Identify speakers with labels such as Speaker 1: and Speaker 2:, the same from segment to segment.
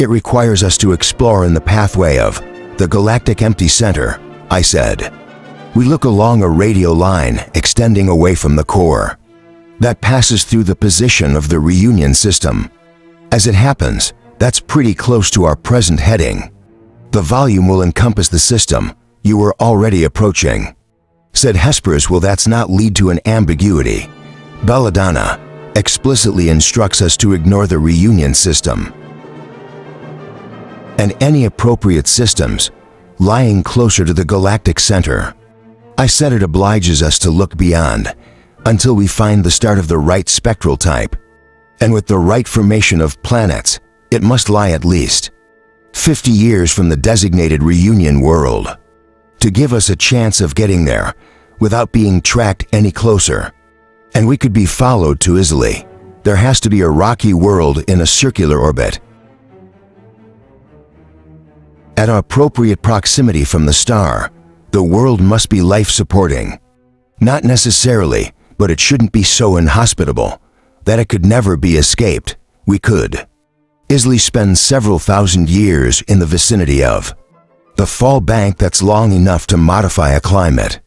Speaker 1: It requires us to explore in the pathway of the galactic empty center, I said. We look along a radial line extending away from the core. That passes through the position of the reunion system. As it happens, that's pretty close to our present heading. The volume will encompass the system you were already approaching. Said Hesperus, will that's not lead to an ambiguity. Belladonna explicitly instructs us to ignore the reunion system and any appropriate systems lying closer to the galactic center. I said it obliges us to look beyond until we find the start of the right spectral type. And with the right formation of planets, it must lie at least 50 years from the designated reunion world. To give us a chance of getting there without being tracked any closer, and we could be followed too easily, there has to be a rocky world in a circular orbit at an appropriate proximity from the star. The world must be life-supporting. Not necessarily, but it shouldn't be so inhospitable that it could never be escaped. We could easily spend several thousand years in the vicinity of the fall bank that's long enough to modify a climate,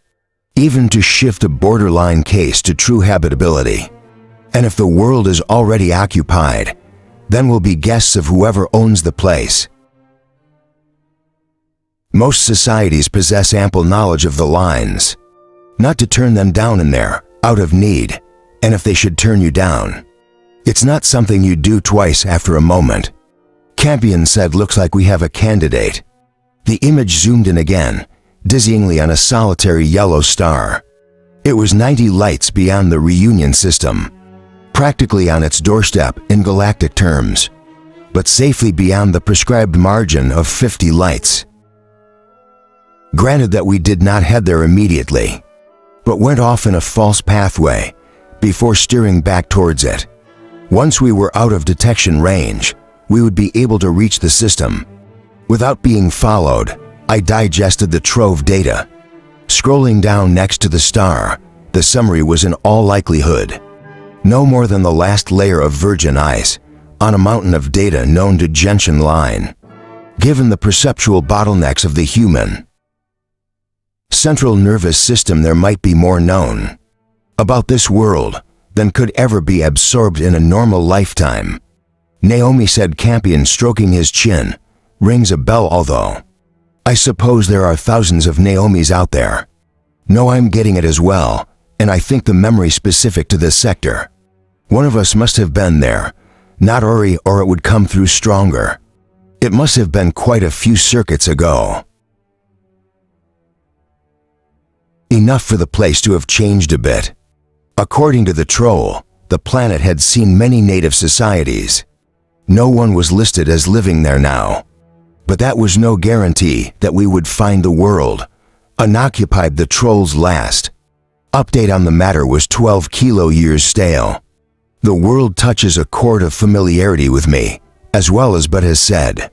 Speaker 1: even to shift a borderline case to true habitability. And if the world is already occupied, then we'll be guests of whoever owns the place. Most societies possess ample knowledge of the lines, not to turn them down in there, out of need, and if they should turn you down, it's not something you do twice after a moment. Campion said, looks like we have a candidate. The image zoomed in again, dizzyingly on a solitary yellow star. It was 90 lights beyond the reunion system, practically on its doorstep in galactic terms, but safely beyond the prescribed margin of 50 lights. Granted that we did not head there immediately, but went off in a false pathway before steering back towards it. Once we were out of detection range, we would be able to reach the system. Without being followed, I digested the trove data. Scrolling down next to the star, the summary was in all likelihood no more than the last layer of virgin ice on a mountain of data known to Gentian line. Given the perceptual bottlenecks of the human central nervous system, there might be more known about this world than could ever be absorbed in a normal lifetime. Naomi said. Campion, stroking his chin, rings a bell, although I suppose there are thousands of Naomis out there. No, I'm getting it as well, and I think the memory specific to this sector. One of us must have been there, not Ori, or it would come through stronger. It must have been quite a few circuits ago. Enough for the place to have changed a bit. According to the troll, the planet had seen many native societies. No one was listed as living there now. But that was no guarantee that we would find the world unoccupied. The troll's last update on the matter was 12 kilo-years stale. The world touches a chord of familiarity with me, as well as Bud has said.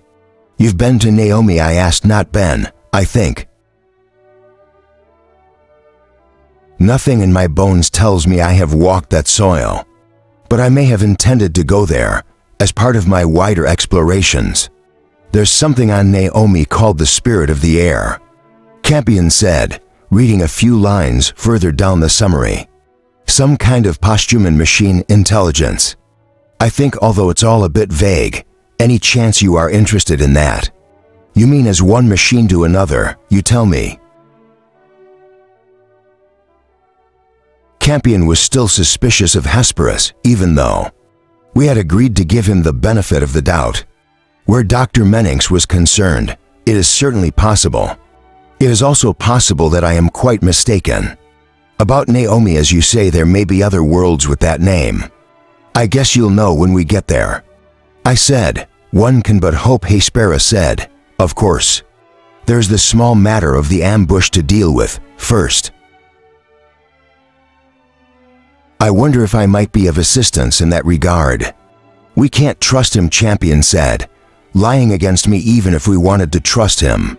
Speaker 1: You've been to Naomi? I asked. Not been, I think. Nothing in my bones tells me I have walked that soil, but I may have intended to go there as part of my wider explorations. There's something on Naomi called the spirit of the air, Campion said, reading a few lines further down the summary. Some kind of posthuman machine intelligence. I think, although it's all a bit vague. Any chance you are interested in that? You mean as one machine to another, you tell me? Campion was still suspicious of Hesperus, even though we had agreed to give him the benefit of the doubt. Where Dr. Mennings was concerned, it is certainly possible. It is also possible that I am quite mistaken. About Naomi, as you say, there may be other worlds with that name. I guess you'll know when we get there, I said. One can but hope. Hesperus said. Of course. There's the small matter of the ambush to deal with first. I wonder if I might be of assistance in that regard. We can't trust him, Campion said, lying against me even if we wanted to trust him.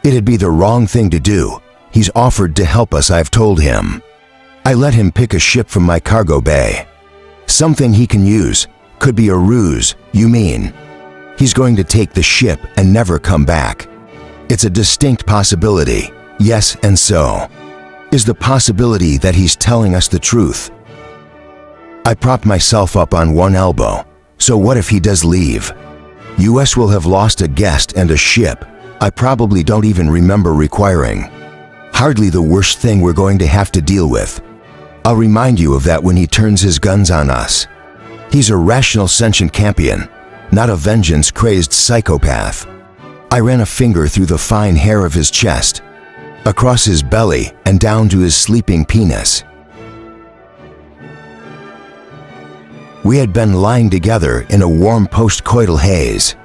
Speaker 1: It'd be the wrong thing to do. He's offered to help us, I've told him. I let him pick a ship from my cargo bay. Something he can use. Could be a ruse, you mean? He's going to take the ship and never come back. It's a distinct possibility, yes, and so is the possibility that he's telling us the truth. I propped myself up on one elbow. So what if he does leave? US will have lost a guest and a ship I probably don't even remember requiring. Hardly the worst thing we're going to have to deal with. I'll remind you of that when he turns his guns on us. He's a rational sentient champion, not a vengeance-crazed psychopath. I ran a finger through the fine hair of his chest, across his belly and down to his sleeping penis. We had been lying together in a warm post-coital haze,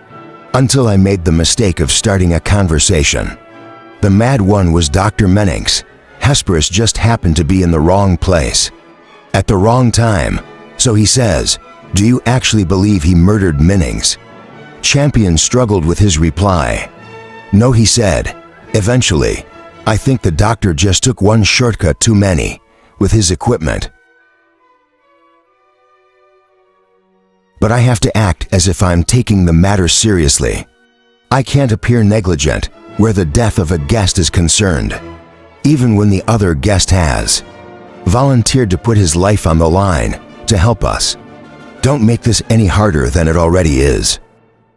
Speaker 1: until I made the mistake of starting a conversation. The mad one was Dr. Mennings. Hesperus just happened to be in the wrong place, at the wrong time. So he says, "Do you actually believe he murdered Mennings?" Champion struggled with his reply. "No," he said. "Eventually, I think the doctor just took one shortcut too many with his equipment. But I have to act as if I'm taking the matter seriously. I can't appear negligent where the death of a guest is concerned, even when the other guest has volunteered to put his life on the line to help us. Don't make this any harder than it already is.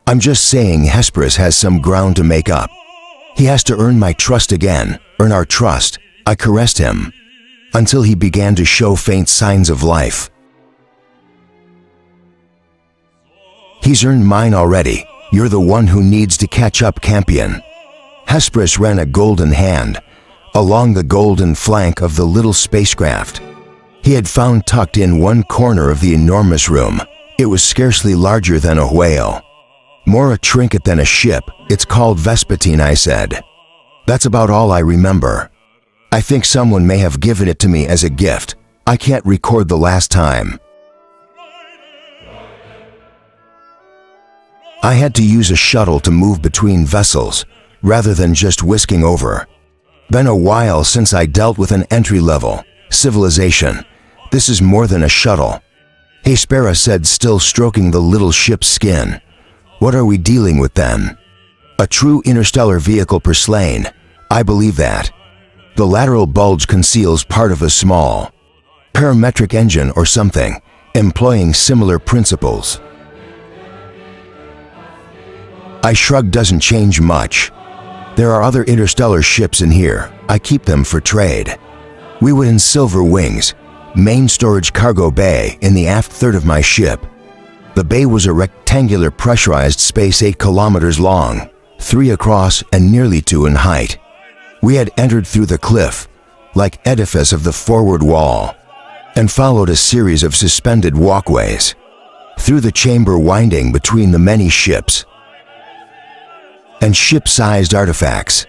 Speaker 1: I'm just saying Hesperus has some ground to make up. He has to earn my trust again, earn our trust." I caressed him until he began to show faint signs of life. "He's earned mine already. You're the one who needs to catch up, champion." Hesperus ran a golden hand along the golden flank of the little spacecraft he had found tucked in one corner of the enormous room. It was scarcely larger than a whale, more a trinket than a ship. "It's called Vespertine," I said. "That's about all I remember. I think someone may have given it to me as a gift. I can't record the last time. I had to use a shuttle to move between vessels, rather than just whisking over. Been a while since I dealt with an entry-level civilization. This is more than a shuttle." Hespera said, still stroking the little ship's skin. "What are we dealing with then?" "A true interstellar vehicle purslane. I believe that. The lateral bulge conceals part of a small parametric engine or something, employing similar principles." I shrugged. "Doesn't change much. There are other interstellar ships in here. I keep them for trade." We were in Silver Wings, main storage cargo bay in the aft third of my ship. The bay was a rectangular pressurized space 8 kilometers long, 3 across and nearly 2 in height. We had entered through the cliff, like edifice of the forward wall, and followed a series of suspended walkways through the chamber winding between the many ships and ship-sized artifacts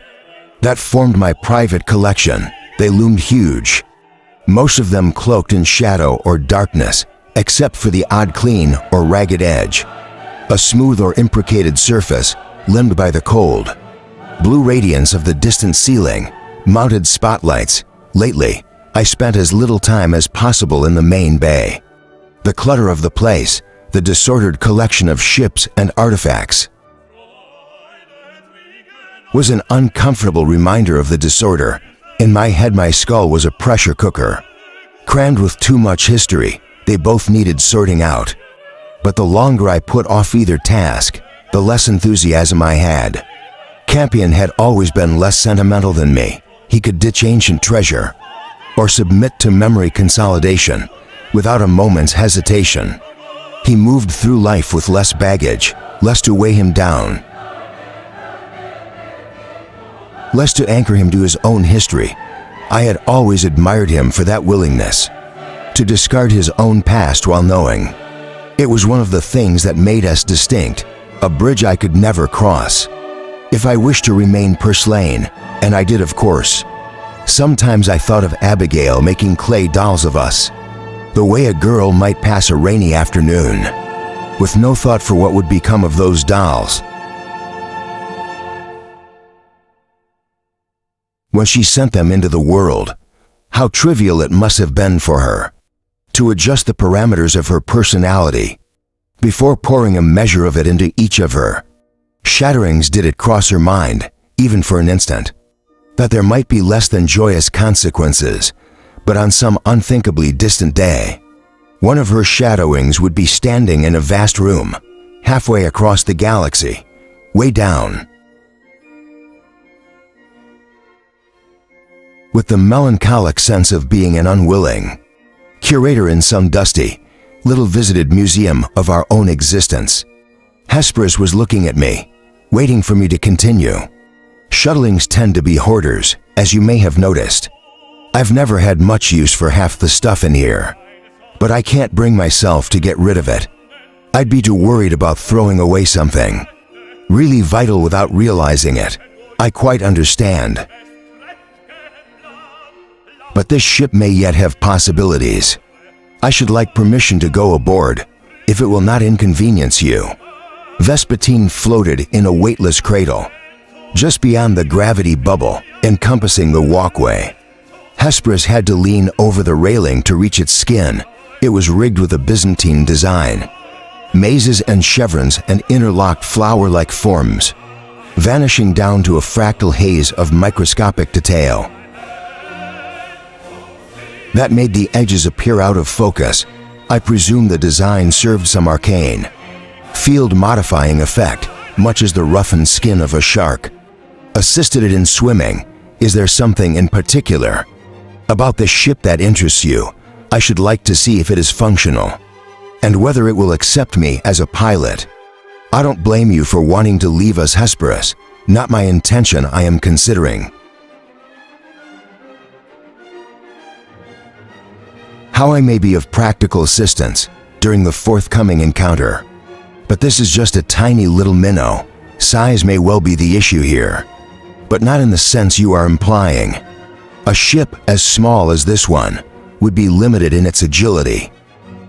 Speaker 1: that formed my private collection. They loomed huge, most of them cloaked in shadow or darkness, except for the odd clean or ragged edge, a smooth or imbricated surface limned by the cold blue radiance of the distant ceiling, mounted spotlights. Lately, I spent as little time as possible in the main bay. The clutter of the place, the disordered collection of ships and artifacts, was an uncomfortable reminder of the disorder. In my head, my skull was a pressure cooker, crammed with too much history. They both needed sorting out. But the longer I put off either task, the less enthusiasm I had. Campion had always been less sentimental than me. He could ditch ancient treasure, or submit to memory consolidation, without a moment's hesitation. He moved through life with less baggage, less to weigh him down, less to anchor him to his own history. I had always admired him for that willingness to discard his own past while knowing it was one of the things that made us distinct, a bridge I could never cross. If I wished to remain purslane, and I did, of course, sometimes I thought of Abigail making clay dolls of us, the way a girl might pass a rainy afternoon, with no thought for what would become of those dolls when she sent them into the world. How trivial it must have been for her to adjust the parameters of her personality before pouring a measure of it into each of her. Shatterings did it cross her mind, even for an instant, that there might be less than joyous consequences, but on some unthinkably distant day, one of her shadowings would be standing in a vast room, halfway across the galaxy, way down. With the melancholic sense of being an unwilling curator in some dusty, little-visited museum of our own existence, Hesperus was looking at me, waiting for me to continue. Shuttlings tend to be hoarders, as you may have noticed. I've never had much use for half the stuff in here, but I can't bring myself to get rid of it. I'd be too worried about throwing away something really vital without realizing it. I quite understand. But this ship may yet have possibilities. I should like permission to go aboard, if it will not inconvenience you. Vespertine floated in a weightless cradle, just beyond the gravity bubble encompassing the walkway. Hesperus had to lean over the railing to reach its skin. It was rigged with a Byzantine design. Mazes and chevrons and interlocked flower-like forms, vanishing down to a fractal haze of microscopic detail that made the edges appear out of focus. I presume the design served some arcane, field-modifying effect, much as the roughened skin of a shark. Assisted it in swimming. Is there something in particular about the ship that interests you? I should like to see if it is functional, and whether it will accept me as a pilot. I don't blame you for wanting to leave us, Hesperus. Not my intention. I am considering how I may be of practical assistance during the forthcoming encounter. But this is just a tiny little minnow. Size may well be the issue here, but not in the sense you are implying. A ship as small as this one would be limited in its agility,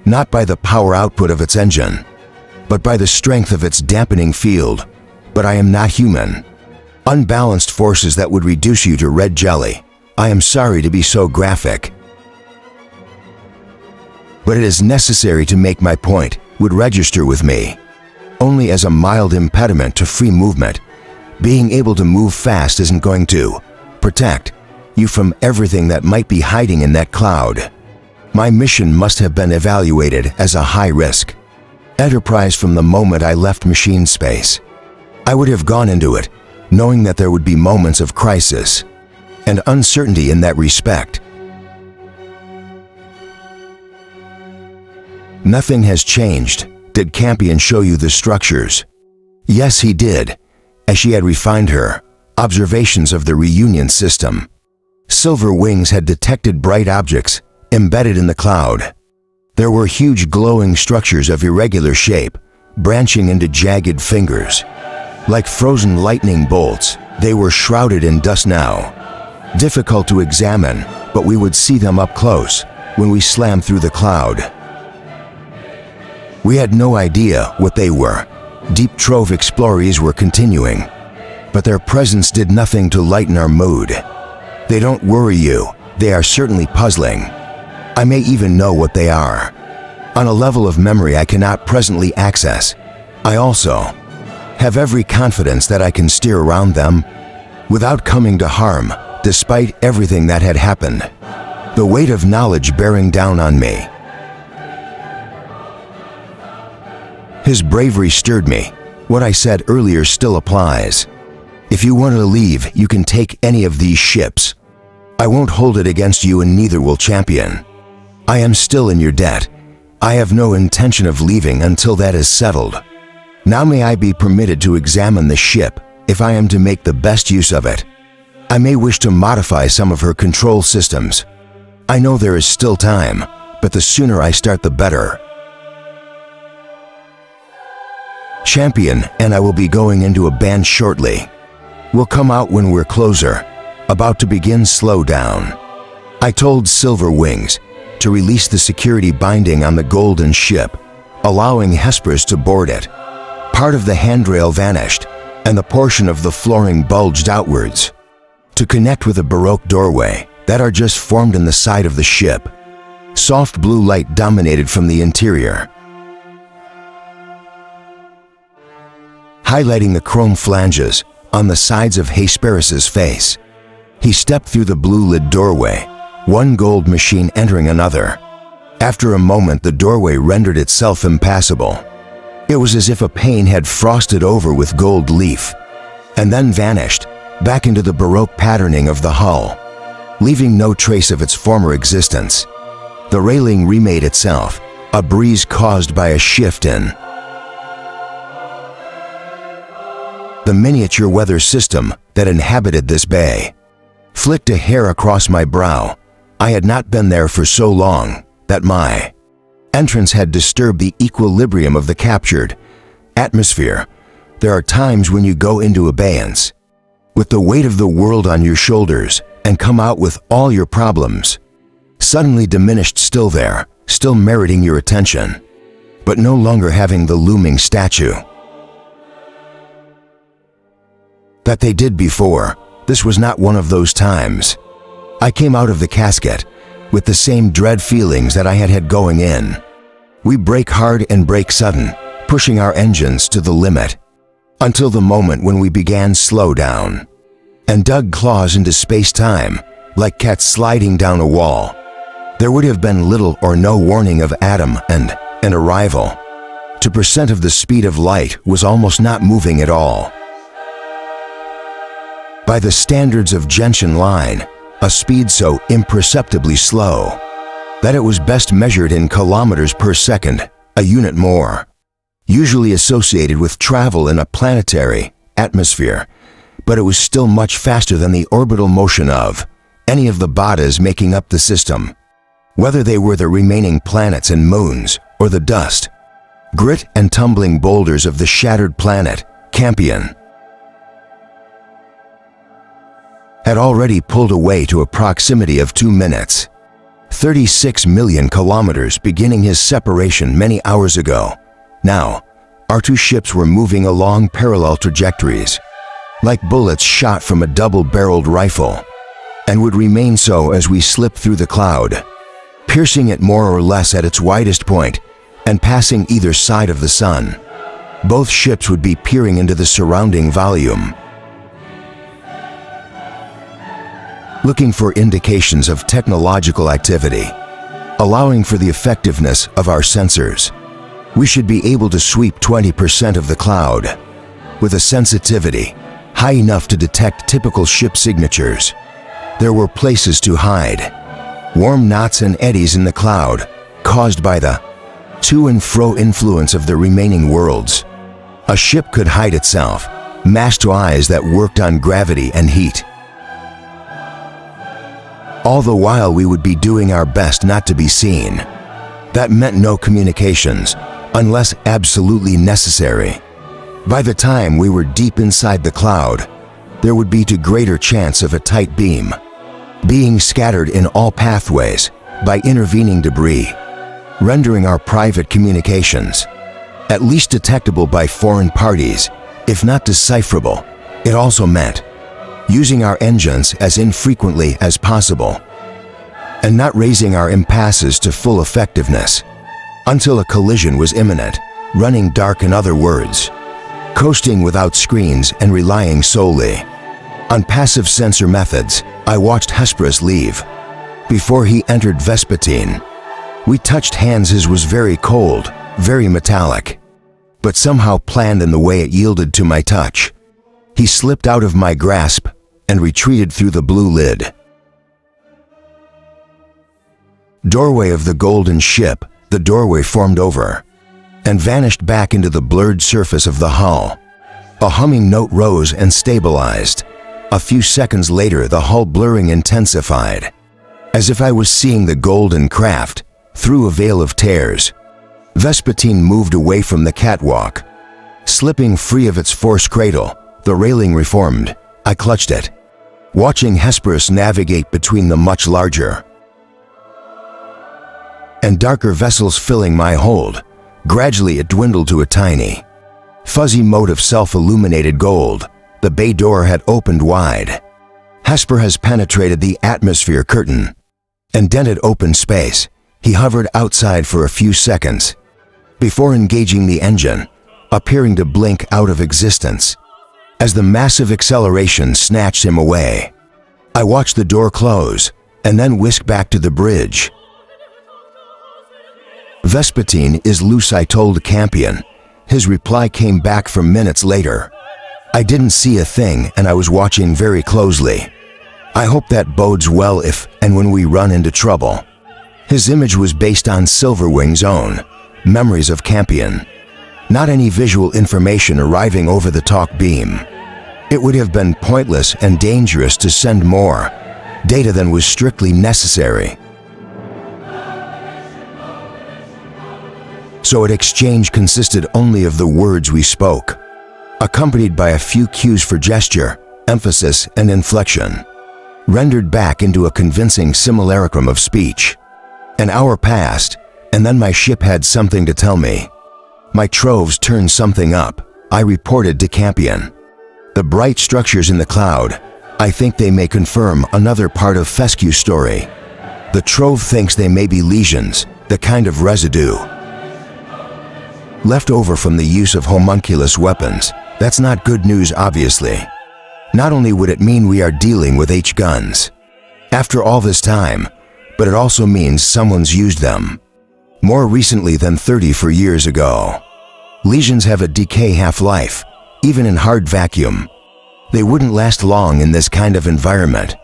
Speaker 1: not by the power output of its engine, but by the strength of its dampening field. But I am not human. Unbalanced forces that would reduce you to red jelly. I am sorry to be so graphic, but it is necessary to make my point. Would register with me only as a mild impediment to free movement. Being able to move fast isn't going to protect you from everything that might be hiding in that cloud. My mission must have been evaluated as a high-risk enterprise from the moment I left machine space. I would have gone into it knowing that there would be moments of crisis and uncertainty in that respect. Nothing has changed. Did Campion show you the structures? Yes, he did, as she had refined her observations of the reunion system. Silver Wings had detected bright objects embedded in the cloud. There were huge glowing structures of irregular shape, branching into jagged fingers. Like frozen lightning bolts, they were shrouded in dust now. Difficult to examine, but we would see them up close when we slammed through the cloud. We had no idea what they were. Deep Trove explorers were continuing, but their presence did nothing to lighten our mood. They don't worry you. They are certainly puzzling. I may even know what they are, on a level of memory I cannot presently access. I also have every confidence that I can steer around them without coming to harm, despite everything that had happened. The weight of knowledge bearing down on me. His bravery stirred me. What I said earlier still applies. If you want to leave, you can take any of these ships. I won't hold it against you, and neither will Champion. I am still in your debt. I have no intention of leaving until that is settled. Now may I be permitted to examine the ship, if I am to make the best use of it. I may wish to modify some of her control systems. I know there is still time, but the sooner I start the better. Champion and I will be going into a band shortly. We'll come out when we're closer, about to begin slowdown. I told Silver Wings to release the security binding on the golden ship, allowing Hesperus to board it. Part of the handrail vanished, and the portion of the flooring bulged outwards to connect with a Baroque doorway that are just formed in the side of the ship. Soft blue light dominated from the interior. highlighting the chrome flanges on the sides of Hesperus's face. He stepped through the blue-lid doorway, one gold machine entering another. After a moment, the doorway rendered itself impassable. It was as if a pane had frosted over with gold leaf, and then vanished back into the Baroque patterning of the hull, leaving no trace of its former existence. The railing remade itself, a breeze caused by a shift in the miniature weather system that inhabited this bay. Flicked a hair across my brow. I had not been there for so long that my entrance had disturbed the equilibrium of the captured atmosphere. There are times when you go into abeyance, with the weight of the world on your shoulders, and come out with all your problems suddenly diminished, still there, still meriting your attention, but no longer having the looming statue that they did before. This was not one of those times. I came out of the casket with the same dread feelings that I had had going in. We brake hard and brake sudden, pushing our engines to the limit, until the moment when we began slow down and dug claws into space-time like cats sliding down a wall. There would have been little or no warning of atom and an arrival. 2% of the speed of light was almost not moving at all. By the standards of Gentian line, a speed so imperceptibly slow that it was best measured in kilometers per second, a unit more, usually associated with travel in a planetary atmosphere, but it was still much faster than the orbital motion of any of the bodies making up the system, whether they were the remaining planets and moons or the dust, grit and tumbling boulders of the shattered planet Campion. Had already pulled away to a proximity of 2 minutes. 36 million kilometers beginning his separation many hours ago. Now, our two ships were moving along parallel trajectories, like bullets shot from a double-barreled rifle, and would remain so as we slipped through the cloud, piercing it more or less at its widest point and passing either side of the sun. Both ships would be peering into the surrounding volume, looking for indications of technological activity, allowing for the effectiveness of our sensors. We should be able to sweep 20% of the cloud with a sensitivity high enough to detect typical ship signatures. There were places to hide, warm knots and eddies in the cloud caused by the to and fro influence of the remaining worlds. A ship could hide itself, masked to eyes that worked on gravity and heat. All the while we would be doing our best not to be seen. That meant no communications, unless absolutely necessary. By the time we were deep inside the cloud, there would be too greater chance of a tight beam being scattered in all pathways by intervening debris, rendering our private communications at least detectable by foreign parties, if not decipherable. It also meant using our engines as infrequently as possible, and not raising our impasses to full effectiveness until a collision was imminent, running dark in other words, coasting without screens and relying solely on passive sensor methods. I watched Hesperus leave. Before he entered Vespertine, we touched hands. His was very cold, very metallic, but somehow planned in the way it yielded to my touch. He slipped out of my grasp and retreated through the blue lid doorway of the golden ship. The doorway formed over and vanished back into the blurred surface of the hull. A humming note rose and stabilized. A few seconds later, the hull blurring intensified, as if I was seeing the golden craft through a veil of tears. Vespertine moved away from the catwalk, slipping free of its force cradle. The railing reformed. I clutched it, watching Hesperus navigate between the much larger and darker vessels filling my hold. Gradually it dwindled to a tiny, fuzzy mote of self-illuminated gold. The bay door had opened wide. Hesper has penetrated the atmosphere curtain and dented open space. He hovered outside for a few seconds before engaging the engine. appearing to blink out of existence. As the massive acceleration snatched him away, I watched the door close and then whisk back to the bridge. "Vespertine is loose," I told Campion. His reply came back from minutes later. "I didn't see a thing and I was watching very closely. I hope that bodes well if and when we run into trouble." His image was based on Silverwing's own memories of Campion, not any visual information arriving over the talk beam. It would have been pointless and dangerous to send more data than was strictly necessary. So its exchange consisted only of the words we spoke, accompanied by a few cues for gesture, emphasis, and inflection, rendered back into a convincing simulacrum of speech. An hour passed, and then my ship had something to tell me. "My troves turned something up," I reported to Campion. "The bright structures in the cloud, I think they may confirm another part of Fescue's story. The trove thinks they may be lesions, the kind of residue left over from the use of homunculus weapons. That's not good news, obviously. Not only would it mean we are dealing with H-guns after all this time, but it also means someone's used them more recently than 34 years ago. Lesions have a decay half-life, even in hard vacuum. They wouldn't last long in this kind of environment."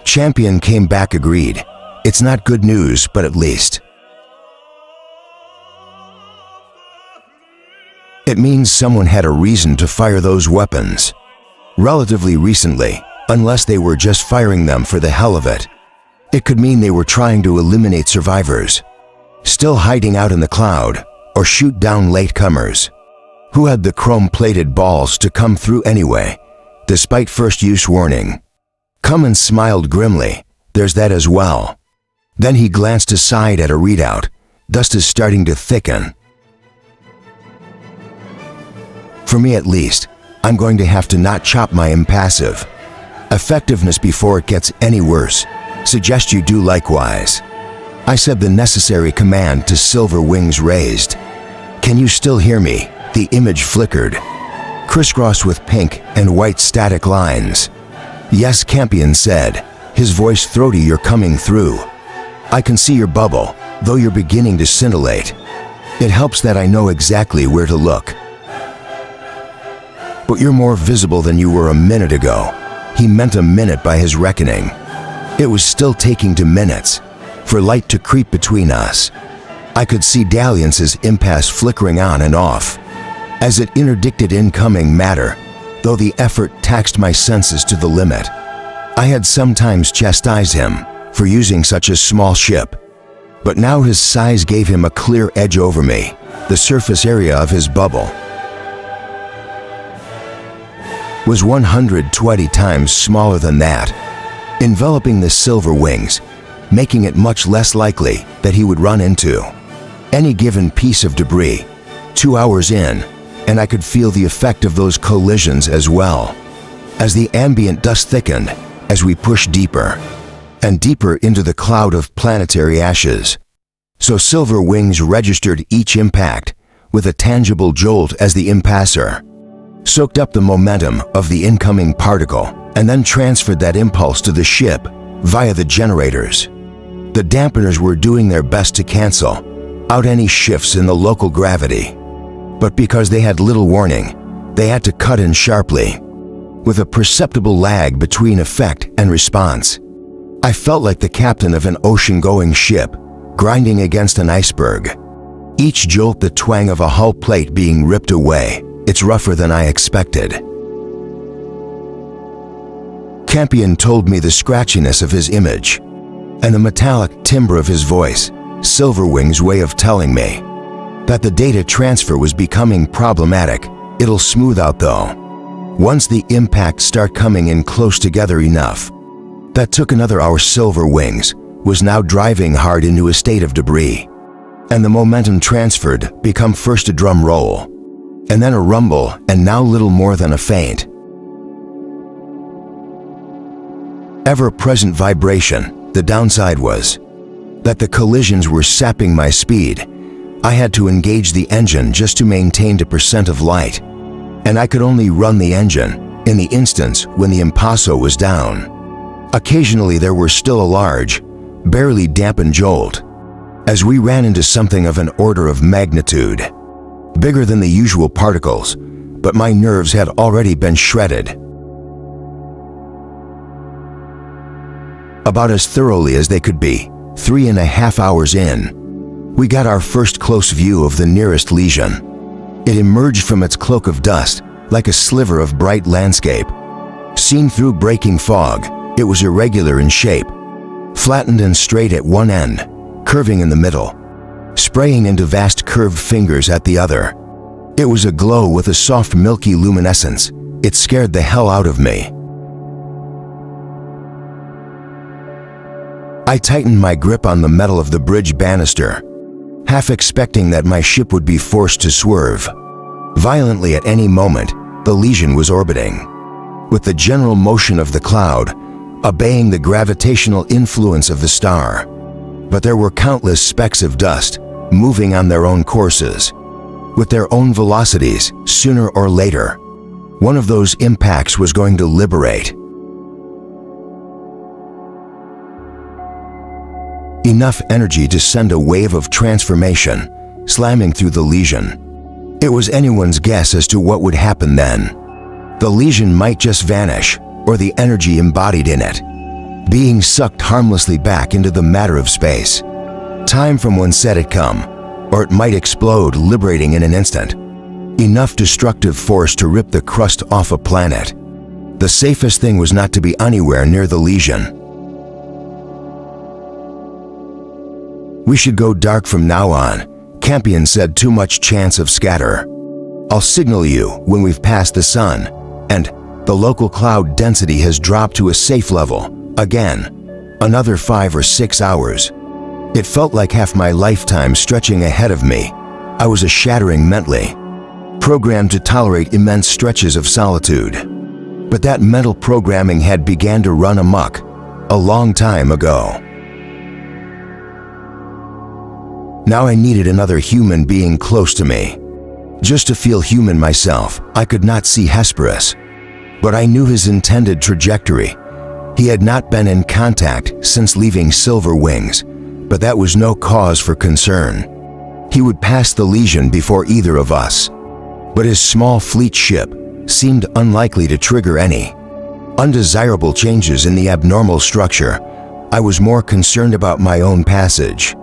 Speaker 1: Champion came back agreed. "It's not good news, but at least it means someone had a reason to fire those weapons relatively recently, unless they were just firing them for the hell of it. It could mean they were trying to eliminate survivors still hiding out in the cloud, or shoot down latecomers who had the chrome-plated balls to come through anyway, despite first-use warning." Cummins smiled grimly. "There's that as well." Then he glanced aside at a readout. "Dust is starting to thicken. For me at least, I'm going to have to not chop my impassive effectiveness before it gets any worse. Suggest you do likewise." I said the necessary command to Silver Wings raised. "Can you still hear me?" The image flickered, crisscrossed with pink and white static lines. "Yes," Campion said, his voice throaty. "You're coming through. I can see your bubble, though you're beginning to scintillate. It helps that I know exactly where to look. But you're more visible than you were a minute ago." He meant a minute by his reckoning. It was still taking 2 minutes for light to creep between us. I could see Dalliance's impasse flickering on and off as it interdicted incoming matter, though the effort taxed my senses to the limit. I had sometimes chastised him for using such a small ship, but now his size gave him a clear edge over me. The surface area of his bubble was 120 times smaller than that, enveloping the Silver Wings, making it much less likely that he would run into any given piece of debris. 2 hours in, and I could feel the effect of those collisions as well, as the ambient dust thickened as we pushed deeper and deeper into the cloud of planetary ashes. So Silver Wings registered each impact with a tangible jolt as the impasser soaked up the momentum of the incoming particle and then transferred that impulse to the ship via the generators. The dampeners were doing their best to cancel out any shifts in the local gravity, but because they had little warning, they had to cut in sharply, with a perceptible lag between effect and response. I felt like the captain of an ocean-going ship grinding against an iceberg. Each jolt the twang of a hull plate being ripped away. It's rougher than I expected. Campion told me the scratchiness of his image and the metallic timbre of his voice, Silverwing's way of telling me that the data transfer was becoming problematic. It'll smooth out though, once the impacts start coming in close together enough. That took another hour. Silver Wings was now driving hard into a state of debris, and the momentum transferred become first a drum roll, and then a rumble, and now little more than a faint, ever-present vibration. The downside was that the collisions were sapping my speed. I had to engage the engine just to maintain the percent of light, and I could only run the engine in the instance when the impaso was down. Occasionally there were still a large, barely dampened jolt, as we ran into something of an order of magnitude, bigger than the usual particles, but my nerves had already been shredded. About as thoroughly as they could be, 3.5 hours in, we got our first close view of the nearest lesion. It emerged from its cloak of dust like a sliver of bright landscape. Seen through breaking fog, it was irregular in shape, flattened and straight at one end, curving in the middle, spraying into vast curved fingers at the other. It was aglow with a soft milky luminescence. It scared the hell out of me. I tightened my grip on the metal of the bridge banister, half expecting that my ship would be forced to swerve. Violently at any moment, the lesion was orbiting, with the general motion of the cloud, obeying the gravitational influence of the star. But there were countless specks of dust, moving on their own courses, with their own velocities. Sooner or later, one of those impacts was going to liberate enough energy to send a wave of transformation slamming through the lesion. It was anyone's guess as to what would happen then. The lesion might just vanish, or the energy embodied in it, being sucked harmlessly back into the matter of space. Time from when said it come, or it might explode, liberating in an instant enough destructive force to rip the crust off a planet. The safest thing was not to be anywhere near the lesion. We should go dark from now on, Campion said. Too much chance of scatter. I'll signal you when we've passed the sun, and the local cloud density has dropped to a safe level. Again, another 5 or 6 hours. It felt like half my lifetime stretching ahead of me. I was a shattering mentally, programmed to tolerate immense stretches of solitude. But that mental programming had began to run amok a long time ago. Now I needed another human being close to me, just to feel human myself. I could not see Hesperus, but I knew his intended trajectory. He had not been in contact since leaving Silver Wings, but that was no cause for concern. He would pass the lesion before either of us, but his small fleet ship seemed unlikely to trigger any undesirable changes in the abnormal structure. I was more concerned about my own passage.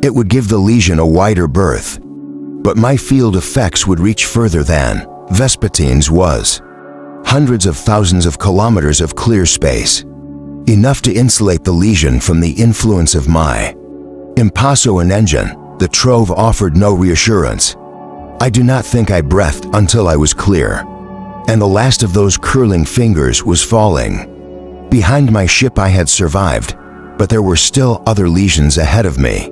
Speaker 1: It would give the lesion a wider berth, but my field effects would reach further than Vespasian's was. Hundreds of thousands of kilometers of clear space, enough to insulate the lesion from the influence of my impaso and engine. The trove offered no reassurance. I do not think I breathed until I was clear, and the last of those curling fingers was falling. Behind my ship I had survived, but there were still other lesions ahead of me.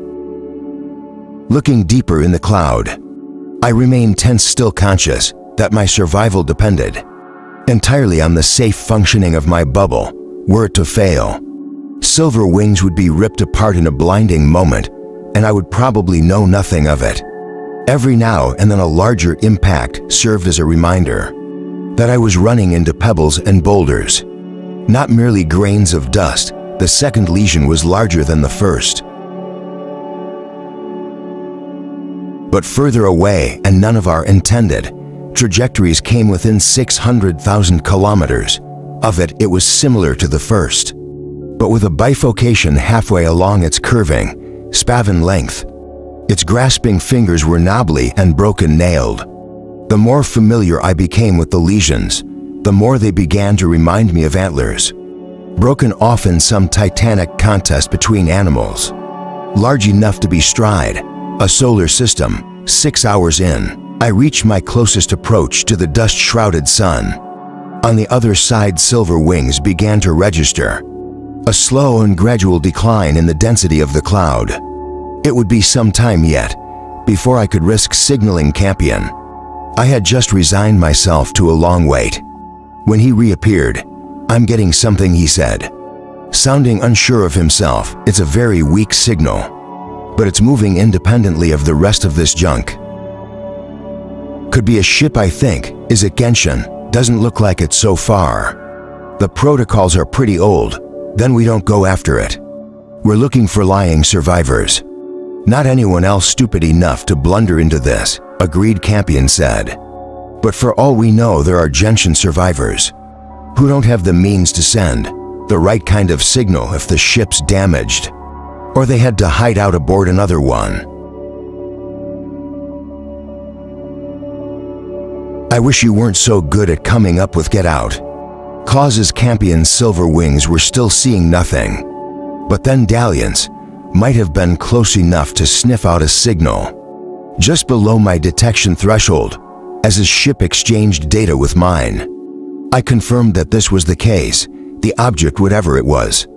Speaker 1: Looking deeper in the cloud, I remained tense, still conscious that my survival depended entirely on the safe functioning of my bubble. Were it to fail, Silver Wings would be ripped apart in a blinding moment, and I would probably know nothing of it. Every now and then a larger impact served as a reminder that I was running into pebbles and boulders, not merely grains of dust. The second lesion was larger than the first, but further away, and none of our intended trajectories came within 600,000 kilometers. Of it, it was similar to the first, but with a bifurcation halfway along its curving, spavan length. Its grasping fingers were knobbly and broken-nailed. The more familiar I became with the lesions, the more they began to remind me of antlers, broken off in some titanic contest between animals, large enough to bestride a solar system. 6 hours in, I reached my closest approach to the dust-shrouded sun. On the other side, Silver Wings began to register a slow and gradual decline in the density of the cloud. It would be some time yet before I could risk signaling Campion. I had just resigned myself to a long wait. When he reappeared, "I'm getting something," he said, sounding unsure of himself. "It's a very weak signal, but it's moving independently of the rest of this junk. Could be a ship, I think. Is it Genshin? Doesn't look like it so far. The protocols are pretty old, then we don't go after it. We're looking for lying survivors. Not anyone else stupid enough to blunder into this, agreed Campion said. But for all we know, there are Genshin survivors who don't have the means to send the right kind of signal if the ship's damaged, or they had to hide out aboard another one. I wish you weren't so good at coming up with get out. Claus's Campion's silver wings were still seeing nothing, but then Dalian's might have been close enough to sniff out a signal just below my detection threshold as his ship exchanged data with mine. I confirmed that this was the case. The object, whatever it was,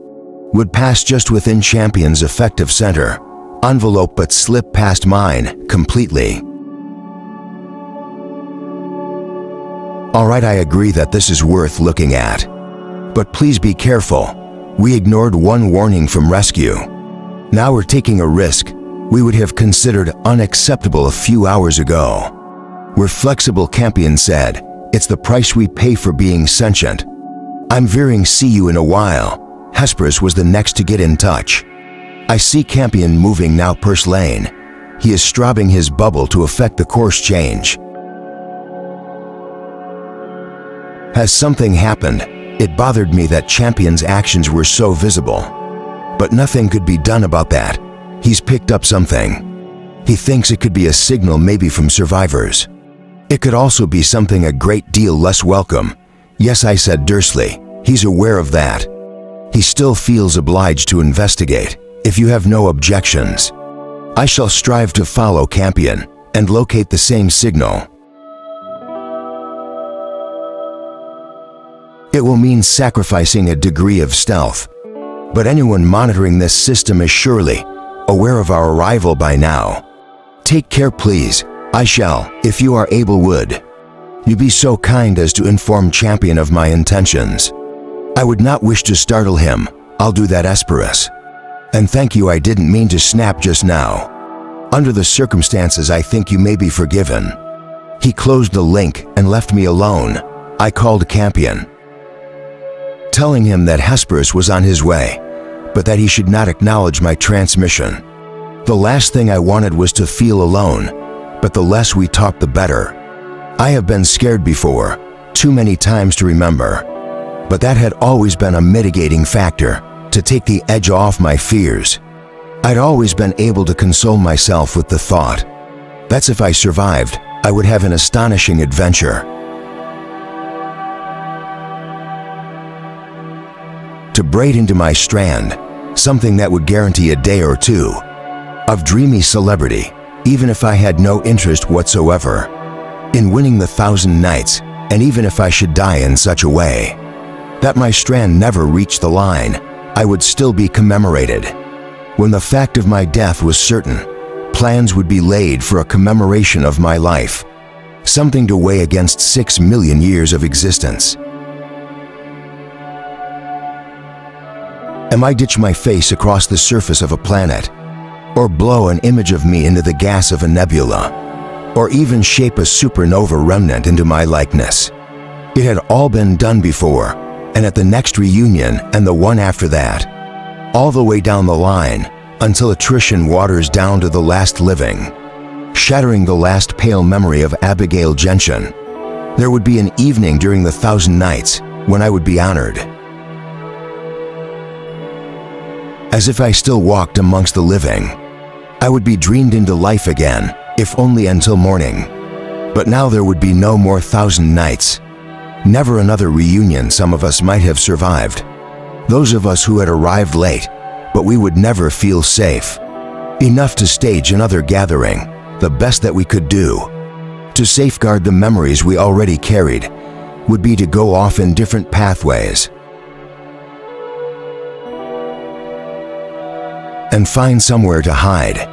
Speaker 1: would pass just within Champion's effective center envelope but slip past mine completely. Alright, I agree that this is worth looking at. But please be careful. We ignored one warning from rescue. Now we're taking a risk we would have considered unacceptable a few hours ago. We're flexible, Campion said. It's the price we pay for being sentient. I'm veering, see you in a while. Hesperus was the next to get in touch. I see Campion moving now, Purse Lane. He is strabbing his bubble to effect the course change. Has something happened? It bothered me that Champion's actions were so visible. But nothing could be done about that. He's picked up something. He thinks it could be a signal, maybe from survivors. It could also be something a great deal less welcome. Yes, I said tersely. He's aware of that. He still feels obliged to investigate. If you have no objections, I shall strive to follow Campion and locate the same signal. It will mean sacrificing a degree of stealth, but anyone monitoring this system is surely aware of our arrival by now. Take care, please. I shall, if you are able, would you be so kind as to inform Champion of my intentions? I would not wish to startle him. I'll do that, Hesperus. And thank you, I didn't mean to snap just now. Under the circumstances, I think you may be forgiven. He closed the link and left me alone. I called Campion, telling him that Hesperus was on his way, but that he should not acknowledge my transmission. The last thing I wanted was to feel alone, but the less we talked, the better. I have been scared before, too many times to remember, but that had always been a mitigating factor to take the edge off my fears. I'd always been able to console myself with the thought that's if I survived, I would have an astonishing adventure. To braid into my strand, something that would guarantee a day or two of dreamy celebrity, even if I had no interest whatsoever in winning the 1,000 Nights, and even if I should die in such a way that my strand never reached the line, I would still be commemorated. When the fact of my death was certain, plans would be laid for a commemoration of my life, something to weigh against 6 million years of existence. Am I ditch my face across the surface of a planet, or blow an image of me into the gas of a nebula, or even shape a supernova remnant into my likeness? It had all been done before, and at the next reunion and the one after that, all the way down the line, until attrition waters down to the last living, shattering the last pale memory of Abigail Genshin. There would be an evening during the 1,000 Nights when I would be honored, as if I still walked amongst the living. I would be dreamed into life again, if only until morning. But now there would be no more 1,000 Nights. Never another reunion. Some of us might have survived, those of us who had arrived late, but we would never feel safe enough to stage another gathering. The best that we could do to safeguard the memories we already carried would be to go off in different pathways and find somewhere to hide,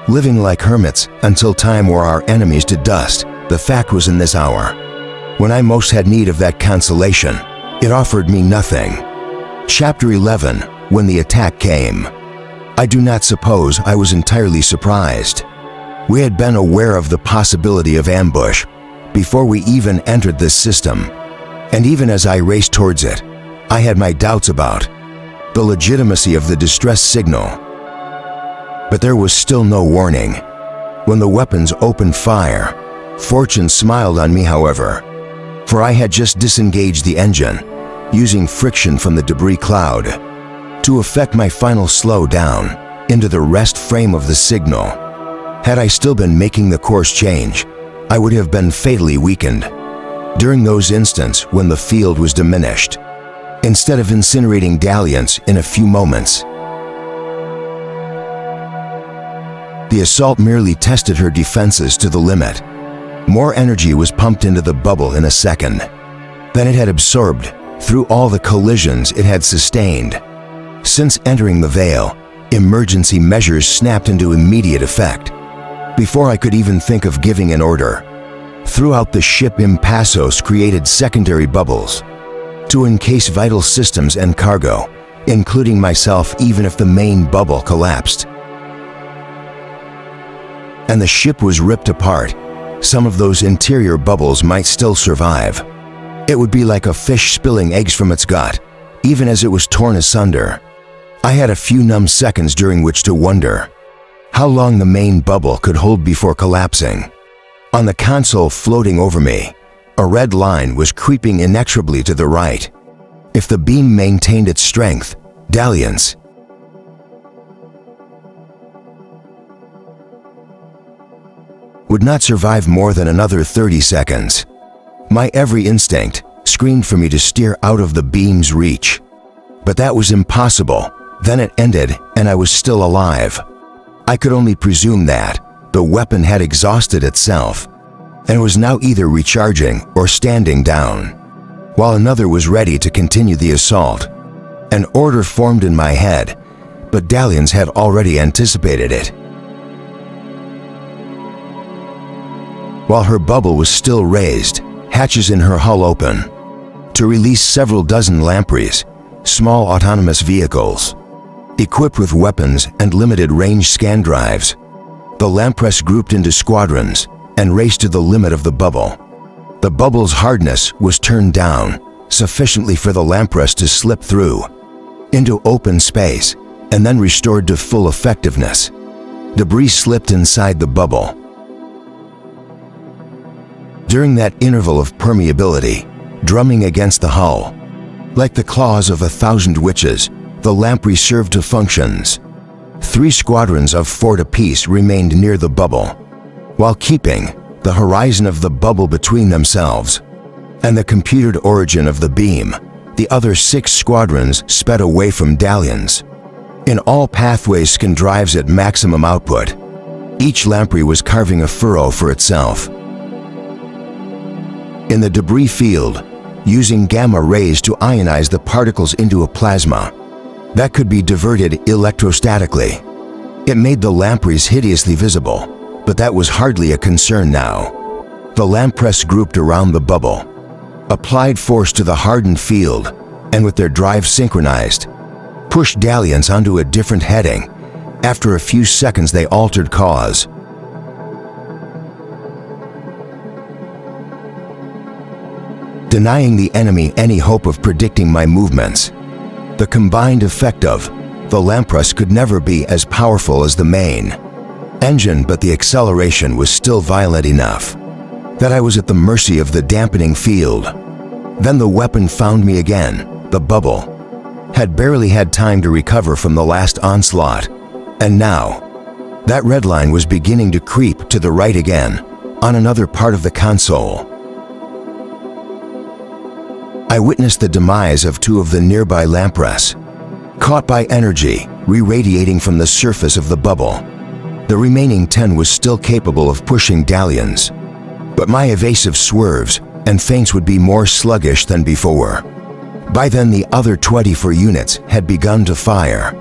Speaker 1: living like hermits until time wore our enemies to dust. The fact was, in this hour, when I most had need of that consolation, it offered me nothing. Chapter 11. When the attack came. I do not suppose I was entirely surprised. We had been aware of the possibility of ambush before we even entered this system, and even as I raced towards it, I had my doubts about the legitimacy of the distress signal. But there was still no warning. When the weapons opened fire, fortune smiled on me, however, for I had just disengaged the engine, using friction from the debris cloud to effect my final slowdown into the rest frame of the signal. Had I still been making the course change, I would have been fatally weakened during those instants when the field was diminished, instead of incinerating dalliance in a few moments. The assault merely tested her defenses to the limit. More energy was pumped into the bubble in a second than it had absorbed through all the collisions it had sustained. Since entering the veil, emergency measures snapped into immediate effect. Before I could even think of giving an order, throughout the ship Impassos created secondary bubbles to encase vital systems and cargo, including myself, even if the main bubble collapsed and the ship was ripped apart. Some of those interior bubbles might still survive. It would be like a fish spilling eggs from its gut, even as it was torn asunder. I had a few numb seconds during which to wonder how long the main bubble could hold before collapsing. On the console floating over me, a red line was creeping inexorably to the right. If the beam maintained its strength, dalliance would not survive more than another 30 seconds. My every instinct screamed for me to steer out of the beam's reach. But that was impossible. Then it ended, and I was still alive. I could only presume that the weapon had exhausted itself and was now either recharging or standing down, while another was ready to continue the assault. An order formed in my head, but dalliance had already anticipated it. While her bubble was still raised, hatches in her hull open to release several dozen lampreys, small autonomous vehicles equipped with weapons and limited range scan drives. The lampreys grouped into squadrons and raced to the limit of the bubble. The bubble's hardness was turned down sufficiently for the lampreys to slip through into open space and then restored to full effectiveness. Debris slipped inside the bubble. During that interval of permeability, drumming against the hull, like the claws of 1,000 witches, the lamprey served two functions. 3 squadrons of 4 apiece remained near the bubble, while keeping the horizon of the bubble between themselves and the computed origin of the beam. The other 6 squadrons sped away from dalliance. In all pathways scan drives at maximum output, each lamprey was carving a furrow for itself in the debris field, using gamma rays to ionize the particles into a plasma that could be diverted electrostatically. It made the lampreys hideously visible, but that was hardly a concern now. The lampreys grouped around the bubble, applied force to the hardened field, and with their drive synchronized, pushed dalliance onto a different heading. After a few seconds they altered cause. Denying the enemy any hope of predicting my movements. The combined effect of the lampreys could never be as powerful as the main engine, but the acceleration was still violent enough that I was at the mercy of the dampening field. Then the weapon found me again. The bubble had barely had time to recover from the last onslaught, and now that red line was beginning to creep to the right again on another part of the console. I witnessed the demise of 2 of the nearby lampreys, caught by energy re-radiating from the surface of the bubble. The remaining 10 was still capable of pushing dalliance, but my evasive swerves and feints would be more sluggish than before. By then the other 24 units had begun to fire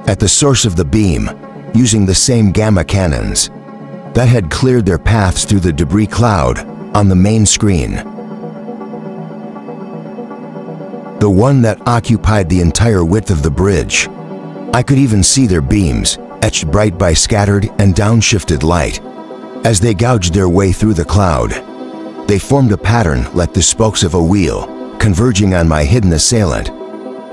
Speaker 1: at the source of the beam, using the same gamma cannons that had cleared their paths through the debris cloud on the main screen. The one that occupied the entire width of the bridge I could even see their beams, etched bright by scattered and downshifted light. As they gouged their way through the cloud, they formed a pattern like the spokes of a wheel, converging on my hidden assailant.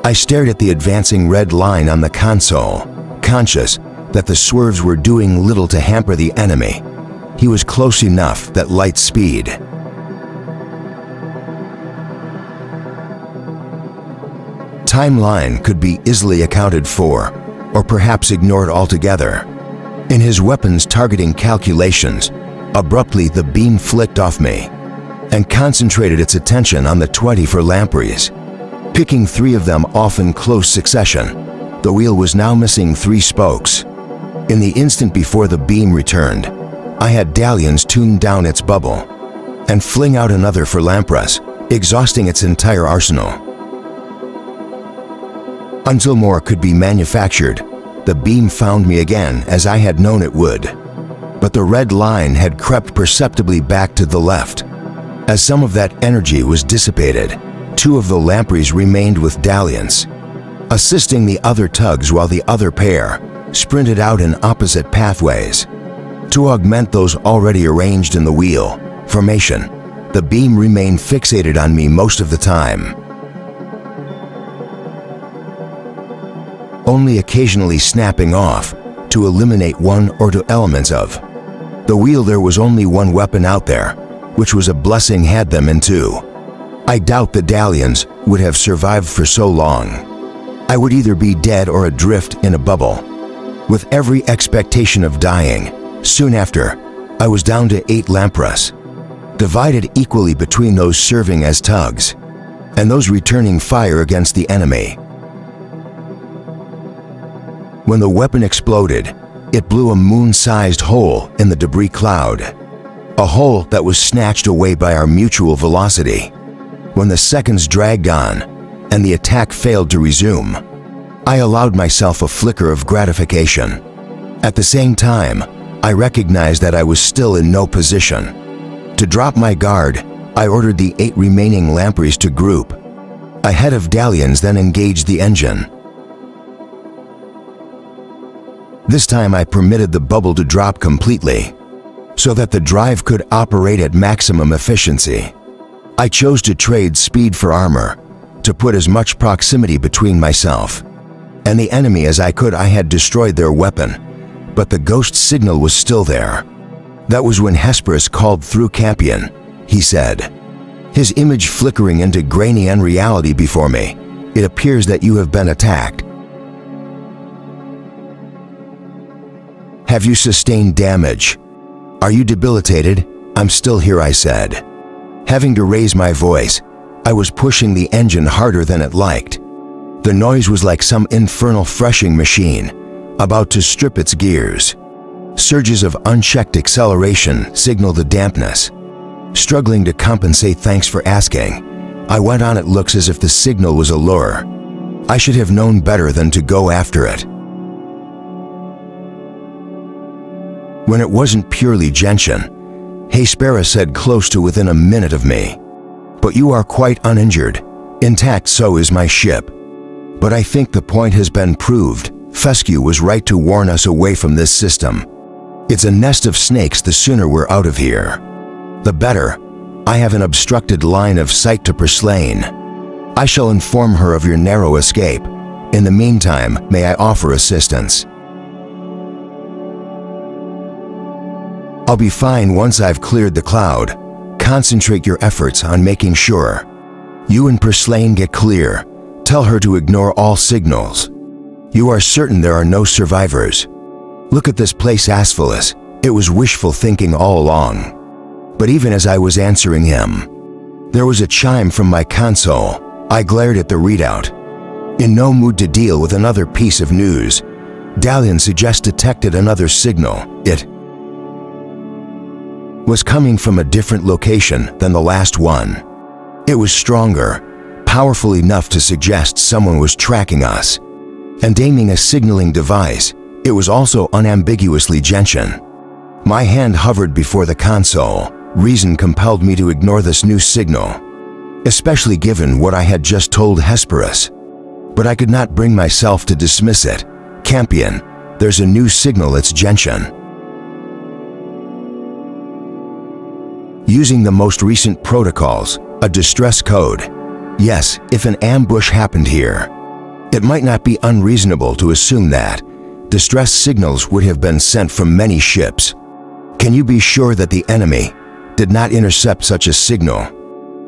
Speaker 1: I stared at the advancing red line on the console, conscious that the swerves were doing little to hamper the enemy. He was close enough that light speed. Timeline could be easily accounted for, or perhaps ignored altogether. In his weapons targeting calculations, abruptly the beam flicked off me and concentrated its attention on the 20 for lampreys. Picking 3 of them off in close succession, the wheel was now missing 3 spokes. In the instant before the beam returned, I had Dalian's tune down its bubble and fling out another for lampreys, exhausting its entire arsenal. Until more could be manufactured, the beam found me again as I had known it would. But the red line had crept perceptibly back to the left. As some of that energy was dissipated, 2 of the lampreys remained with Dalians, assisting the other tugs while the other pair sprinted out in opposite pathways. To augment those already arranged in the wheel formation, the beam remained fixated on me most of the time, only occasionally snapping off to eliminate 1 or 2 elements of the wheel. There was only 1 weapon out there, which was a blessing had them in 2. I doubt the Dalians would have survived for so long. I would either be dead or adrift in a bubble. With every expectation of dying, soon after, I was down to 8 lampreys, divided equally between those serving as tugs and those returning fire against the enemy. When the weapon exploded, it blew a moon-sized hole in the debris cloud, a hole that was snatched away by our mutual velocity. When the seconds dragged on and the attack failed to resume, I allowed myself a flicker of gratification. At the same time, I recognized that I was still in no position to drop my guard. I ordered the 8 remaining lampreys to group ahead of Dalians, then engaged the engine. This time I permitted the bubble to drop completely so that the drive could operate at maximum efficiency. I chose to trade speed for armor, to put as much proximity between myself and the enemy as I could. I had destroyed their weapon, but the ghost signal was still there. That was when Hesperus called through. "Campion," he said, his image flickering into grainy unreality before me. "It appears that you have been attacked. Have you sustained damage? Are you debilitated?" "I'm still here," I said. Having to raise my voice, I was pushing the engine harder than it liked. The noise was like some infernal threshing machine about to strip its gears. Surges of unchecked acceleration signaled the dampness. Struggling to compensate. "Thanks for asking," I went on. "It looks as if the signal was a lure. I should have known better than to go after it. When it wasn't purely gentian, Hespera said, close to within a minute of me. "But you are quite uninjured. Intact, so is my ship. But I think the point has been proved. Fescue was right to warn us away from this system. It's a nest of snakes. The sooner we're out of here, the better. I have an obstructed line of sight to Purslane. I shall inform her of your narrow escape. In the meantime, may I offer assistance?" "I'll be fine once I've cleared the cloud. Concentrate your efforts on making sure you and Purslane get clear. Tell her to ignore all signals. You are certain there are no survivors. Look at this place, Asphalus. It was wishful thinking all along." But even as I was answering him, there was a chime from my console. I glared at the readout, in no mood to deal with another piece of news. Dalian suggests detected another signal. It was coming from a different location than the last one. It was stronger, powerful enough to suggest someone was tracking us and aiming a signaling device. It was also unambiguously gentian. My hand hovered before the console. Reason compelled me to ignore this new signal, especially given what I had just told Hesperus. But I could not bring myself to dismiss it. Campion, there's a new signal, it's Gentian. Using the most recent protocols, a distress code. Yes, if an ambush happened here, it might not be unreasonable to assume that distress signals would have been sent from many ships. Can you be sure that the enemy did not intercept such a signal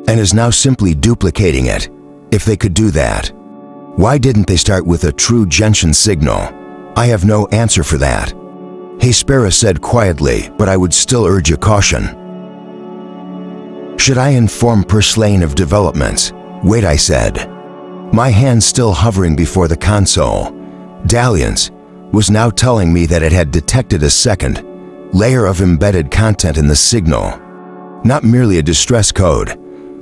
Speaker 1: and is now simply duplicating it? If they could do that, why didn't they start with a true Gentian signal? I have no answer for that. Hespera said quietly, but I would still urge a caution. Should I inform Purslane of developments? Wait, I said, my hand still hovering before the console. Dalliance was now telling me that it had detected a second layer of embedded content in the signal. Not merely a distress code,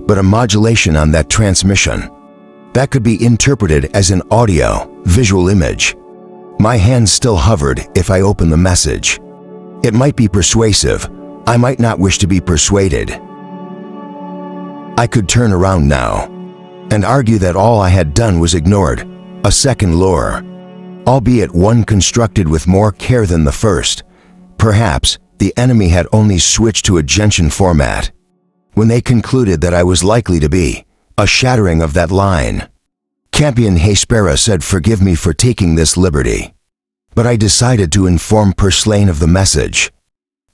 Speaker 1: but a modulation on that transmission that could be interpreted as an audio-visual image. My hand still hovered if I opened the message. It might be persuasive. I might not wish to be persuaded. I could turn around now and argue that all I had done was ignored a second lure, albeit one constructed with more care than the first. Perhaps the enemy had only switched to a Gentian format when they concluded that I was likely to be a shattering of that line. Campion Hespera said, forgive me for taking this liberty, but I decided to inform Purslane of the message.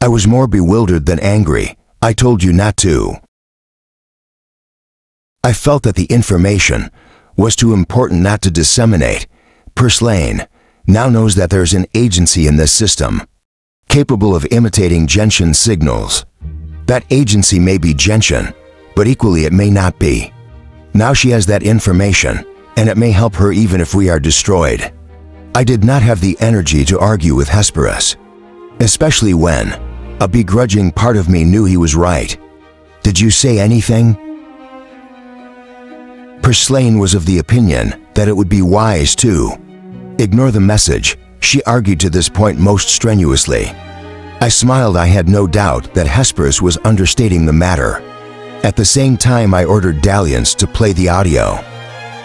Speaker 1: I was more bewildered than angry. I told you not to. I felt that the information was too important not to disseminate. Purslane now knows that there's an agency in this system capable of imitating Gentian signals. That agency may be Gentian, but equally it may not be. Now she has that information, and it may help her even if we are destroyed. I did not have the energy to argue with Hesperus, especially when a begrudging part of me knew he was right. Did you say anything? Purslane was of the opinion that it would be wise to ignore the message. She argued to this point most strenuously. I smiled. I had no doubt that Hesperus was understating the matter. At the same time, I ordered Dalliance to play the audio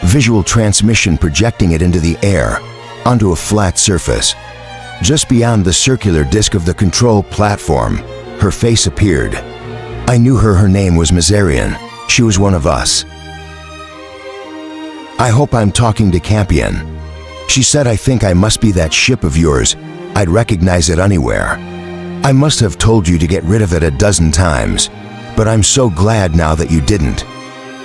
Speaker 1: visual transmission, projecting it into the air onto a flat surface. Just beyond the circular disc of the control platform, her face appeared. I knew her. Her name was Mazarian. She was one of us. I hope I'm talking to Campion. She said, I think I must be that ship of yours. I'd recognize it anywhere. I must have told you to get rid of it a dozen times, but I'm so glad now that you didn't.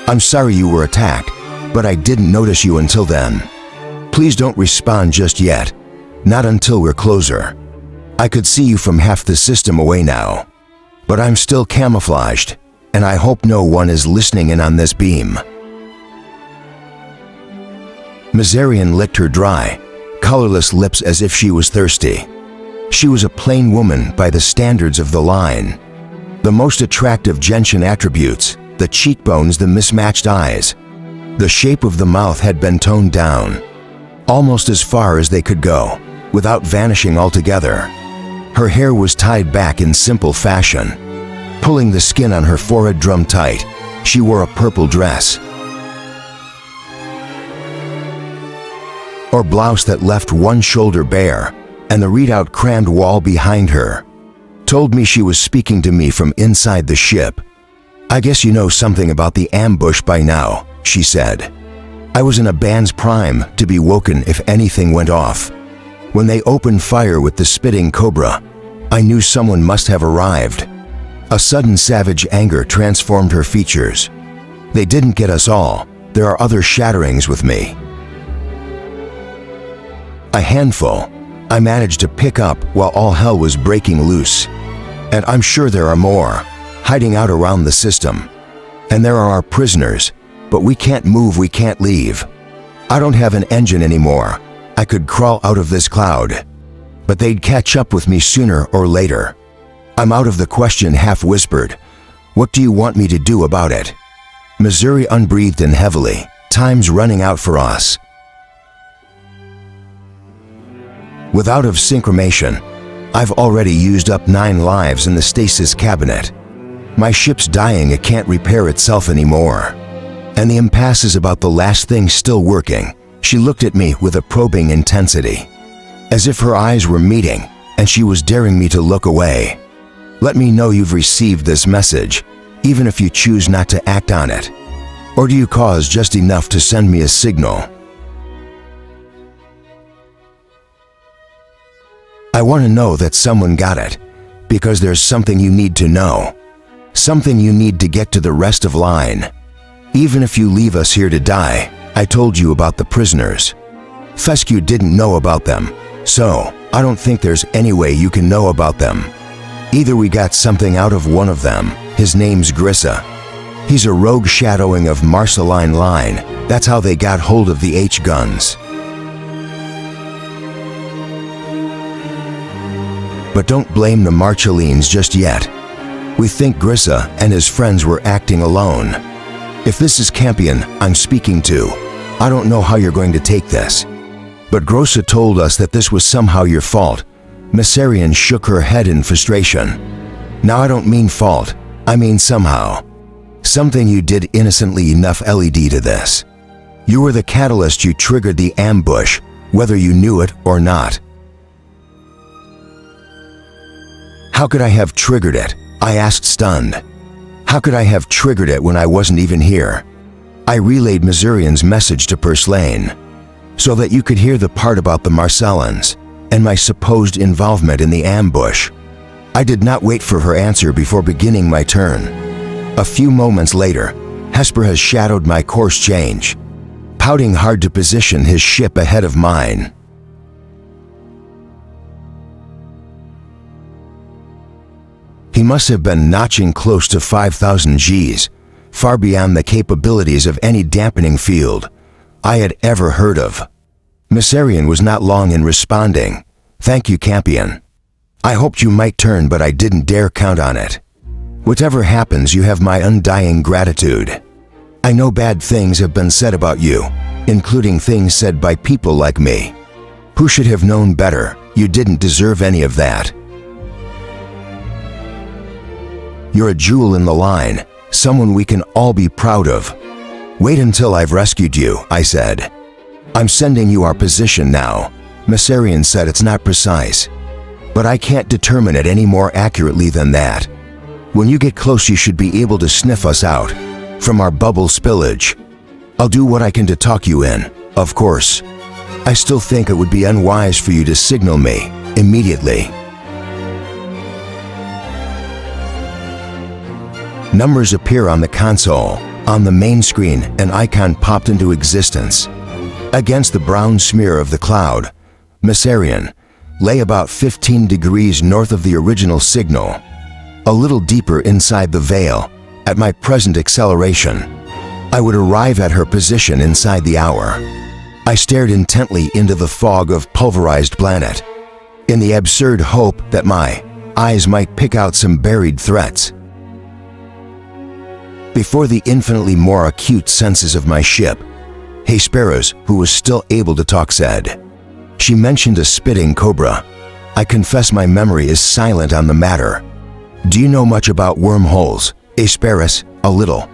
Speaker 1: I'm sorry you were attacked, but I didn't notice you until then. Please don't respond just yet. Not until we're closer. I could see you from half the system away now, but I'm still camouflaged, and I hope no one is listening in on this beam. Mazarian licked her dry, colorless lips as if she was thirsty. She was a plain woman by the standards of the line. The most attractive Gentian attributes, the cheekbones, the mismatched eyes, the shape of the mouth had been toned down, almost as far as they could go, without vanishing altogether. Her hair was tied back in simple fashion, pulling the skin on her forehead drum tight. She wore a purple dress or blouse that left one shoulder bare, and the readout crammed wall behind her told me she was speaking to me from inside the ship. I guess you know something about the ambush by now, she said. I was in a band's prime to be woken if anything went off. When they opened fire with the spitting cobra, I knew someone must have arrived. A sudden savage anger transformed her features. They didn't get us all. There are other shatterings with me. A handful I managed to pick up while all hell was breaking loose. And I'm sure there are more, hiding out around the system. And there are our prisoners, but we can't move, we can't leave. I don't have an engine anymore. I could crawl out of this cloud, but they'd catch up with me sooner or later. I'm out of the question, half whispered. What do you want me to do about it? Missouri unbreathed and heavily. Time's running out for us. Without of synchromation, I've already used up 9 lives in the stasis cabinet. My ship's dying, it can't repair itself anymore. And the impasse is about the last thing still working. She looked at me with a probing intensity. as if her eyes were meeting and she was daring me to look away. Let me know you've received this message, even if you choose not to act on it. Or do you cause just enough to send me a signal? I want to know that someone got it, because there's something you need to know. Something you need to get to the rest of line. Even if you leave us here to die, I told you about the prisoners. Fescue didn't know about them, so I don't think there's any way you can know about them. Either we got something out of one of them. His name's Grissa. He's a rogue shadowing of Marceline Line. That's how they got hold of the H-guns. But don't blame the Marcellines just yet. We think Grissa and his friends were acting alone. If this is Campion I'm speaking to, I don't know how you're going to take this. But Grossa told us that this was somehow your fault. Messarian shook her head in frustration. Now I don't mean fault, I mean somehow. Something you did innocently enough led to this. You were the catalyst, you triggered the ambush, whether you knew it or not. How could I have triggered it? I asked, stunned. How could I have triggered it when I wasn't even here? I relayed Messarian's message to Purslane, so that you could hear the part about the Marcellans and my supposed involvement in the ambush. I did not wait for her answer before beginning my turn. A few moments later, Hesper has shadowed my course change, pouting hard to position his ship ahead of mine. He must have been notching close to 5,000 Gs, far beyond the capabilities of any dampening field I had ever heard of. Messarian was not long in responding. Thank you, Campion. I hoped you might turn, but I didn't dare count on it. Whatever happens, you have my undying gratitude. I know bad things have been said about you, including things said by people like me. Who should have known better? You didn't deserve any of that. You're a jewel in the line, someone we can all be proud of. Wait until I've rescued you, I said. I'm sending you our position now. Messarian said it's not precise, but I can't determine it any more accurately than that. When you get close, you should be able to sniff us out from our bubble spillage. I'll do what I can to talk you in, of course. I still think it would be unwise for you to signal me immediately. Numbers appear on the console. On the main screen, an icon popped into existence. Against the brown smear of the cloud, Messarian lay about 15 degrees north of the original signal, a little deeper inside the veil. At my present acceleration, I would arrive at her position inside the hour. I stared intently into the fog of pulverized planet, in the absurd hope that my eyes might pick out some buried threats. Before the infinitely more acute senses of my ship, Hesperas, who was still able to talk, said, she mentioned a spitting cobra. I confess my memory is silent on the matter. Do you know much about wormholes, Hesperas? A little.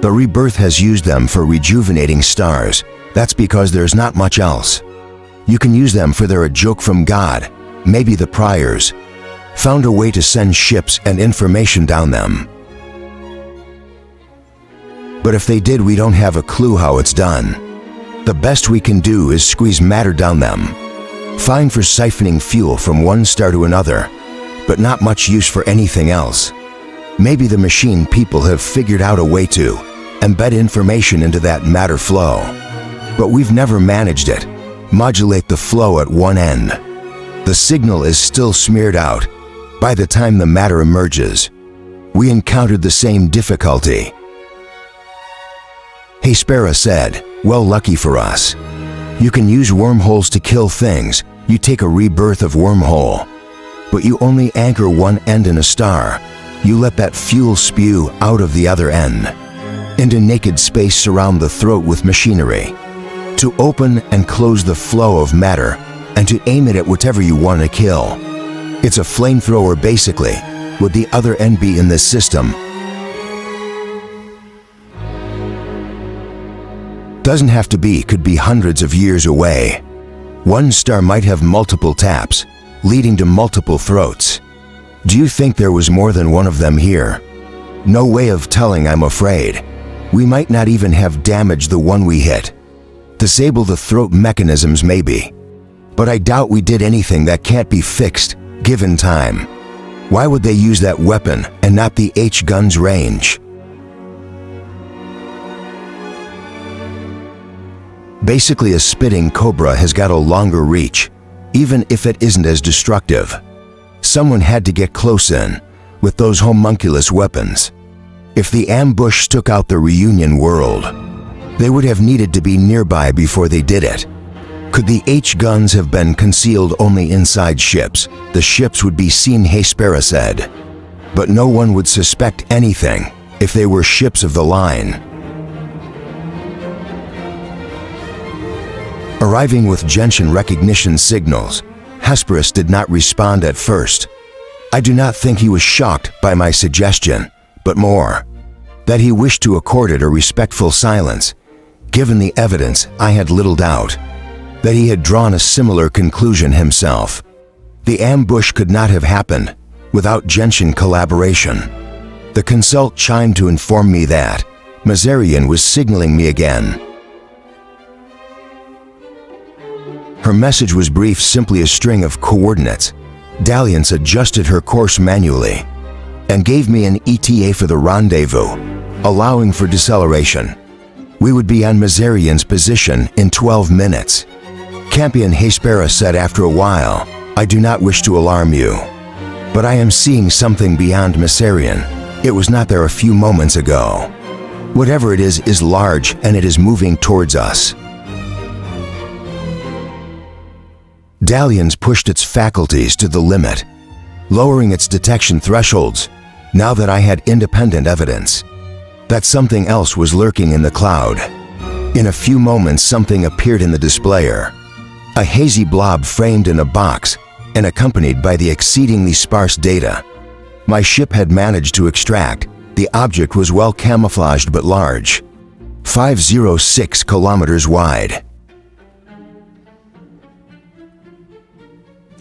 Speaker 1: The rebirth has used them for rejuvenating stars. That's because there's not much else. You can use them for they're a joke from God. Maybe the priors found a way to send ships and information down them. But if they did, we don't have a clue how it's done. The best we can do is squeeze matter down them. Fine for siphoning fuel from one star to another, but not much use for anything else. Maybe the machine people have figured out a way to embed information into that matter flow. But we've never managed it. Modulate the flow at one end. The signal is still smeared out by the time the matter emerges. We encountered the same difficulty. Hespera said, well, lucky for us. You can use wormholes to kill things. You take a rebirth of wormhole, but you only anchor one end in a star. You let that fuel spew out of the other end, into naked space, surround the throat with machinery, to open and close the flow of matter, and to aim it at whatever you want to kill. It's a flamethrower basically. Would the other end be in this system? Doesn't have to be, could be hundreds of years away. One star might have multiple taps, leading to multiple throats. Do you think there was more than one of them here? No way of telling, I'm afraid. We might not even have damaged the one we hit. Disable the throat mechanisms maybe. But I doubt we did anything that can't be fixed, given time. Why would they use that weapon and not the H-gun's range? Basically, a spitting cobra has got a longer reach, even if it isn't as destructive. Someone had to get close in, with those homunculus weapons. If the ambush took out the reunion world, they would have needed to be nearby before they did it. Could the H-guns have been concealed only inside ships? The ships would be seen, Hespera said. But no one would suspect anything if they were ships of the line. Arriving with Genshin recognition signals, Hesperus did not respond at first. I do not think he was shocked by my suggestion, but more, that he wished to accord it a respectful silence. Given the evidence, I had little doubt that he had drawn a similar conclusion himself. The ambush could not have happened without Genshin collaboration. The consult chimed to inform me that Mazarian was signaling me again. Her message was brief, simply a string of coordinates. Dalliance adjusted her course manually and gave me an ETA for the rendezvous, allowing for deceleration. We would be on Mazarian's position in 12 minutes. Campion Hespera said after a while, I do not wish to alarm you, but I am seeing something beyond Mazarian. It was not there a few moments ago. Whatever it is large and it is moving towards us. Dalliance pushed its faculties to the limit, lowering its detection thresholds, now that I had independent evidence that something else was lurking in the cloud. In a few moments, something appeared in the displayer. A hazy blob framed in a box and accompanied by the exceedingly sparse data my ship had managed to extract. The object was well camouflaged but large, 506 kilometers wide.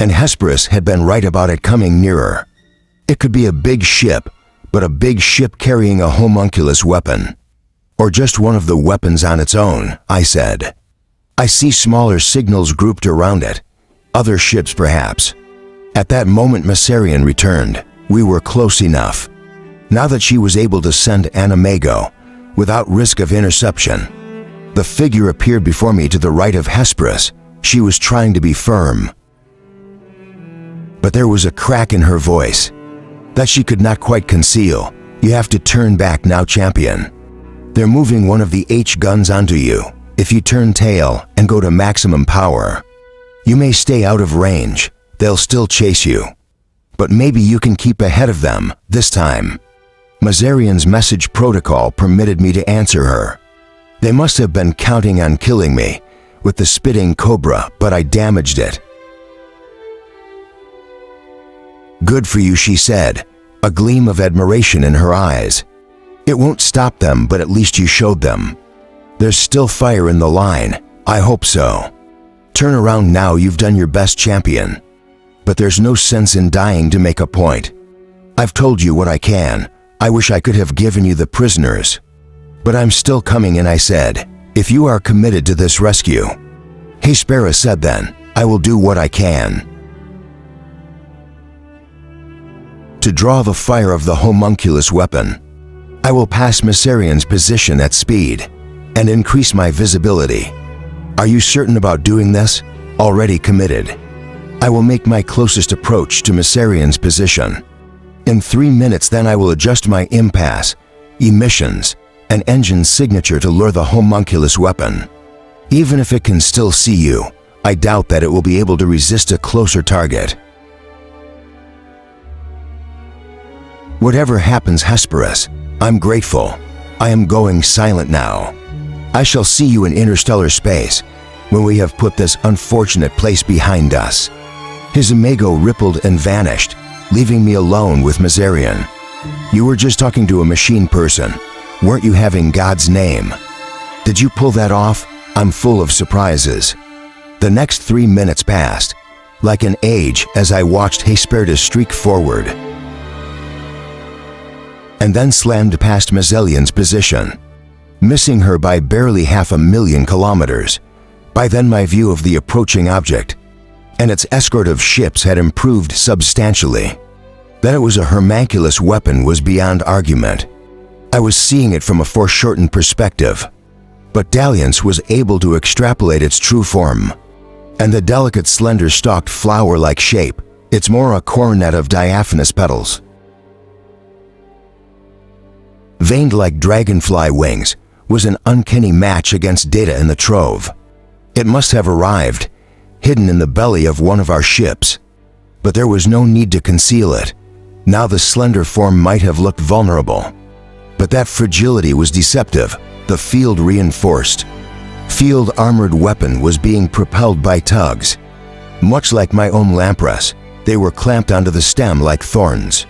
Speaker 1: And Hesperus had been right about it coming nearer. It could be a big ship, but a big ship carrying a homunculus weapon. Or just one of the weapons on its own, I said. I see smaller signals grouped around it. Other ships, perhaps. At that moment, Mazarian returned. We were close enough. Now that she was able to send Animago without risk of interception, the figure appeared before me to the right of Hesperus. She was trying to be firm, but there was a crack in her voice that she could not quite conceal. You have to turn back now, champion. They're moving one of the H-guns onto you. If you turn tail and go to maximum power, you may stay out of range. They'll still chase you, but maybe you can keep ahead of them this time. Mazarian's message protocol permitted me to answer her. They must have been counting on killing me with the spitting cobra, but I damaged it. Good for you, she said, a gleam of admiration in her eyes. It won't stop them, but at least you showed them. There's still fire in the line. I hope so. Turn around now, you've done your best, champion. But there's no sense in dying to make a point. I've told you what I can. I wish I could have given you the prisoners. But I'm still coming in, I said, if you are committed to this rescue. Hespera said then, I will do what I can to draw the fire of the homunculus weapon. I will pass Mazarian's position at speed and increase my visibility. Are you certain about doing this? Already committed. I will make my closest approach to Mazarian's position. In 3 minutes, then I will adjust my impasse, emissions, and engine signature to lure the homunculus weapon. Even if it can still see you, I doubt that it will be able to resist a closer target. Whatever happens, Hesperus, I'm grateful. I am going silent now. I shall see you in interstellar space when we have put this unfortunate place behind us. His imago rippled and vanished, leaving me alone with Mazarian. You were just talking to a machine person. Weren't you having God's name? Did you pull that off? I'm full of surprises. The next 3 minutes passed, like an age as I watched Hesperus streak forward, and then slammed past Mazzellian's position, missing her by barely 500,000 kilometers. By then my view of the approaching object and its escort of ships had improved substantially. That it was a homunculus weapon was beyond argument. I was seeing it from a foreshortened perspective, but Dalliance was able to extrapolate its true form. And the delicate, slender, stalked flower-like shape, it's more a coronet of diaphanous petals, veined like dragonfly wings, was an uncanny match against data in the trove. It must have arrived, hidden in the belly of one of our ships, but there was no need to conceal it. Now the slender form might have looked vulnerable, but that fragility was deceptive. The field reinforced, field-armored weapon was being propelled by tugs. Much like my own lampress, they were clamped onto the stem like thorns,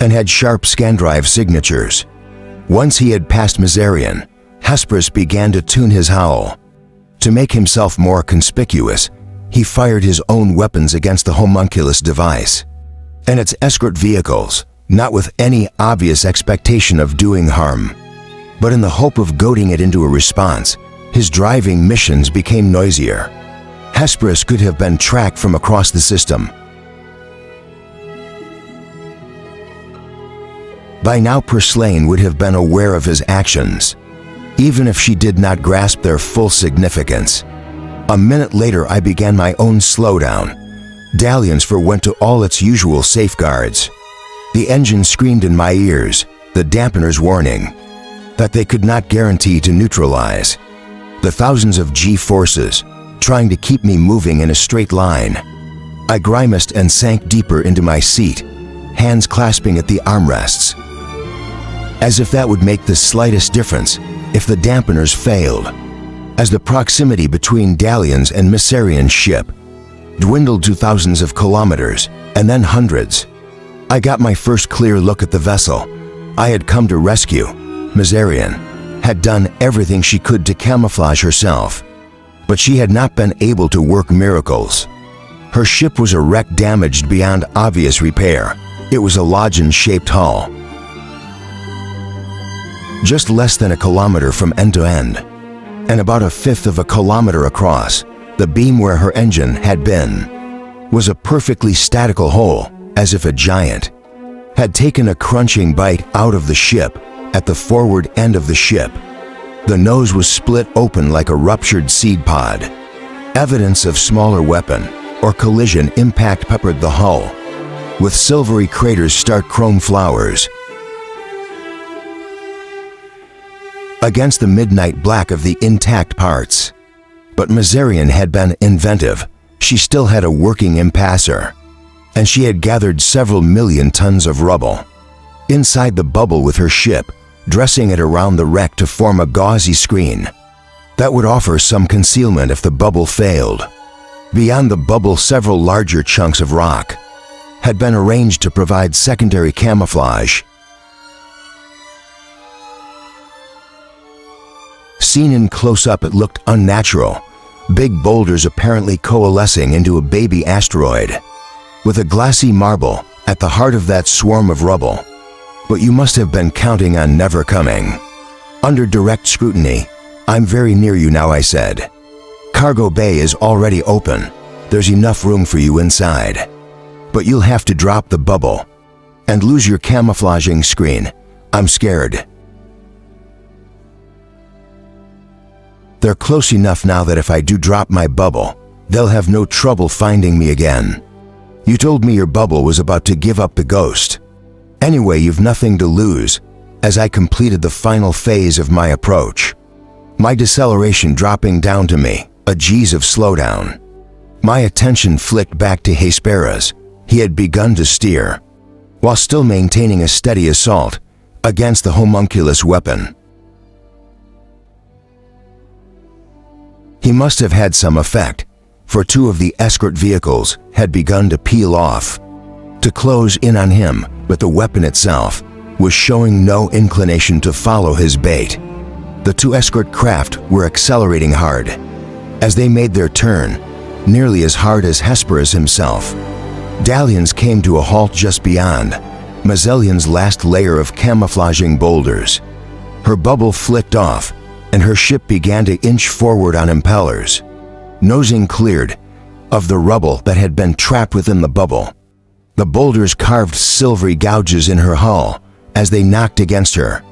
Speaker 1: and had sharp scandrive signatures. Once he had passed Mazzellian, Hesperus began to tune his howl. To make himself more conspicuous, he fired his own weapons against the homunculus device and its escort vehicles, not with any obvious expectation of doing harm, but in the hope of goading it into a response. His driving missions became noisier. Hesperus could have been tracked from across the system. By now Purslane would have been aware of his actions, even if she did not grasp their full significance. A minute later I began my own slowdown. Dalliance went to all its usual safeguards. The engine screamed in my ears, the dampeners warning that they could not guarantee to neutralize the thousands of G-forces trying to keep me moving in a straight line. I grimaced and sank deeper into my seat, hands clasping at the armrests, as if that would make the slightest difference if the dampeners failed. As the proximity between Dallian's and Mazzellian's ship dwindled to thousands of kilometers and then hundreds, I got my first clear look at the vessel I had come to rescue. Mazzellian had done everything she could to camouflage herself, but she had not been able to work miracles. Her ship was a wreck damaged beyond obvious repair. It was a lodgen-shaped hull, just less than a kilometer from end to end, and about 1/5 of a kilometer across. The beam where her engine had been was a perfectly statical hole, as if a giant had taken a crunching bite out of the ship. At the forward end of the ship, the nose was split open like a ruptured seed pod. Evidence of smaller weapon or collision impact peppered the hull, with silvery craters stark chrome flowers. Against the midnight black of the intact parts. But Mazzellian had been inventive. She still had a working impasser, and she had gathered several million tons of rubble inside the bubble with her ship, dressing it around the wreck to form a gauzy screen that would offer some concealment if the bubble failed. Beyond the bubble, several larger chunks of rock had been arranged to provide secondary camouflage. Seen in close-up, it looked unnatural, big boulders apparently coalescing into a baby asteroid, with a glassy marble at the heart of that swarm of rubble. But you must have been counting on never coming. Under direct scrutiny, "I'm very near you now," I said. "Cargo bay is already open. There's enough room for you inside. But you'll have to drop the bubble and lose your camouflaging screen. I'm scared. They're close enough now that if I do drop my bubble, they'll have no trouble finding me again. You told me your bubble was about to give up the ghost. Anyway, you've nothing to lose." As I completed the final phase of my approach, my deceleration dropping down to me, a G's of slowdown, my attention flicked back to Hesperus. He had begun to steer, while still maintaining a steady assault against the homunculus weapon. He must have had some effect, for 2 of the escort vehicles had begun to peel off, to close in on him, but the weapon itself was showing no inclination to follow his bait. The two escort craft were accelerating hard. As they made their turn, nearly as hard as Hesperus himself, Dalian's came to a halt just beyond Mazellian's last layer of camouflaging boulders. Her bubble flicked off, and her ship began to inch forward on impellers. Nosing cleared of the rubble that had been trapped within the bubble. The boulders carved silvery gouges in her hull as they knocked against her.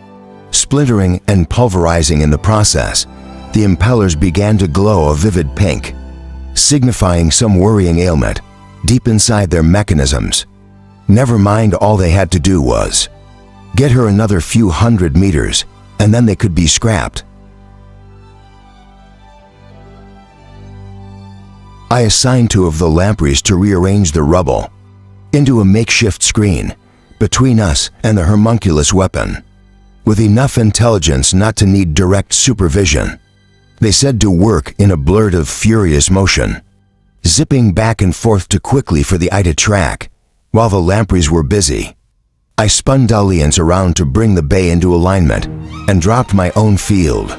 Speaker 1: Splintering and pulverizing in the process, the impellers began to glow a vivid pink, signifying some worrying ailment deep inside their mechanisms. Never mind, all they had to do was get her another few hundred meters, and then they could be scrapped. I assigned two of the lampreys to rearrange the rubble into a makeshift screen between us and the homunculus weapon. With enough intelligence not to need direct supervision, they said to work in a blurt of furious motion, zipping back and forth too quickly for the eye to track, while the lampreys were busy. I spun Dalians around to bring the bay into alignment and dropped my own field.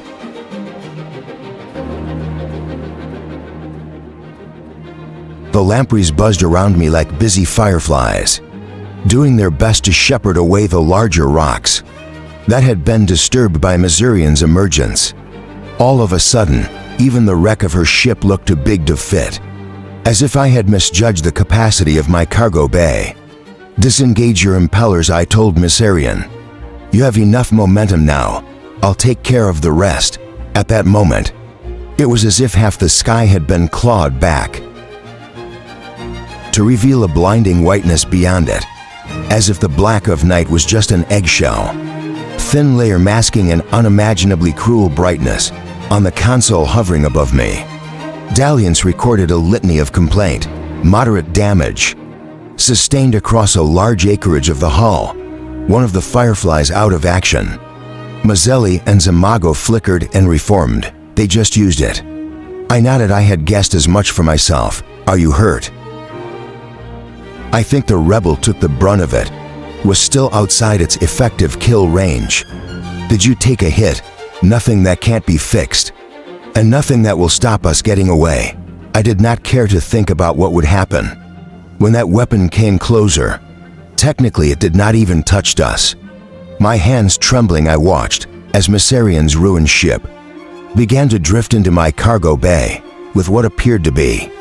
Speaker 1: The lampreys buzzed around me like busy fireflies, doing their best to shepherd away the larger rocks that had been disturbed by Mazurian's emergence. All of a sudden, even the wreck of her ship looked too big to fit, as if I had misjudged the capacity of my cargo bay. "Disengage your impellers," I told Mazurian. "You have enough momentum now. I'll take care of the rest." At that moment, it was as if half the sky had been clawed back, to reveal a blinding whiteness beyond it, as if the black of night was just an eggshell, thin layer masking an unimaginably cruel brightness on the console hovering above me. Dalians recorded a litany of complaint, moderate damage sustained across a large acreage of the hull, one of the fireflies out of action. Mazelli and Zamago flickered and reformed. They just used it. I nodded. I had guessed as much for myself. "Are you hurt?" I think the rebel took the brunt of it, was still outside its effective kill range. "Did you take a hit?" "Nothing that can't be fixed, and nothing that will stop us getting away." I did not care to think about what would happen when that weapon came closer. Technically, it did not even touch us. My hands trembling, I watched as Mazurian's ruined ship began to drift into my cargo bay with what appeared to be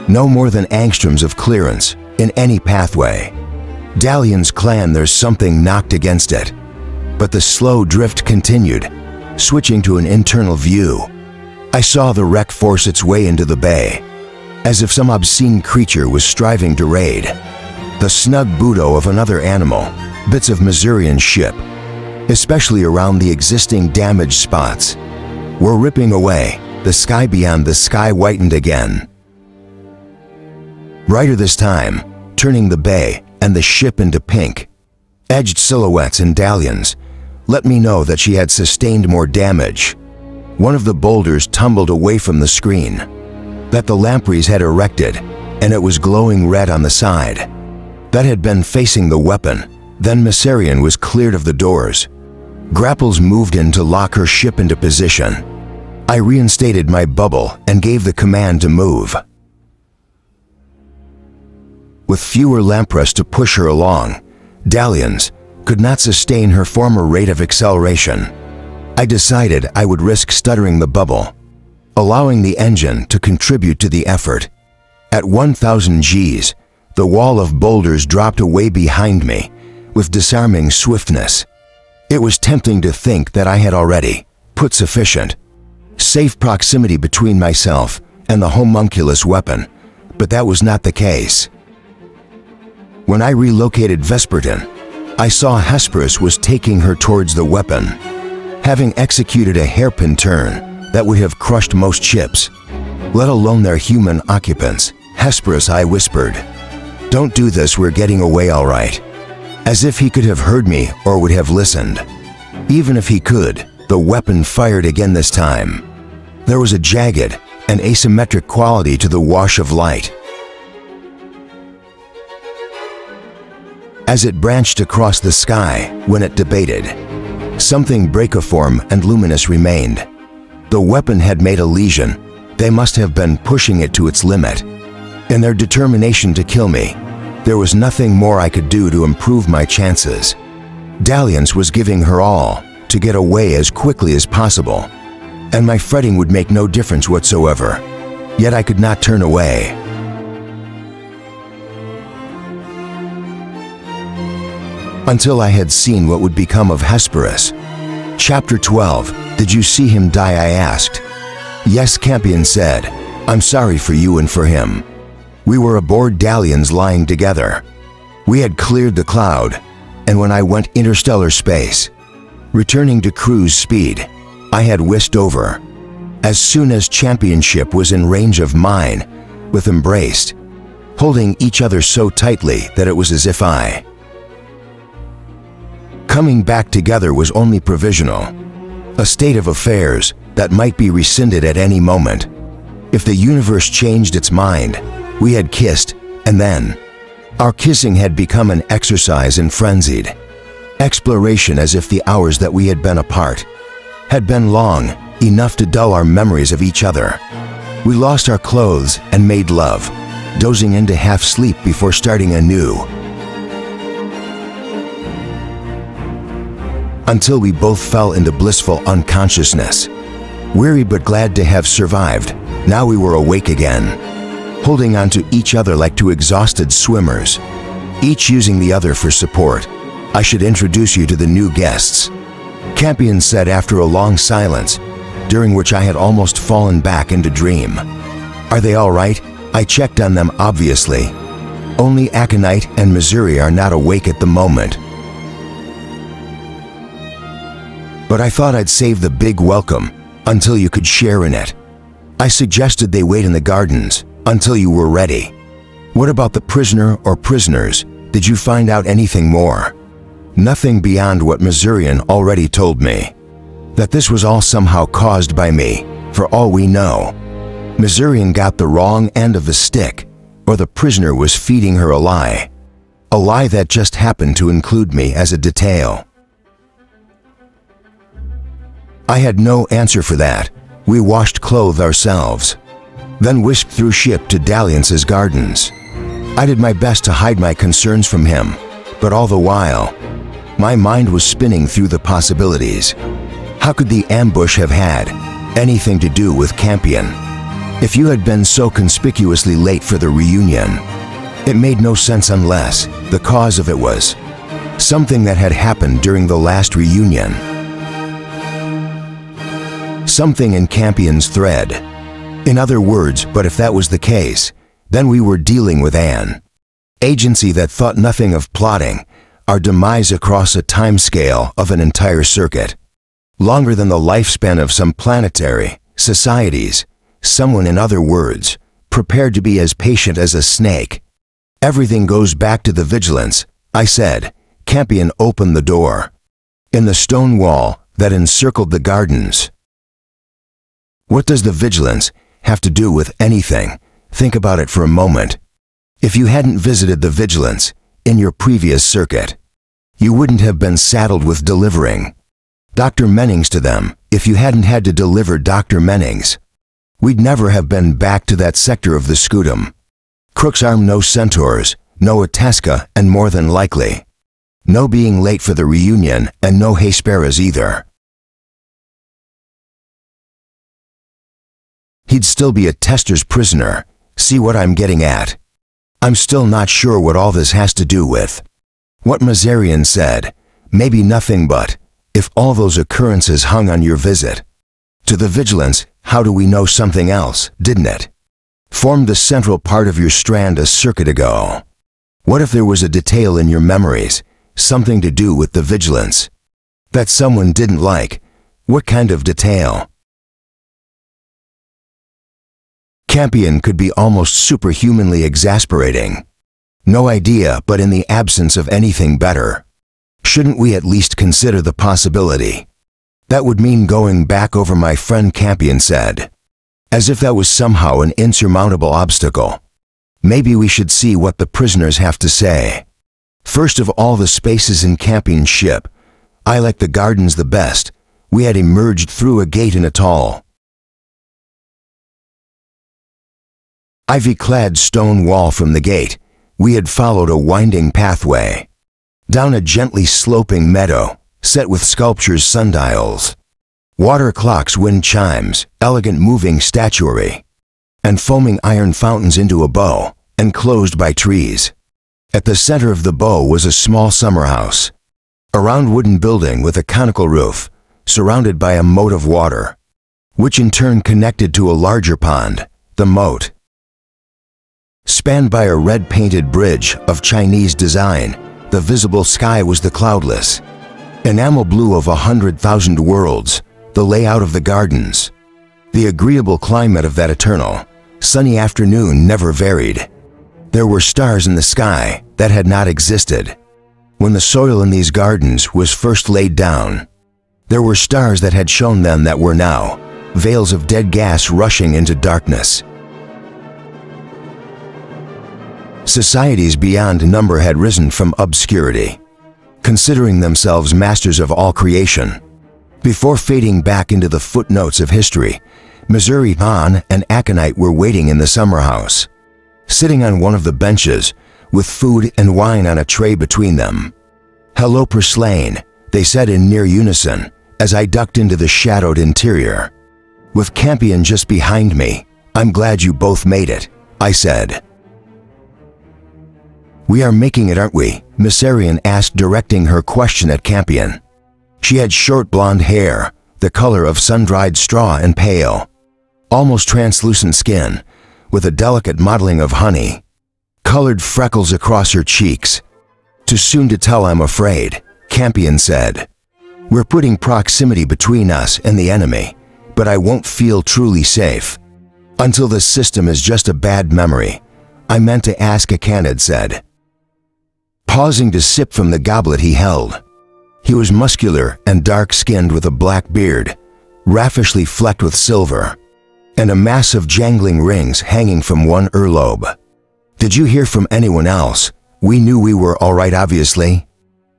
Speaker 1: no more than angstroms of clearance in any pathway. Dalian's clan, there's something knocked against it. But the slow drift continued, switching to an internal view. I saw the wreck force its way into the bay, as if some obscene creature was striving to raid. The snug budo of another animal, bits of Mazurian's ship, especially around the existing damaged spots, were ripping away. The sky beyond the sky whitened again, brighter this time, turning the bay and the ship into pink. Edged silhouettes and Dalians let me know that she had sustained more damage. One of the boulders tumbled away from the screen that the lampreys had erected, and it was glowing red on the side that had been facing the weapon. Then Mazurian was cleared of the doors. Grapples moved in to lock her ship into position. I reinstated my bubble and gave the command to move. With fewer lampreys to push her along, Dalians could not sustain her former rate of acceleration. I decided I would risk stuttering the bubble, allowing the engine to contribute to the effort. At 1,000 Gs, the wall of boulders dropped away behind me with disarming swiftness. It was tempting to think that I had already put sufficient safe proximity between myself and the homunculus weapon, but that was not the case. When I relocated Vespertin, I saw Hesperus was taking her towards the weapon, having executed a hairpin turn that would have crushed most ships, let alone their human occupants. "Hesperus," I whispered, "don't do this, we're getting away all right." As if he could have heard me or would have listened. Even if he could, the weapon fired again this time. There was a jagged and asymmetric quality to the wash of light. as it branched across the sky when it debated. Something brachioform and luminous remained. The weapon had made a lesion. They must have been pushing it to its limit. In their determination to kill me, there was nothing more I could do to improve my chances. Dalliance was giving her all to get away as quickly as possible, and my fretting would make no difference whatsoever. Yet I could not turn away. Until I had seen what would become of Hesperus. Chapter 12. Did you see him die? I asked. Yes, Campion said. I'm sorry for you and for him. We were aboard Dallians lying together. We had cleared the cloud, and when I went interstellar space, returning to cruise speed, I had whisked over. As soon as championship was in range of mine, with embraced, holding each other so tightly that it was as if coming back together was only provisional, a state of affairs that might be rescinded at any moment. If the universe changed its mind, we had kissed, and then our kissing had become an exercise in frenzied exploration, as if the hours that we had been apart had been long enough to dull our memories of each other. We lost our clothes and made love, dozing into half sleep before starting anew, until we both fell into blissful unconsciousness. Weary but glad to have survived, now we were awake again, holding on to each other like two exhausted swimmers, each using the other for support. I should introduce you to the new guests, Campion said after a long silence, during which I had almost fallen back into dream. Are they all right? I checked on them, obviously. Only Aconite and Missouri are not awake at the moment. But I thought I'd save the big welcome until you could share in it. I suggested they wait in the gardens until you were ready. What about the prisoner or prisoners? Did you find out anything more? Nothing beyond what Missourian already told me, that this was all somehow caused by me. For all we know, Missourian got the wrong end of the stick, or the prisoner was feeding her a lie that just happened to include me as a detail. I had no answer for that. We washed clothes ourselves, then whisked through ship to Dalliance's gardens. I did my best to hide my concerns from him, but all the while, my mind was spinning through the possibilities. How could the ambush have had anything to do with Campion? If you had been so conspicuously late for the reunion, it made no sense unless the cause of it was something that had happened during the last reunion. Something in Campion's thread. In other words, but if that was the case, then we were dealing with an agency that thought nothing of plotting our demise across a timescale of an entire circuit, longer than the lifespan of some planetary societies. Someone, in other words, prepared to be as patient as a snake. Everything goes back to the vigilance, I said. Campion opened the door in the stone wall that encircled the gardens. What does the vigilance have to do with anything? Think about it for a moment. If you hadn't visited the vigilance in your previous circuit, you wouldn't have been saddled with delivering Dr. Mennings to them. If you hadn't had to deliver Dr. Mennings, we'd never have been back to that sector of the scutum. Crooks arm, no centaurs, no Atasca, and more than likely, no being late for the reunion, and no Hesperas either. He'd still be a tester's prisoner. See what I'm getting at? I'm still not sure what all this has to do with what Mazarian said. Maybe nothing, but if all those occurrences hung on your visit to the vigilance, how do we know something else, didn't it? Formed the central part of your strand a circuit ago. What if there was a detail in your memories, something to do with the vigilance, that someone didn't like? What kind of detail? Campion could be almost superhumanly exasperating. No idea, but in the absence of anything better, shouldn't we at least consider the possibility? That would mean going back over, my friend Campion said, as if that was somehow an insurmountable obstacle. Maybe we should see what the prisoners have to say. First of all the spaces in Campion's ship, I liked the gardens the best. We had emerged through a gate in a tall, ivy-clad stone wall. From the gate, we had followed a winding pathway down a gently sloping meadow, set with sculptures, sundials, water clocks, wind chimes, elegant moving statuary, and foaming iron fountains into a bow, enclosed by trees. At the center of the bow was a small summer house, a round wooden building with a conical roof, surrounded by a moat of water, which in turn connected to a larger pond. The moat, spanned by a red-painted bridge of Chinese design, the visible sky was the cloudless enamel blue of 100,000 worlds. The layout of the gardens, the agreeable climate of that eternal, sunny afternoon never varied. There were stars in the sky that had not existed when the soil in these gardens was first laid down. There were stars that had shone then that were now veils of dead gas rushing into darkness. Societies beyond number had risen from obscurity, considering themselves masters of all creation. Before fading back into the footnotes of history, Missouri Han and Aconite were waiting in the summer house, sitting on one of the benches with food and wine on a tray between them. "Hello, Purslane," they said in near unison as I ducked into the shadowed interior. With Campion just behind me, "I'm glad you both made it," I said. "We are making it, aren't we?" Missarian asked, directing her question at Campion. She had short blonde hair, the color of sun-dried straw, and pale, almost translucent skin, with a delicate mottling of honey colored freckles across her cheeks. "Too soon to tell, I'm afraid," Campion said. "We're putting proximity between us and the enemy, but I won't feel truly safe until the system is just a bad memory." "I meant to ask," Akanad said, pausing to sip from the goblet he held. He was muscular and dark-skinned with a black beard, raffishly flecked with silver, and a mass of jangling rings hanging from one earlobe. "Did you hear from anyone else? We knew we were all right, obviously,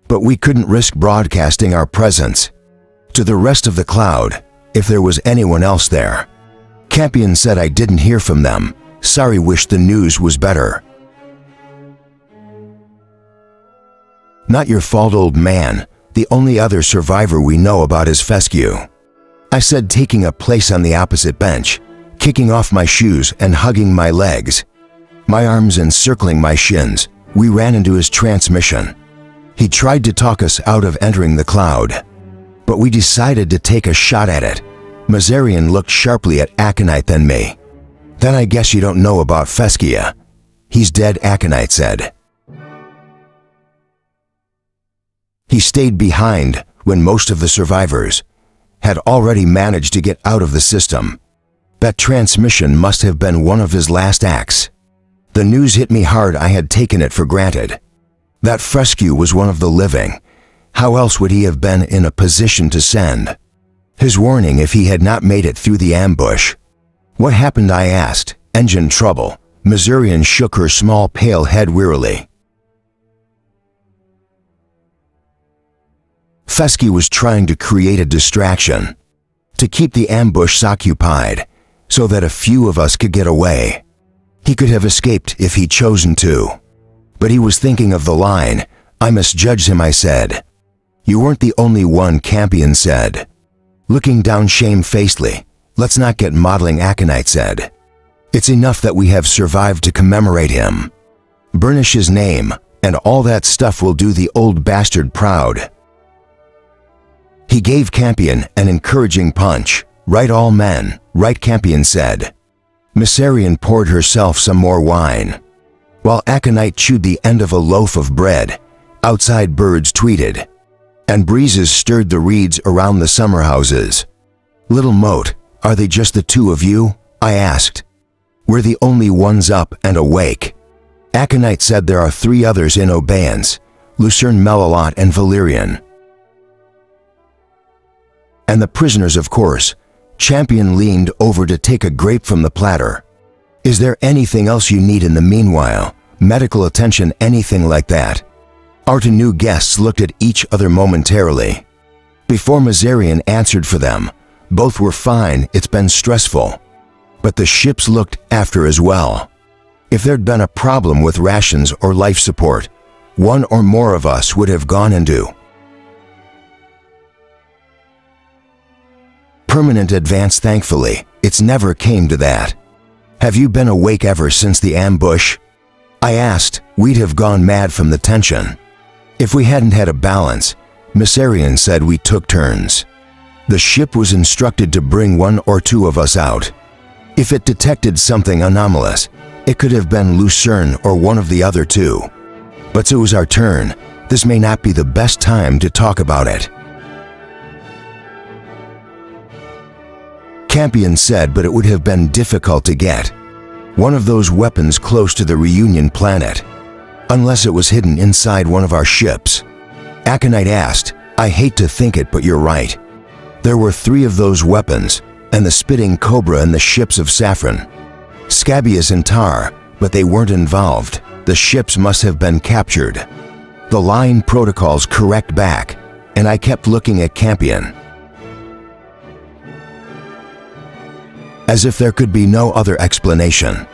Speaker 1: but we couldn't risk broadcasting our presence to the rest of the cloud if there was anyone else there." Campion said, "I didn't hear from them. Sorry, wish the news was better." "Not your fault, old man. The only other survivor we know about is Fescue," I said, taking a place on the opposite bench, kicking off my shoes and hugging my legs, my arms encircling my shins. "We ran into his transmission. He tried to talk us out of entering the cloud, but we decided to take a shot at it." Mazarian looked sharply at Aconite, then me. "Then I guess you don't know about Fescue." "He's dead," Aconite said. "He stayed behind when most of the survivors had already managed to get out of the system. That transmission must have been one of his last acts." The news hit me hard. I had taken it for granted. That Fescue was one of the living. How else would he have been in a position to send his warning if he had not made it through the ambush? "What happened?" I asked. "Engine trouble." Missourian shook her small pale head wearily. Fescue was trying to create a distraction, to keep the ambush occupied, so that a few of us could get away. He could have escaped if he'd chosen to, but he was thinking of the line. "I misjudged him," I said. "You weren't the only one," Campion said, looking down shamefacedly. "Let's not get maudlin," Aconite said. "It's enough that we have survived to commemorate him. Burnish his name, and all that stuff will do the old bastard proud." He gave Campion an encouraging punch. "Right, all men, right," Campion said. Missarian poured herself some more wine, while Aconite chewed the end of a loaf of bread. Outside birds tweeted, and breezes stirred the reeds around the summer houses. "Little Moat, are they just the two of you?" I asked. "We're the only ones up and awake." Aconite said, "There are 3 others in abeyance, Lucerne, Melilot, and Valerian. And the prisoners, of course." Champion leaned over to take a grape from the platter. "Is there anything else you need in the meanwhile? Medical attention, anything like that?" Our two new guests looked at each other momentarily. Before Mazarian answered for them, both were fine, it's been stressful. But the ships looked after as well. If there'd been a problem with rations or life support, one or more of us would have gone into permanent advance. Thankfully, it's never came to that. Have you been awake ever since the ambush? I asked. We'd have gone mad from the tension. If we hadn't had a balance, Mazarian said we took turns. The ship was instructed to bring one or two of us out. If it detected something anomalous, it could have been Lucerne or one of the other two. But it was our turn. This may not be the best time to talk about it. Campion said, but it would have been difficult to get one of those weapons close to the reunion planet, unless it was hidden inside one of our ships. Aconite asked, I hate to think it, but you're right. There were 3 of those weapons, and the spitting cobra in the ships of Saffron, Scabious and Tar, but they weren't involved. The ships must have been captured. The line protocols correct back, and I kept looking at Campion, as if there could be no other explanation.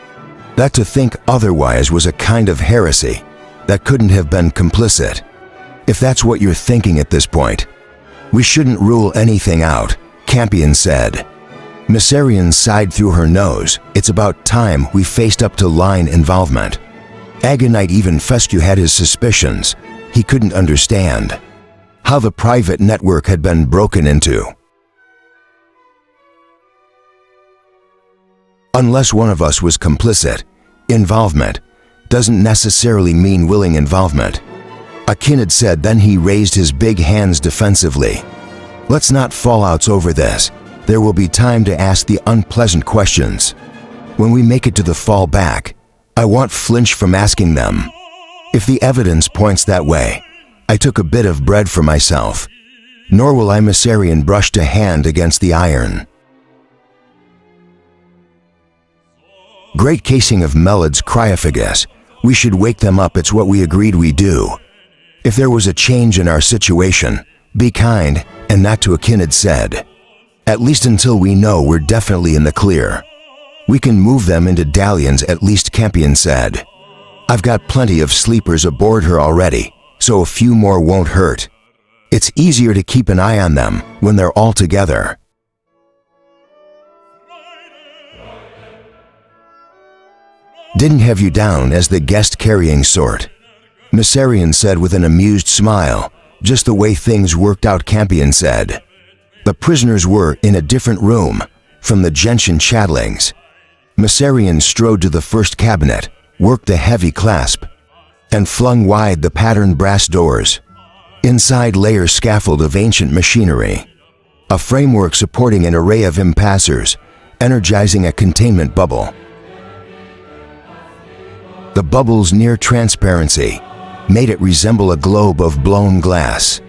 Speaker 1: That to think otherwise was a kind of heresy that couldn't have been complicit. If that's what you're thinking at this point, we shouldn't rule anything out, Campion said. Mazarian sighed through her nose. It's about time we faced up to line involvement. Agonite, even Fescue had his suspicions. He couldn't understand how the private network had been broken into. Unless one of us was complicit, involvement doesn't necessarily mean willing involvement. Akinid said, then he raised his big hands defensively. Let's not fallouts over this. There will be time to ask the unpleasant questions. When we make it to the fall back, I won't flinch from asking them. If the evidence points that way, I took a bit of bread for myself. Nor will I. Mazarian brushed a hand against the iron. Great casing of Melad's cryophagus. We should wake them up. It's what we agreed we do. If there was a change in our situation, be kind, and not to. Akinid said. At least until we know we're definitely in the clear. We can move them into Dalians at least, Campion said. I've got plenty of sleepers aboard her already, so a few more won't hurt. It's easier to keep an eye on them when they're all together. Didn't have you down as the guest-carrying sort, Mazarian said with an amused smile. Just the way things worked out, Campion said. The prisoners were in a different room from the Gentian chattelings. Mazarian strode to the first cabinet, worked a heavy clasp, and flung wide the patterned brass doors. Inside lay a scaffold of ancient machinery, a framework supporting an array of impassers, energizing a containment bubble. The bubble's near transparency made it resemble a globe of blown glass,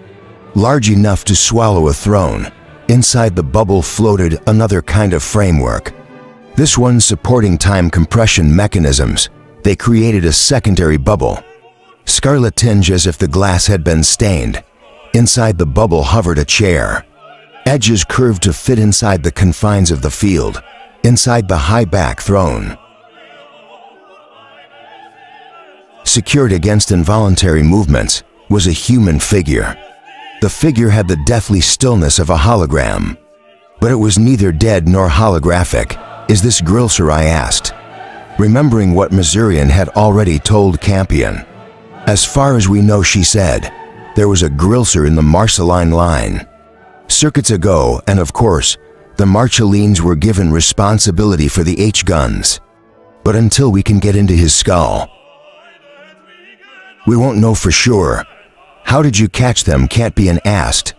Speaker 1: large enough to swallow a throne. Inside the bubble floated another kind of framework, this one supporting time compression mechanisms. They created a secondary bubble, scarlet tinge as if the glass had been stained. Inside the bubble hovered a chair, edges curved to fit inside the confines of the field, inside the high-back throne. Secured against involuntary movements was a human figure. The figure had the deathly stillness of a hologram, but it was neither dead nor holographic. Is this Grilser? I asked, remembering what Mazarian had already told Campion. As far as we know, she said, there was a Grilser in the Marceline line circuits ago, and of course, the Marcellines were given responsibility for the H-guns. But until we can get into his skull, we won't know for sure. How did you catch them? Campion asked.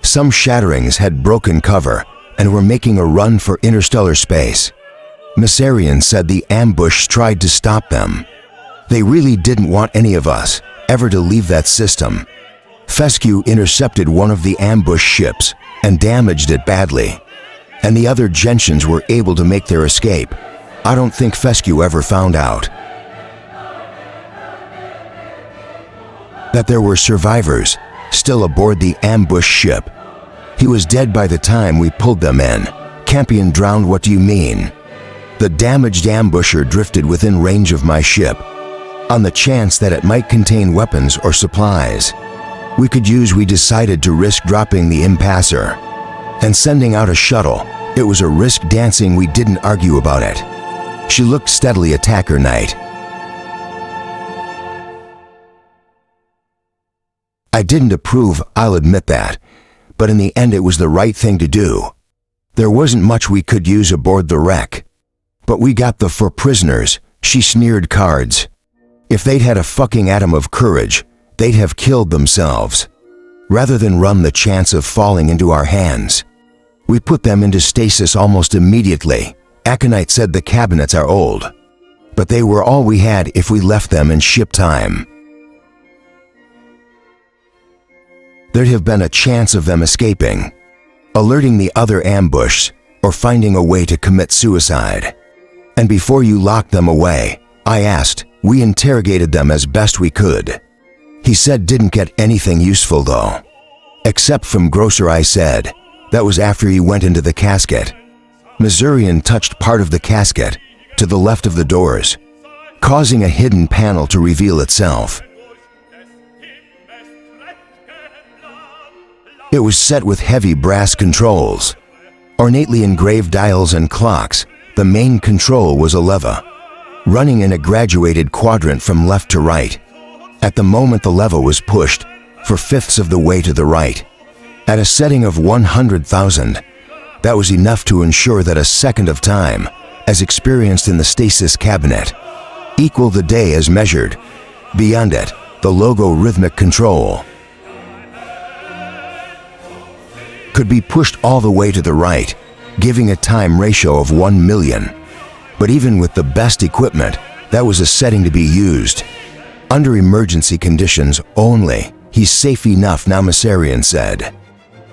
Speaker 1: Some shatterings had broken cover and were making a run for interstellar space. Mazarian said the ambush tried to stop them. They really didn't want any of us ever to leave that system. Fescue intercepted one of the ambush ships and damaged it badly, and the other Gentians were able to make their escape. I don't think Fescue ever found out. that there were survivors still aboard the ambush ship. He was dead by the time we pulled them in. Campion drowned, what do you mean? The damaged ambusher drifted within range of my ship, on the chance that it might contain weapons or supplies we decided to risk dropping the impasser and sending out a shuttle. It was a risk dancing, we didn't argue about it. She looked steadily at Attacker Knight. I didn't approve, I'll admit that, but in the end it was the right thing to do. There wasn't much we could use aboard the wreck. But we got the 4 prisoners, she sneered cards. If they'd had a fucking atom of courage, they'd have killed themselves, rather than run the chance of falling into our hands. We put them into stasis almost immediately. Aconite said the cabinets are old, but they were all we had if we left them in ship time. There'd have been a chance of them escaping, alerting the other ambush, or finding a way to commit suicide. And before you locked them away, I asked, we interrogated them as best we could. He said didn't get anything useful though. Except from Grocer, I said. That was after he went into the casket. Missourian touched part of the casket, to the left of the doors, causing a hidden panel to reveal itself. It was set with heavy brass controls, ornately engraved dials and clocks. The main control was a lever, running in a graduated quadrant from left to right. At the moment the lever was pushed, for 1/5 of the way to the right, at a setting of 100,000, that was enough to ensure that a second of time, as experienced in the stasis cabinet, equaled the day as measured. Beyond it, the logarithmic control could be pushed all the way to the right, giving a time ratio of 1 million. But even with the best equipment, that was a setting to be used under emergency conditions only. He's safe enough now, Masarian said,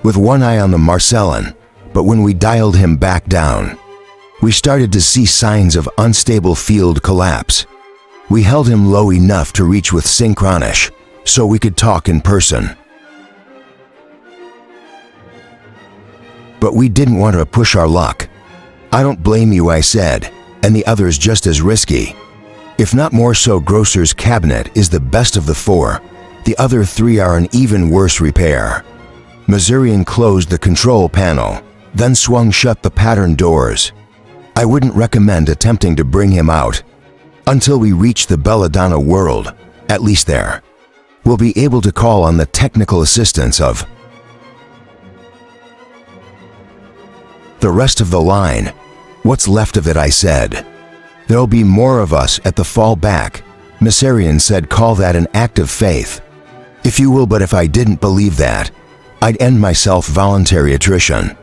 Speaker 1: with one eye on the Marcellin. But when we dialed him back down, we started to see signs of unstable field collapse. We held him low enough to reach with Synchronish, so we could talk in person. But we didn't want to push our luck. I don't blame you, I said, and the other's just as risky. If not more so. Grocer's cabinet is the best of the 4. The other 3 are in even worse repair. Missourian closed the control panel, then swung shut the pattern doors. I wouldn't recommend attempting to bring him out until we reach the Belladonna world. At least there, we'll be able to call on the technical assistance of the rest of the line. What's left of it, I said. There'll be more of us at the fallback. Masarian said, call that an act of faith, if you will, but if I didn't believe that, I'd end myself voluntary attrition.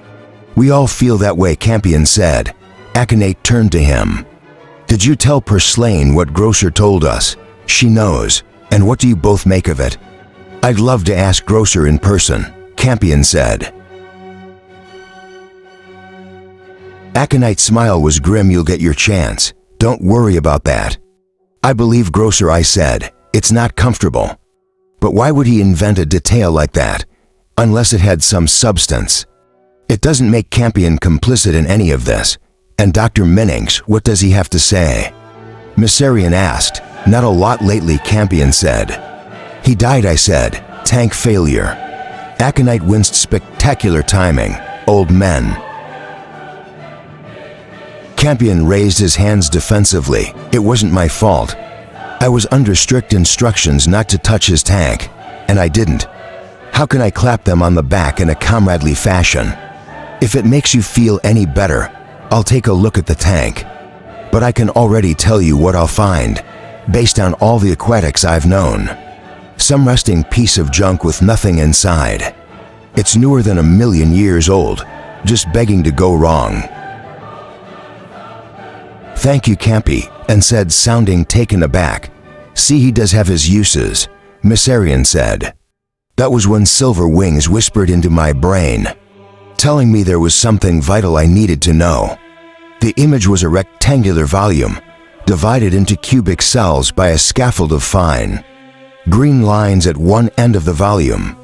Speaker 1: We all feel that way, Campion said. Aconate turned to him. Did you tell Purslane what Grocer told us? She knows. And what do you both make of it? I'd love to ask Grocer in person, Campion said. Aconite's smile was grim. You'll get your chance. Don't worry about that. I believe Grocer, I said. It's not comfortable. But why would he invent a detail like that, unless it had some substance? It doesn't make Campion complicit in any of this. And Dr. Minnings, what does he have to say? Masarian asked. Not a lot lately, Campion said. He died, I said. Tank failure. Aconite winced. Spectacular timing. Old men. Campion raised his hands defensively. It wasn't my fault. I was under strict instructions not to touch his tank, and I didn't. How can I clap them on the back in a comradely fashion? If it makes you feel any better, I'll take a look at the tank. But I can already tell you what I'll find, based on all the aquatics I've known. Some rusting piece of junk with nothing inside. It's newer than 1,000,000 years old, just begging to go wrong. Thank you, Campy, and said, sounding taken aback. See, he does have his uses, Masarian said. That was when Silver Wings whispered into my brain, telling me there was something vital I needed to know. The image was a rectangular volume, divided into cubic cells by a scaffold of fine, Green lines at one end of the volume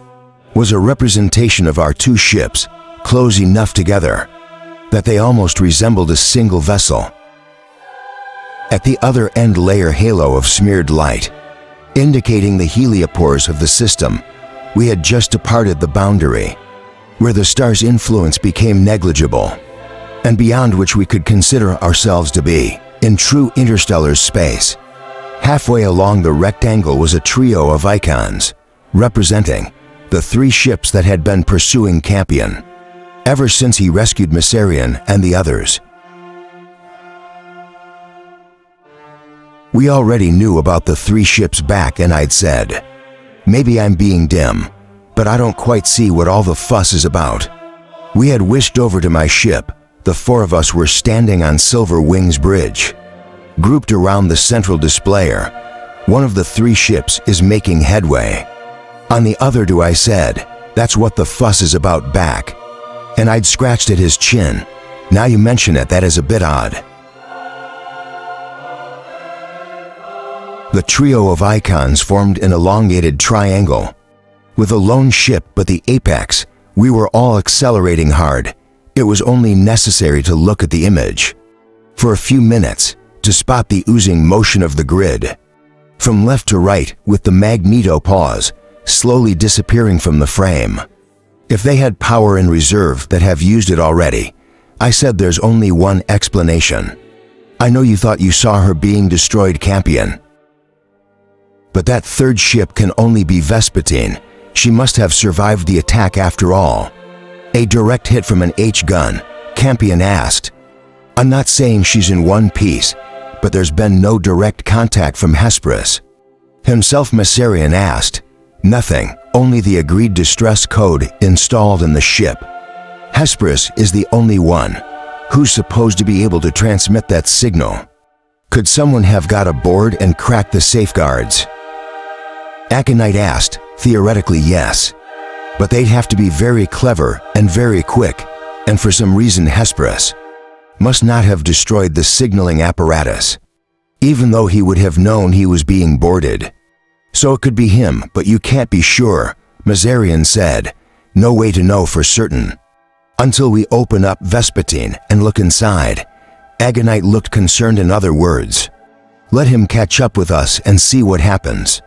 Speaker 1: was a representation of our two ships, close enough together that they almost resembled a single vessel. At the other end lay a halo of smeared light, indicating the heliopores of the system. We had just departed the boundary, where the star's influence became negligible, and beyond which we could consider ourselves to be in true interstellar space. Halfway along the rectangle was a trio of icons, representing the three ships that had been pursuing Campion ever since he rescued Mycerian and the others. We already knew about the three ships back, and I'd said, maybe I'm being dim, but I don't quite see what all the fuss is about. We had wished over to my ship. The four of us were standing on Silver Wing's bridge, grouped around the central displayer. One of the three ships is making headway. On the other two, I said, that's what the fuss is about back. And I'd scratched at his chin. Now you mention it, that is a bit odd. The trio of icons formed an elongated triangle, with a lone ship but the apex. We were all accelerating hard. It was only necessary to look at the image for a few minutes to spot the oozing motion of the grid, from left to right, with the magneto pause slowly disappearing from the frame. If they had power in reserve that have used it already, I said there's only one explanation. I know you thought you saw her being destroyed, Campion, but that third ship can only be Vespertine. She must have survived the attack after all. A direct hit from an H-gun, Campion asked. I'm not saying she's in one piece, but there's been no direct contact from Hesperus himself, Mycerian asked. Nothing, only the agreed distress code installed in the ship. Hesperus is the only one who's supposed to be able to transmit that signal. Could someone have got aboard and cracked the safeguards? Aconite asked. Theoretically, yes, but they'd have to be very clever and very quick, and for some reason Hesperus must not have destroyed the signaling apparatus, even though he would have known he was being boarded. So it could be him, but you can't be sure, Mycerian said. No way to know for certain until we open up Vespertine and look inside. Aconite looked concerned. In other words, let him catch up with us and see what happens.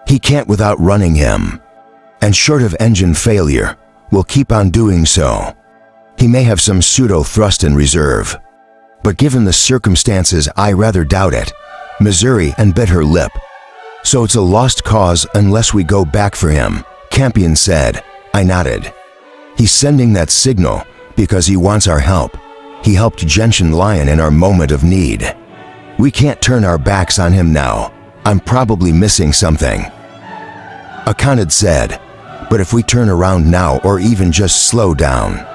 Speaker 1: He can't without running him, and short of engine failure, will keep on doing so. He may have some pseudo-thrust in reserve, but given the circumstances, I rather doubt it. Missouri and bit her lip. So it's a lost cause unless we go back for him, Campion said. I nodded. He's sending that signal because he wants our help. He helped Gentian Lion in our moment of need. We can't turn our backs on him now. I'm probably missing something, Aconid said, but if we turn around now or even just slow down,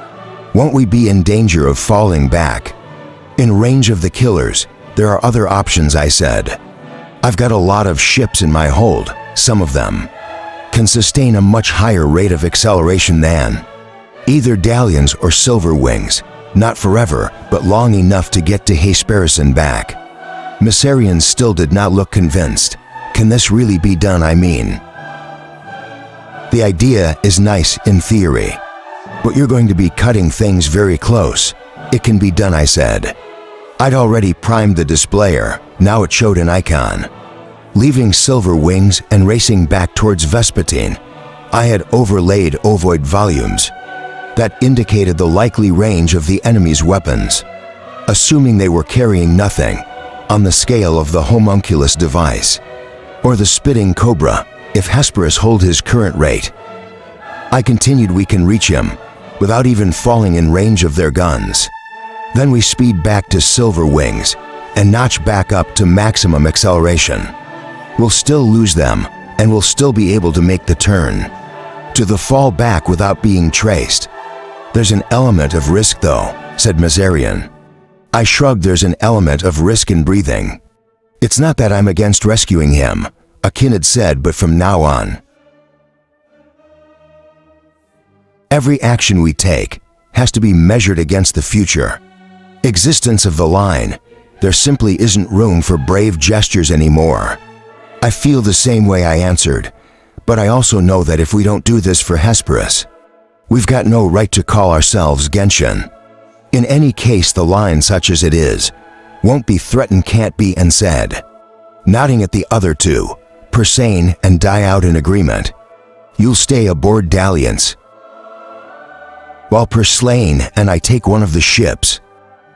Speaker 1: won't we be in danger of falling back? In range of the killers, there are other options, I said. I've got a lot of ships in my hold. Some of them can sustain a much higher rate of acceleration than either Dalians or Silver Wings, not forever, but long enough to get to Hesperus and back. Mycerian still did not look convinced. Can this really be done? I mean, the idea is nice in theory, but you're going to be cutting things very close. It can be done, I said. I'd already primed the displayer. Now it showed an icon. Leaving Silver Wings and racing back towards Vespertine, I had overlaid ovoid volumes that indicated the likely range of the enemy's weapons, assuming they were carrying nothing on the scale of the homunculus device, or the spitting cobra, if Hesperus hold his current rate. I continued, we can reach him without even falling in range of their guns. Then we speed back to Silver Wings and notch back up to maximum acceleration. We'll still lose them, and we'll still be able to make the turn to the fall back without being traced. There's an element of risk though, said Mycerian. I shrugged. There's an element of risk in breathing. It's not that I'm against rescuing him, Aconid said, but from now on, every action we take has to be measured against the future existence of the line. There simply isn't room for brave gestures anymore. I feel the same way, I answered, but I also know that if we don't do this for Hesperus, we've got no right to call ourselves Genshin. In any case, the line, such as it is, won't be threatened, can't be, and said, nodding at the other two, Persane and die out in agreement. You'll stay aboard Dalliance, while Perslane and I take one of the ships.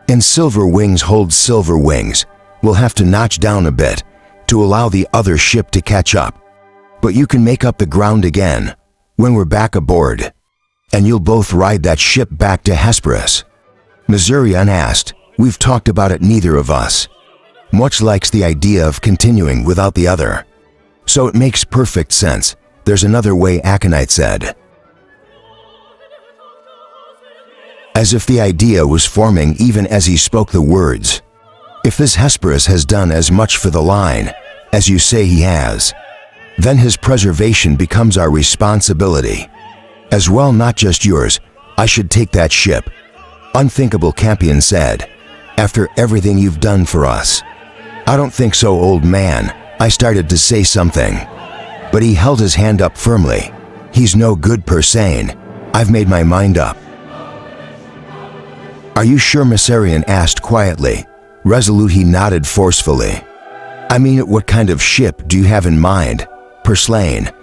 Speaker 1: And Silver Wings holds Silver Wings. We'll have to notch down a bit to allow the other ship to catch up. But you can make up the ground again when we're back aboard, and you'll both ride that ship back to Hesperus. Missourian asked, we've talked about it, neither of us much likes the idea of continuing without the other. So it makes perfect sense. There's another way, Aconite said, as if the idea was forming even as he spoke the words. If this Hesperus has done as much for the line as you say he has, then his preservation becomes our responsibility as well, not just yours. I should take that ship. Unthinkable, Campion said, after everything you've done for us. I don't think so, old man. I started to say something, but he held his hand up firmly. He's no good, Persane. I've made my mind up. Are you sure? Myssarian asked quietly. Resolute, he nodded forcefully. I mean, what kind of ship do you have in mind? Perslane,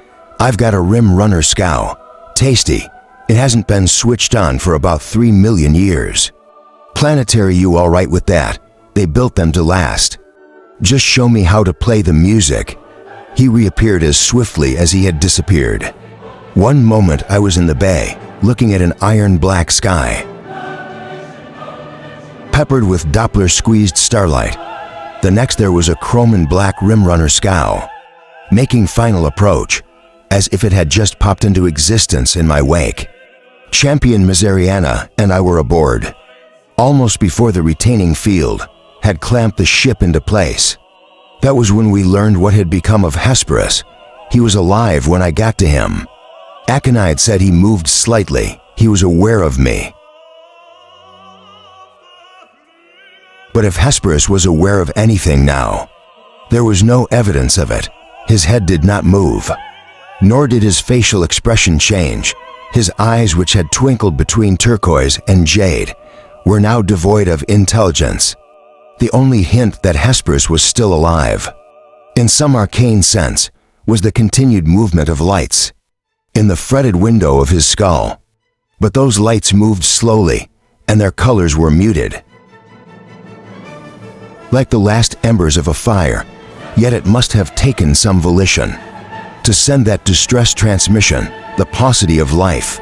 Speaker 1: I've got a Rim Runner scow. Tasty. It hasn't been switched on for about 3 million years. Planetary, you all right with that? They built them to last. Just show me how to play the music. He reappeared as swiftly as he had disappeared. One moment I was in the bay, looking at an iron-black sky, peppered with Doppler-squeezed starlight. The next there was a chrome and black Rimrunner scow, making final approach, as if it had just popped into existence in my wake. Champion Miseriana and I were aboard, almost before the retaining field had clamped the ship into place. That was when we learned what had become of Hesperus. He was alive when I got to him. Aconite said he moved slightly. He was aware of me. But if Hesperus was aware of anything now, there was no evidence of it. His head did not move, nor did his facial expression change. His eyes, which had twinkled between turquoise and jade, were now devoid of intelligence. The only hint that Hesperus was still alive, in some arcane sense, was the continued movement of lights in the fretted window of his skull. But those lights moved slowly, and their colors were muted, like the last embers of a fire. Yet it must have taken some volition to send that distress transmission. The paucity of life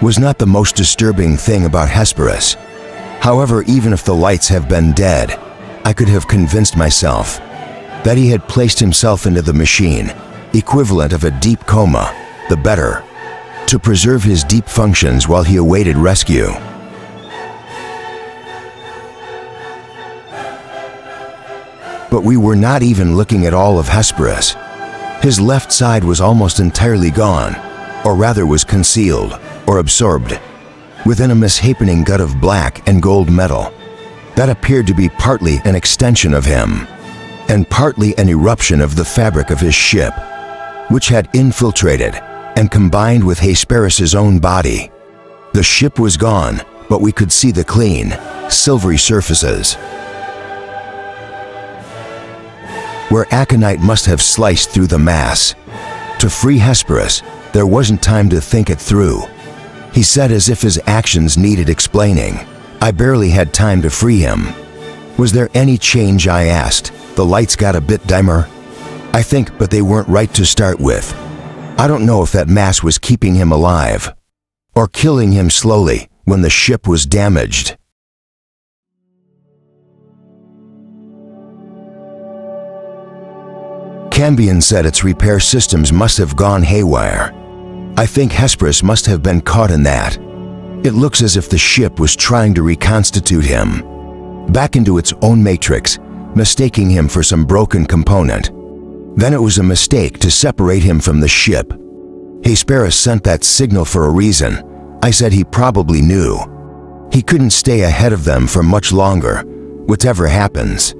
Speaker 1: was not the most disturbing thing about Hesperus. However, even if the lights have been dead, I could have convinced myself that he had placed himself into the machine, equivalent of a deep coma, the better, to preserve his deep functions while he awaited rescue. But we were not even looking at all of Hesperus. His left side was almost entirely gone, or rather was concealed, or absorbed, within a misshapening gut of black and gold metal that appeared to be partly an extension of him, and partly an eruption of the fabric of his ship, which had infiltrated and combined with Hesperus's own body. The ship was gone, but we could see the clean, silvery surfaces, where Aconite must have sliced through the mass. To free Hesperus, there wasn't time to think it through. He said as if his actions needed explaining. I barely had time to free him. Was there any change? I asked. The lights got a bit dimmer. I think, but they weren't right to start with. I don't know if that mass was keeping him alive or killing him slowly when the ship was damaged. Cambion said its repair systems must have gone haywire. I think Hesperus must have been caught in that. It looks as if the ship was trying to reconstitute him back into its own matrix, mistaking him for some broken component. Then it was a mistake to separate him from the ship. Hesperus sent that signal for a reason. I said he probably knew. He couldn't stay ahead of them for much longer, whatever happens.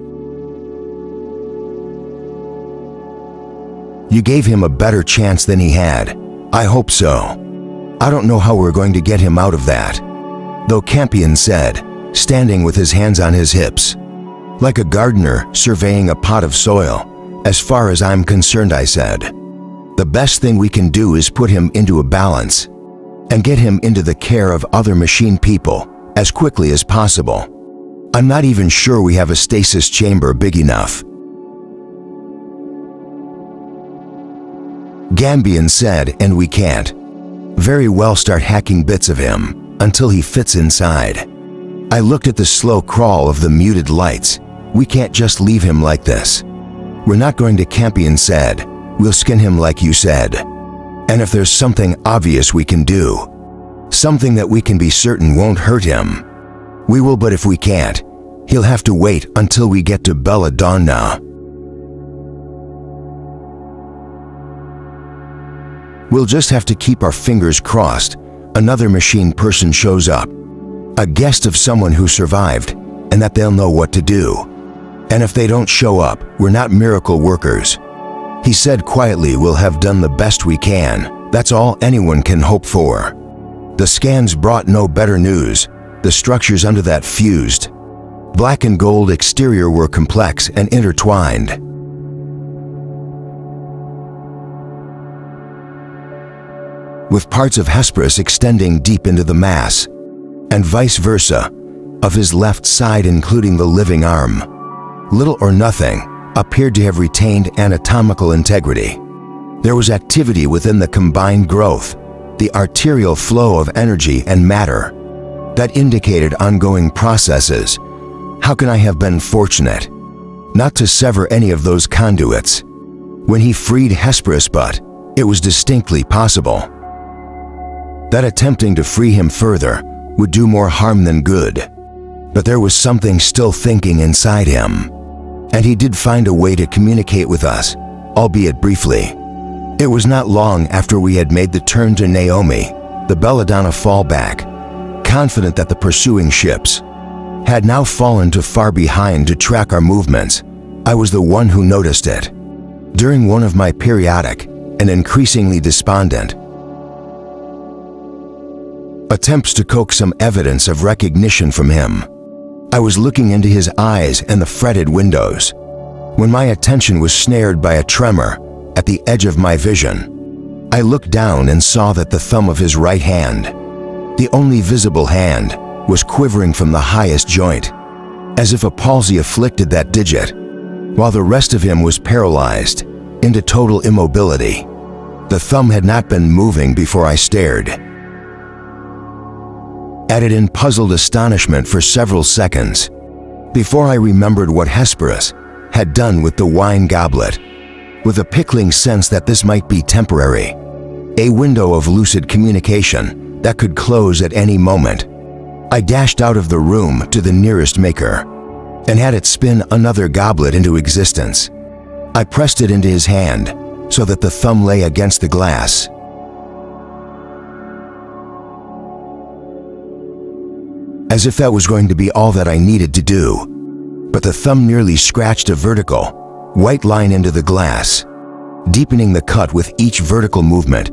Speaker 1: You gave him a better chance than he had. I hope so. I don't know how we're going to get him out of that. Though Campion said, standing with his hands on his hips. Like a gardener surveying a pot of soil. As far as I'm concerned, I said. The best thing we can do is put him into a balance and get him into the care of other machine people as quickly as possible. I'm not even sure we have a stasis chamber big enough. Gambian said, and we can't very well start hacking bits of him until he fits inside. I looked at the slow crawl of the muted lights. We can't just leave him like this. We're not going to. Campion said, we'll skin him like you said. And if there's something obvious we can do, something that we can be certain won't hurt him, we will, but if we can't, he'll have to wait until we get to Belladonna. We'll just have to keep our fingers crossed another machine person shows up, a guest of someone who survived, and that they'll know what to do. And if they don't show up, we're not miracle workers. He said quietly, we'll have done the best we can. That's all anyone can hope for. The scans brought no better news. The structures under that fused black and gold exterior were complex and intertwined. With parts of Hesperus extending deep into the mass, and vice versa, of his left side including the living arm. Little or nothing appeared to have retained anatomical integrity. There was activity within the combined growth, the arterial flow of energy and matter, that indicated ongoing processes. How can I have been fortunate not to sever any of those conduits when he freed Hesperus? But it was distinctly possible that attempting to free him further would do more harm than good. But there was something still thinking inside him, and he did find a way to communicate with us, albeit briefly. It was not long after we had made the turn to Naomi, the Belladonna fallback, confident that the pursuing ships had now fallen too far behind to track our movements. I was the one who noticed it. During one of my periodic and increasingly despondent attempts to coax some evidence of recognition from him, I was looking into his eyes and the fretted windows, when my attention was snared by a tremor at the edge of my vision. I looked down and saw that the thumb of his right hand, the only visible hand, was quivering from the highest joint, as if a palsy afflicted that digit, while the rest of him was paralyzed into total immobility. The thumb had not been moving before I stared at it in puzzled astonishment for several seconds, before I remembered what Hesperus had done with the wine goblet. With a pickling sense that this might be temporary, a window of lucid communication that could close at any moment, I dashed out of the room to the nearest maker and had it spin another goblet into existence. I pressed it into his hand so that the thumb lay against the glass. As if that was going to be all that I needed to do. But the thumb merely scratched a vertical, white line into the glass, deepening the cut with each vertical movement.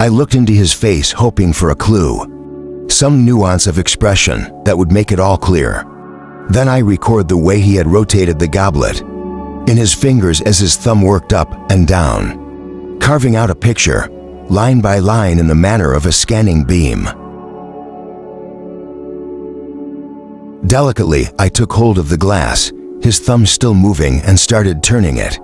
Speaker 1: I looked into his face, hoping for a clue, some nuance of expression that would make it all clear. Then I recorded the way he had rotated the goblet in his fingers as his thumb worked up and down, carving out a picture, line by line in the manner of a scanning beam. Delicately, I took hold of the glass, his thumb still moving, and started turning it,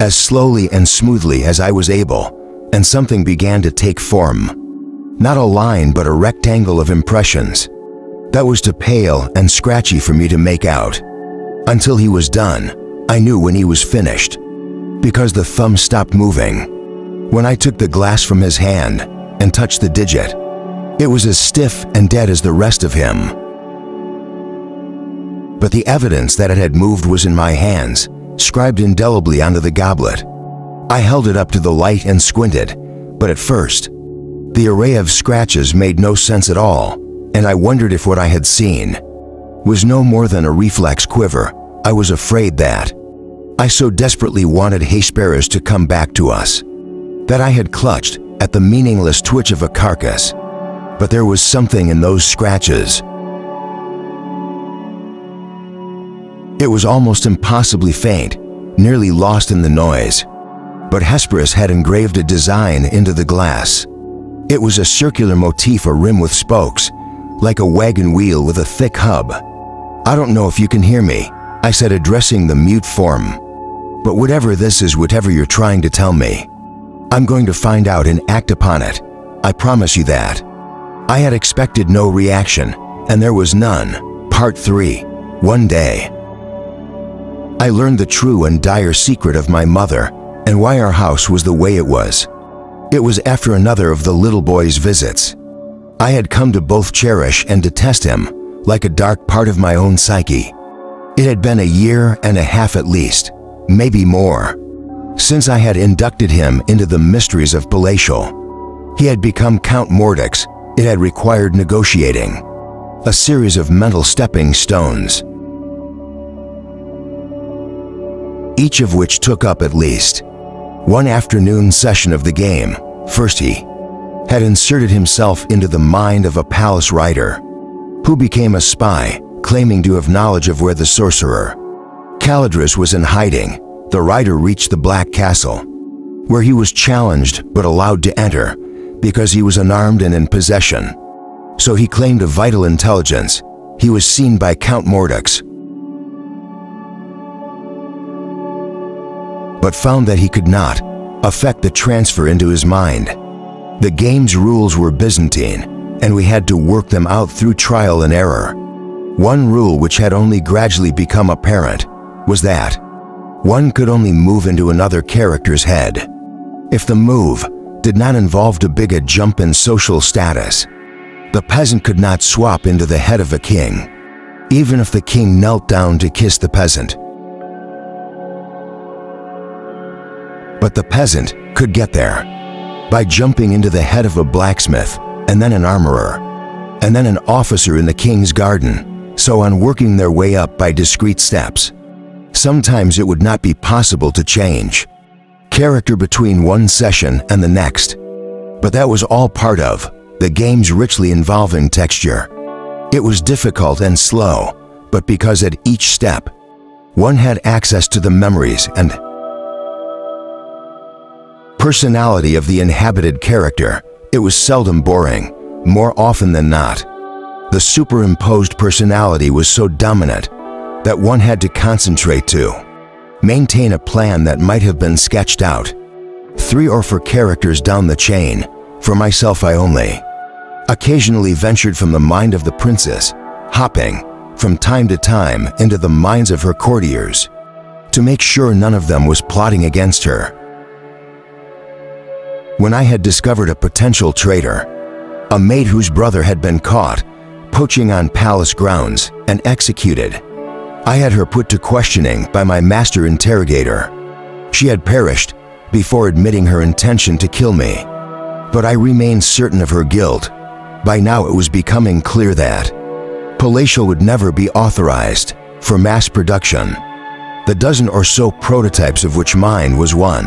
Speaker 1: as slowly and smoothly as I was able, and something began to take form. Not a line, but a rectangle of impressions that was too pale and scratchy for me to make out. Until he was done, I knew when he was finished, because the thumb stopped moving. When I took the glass from his hand and touched the digit, it was as stiff and dead as the rest of him. But the evidence that it had moved was in my hands, scribed indelibly onto the goblet. I held it up to the light and squinted, but at first, the array of scratches made no sense at all, and I wondered if what I had seen was no more than a reflex quiver. I was afraid that I so desperately wanted Hesperus to come back to us that I had clutched at the meaningless twitch of a carcass, but there was something in those scratches. It was almost impossibly faint, nearly lost in the noise, but Hesperus had engraved a design into the glass. It was a circular motif, a rim with spokes, like a wagon wheel with a thick hub. "I don't know if you can hear me," I said, addressing the mute form, "but whatever this is, whatever you're trying to tell me, I'm going to find out and act upon it. I promise you that." I had expected no reaction, and there was none. Part 3. One day, I learned the true and dire secret of my mother and why our house was the way it was. It was after another of the little boy's visits. I had come to both cherish and detest him, like a dark part of my own psyche. It had been a year and a half at least, maybe more, since I had inducted him into the mysteries of Palatial. He had become Count Mordix. It had required negotiating, a series of mental stepping stones, each of which took up at least one afternoon session of the game. First, he had inserted himself into the mind of a palace rider, who became a spy, claiming to have knowledge of where the sorcerer Calidris was in hiding. The rider reached the Black Castle, where he was challenged but allowed to enter because he was unarmed and in possession. So he claimed a vital intelligence. He was seen by Count Mordix, but found that he could not affect the transfer into his mind. The game's rules were Byzantine, and we had to work them out through trial and error. One rule which had only gradually become apparent was that one could only move into another character's head if the move did not involve too big a jump in social status. The peasant could not swap into the head of a king, even if the king knelt down to kiss the peasant. But the peasant could get there by jumping into the head of a blacksmith, and then an armorer, and then an officer in the king's garden, so on, working their way up by discrete steps. Sometimes it would not be possible to change character between one session and the next, but that was all part of the game's richly involving texture. It was difficult and slow, but because at each step, one had access to the memories and personality of the inhabited character, it was seldom boring. More often than not, the superimposed personality was so dominant that one had to concentrate to maintain a plan that might have been sketched out 3 or 4 characters down the chain. For myself, I only occasionally ventured from the mind of the princess, hopping from time to time into the minds of her courtiers to make sure none of them was plotting against her. When I had discovered a potential traitor, a maid whose brother had been caught poaching on palace grounds and executed, I had her put to questioning by my master interrogator. She had perished before admitting her intention to kill me, but I remained certain of her guilt. By now it was becoming clear that Palatial would never be authorized for mass production, the dozen or so prototypes of which mine was one,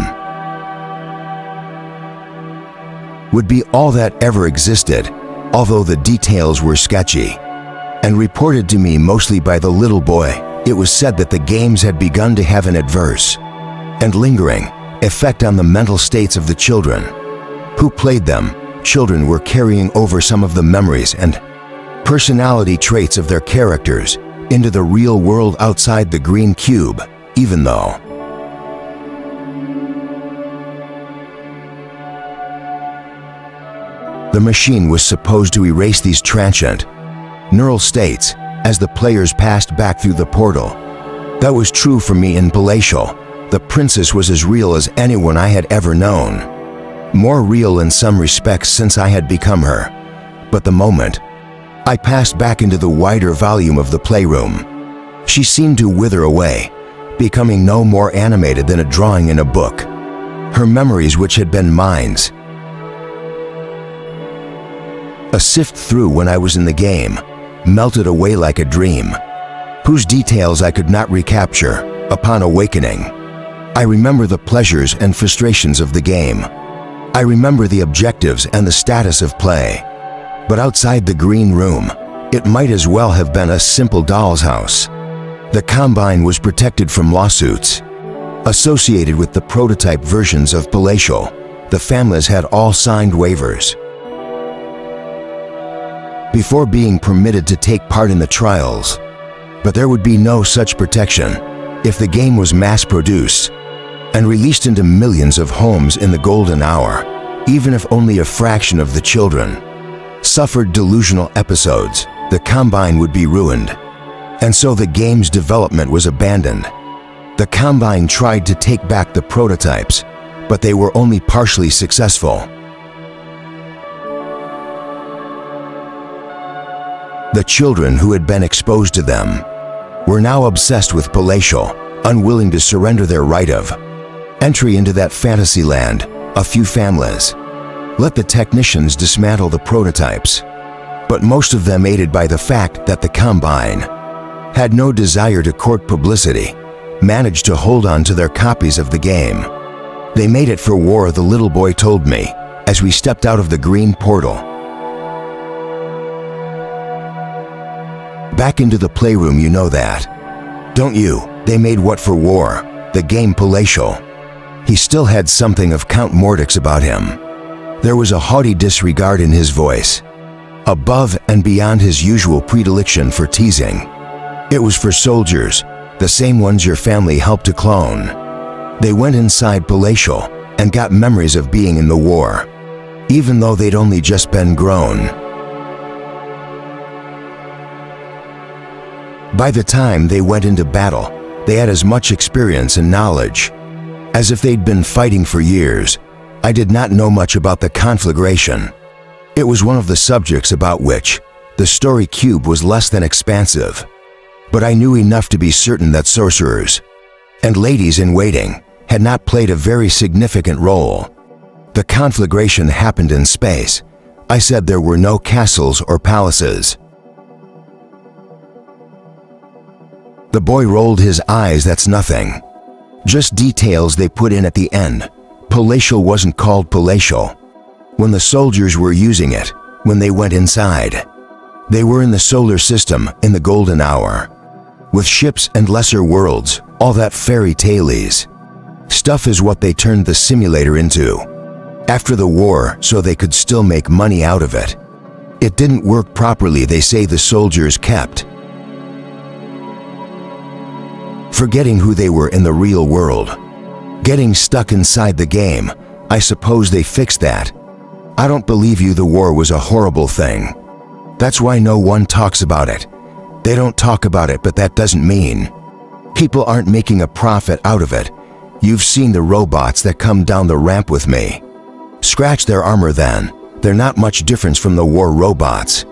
Speaker 1: would be all that ever existed, although the details were sketchy and reported to me mostly by the little boy. It was said that the games had begun to have an adverse and lingering effect on the mental states of the children who played them. Children were carrying over some of the memories and personality traits of their characters into the real world outside the green cube, even though the machine was supposed to erase these transient neural states as the players passed back through the portal. That was true for me in Palatial. The princess was as real as anyone I had ever known, more real in some respects since I had become her. But the moment I passed back into the wider volume of the playroom, she seemed to wither away, becoming no more animated than a drawing in a book. Her memories, which had been mine, a sift through when I was in the game, melted away like a dream, whose details I could not recapture upon awakening. I remember the pleasures and frustrations of the game. I remember the objectives and the status of play. But outside the green room, it might as well have been a simple doll's house. The Combine was protected from lawsuits. Associated with the prototype versions of Palatial, the families had all signed waivers. Before being permitted to take part in the trials. But there would be no such protection if the game was mass-produced and released into millions of homes in the golden hour, even if only a fraction of the children suffered delusional episodes. The Combine would be ruined, and so the game's development was abandoned. The Combine tried to take back the prototypes, but they were only partially successful. The children who had been exposed to them were now obsessed with Palatial, unwilling to surrender their right of entry into that fantasy land. A few families let the technicians dismantle the prototypes, but most of them, aided by the fact that the Combine had no desire to court publicity, managed to hold on to their copies of the game. They made it for war, the little boy told me as we stepped out of the green portal. Back into the playroom, you know that, don't you? They made what for war? The game Palatial. He still had something of Count Mordec's about him. There was a haughty disregard in his voice, above and beyond his usual predilection for teasing. It was for soldiers, the same ones your family helped to clone. They went inside Palatial and got memories of being in the war, even though they'd only just been grown. By the time they went into battle, they had as much experience and knowledge as if they'd been fighting for years. I did not know much about the conflagration. It was one of the subjects about which the story cube was less than expansive, but I knew enough to be certain that sorcerers and ladies-in-waiting had not played a very significant role. The conflagration happened in space. I said there were no castles or palaces. The boy rolled his eyes. That's nothing. Just details they put in at the end. Palatial wasn't called Palatial when the soldiers were using it. When they went inside, they were in the solar system in the golden hour, with ships and lesser worlds. All that fairy tale-y stuff is what they turned the simulator into after the war, so they could still make money out of it. It didn't work properly. They say the soldiers kept forgetting who they were in the real world, getting stuck inside the game. I suppose they fixed that. I don't believe you. The war was a horrible thing. That's why no one talks about it. They don't talk about it, but that doesn't mean people aren't making a profit out of it. You've seen the robots that come down the ramp with me. Scratch their armor then. They're not much difference from the war robots.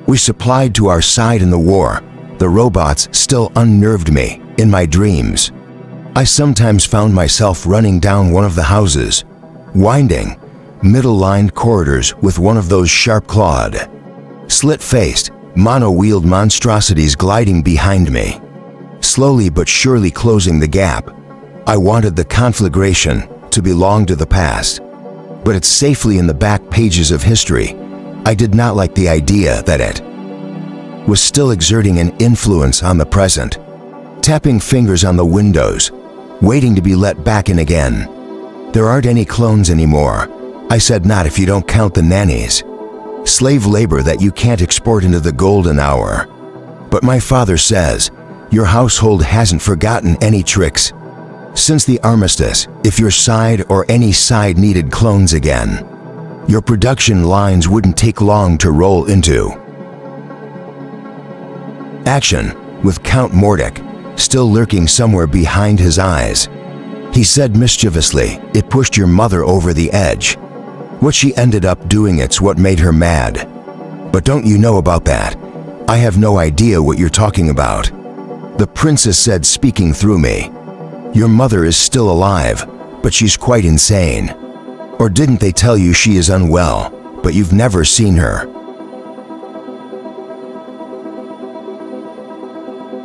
Speaker 1: We supplied to our side in the war. The robots still unnerved me in my dreams. I sometimes found myself running down one of the houses, winding, middle-lined corridors with one of those sharp-clawed, slit-faced, mono-wheeled monstrosities gliding behind me, slowly but surely closing the gap. I wanted the conflagration to belong to the past, but it's safely in the back pages of history. I did not like the idea that it was still exerting an influence on the present, tapping fingers on the windows, waiting to be let back in again. There aren't any clones anymore. I said, not if you don't count the nannies. Slave labor that you can't export into the golden hour. But my father says, your household hasn't forgotten any tricks since the armistice. If your side or any side needed clones again, your production lines wouldn't take long to roll into action, with Count Mordec still lurking somewhere behind his eyes. He said mischievously, it pushed your mother over the edge. What she ended up doing, it's what made her mad. But don't you know about that? I have no idea what you're talking about. The princess said, speaking through me, your mother is still alive, but she's quite insane. Or didn't they tell you she is unwell, but you've never seen her?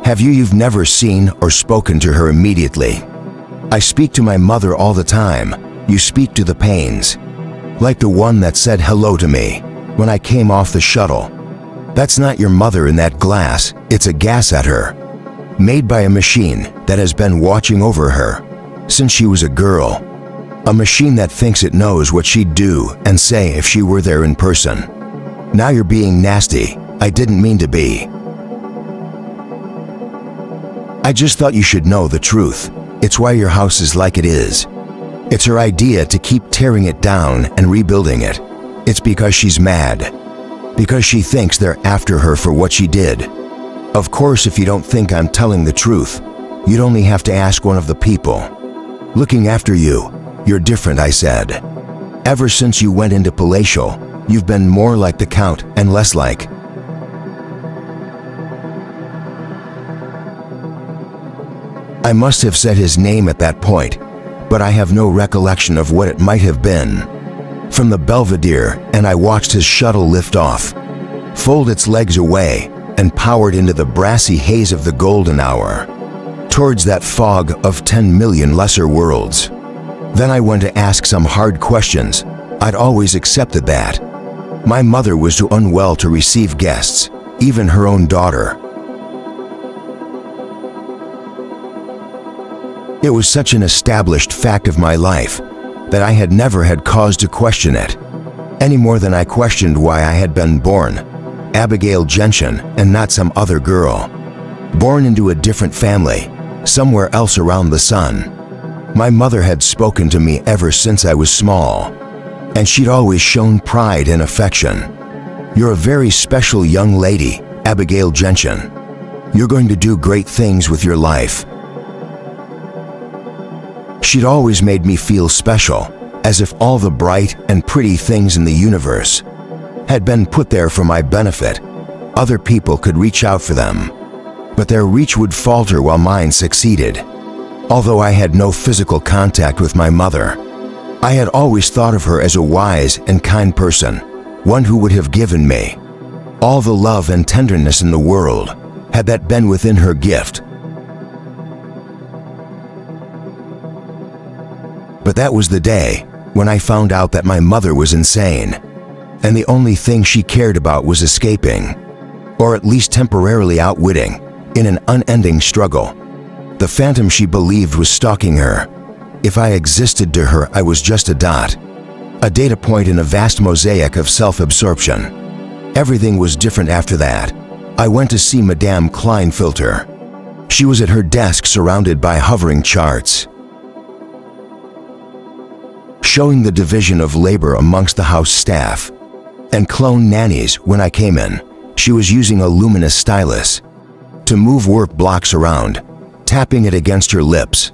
Speaker 1: You've never seen or spoken to her immediately. I speak to my mother all the time. You speak to the pains. Like the one that said hello to me when I came off the shuttle. That's not your mother in that glass, it's a gas at her. Made by a machine that has been watching over her since she was a girl. A machine that thinks it knows what she'd do and say if she were there in person. Now you're being nasty. I didn't mean to be. I just thought you should know the truth. It's why your house is like it is. It's her idea to keep tearing it down and rebuilding it. It's because she's mad. Because she thinks they're after her for what she did. Of course, if you don't think I'm telling the truth, you'd only have to ask one of the people. Looking after you, you're different, I said. Ever since you went into Palatial, you've been more like the Count and less like. I must have said his name at that point, but I have no recollection of what it might have been. From the Belvedere, and I watched his shuttle lift off, fold its legs away, and powered into the brassy haze of the golden hour, towards that fog of 10 million lesser worlds. Then I went to ask some hard questions. I'd always accepted that. My mother was too unwell to receive guests, even her own daughter. It was such an established fact of my life that I had never had cause to question it, any more than I questioned why I had been born, Abigail Gentian, and not some other girl. Born into a different family, somewhere else around the sun. My mother had spoken to me ever since I was small, and she'd always shown pride and affection. You're a very special young lady, Abigail Gentian. You're going to do great things with your life. She'd always made me feel special, as if all the bright and pretty things in the universe had been put there for my benefit. Other people could reach out for them, but their reach would falter while mine succeeded. Although I had no physical contact with my mother, I had always thought of her as a wise and kind person, one who would have given me all the love and tenderness in the world, had that been within her gift. But that was the day when I found out that my mother was insane, and the only thing she cared about was escaping, or at least temporarily outwitting, in an unending struggle, the phantom she believed was stalking her. If I existed to her, I was just a dot, a data point in a vast mosaic of self-absorption. Everything was different after that. I went to see Madame Kleinfilter. She was at her desk surrounded by hovering charts, showing the division of labor amongst the house staff and clone nannies. When I came in, she was using a luminous stylus to move work blocks around, tapping it against her lips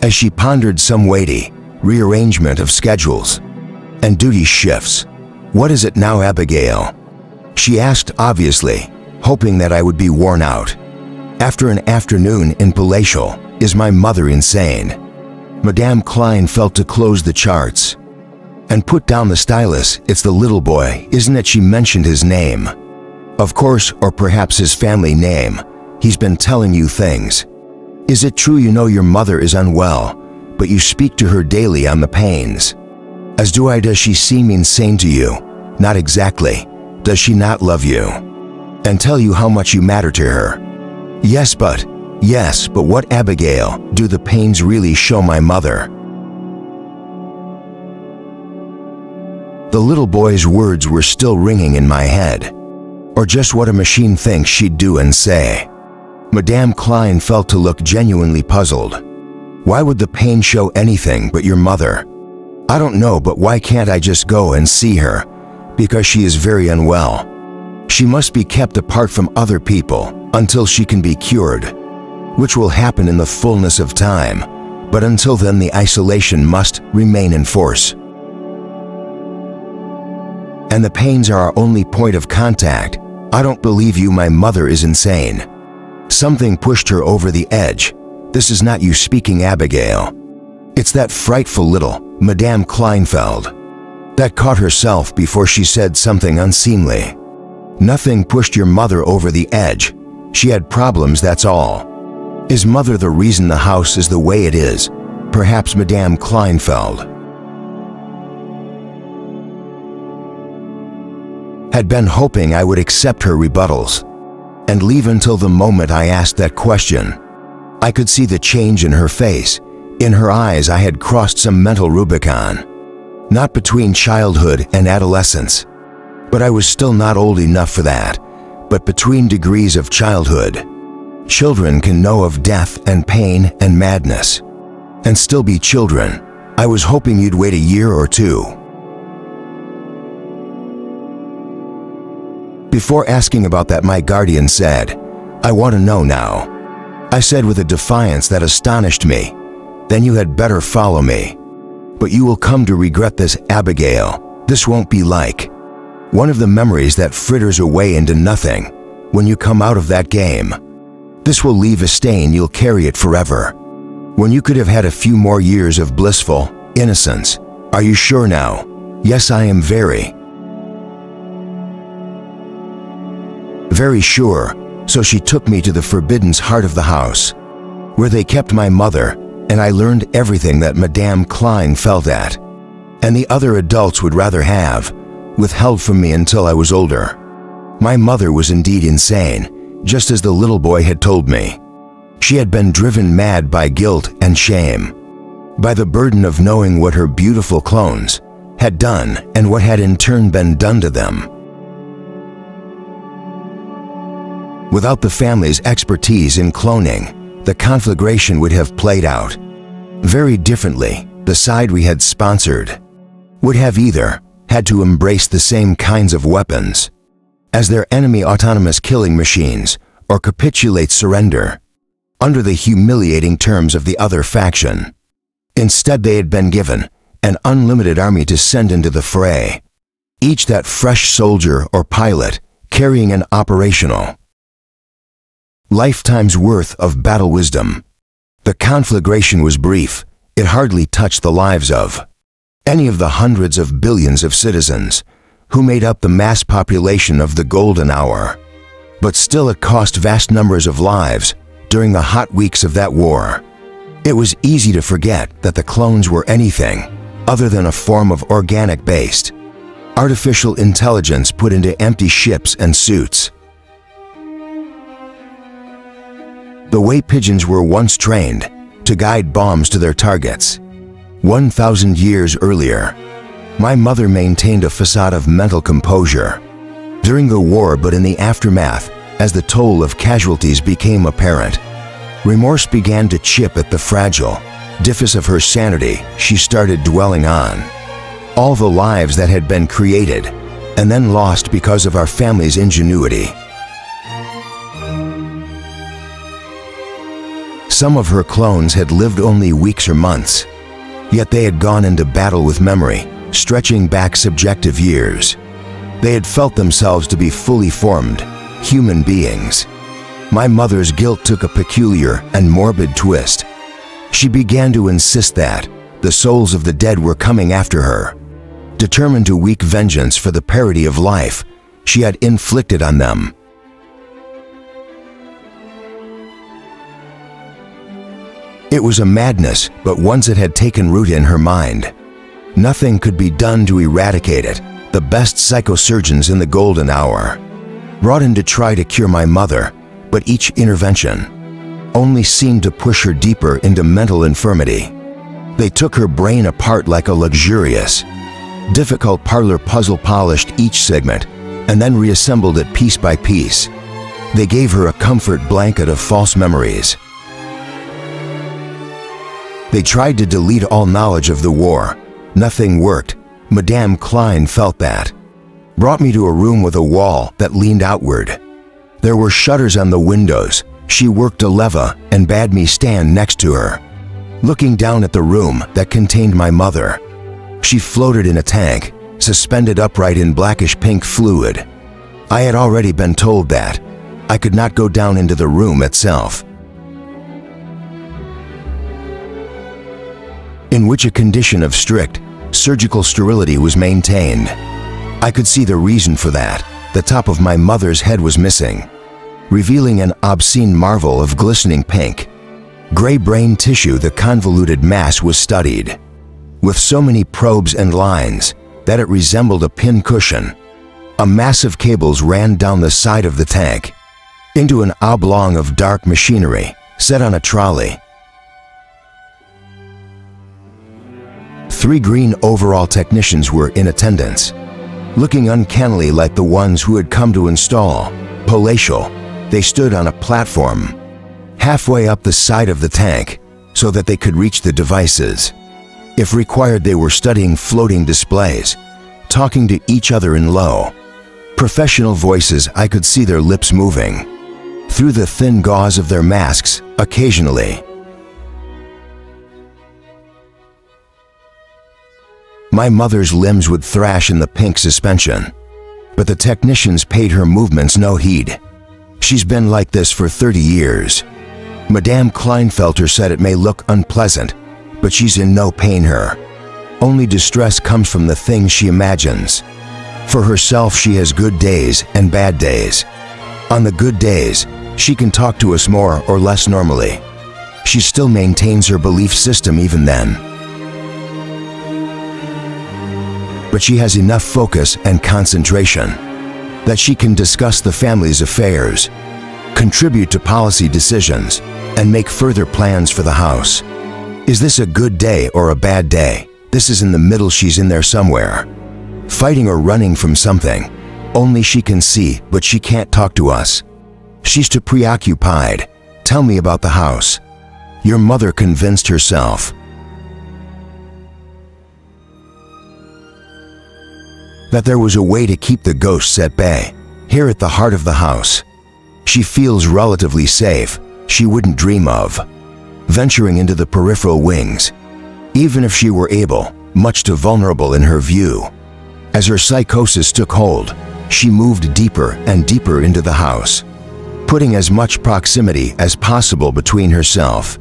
Speaker 1: as she pondered some weighty rearrangement of schedules and duty shifts. "What is it now, Abigail?" she asked, obviously hoping that I would be worn out. After an afternoon in Palatial, is my mother insane? Madame Klein felt to close the charts and put down the stylus. "It's the little boy, isn't it?" She mentioned his name. "Of course, or perhaps his family name. He's been telling you things. Is it true you know your mother is unwell, but you speak to her daily on the pains?" "As do I." "Does she seem insane to you?" "Not exactly." "Does she not love you and tell you how much you matter to her?" Yes, but what, Abigail? Do the pains really show my mother?" The little boy's words were still ringing in my head. Or just what a machine thinks she'd do and say. Madame Klein felt to look genuinely puzzled. "Why would the pain show anything but your mother?" "I don't know, but why can't I just go and see her?" "Because she is very unwell. She must be kept apart from other people until she can be cured, which will happen in the fullness of time. But until then, the isolation must remain in force. And the pains are our only point of contact. I don't believe you. My mother is insane. Something pushed her over the edge. This is not you speaking, Abigail. It's that frightful little Madame Kleinfeld that caught herself before she said something unseemly. Nothing pushed your mother over the edge. She had problems, that's all. Is Mother the reason the house is the way it is? Perhaps Madame Kleinfeld had been hoping I would accept her rebuttals and leave until the moment I asked that question. I could see the change in her face. In her eyes I had crossed some mental Rubicon. Not between childhood and adolescence, but I was still not old enough for that, but between degrees of childhood. Children can know of death and pain and madness, and still be children. I was hoping you'd wait a year or two before asking about that. My guardian said, "I want to know now." I said with a defiance that astonished me, "Then you had better follow me. But you will come to regret this, Abigail. This won't be like one of the memories that fritters away into nothing when you come out of that game. This will leave a stain, you'll carry it forever. When you could have had a few more years of blissful innocence. Are you sure now?" "Yes, I am very sure." So she took me to the forbidden heart of the house, where they kept my mother, and I learned everything that Madame Klein felt at, and the other adults would rather have withheld from me until I was older. My mother was indeed insane, just as the little boy had told me. She had been driven mad by guilt and shame, by the burden of knowing what her beautiful clones had done and what had in turn been done to them. Without the family's expertise in cloning, the conflagration would have played out very differently. The side we had sponsored would have either had to embrace the same kinds of weapons as their enemy autonomous killing machines, or capitulate, surrender, under the humiliating terms of the other faction. Instead, they had been given an unlimited army to send into the fray, each that fresh soldier or pilot carrying an operational lifetime's worth of battle wisdom. The conflagration was brief. It hardly touched the lives of any of the hundreds of billions of citizens who made up the mass population of the golden hour. But still it cost vast numbers of lives during the hot weeks of that war. It was easy to forget that the clones were anything other than a form of organic-based artificial intelligence put into empty ships and suits. The way pigeons were once trained to guide bombs to their targets. 1,000 years earlier, my mother maintained a facade of mental composure during the war, but in the aftermath, as the toll of casualties became apparent, remorse began to chip at the fragile edifice of her sanity. She started dwelling on all the lives that had been created and then lost because of our family's ingenuity. Some of her clones had lived only weeks or months, yet they had gone into battle with memory, stretching back subjective years. They had felt themselves to be fully formed human beings. My mother's guilt took a peculiar and morbid twist. She began to insist that the souls of the dead were coming after her, determined to wreak vengeance for the parody of life she had inflicted on them. It was a madness, but once it had taken root in her mind, nothing could be done to eradicate it. The best psychosurgeons in the golden hour brought in to try to cure my mother, but each intervention only seemed to push her deeper into mental infirmity. They took her brain apart like a luxurious, difficult parlor puzzle, polished each segment, and then reassembled it piece by piece. They gave her a comfort blanket of false memories. They tried to delete all knowledge of the war. Nothing worked. Madame Klein felt that. Brought me to a room with a wall that leaned outward. There were shutters on the windows. She worked a lever and bade me stand next to her, looking down at the room that contained my mother. She floated in a tank, suspended upright in blackish pink fluid. I had already been told that I could not go down into the room itself, in which a condition of strict surgical sterility was maintained. I could see the reason for that. The top of my mother's head was missing. revealing an obscene marvel of glistening pink. Gray brain tissue, the convoluted mass was studied, with so many probes and lines that it resembled a pin cushion. A massive cables ran down the side of the tank into an oblong of dark machinery set on a trolley. 3 green overall technicians were in attendance, looking uncannily like the ones who had come to install Palatial. They stood on a platform halfway up the side of the tank so that they could reach the devices. If required, they were studying floating displays, talking to each other in low, professional voices. I could see their lips moving through the thin gauze of their masks occasionally. My mother's limbs would thrash in the pink suspension, but the technicians paid her movements no heed. She's been like this for 30 years. Madame Kleinfelter said it may look unpleasant, but she's in no pain. Her only distress comes from the things she imagines. For herself, she has good days and bad days. On the good days, she can talk to us more or less normally. She still maintains her belief system even then. But she has enough focus and concentration that she can discuss the family's affairs, contribute to policy decisions, and make further plans for the house. Is this a good day or a bad day? This is in the middle. She's in there somewhere, fighting or running from something. Only she can see, but she can't talk to us. She's too preoccupied. Tell me about the house. Your mother convinced herself that there was a way to keep the ghosts at bay. Here at the heart of the house, she feels relatively safe. She wouldn't dream of venturing into the peripheral wings, even if she were able, much too vulnerable in her view. As her psychosis took hold, she moved deeper and deeper into the house, putting as much proximity as possible between herself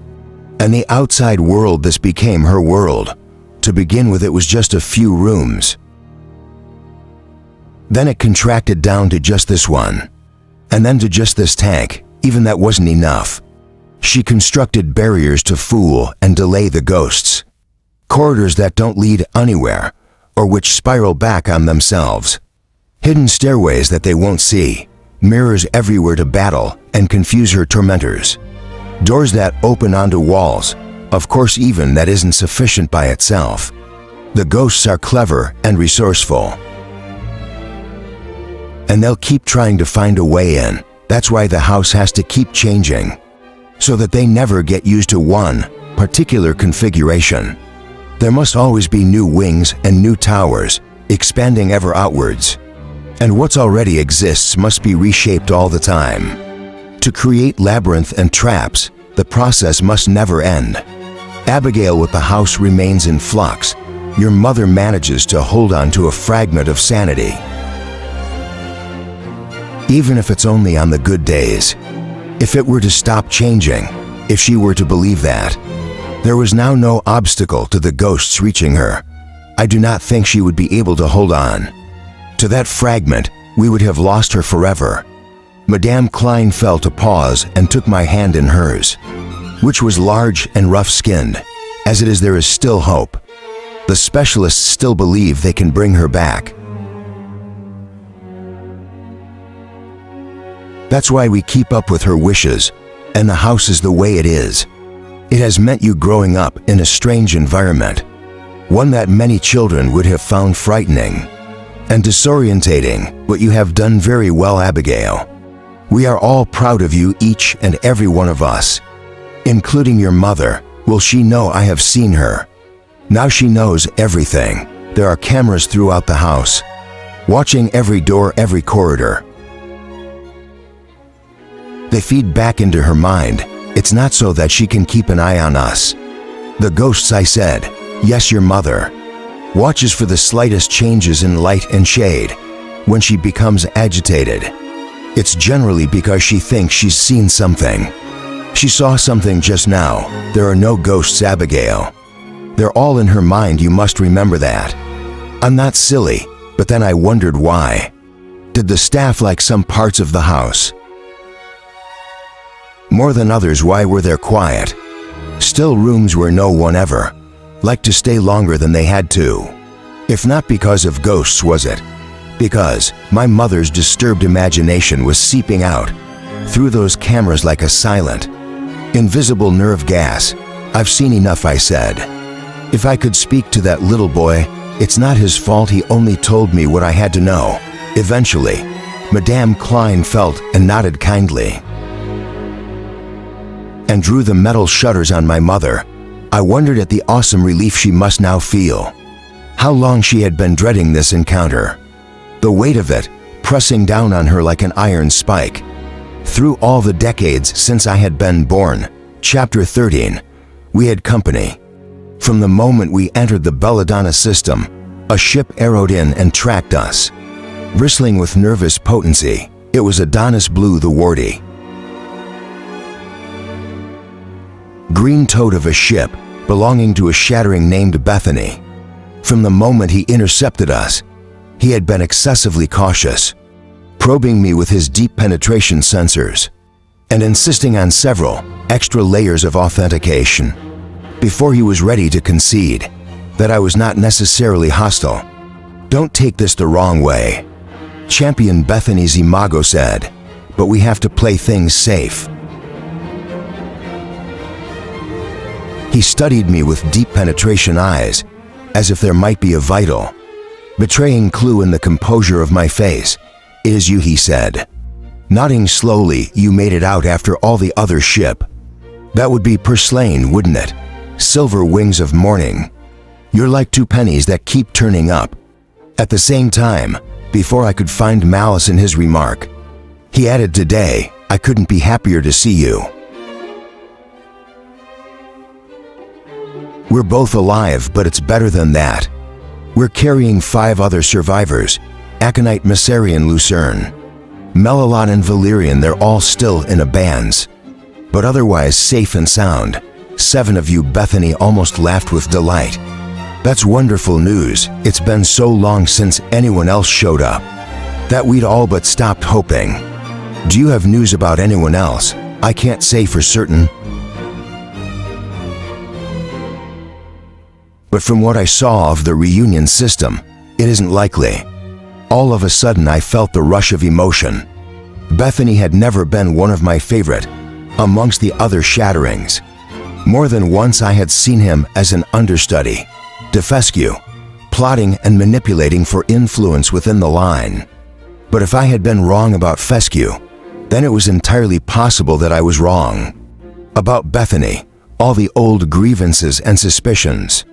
Speaker 1: and the outside world. This became her world. To begin with, it was just a few rooms. Then it contracted down to just this one, and then to just this tank. Even that wasn't enough. She constructed barriers to fool and delay the ghosts, corridors that don't lead anywhere or which spiral back on themselves, hidden stairways that they won't see, mirrors everywhere to battle and confuse her tormentors, doors that open onto walls. Of course, even that isn't sufficient by itself. The ghosts are clever and resourceful, and they'll keep trying to find a way in. That's why the house has to keep changing, so that they never get used to one particular configuration. There must always be new wings and new towers, expanding ever outwards. And what's already exists must be reshaped all the time. To create labyrinth and traps, the process must never end. Abigail, with the house remains in flux. Your mother manages to hold on to a fragment of sanity, even if it's only on the good days. If it were to stop changing, if she were to believe that there was now no obstacle to the ghosts reaching her, I do not think she would be able to hold on to that fragment. We would have lost her forever. Madame Klein felt a pause and took my hand in hers, which was large and rough-skinned. As it is, there is still hope. The specialists still believe they can bring her back. That's why we keep up with her wishes, and the house is the way it is. It has meant you growing up in a strange environment, one that many children would have found frightening and disorientating, but you have done very well, Abigail. We are all proud of you, each and every one of us, including your mother. Will she know I have seen her? Now she knows everything. There are cameras throughout the house, watching every door, every corridor. They feed back into her mind. It's not so that she can keep an eye on us. The ghosts, I said. Yes, your mother watches for the slightest changes in light and shade. When she becomes agitated, it's generally because she thinks she's seen something. She saw something just now. There are no ghosts, Abigail. They're all in her mind. You must remember that. I'm not silly, but then I wondered why. Did the staff like some parts of the house? More than others, why were they quiet? Still rooms where no one ever liked to stay longer than they had to. If not because of ghosts, was it because my mother's disturbed imagination was seeping out through those cameras like a silent, invisible nerve gas? I've seen enough, I said. If I could speak to that little boy, it's not his fault. He only told me what I had to know. Eventually, Madame Klein felt and nodded kindly and drew the metal shutters on my mother. I wondered at the awesome relief she must now feel. How long she had been dreading this encounter. The weight of it pressing down on her like an iron spike. Through all the decades since I had been born. Chapter 13. We had company. From the moment we entered the Belladonna system, a ship arrowed in and tracked us. Bristling with nervous potency, it was Adonis Blue the Warty. Green toad of a ship belonging to a shattering named Bethany. From the moment he intercepted us, he had been excessively cautious, probing me with his deep penetration sensors and insisting on several extra layers of authentication before he was ready to concede that I was not necessarily hostile. Don't take this the wrong way, Champion Bethany's imago said, but we have to play things safe. He studied me with deep penetration eyes, as if there might be a vital, betraying clue in the composure of my face. It is you, he said. Nodding slowly, you made it out after all the other ship. That would be Purslane, wouldn't it? Silver wings of morning. You're like two pennies that keep turning up. At the same time, before I could find malice in his remark, he added, today, I couldn't be happier to see you. We're both alive, but it's better than that. We're carrying 5 other survivors, Aconite, Messarian, Lucerne, Melilot and Valerian. They're all still in abeyance, but otherwise safe and sound. 7 of you, Bethany almost laughed with delight. That's wonderful news. It's been so long since anyone else showed up that we'd all but stopped hoping. Do you have news about anyone else? I can't say for certain, but from what I saw of the reunion system, it isn't likely. All of a sudden I felt the rush of emotion. Bethany had never been one of my favorite amongst the other shatterings. More than once I had seen him as an understudy, de fescue, plotting and manipulating for influence within the line. But if I had been wrong about fescue, then it was entirely possible that I was wrong. About Bethany, all the old grievances and suspicions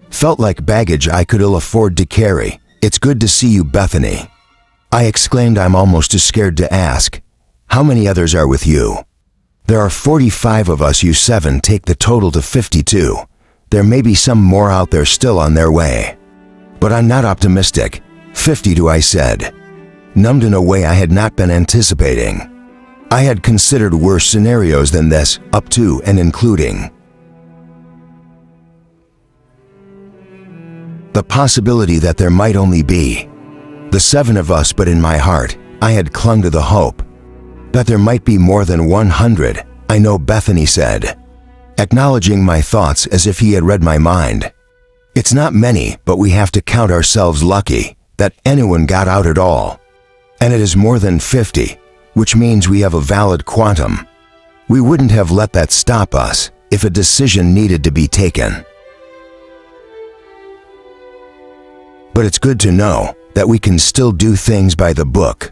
Speaker 1: felt like baggage I could ill afford to carry. It's good to see you, Bethany, I exclaimed. I'm almost too scared to ask. How many others are with you? There are 45 of us. You 7 take the total to 52. There may be some more out there still on their way, but I'm not optimistic. 52, I said, numbed in a way I had not been anticipating. I had considered worse scenarios than this, up to and including the possibility that there might only be the 7 of us, but in my heart, I had clung to the hope that there might be more than 100. I know, Bethany said, acknowledging my thoughts as if he had read my mind. It's not many, but we have to count ourselves lucky that anyone got out at all. And it is more than 50, which means we have a valid quantum. We wouldn't have let that stop us if a decision needed to be taken. But it's good to know that we can still do things by the book.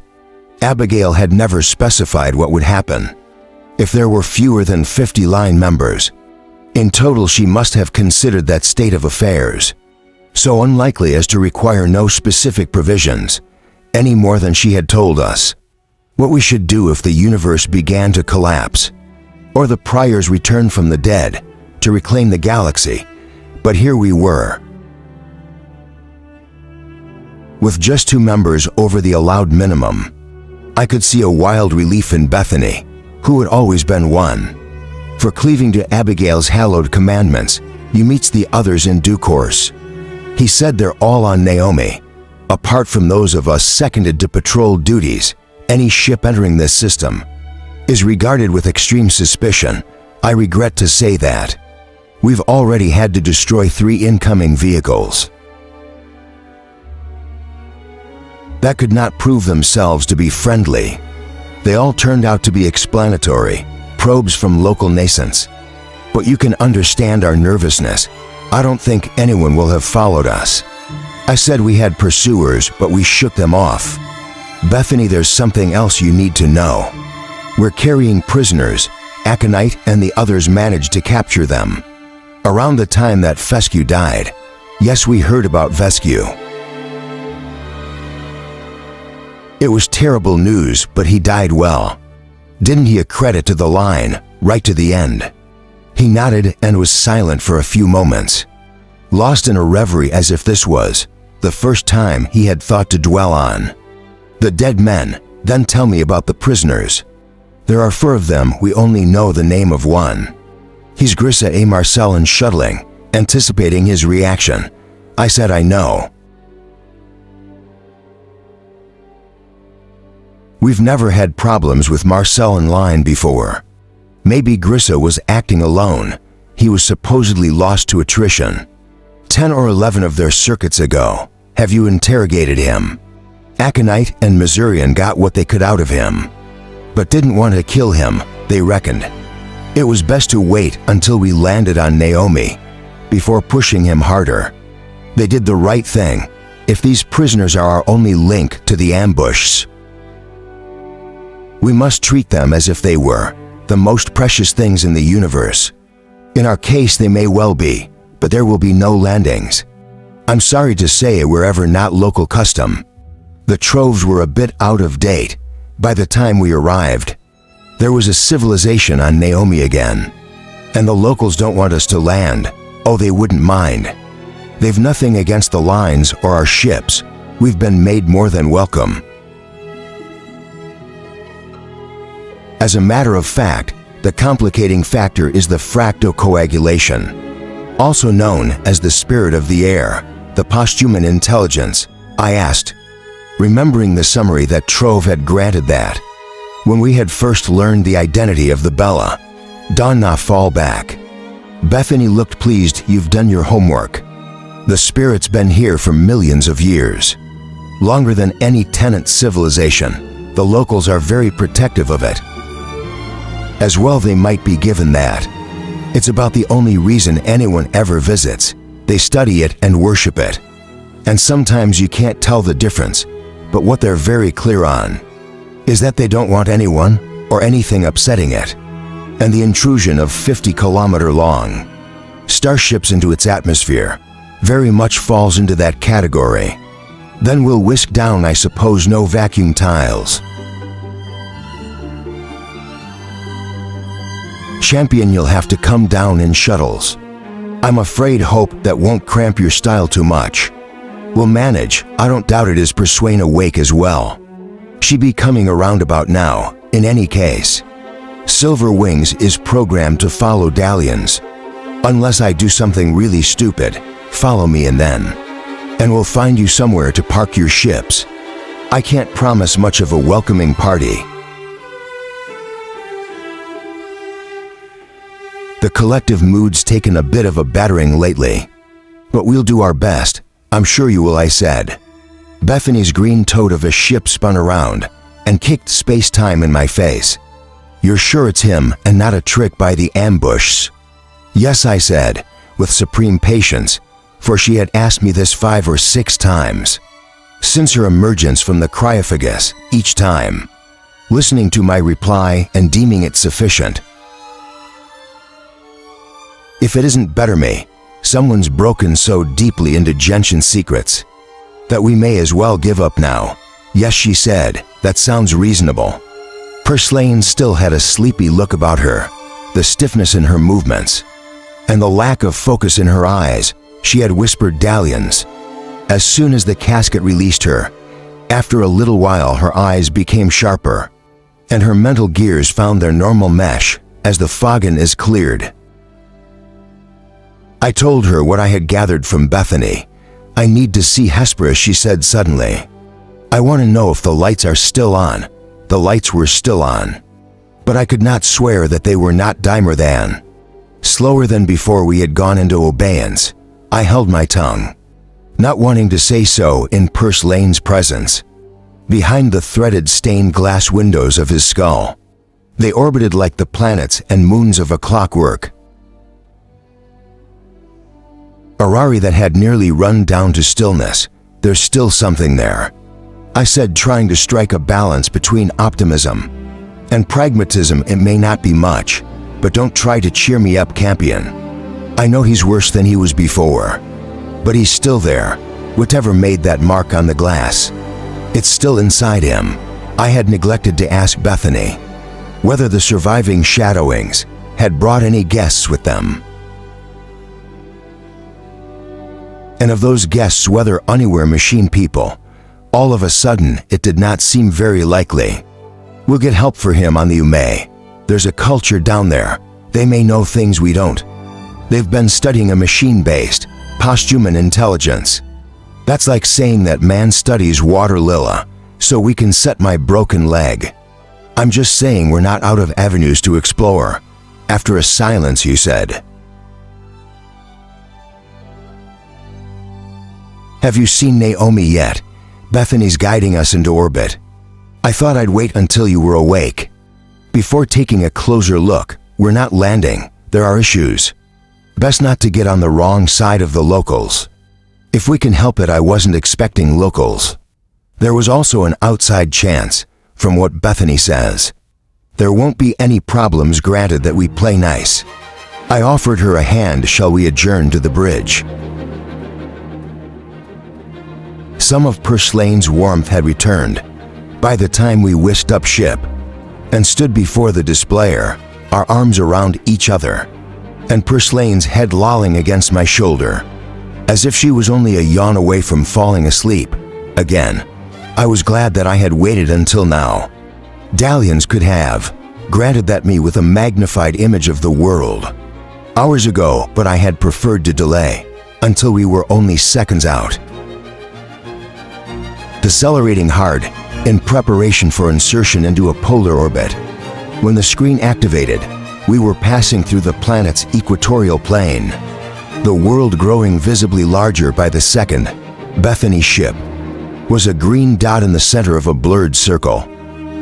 Speaker 1: Abigail had never specified what would happen if there were fewer than 50 line members. In total, she must have considered that state of affairs so unlikely as to require no specific provisions, any more than she had told us what we should do if the universe began to collapse, or the priors returned from the dead to reclaim the galaxy. But here we were, with just 2 members over the allowed minimum. I could see a wild relief in Bethany, who had always been one. For cleaving to Abigail's hallowed commandments, you meets the others in due course. He said they're all on Naomi, apart from those of us seconded to patrol duties, any ship entering this system. is regarded with extreme suspicion, I regret to say that. We've already had to destroy 3 incoming vehicles that could not prove themselves to be friendly. They all turned out to be explanatory, probes from local nascents. But you can understand our nervousness. I don't think anyone will have followed us. I said we had pursuers, but we shook them off. Bethany, there's something else you need to know. We're carrying prisoners. Aconite and the others managed to capture them around the time that Fescue died. Yes, we heard about Fescue. It was terrible news, but he died well. Didn't he? A credit to the line, right to the end. He nodded and was silent for a few moments, lost in a reverie as if this was the first time he had thought to dwell on the dead men. Then tell me about the prisoners. There are 4 of them. We only know the name of one. He's Grissa A. Marcellin, shuddering, anticipating his reaction. I said I know. We've never had problems with Marcellin line before. Maybe Grissa was acting alone. He was supposedly lost to attrition 10 or 11 of their circuits ago. Have you interrogated him? Aconite and Missourian got what they could out of him, but didn't want to kill him. They reckoned it was best to wait until we landed on Naomi before pushing him harder. They did the right thing. If these prisoners are our only link to the ambush, we must treat them as if they were the most precious things in the universe. In our case, they may well be, but there will be no landings. I'm sorry to say we're ever not local custom. The troves were a bit out of date by the time we arrived. There was a civilization on Naomi again, and the locals don't want us to land. Oh, they wouldn't mind. They've nothing against the lines or our ships. We've been made more than welcome. As a matter of fact, the complicating factor is the fractocoagulation, also known as the spirit of the air, the posthuman intelligence. I asked, remembering the summary that Trove had granted that when we had first learned the identity of the Bella. Donna fall back. Bethany looked pleased. You've done your homework. The spirit's been here for millions of years, longer than any tenant civilization. The locals are very protective of it. As well they might be, given that it's about the only reason anyone ever visits. They study it and worship it. And sometimes you can't tell the difference, but what they're very clear on is that they don't want anyone or anything upsetting it. And the intrusion of 50-kilometer-long starships into its atmosphere very much falls into that category. Then we'll whisk down, I suppose. No vacuum tiles. Champion, you'll have to come down in shuttles. I'm afraid Hope that won't cramp your style too much. We'll manage. I don't doubt it. Is Persuane awake as well? She be coming around about now. In any case, Silver Wings is programmed to follow Dalians. Unless I do something really stupid, follow me and we'll find you somewhere to park your ships. I can't promise much of a welcoming party. The collective mood's taken a bit of a battering lately, but we'll do our best. I'm sure you will, I said. Bethany's green toad of a ship spun around and kicked space-time in my face. You're sure it's him and not a trick by the ambush? Yes, I said, with supreme patience, for she had asked me this 5 or 6 times since her emergence from the cryophagus, each time listening to my reply and deeming it sufficient. If it isn't better me, someone's broken so deeply into Gentian secrets that we may as well give up now. Yes, she said, that sounds reasonable. Perslane still had a sleepy look about her, the stiffness in her movements, and the lack of focus in her eyes. She had whispered Dalians. As soon as the casket released her, after a little while her eyes became sharper, and her mental gears found their normal mesh as the foggin is cleared. I told her what I had gathered from Bethany. I need to see Hesperus, she said suddenly. I want to know if the lights are still on. The lights were still on, but I could not swear that they were not dimmer than. Slower than before we had gone into abeyance, I held my tongue, not wanting to say so in Purslane's presence. Behind the threaded stained glass windows of his skull, they orbited like the planets and moons of a clockwork. Arari that had nearly run down to stillness. There's still something there, I said, trying to strike a balance between optimism and pragmatism. It may not be much, but don't try to cheer me up, Campion. I know he's worse than he was before, but he's still there. Whatever made that mark on the glass, it's still inside him. I had neglected to ask Bethany whether the surviving shadowings had brought any guests with them, and of those guests whether Anywhere machine people. All of a sudden, it did not seem very likely. We'll get help for him on the Ume. There's a culture down there. They may know things we don't. They've been studying a machine-based, posthuman intelligence. That's like saying that man studies water lila, so we can set my broken leg. I'm just saying we're not out of avenues to explore. After a silence, you said, "Have you seen Naomi yet? Bethany's guiding us into orbit. I thought I'd wait until you were awake before taking a closer look. We're not landing. There are issues. Best not to get on the wrong side of the locals. If we can help it." I wasn't expecting locals. There was also an outside chance, from what Bethany says. There won't be any problems, granted that we play nice. I offered her a hand. Shall we adjourn to the bridge? Some of Purslane's warmth had returned by the time we whisked up ship and stood before the displayer, our arms around each other, and Purslane's head lolling against my shoulder, as if she was only a yawn away from falling asleep. Again, I was glad that I had waited until now. Dallians could have granted that me with a magnified image of the world hours ago, but I had preferred to delay until we were only seconds out. Decelerating hard in preparation for insertion into a polar orbit. When the screen activated, we were passing through the planet's equatorial plane, the world growing visibly larger by the second. Bethany's ship was a green dot in the center of a blurred circle.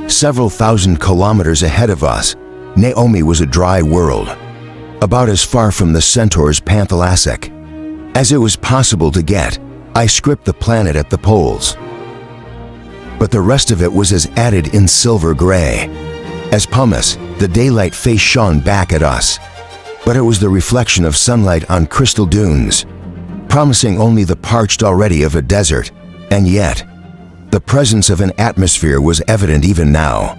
Speaker 1: Several thousand kilometers ahead of us, Naomi was a dry world, about as far from the Centaur's Panthalastic as it was possible to get. I script the planet at the poles, but the rest of it was as added in silver gray as pumice. The daylight face shone back at us, but it was the reflection of sunlight on crystal dunes, promising only the parched already of a desert. And yet, the presence of an atmosphere was evident even now.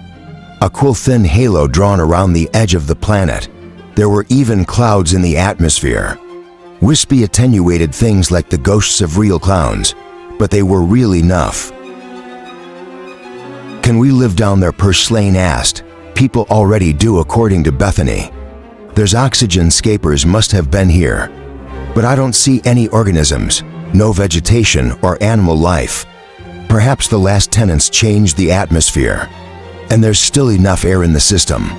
Speaker 1: A cool thin halo drawn around the edge of the planet. There were even clouds in the atmosphere. Wispy, attenuated things like the ghosts of real clowns, but they were real enough. "Can we live down there?" Purslane asked. "People already do, according to Bethany. There's oxygen. Scapers must have been here, but I don't see any organisms, no vegetation or animal life. Perhaps the last tenants changed the atmosphere, and there's still enough air in the system,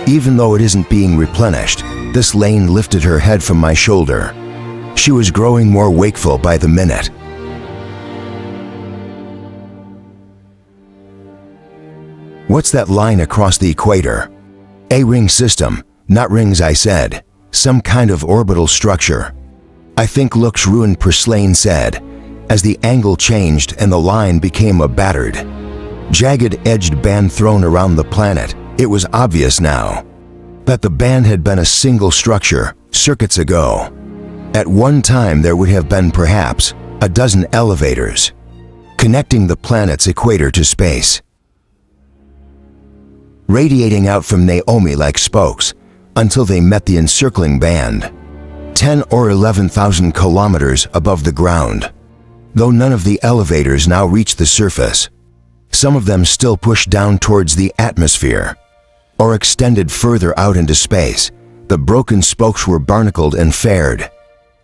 Speaker 1: even though it isn't being replenished." This Lane lifted her head from my shoulder. She was growing more wakeful by the minute. "What's that line across the equator?" "A ring system." "Not rings," I said. "Some kind of orbital structure." "I think looks ruined," Purslane said, as the angle changed and the line became a battered, jagged-edged band thrown around the planet. It was obvious now that the band had been a single structure circuits ago. At one time there would have been perhaps a dozen elevators connecting the planet's equator to space, radiating out from Naomi like spokes until they met the encircling band, 10 or 11,000 kilometers above the ground. Though none of the elevators now reached the surface, some of them still pushed down towards the atmosphere or extended further out into space. The broken spokes were barnacled and fared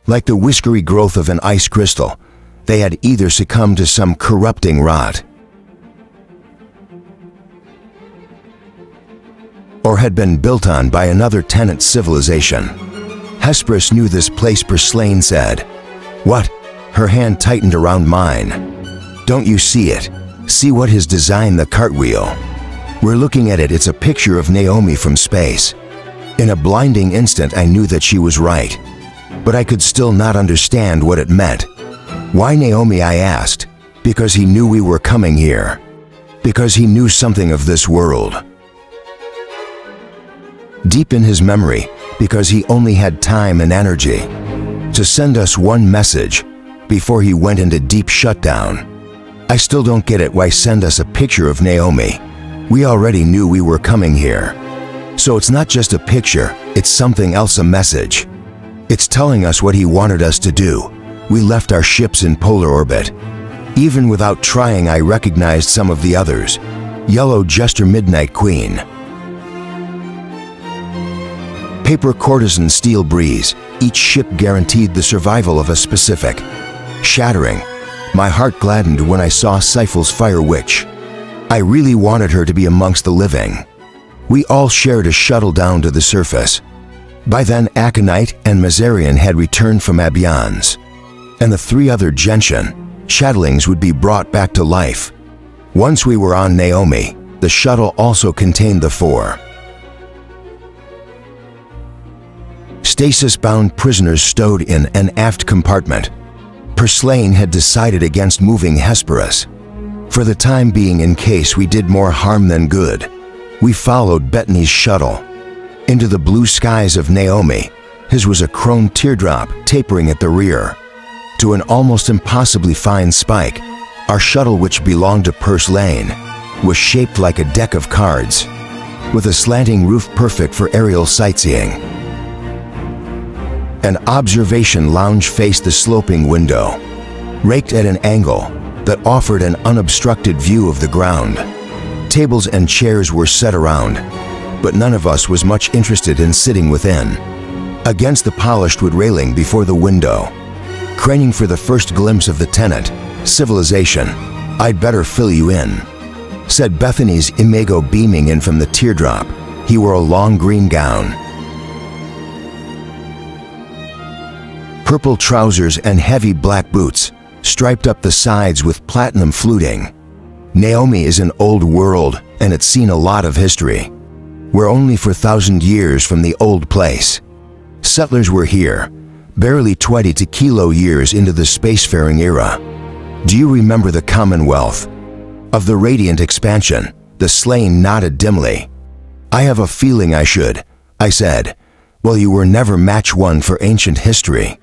Speaker 1: like the whiskery growth of an ice crystal. They had either succumbed to some corrupting rot or had been built on by another tenant civilization. Hesperus knew this place, Purslane said. What? Her hand tightened around mine. Don't you see it? See what has designed the cartwheel. We're looking at it. It's a picture of Naomi from space. In a blinding instant, I knew that she was right. But I could still not understand what it meant. Why Naomi? I asked. Because he knew we were coming here. Because he knew something of this world. Deep in his memory, because he only had time and energy to send us one message before he went into deep shutdown. I still don't get it. Why send us a picture of Naomi? We already knew we were coming here. So it's not just a picture, it's something else, a message. It's telling us what he wanted us to do. We left our ships in polar orbit. Even without trying, I recognized some of the others. Yellow Jester, Midnight Queen, Paper Courtesan, Steel Breeze. Each ship guaranteed the survival of a specific. Shattering. My heart gladdened when I saw Syphal's Fire Witch. I really wanted her to be amongst the living. We all shared a shuttle down to the surface. By then, Aconite and Mazarian had returned from Abions, and the 3 other Gentian chattelings would be brought back to life. Once we were on Naomi, the shuttle also contained the 4 stasis-bound prisoners stowed in an aft compartment. Purslane had decided against moving Hesperus. For the time being, in case we did more harm than good, we followed Bettany's shuttle into the blue skies of Naomi. His was a chrome teardrop tapering at the rear to an almost impossibly fine spike. Our shuttle, which belonged to Purslane, was shaped like a deck of cards, with a slanting roof perfect for aerial sightseeing. An observation lounge faced the sloping window, raked at an angle that offered an unobstructed view of the ground. Tables and chairs were set around, but none of us was much interested in sitting within. Against the polished wood railing before the window, craning for the first glimpse of the tenant civilization. I'd better fill you in, said Bethany's imago, beaming in from the teardrop. He wore a long green gown, purple trousers, and heavy black boots, striped up the sides with platinum fluting. Naomi is an old world, and it's seen a lot of history. We're only 4,000 years from the old place. Settlers were here, barely 20 to kilo years into the spacefaring era. Do you remember the Commonwealth? Of the radiant expansion, the slain nodded dimly. I have a feeling I should, I said. Well, you were never match one for ancient history.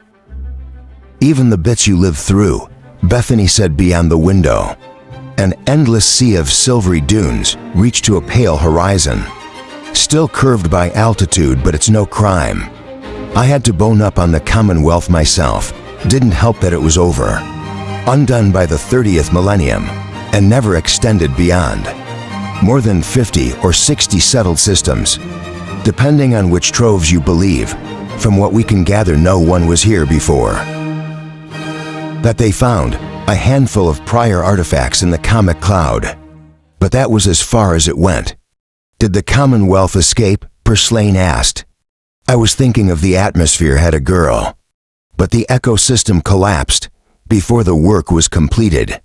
Speaker 1: Even the bits you lived through, Bethany said. Beyond the window, an endless sea of silvery dunes reached to a pale horizon. Still curved by altitude, but it's no crime. I had to bone up on the Commonwealth myself. Didn't help that it was over. Undone by the 30th millennium, and never extended beyond. More than 50 or 60 settled systems, depending on which troves you believe. From what we can gather, no one was here before. That they found a handful of prior artifacts in the comic cloud. But that was as far as it went. Did the Commonwealth escape? Purslane asked. I was thinking of the atmosphere had a girl. But the ecosystem collapsed before the work was completed.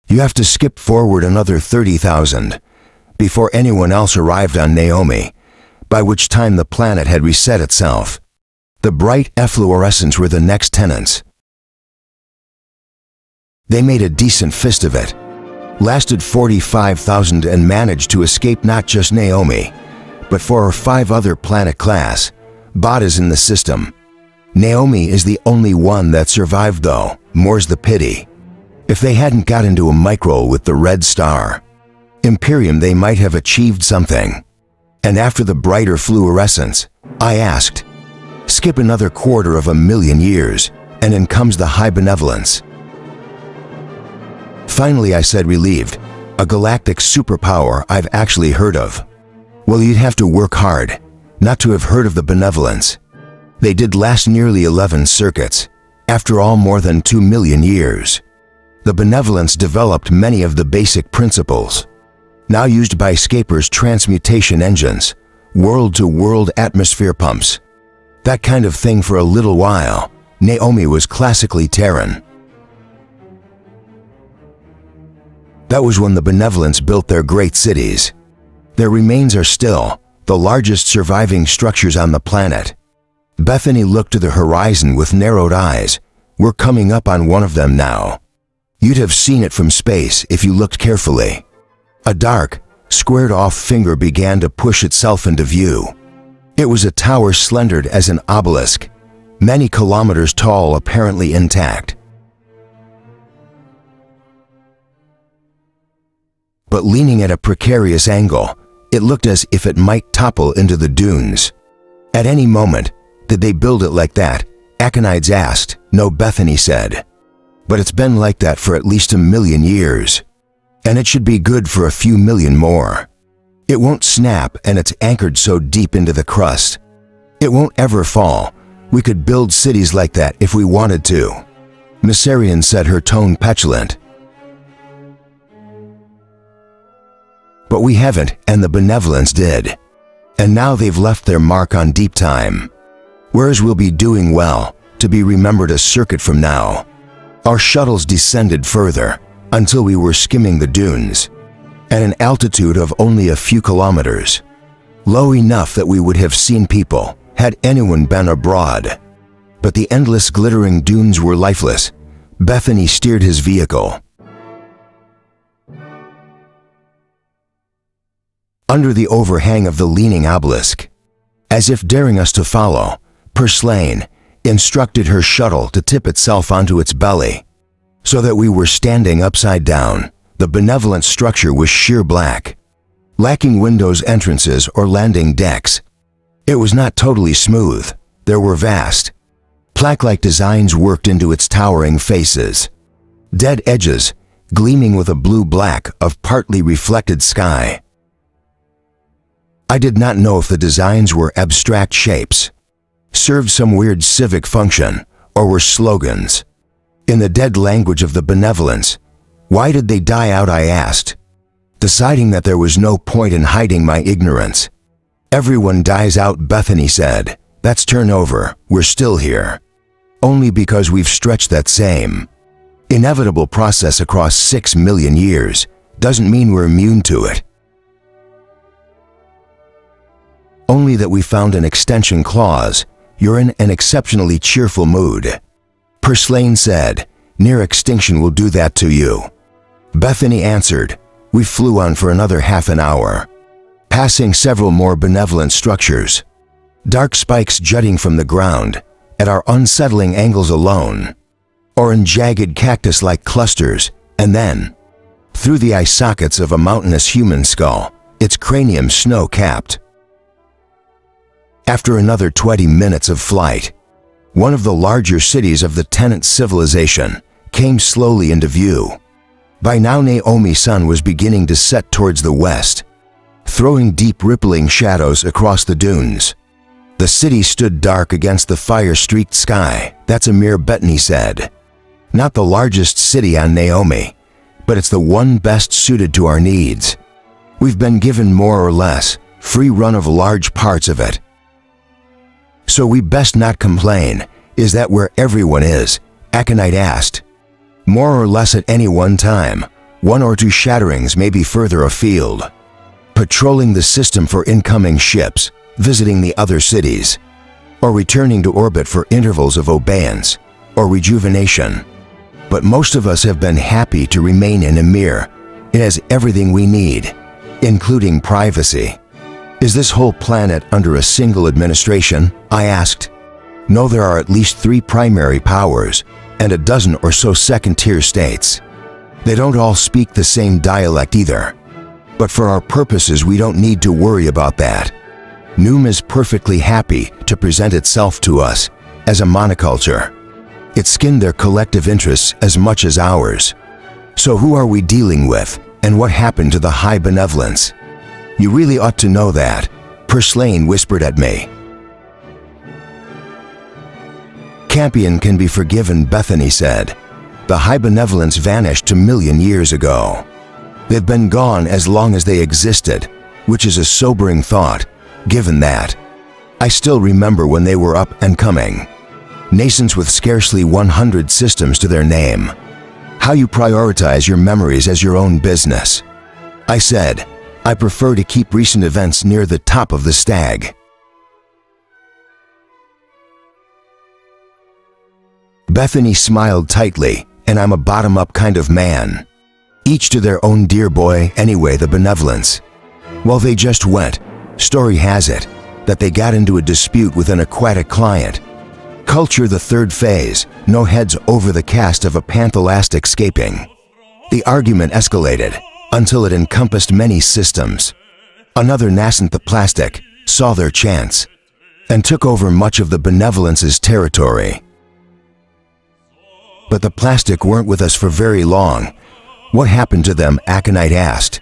Speaker 1: You have to skip forward another 30,000 before anyone else arrived on Naomi, by which time the planet had reset itself. The bright efflorescents were the next tenants. They made a decent fist of it, lasted 45,000 and managed to escape not just Naomi, but 4 or 5 other planet class bodies in the system. Naomi is the only one that survived though, more's the pity. If they hadn't got into a micro with the red star, Imperium, they might have achieved something. And after the brighter fluorescence, I asked, skip another 250,000 years, and in comes the high benevolence. Finally, I said, relieved, a galactic superpower I've actually heard of. Well, you'd have to work hard not to have heard of the benevolence. They did last nearly 11 circuits, after all more than 2 million years. The benevolence developed many of the basic principles now used by Scaper's transmutation engines, world-to-world atmosphere pumps. That kind of thing for a little while. Naomi was classically Terran. That was when the Benevolence built their great cities. Their remains are still the largest surviving structures on the planet. Bethany looked to the horizon with narrowed eyes. We're coming up on one of them now. You'd have seen it from space if you looked carefully. A dark, squared-off finger began to push itself into view. It was a tower slendered as an obelisk, many kilometers tall, apparently intact. But leaning at a precarious angle, it looked as if it might topple into the dunes. At any moment, did they build it like that? Aconides asked. No, Bethany said. But it's been like that for at least 1,000,000 years. And it should be good for a few million more. It won't snap, and it's anchored so deep into the crust. It won't ever fall. We could build cities like that if we wanted to. Myssarian said, her tone petulant. But we haven't, and the Benevolence did. And now they've left their mark on deep time. Whereas we'll be doing well, to be remembered a circuit from now. Our shuttles descended further, until we were skimming the dunes, at an altitude of only a few kilometers. Low enough that we would have seen people, had anyone been abroad. But the endless glittering dunes were lifeless. Bethany steered his vehicle. Under the overhang of the leaning obelisk. As if daring us to follow, Purslane instructed her shuttle to tip itself onto its belly, so that we were standing upside down. The Benevolent structure was sheer black, lacking windows, entrances, or landing decks. It was not totally smooth. There were vast, plaque-like designs worked into its towering faces, dead edges gleaming with a blue-black of partly reflected sky. I did not know if the designs were abstract shapes, served some weird civic function, or were slogans. In the dead language of the Benevolence. Why did they die out, I asked, deciding that there was no point in hiding my ignorance. Everyone dies out, Bethany said. That's turnover. We're still here. Only because we've stretched that same inevitable process across 6 million years doesn't mean we're immune to it. Only that we found an extension clause. You're in an exceptionally cheerful mood. Purslane said, near extinction will do that to you. Bethany answered. We flew on for another half an hour, passing several more Benevolent structures, dark spikes jutting from the ground at our unsettling angles alone, or in jagged cactus-like clusters, and then, through the eye sockets of a mountainous human skull, its cranium snow-capped. After another 20 minutes of flight, one of the larger cities of the tenant civilization came slowly into view. By now Naomi's sun was beginning to set towards the west, throwing deep rippling shadows across the dunes. The city stood dark against the fire-streaked sky. That's a mere Bethany said. Not the largest city on Naomi, but it's the one best suited to our needs. We've been given more or less free run of large parts of it. So we best not complain. Is that where everyone is? Aconite asked. More or less at any one time. 1 or 2 shatterings may be further afield. Patrolling the system for incoming ships, visiting the other cities, or returning to orbit for intervals of obeyance or rejuvenation. But most of us have been happy to remain in Emir. It has everything we need, including privacy. Is this whole planet under a single administration? I asked. No, there are at least 3 primary powers and a dozen or so second-tier states. They don't all speak the same dialect either. But for our purposes, we don't need to worry about that. Noom is perfectly happy to present itself to us as a monoculture. It skinned their collective interests as much as ours. So who are we dealing with, and what happened to the High Benevolence? You really ought to know that, Purslane whispered at me. Campion can be forgiven, Bethany said. The High Benevolence vanished 1,000,000 years ago. They've been gone as long as they existed, which is a sobering thought. Given that, I still remember when they were up and coming. Nascents with scarcely 100 systems to their name. How you prioritize your memories as your own business. I said, I prefer to keep recent events near the top of the stag. Bethany smiled tightly, and I'm a bottom-up kind of man. Each to their own, dear boy, anyway, the benevolence. Well, they just went, story has it, that they got into a dispute with an aquatic client. Culture the third phase, no heads over the cast of a panthelastic scaping. The argument escalated until it encompassed many systems. Another nascent, the plastic, saw their chance and took over much of the benevolence's territory. But the plastic weren't with us for very long. What happened to them, Aconite asked.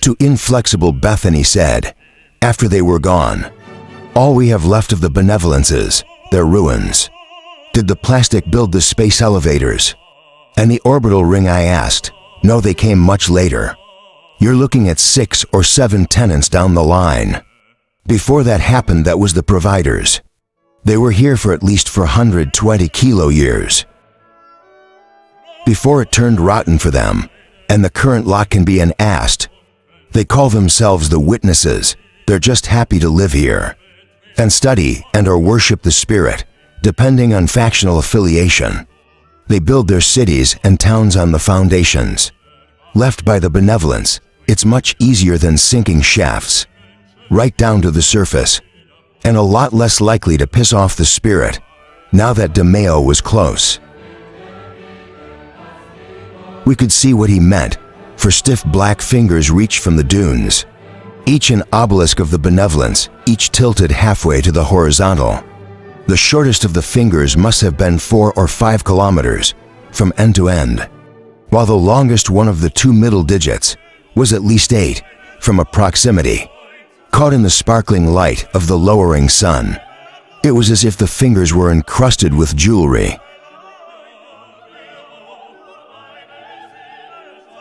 Speaker 1: To inflexible Bethany said, after they were gone, all we have left of the benevolences, their ruins. Did the plastic build the space elevators? And the orbital ring, I asked. No, they came much later. You're looking at 6 or 7 tenants down the line. Before that happened, that was the providers. They were here for at least 420 kilo years. Before it turned rotten for them, and the current lot can be asked. They call themselves the witnesses. They're just happy to live here and study and/or worship the spirit, depending on factional affiliation. They build their cities and towns on the foundations. Left by the benevolence, it's much easier than sinking shafts, right down to the surface, and a lot less likely to piss off the spirit, now that DeMeo was close. We could see what he meant, for stiff black fingers reached from the dunes, each an obelisk of the benevolence, each tilted halfway to the horizontal. The shortest of the fingers must have been 4 or 5 kilometers, from end to end, while the longest one of the 2 middle digits was at least 8, from a proximity, caught in the sparkling light of the lowering sun. It was as if the fingers were encrusted with jewelry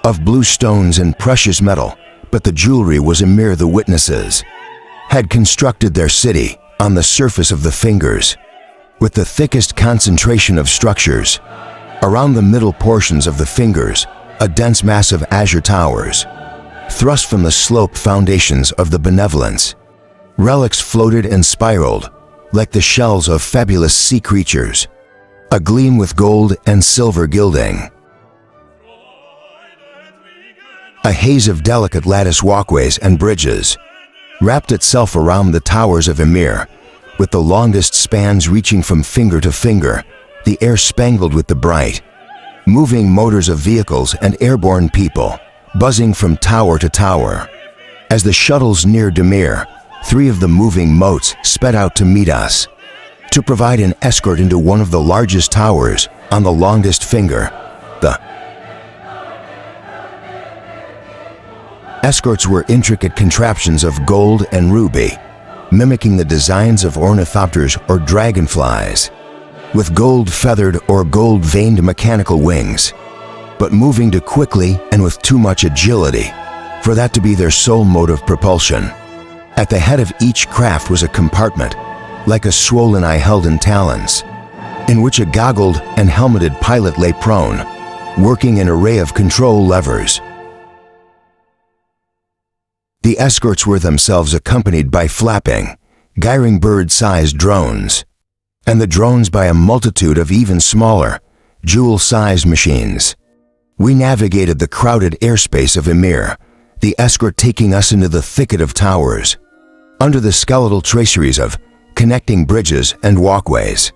Speaker 1: of blue stones and precious metal, but the jewelry was a mirror. The witnesses had constructed their city on the surface of the fingers, with the thickest concentration of structures. Around the middle portions of the fingers, a dense mass of azure towers, thrust from the slope foundations of the benevolence. Relics floated and spiraled, like the shells of fabulous sea creatures, agleam with gold and silver gilding. A haze of delicate lattice walkways and bridges wrapped itself around the towers of Emir, with the longest spans reaching from finger to finger, the air spangled with the bright, moving motors of vehicles and airborne people, buzzing from tower to tower. As the shuttles neared Emir, 3 of the moving motes sped out to meet us, to provide an escort into one of the largest towers on the longest finger. The escorts were intricate contraptions of gold and ruby, mimicking the designs of ornithopters or dragonflies, with gold-feathered or gold-veined mechanical wings, but moving too quickly and with too much agility for that to be their sole mode of propulsion. At the head of each craft was a compartment, like a swollen eye held in talons, in which a goggled and helmeted pilot lay prone, working an array of control levers. The escorts were themselves accompanied by flapping, gyring bird-sized drones, and the drones by a multitude of even smaller, jewel-sized machines. We navigated the crowded airspace of Emir, the escort taking us into the thicket of towers, under the skeletal traceries of connecting bridges and walkways.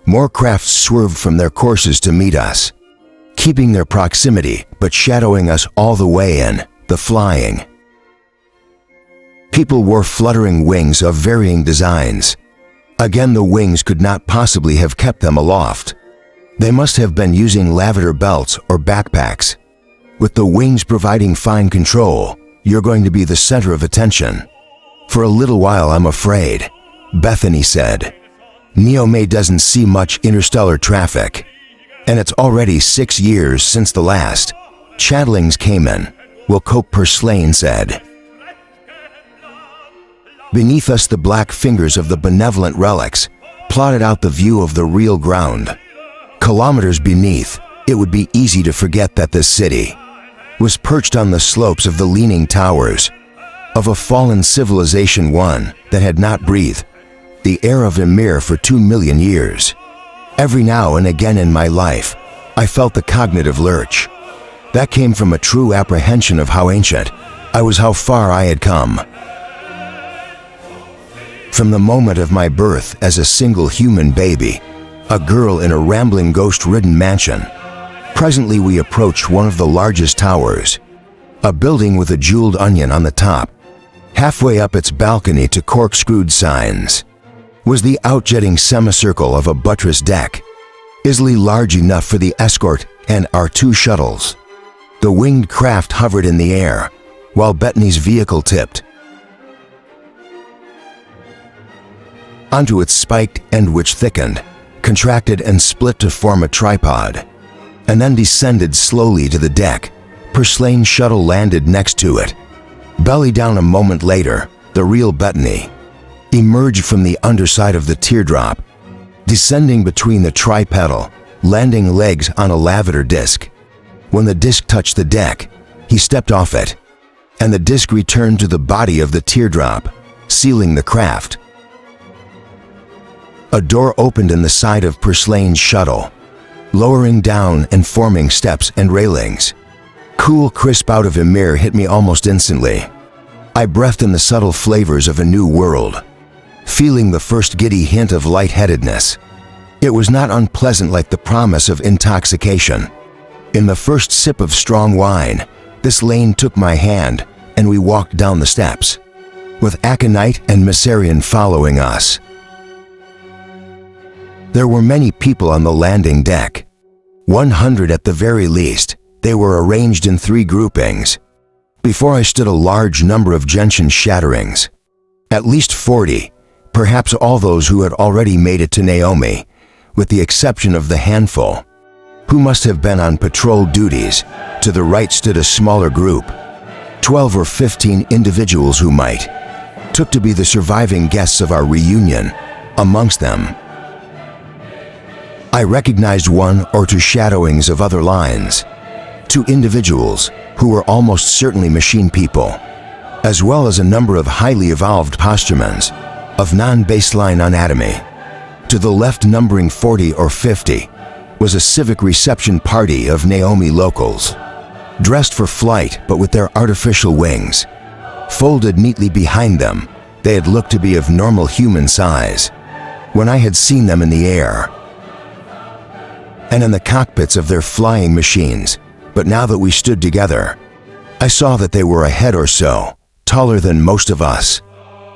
Speaker 1: More crafts swerved from their courses to meet us, keeping their proximity but shadowing us all the way in the flying. People wore fluttering wings of varying designs. Again, the wings could not possibly have kept them aloft. They must have been using lavender belts or backpacks. With the wings providing fine control, you're going to be the center of attention. For a little while, I'm afraid, Bethany said. Neomay doesn't see much interstellar traffic, and it's already 6 years since the last chattelings came in, Wilcope Purslane said. Beneath us, the black fingers of the benevolent relics plotted out the view of the real ground. Kilometers beneath, it would be easy to forget that this city was perched on the slopes of the leaning towers of a fallen civilization, one that had not breathed the air of Ymir for 2 million years. Every now and again in my life, I felt the cognitive lurch. That came from a true apprehension of how ancient I was, how far I had come. From the moment of my birth as a single human baby, a girl in a rambling ghost-ridden mansion, presently we approach one of the largest towers, a building with a jeweled onion on the top. Halfway up its balcony to corkscrewed signs was the outjetting semicircle of a buttress deck, easily large enough for the escort and our 2 shuttles. The winged craft hovered in the air, while Bettany's vehicle tipped onto its spiked end, which thickened, contracted, and split to form a tripod, and then descended slowly to the deck. Purslane's shuttle landed next to it. Belly down a moment later, the real Bettany emerged from the underside of the teardrop, descending between the tripedal landing legs on a lavender disc. When the disc touched the deck, he stepped off it, and the disc returned to the body of the teardrop, sealing the craft. A door opened in the side of Purslane's shuttle, lowering down and forming steps and railings. Cool crisp out of Ymir hit me almost instantly. I breathed in the subtle flavors of a new world, feeling the first giddy hint of lightheadedness. It was not unpleasant, like the promise of intoxication. In the first sip of strong wine, this lane took my hand, and we walked down the steps, with Aconite and Mycerian following us. There were many people on the landing deck, 100 at the very least. They were arranged in 3 groupings. Before I stood a large number of gentian shatterings, at least 40, perhaps all those who had already made it to Naomi, with the exception of the handful who must have been on patrol duties. To the right stood a smaller group, 12 or 15 individuals who took to be the surviving guests of our reunion. Amongst them, I recognized 1 or 2 shadowings of other lines, 2 individuals who were almost certainly machine people, as well as a number of highly evolved posturements of non-baseline anatomy. To the left, numbering 40 or 50, was a civic reception party of Naomi locals, dressed for flight but with their artificial wings folded neatly behind them. They had looked to be of normal human size when I had seen them in the air and in the cockpits of their flying machines, but now that we stood together, I saw that they were a head or so taller than most of us,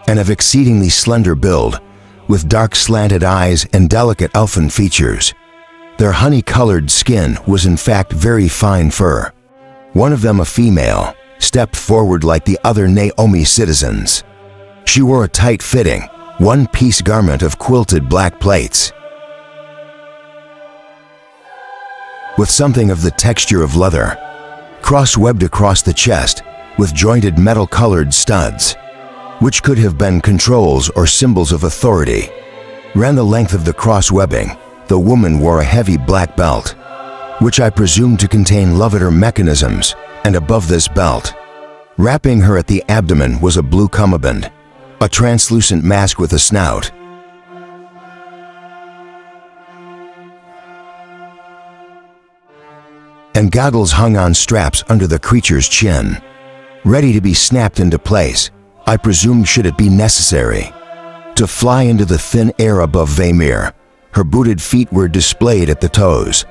Speaker 1: and of exceedingly slender build, with dark slanted eyes and delicate elfin features. Their honey-colored skin was in fact very fine fur. One of them, a female, stepped forward like the other Naomi citizens. She wore a tight-fitting, one-piece garment of quilted black plates, with something of the texture of leather, cross-webbed across the chest with jointed metal-colored studs, which could have been controls or symbols of authority, ran the length of the cross-webbing. The woman wore a heavy black belt, which I presumed to contain levator mechanisms, and above this belt, wrapping her at the abdomen, was a blue cummerbund, a translucent mask with a snout. And goggles hung on straps under the creature's chin, ready to be snapped into place, I presumed, should it be necessary, to fly into the thin air above Vamir. Her booted feet were displayed at the toes,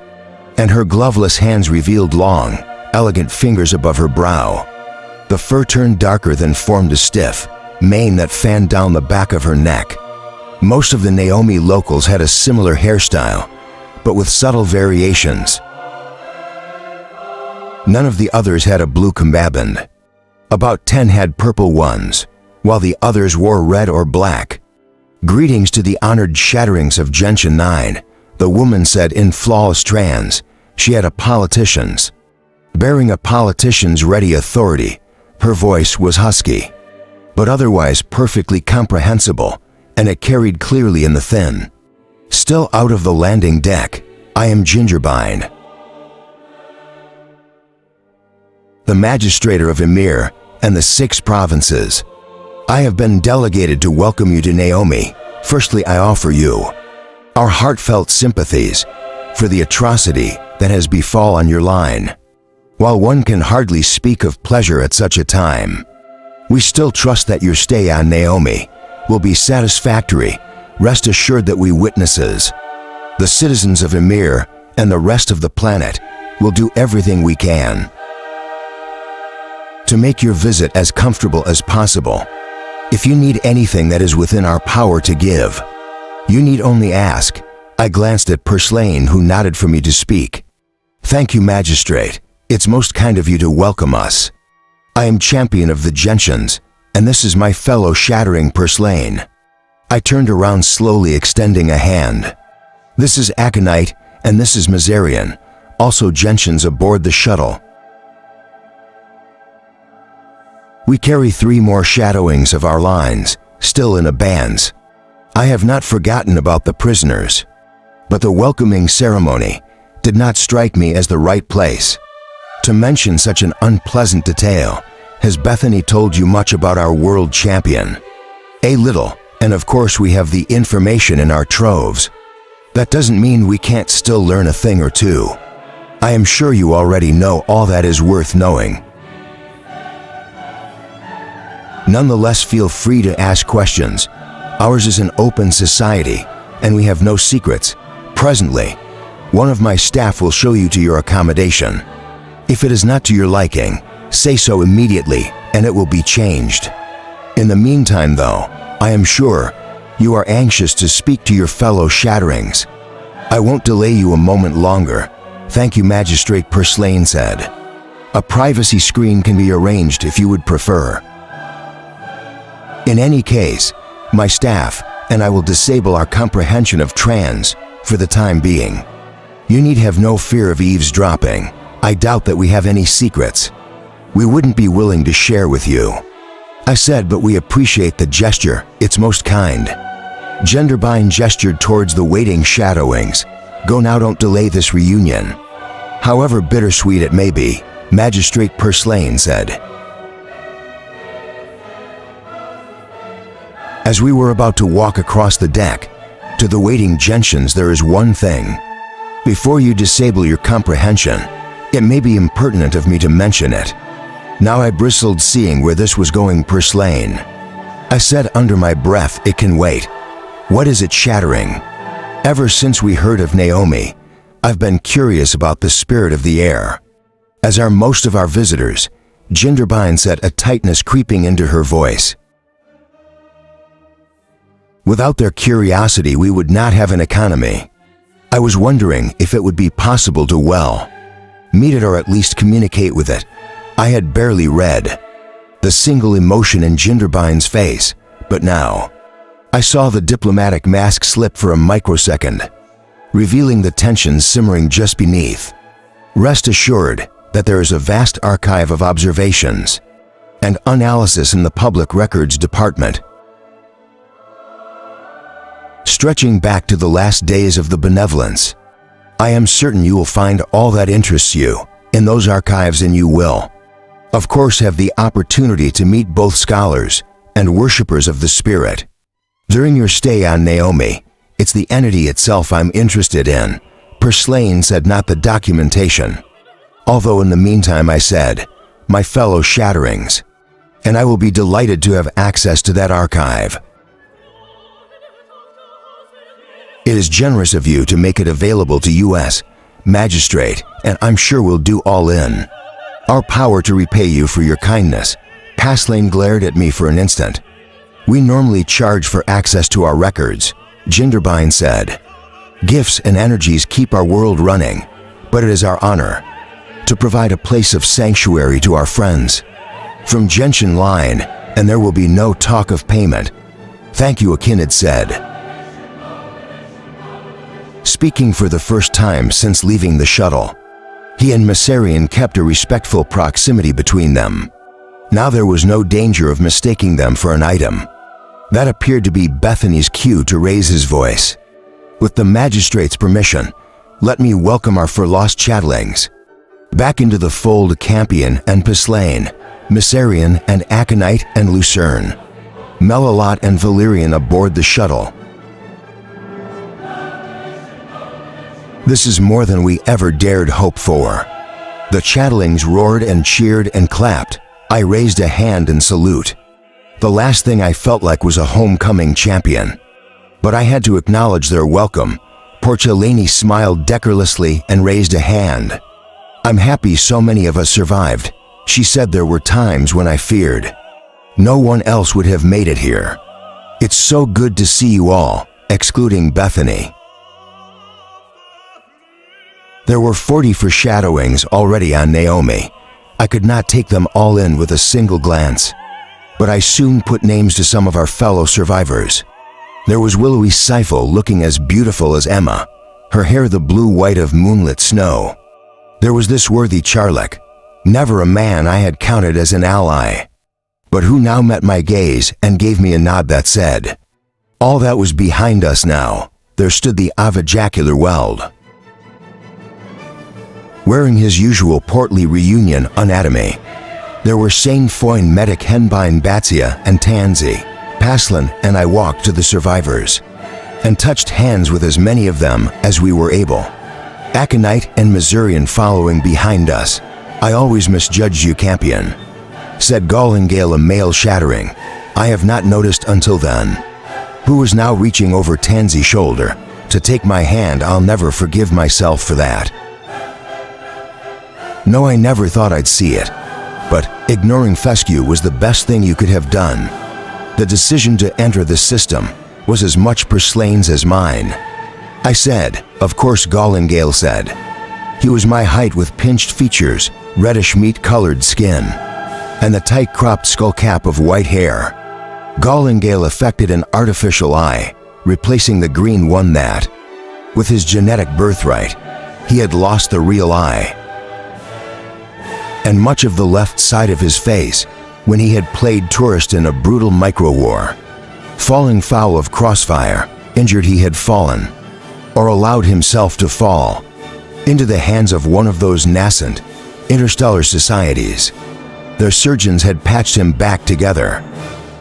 Speaker 1: and her gloveless hands revealed long, elegant fingers above her brow. The fur turned darker, then formed a stiff mane that fanned down the back of her neck. Most of the Naomi locals had a similar hairstyle, but with subtle variations. None of the others had a blue cummerbund. About 10 had purple ones, while the others wore red or black. "Greetings to the honored shatterings of Gentian 9, the woman said in flawless trance. She had a politician's, bearing a politician's ready authority. Her voice was husky, but otherwise perfectly comprehensible, and it carried clearly in the thin. Still out of the landing deck, I am Gingerbine, the Magistrator of Emir and the 6 provinces. I have been delegated to welcome you to Naomi. Firstly, I offer you our heartfelt sympathies for the atrocity that has befallen your line. While one can hardly speak of pleasure at such a time, we still trust that your stay on Naomi will be satisfactory. Rest assured that we witnesses, the citizens of Emir and the rest of the planet, will do everything we can to make your visit as comfortable as possible. If you need anything that is within our power to give, you need only ask. I glanced at Purslane, who nodded for me to speak. Thank you, Magistrate. It's most kind of you to welcome us. I am champion of the Gentians, and this is my fellow shattering Purslane. I turned around slowly, extending a hand. This is Aconite, and this is Mazarian, also Gentians aboard the shuttle. We carry 3 more shadowings of our lines, still in abeyance. I have not forgotten about the prisoners, but the welcoming ceremony did not strike me as the right place to mention such an unpleasant detail. Has Bethany told you much about our world champion? A little, and of course we have the information in our troves. That doesn't mean we can't still learn a thing or two. I am sure you already know all that is worth knowing. Nonetheless, feel free to ask questions. Ours is an open society, and we have no secrets. Presently, one of my staff will show you to your accommodation. If it is not to your liking, say so immediately, and it will be changed. In the meantime, though, I am sure you are anxious to speak to your fellow Shatterings. I won't delay you a moment longer. Thank you, Magistrate, Purslane said. A privacy screen can be arranged if you would prefer. In any case, my staff and I will disable our comprehension of trans for the time being. You need have no fear of eavesdropping. I doubt that we have any secrets we wouldn't be willing to share with you. I said, but we appreciate the gesture. It's most kind. Gingerbine gestured towards the waiting Shadowwings. Go now, don't delay this reunion. However bittersweet it may be, Magistrate Purslane said. As we were about to walk across the deck, to the waiting Gentians, there is one thing. Before you disable your comprehension, it may be impertinent of me to mention it. Now I bristled, seeing where this was going. Purslane, I said under my breath, it can wait. What is it, Shattering? Ever since we heard of Naomi, I've been curious about the spirit of the air. As are most of our visitors, Gingerbine said, a tightness creeping into her voice. Without their curiosity, we would not have an economy. I was wondering if it would be possible to, well, meet it or at least communicate with it. I had barely read the single emotion in Gingerbine's face, but now I saw the diplomatic mask slip for a microsecond, revealing the tensions simmering just beneath. Rest assured that there is a vast archive of observations and analysis in the Public Records Department, stretching back to the last days of the benevolence. I am certain you will find all that interests you in those archives, and you will, of course, have the opportunity to meet both scholars and worshippers of the spirit. During your stay on Naomi, it's the entity itself I'm interested in, Purslane said, not the documentation. Although in the meantime, I said, my fellow Shatterings, and I will be delighted to have access to that archive. It is generous of you to make it available to U.S. Magistrate, and I'm sure we'll do all in our power to repay you for your kindness. Purslane glared at me for an instant. We normally charge for access to our records, Gingerbine said. Gifts and energies keep our world running, but it is our honor to provide a place of sanctuary to our friends from Gentian line, and there will be no talk of payment. Thank you, Akinid said, speaking for the first time since leaving the shuttle. He and Masarian kept a respectful proximity between them. Now there was no danger of mistaking them for an item. That appeared to be Bethany's cue to raise his voice. With the magistrate's permission, let me welcome our forlost chattelings. Back into the fold Campion and Pislane, Myssarian and Aconite and Lucerne, Melilot and Valerian aboard the shuttle. This is more than we ever dared hope for. The chattelings roared and cheered and clapped. I raised a hand in salute. The last thing I felt like was a homecoming champion. But I had to acknowledge their welcome. Porcellini smiled decorously and raised a hand. I'm happy so many of us survived. She said there were times when I feared no one else would have made it here. It's so good to see you all, excluding Bethany. There were 40 foreshadowings already on Naomi. I could not take them all in with a single glance. But I soon put names to some of our fellow survivors. There was willowy Seifel looking as beautiful as Emma, her hair the blue-white of moonlit snow. There was this worthy Charlock, never a man I had counted as an ally, but who now met my gaze and gave me a nod that said, all that was behind us now. There stood the Avajacular Weld. Wearing his usual portly reunion anatomy, there were Sain Foyn Medic Henbine Batsia and Tansy, Paslin, and I walked to the survivors and touched hands with as many of them as we were able. Aconite and Myssarian following behind us. I always misjudged you, Campion, said Gollingale, a male shattering. I have not noticed until then. Who was now reaching over Tansy's shoulder to take my hand. I'll never forgive myself for that. No, I never thought I'd see it, but ignoring fescue was the best thing you could have done. The decision to enter the system was as much Purslane's as mine. I said, of course. Gollingale said. He was my height with pinched features, reddish meat-colored skin, and the tight-cropped skull cap of white hair. Gollingale affected an artificial eye, replacing the green one that, with his genetic birthright, he had lost the real eye, and much of the left side of his face when he had played tourist in a brutal micro-war. Falling foul of crossfire, injured he had fallen, or allowed himself to fall, into the hands of one of those nascent, interstellar societies. Their surgeons had patched him back together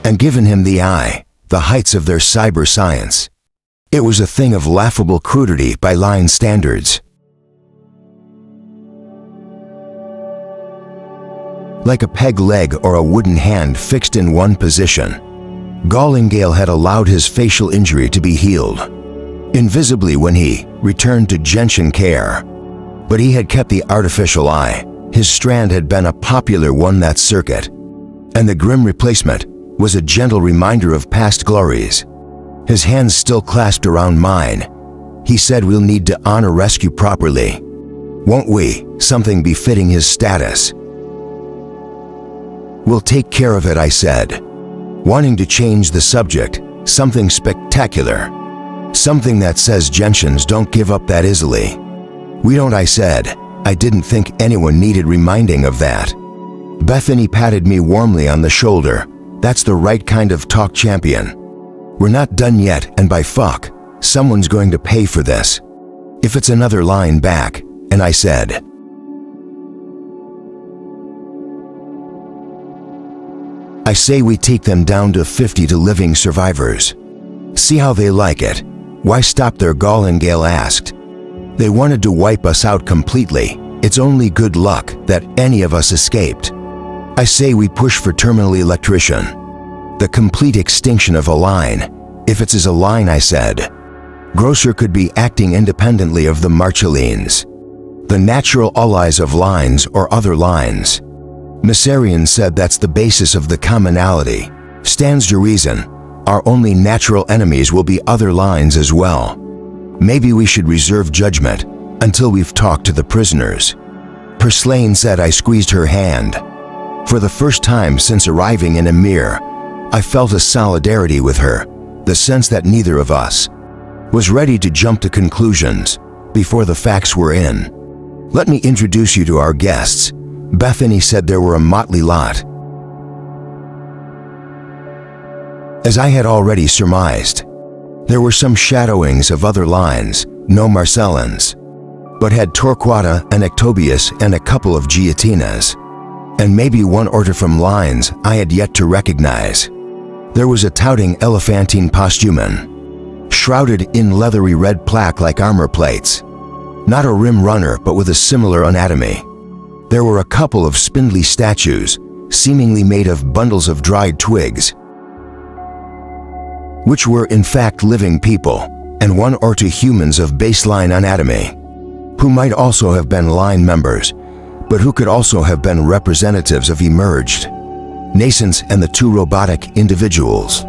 Speaker 1: and given him the eye, the heights of their cyber science. It was a thing of laughable crudity by line standards. Like a peg leg or a wooden hand fixed in one position, Gollingale had allowed his facial injury to be healed, invisibly when he returned to Gentian care. But he had kept the artificial eye. His strand had been a popular one that circuit, and the grim replacement was a gentle reminder of past glories. His hands still clasped around mine. He said, we'll need to honor rescue properly, won't we? Something befitting his status. We'll take care of it, I said, wanting to change the subject. Something spectacular. Something that says Gentians don't give up that easily. We don't, I said. I didn't think anyone needed reminding of that. Bethany patted me warmly on the shoulder. That's the right kind of talk, champion. We're not done yet, and by fuck, someone's going to pay for this. If it's another line back, and I said, I say we take them down to 50 to living survivors. See how they like it. Why stop there? Gollingale asked. They wanted to wipe us out completely. It's only good luck that any of us escaped. I say we push for terminal electrician. The complete extinction of a line. If it's as a line, I said. Grosser could be acting independently of the Marcellines, the natural allies of lines or other lines. Myssarian said that's the basis of the commonality. Stands to reason. Our only natural enemies will be other lines as well. Maybe we should reserve judgment until we've talked to the prisoners. Purslane said. I squeezed her hand. For the first time since arriving in Emir, I felt a solidarity with her, the sense that neither of us was ready to jump to conclusions before the facts were in. Let me introduce you to our guests. Bethany said. There were a motley lot. As I had already surmised, there were some shadowings of other lines, no Marcellans, but had Torquata and Ectobius and a couple of Guillotinas, and maybe one order from lines I had yet to recognize. There was a touting elephantine postumen, shrouded in leathery red plaque like armor plates, not a rim runner but with a similar anatomy. There were a couple of spindly statues, seemingly made of bundles of dried twigs, which were in fact living people, and one or two humans of baseline anatomy, who might also have been line members, but who could also have been representatives of emerged, nascents, and the two robotic individuals.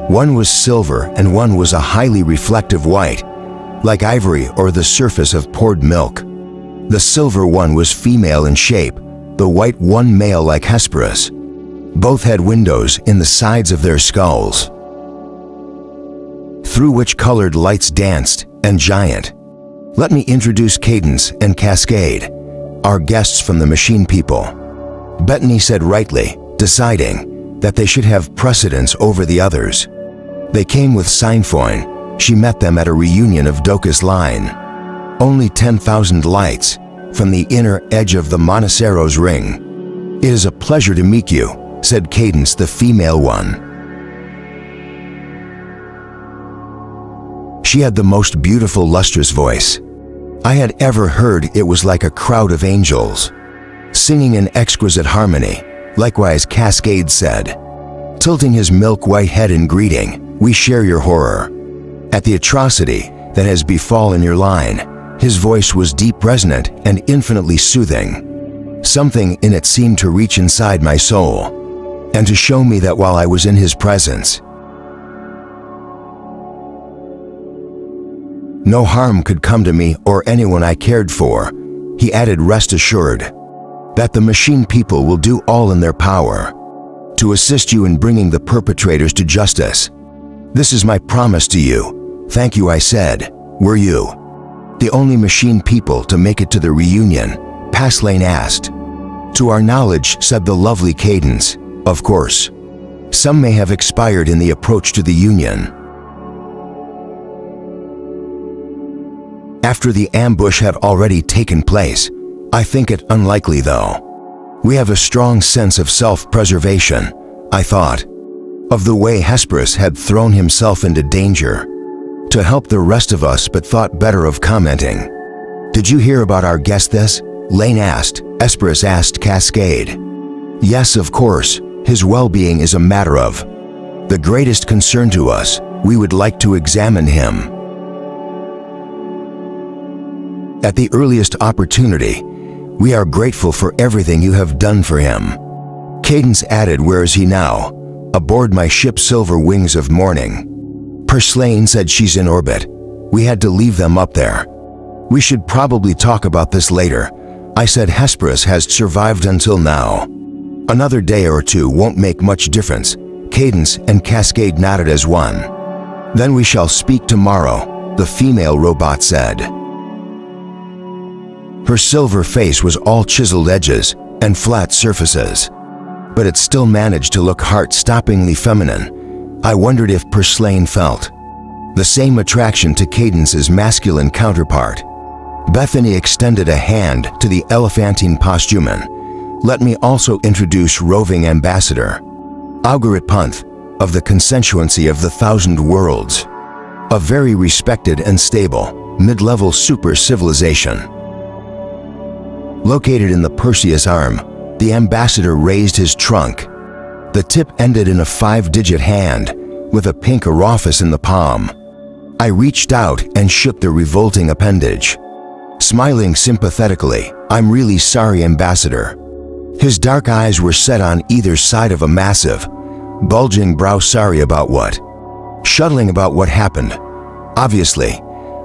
Speaker 1: One was silver and one was a highly reflective white, like ivory or the surface of poured milk. The silver one was female in shape, the white one male like Hesperus. Both had windows in the sides of their skulls, through which colored lights danced, and giant. Let me introduce Cadence and Cascade, our guests from the machine people. Bettany said rightly, deciding that they should have precedence over the others. They came with Signfoin. She met them at a reunion of Docus Line. Only 10,000 lights from the inner edge of the Monoceros ring. It is a pleasure to meet you, said Cadence, the female one. She had the most beautiful, lustrous voice I had ever heard. It was like a crowd of angels, singing in exquisite harmony. Likewise, Cascade said, tilting his milk-white head in greeting, we share your horror at the atrocity that has befallen your line. His voice was deep, resonant, and infinitely soothing. Something in it seemed to reach inside my soul, and to show me that while I was in his presence, no harm could come to me or anyone I cared for. He added, rest assured that the machine people will do all in their power to assist you in bringing the perpetrators to justice. This is my promise to you. Thank you, I said. Were you the only machine people to make it to the reunion? Paslane asked. To our knowledge, said the lovely Cadence. Of course, some may have expired in the approach to the Union. After the ambush had already taken place, I think it unlikely though. We have a strong sense of self-preservation. I thought of the way Hesperus had thrown himself into danger to help the rest of us, but thought better of commenting. Did you hear about our guest this? Lane asked. Hesperus asked Cascade. Yes, of course. His well-being is a matter of the greatest concern to us. We would like to examine him at the earliest opportunity. We are grateful for everything you have done for him. Cadence added, where is he now? Aboard my ship Silver Wings of Morning. Purslane said, she's in orbit. We had to leave them up there. We should probably talk about this later. I said, Hesperus has survived until now. Another day or two won't make much difference. Cadence and Cascade nodded as one. Then we shall speak tomorrow, the female robot said. Her silver face was all chiseled edges and flat surfaces, but it still managed to look heart-stoppingly feminine. I wondered if Purslane felt the same attraction to Cadence's masculine counterpart. Bethany extended a hand to the elephantine postumen. Let me also introduce roving ambassador Augurit Punth of the Consensuancy of the Thousand Worlds, a very respected and stable mid-level super civilization. Located in the Perseus arm, the ambassador raised his trunk. The tip ended in a 5-digit hand with a pink orifice in the palm. I reached out and shook the revolting appendage, smiling sympathetically. I'm really sorry, Ambassador. His dark eyes were set on either side of a massive, bulging brow. Sorry about what? Shuttling about what happened. Obviously,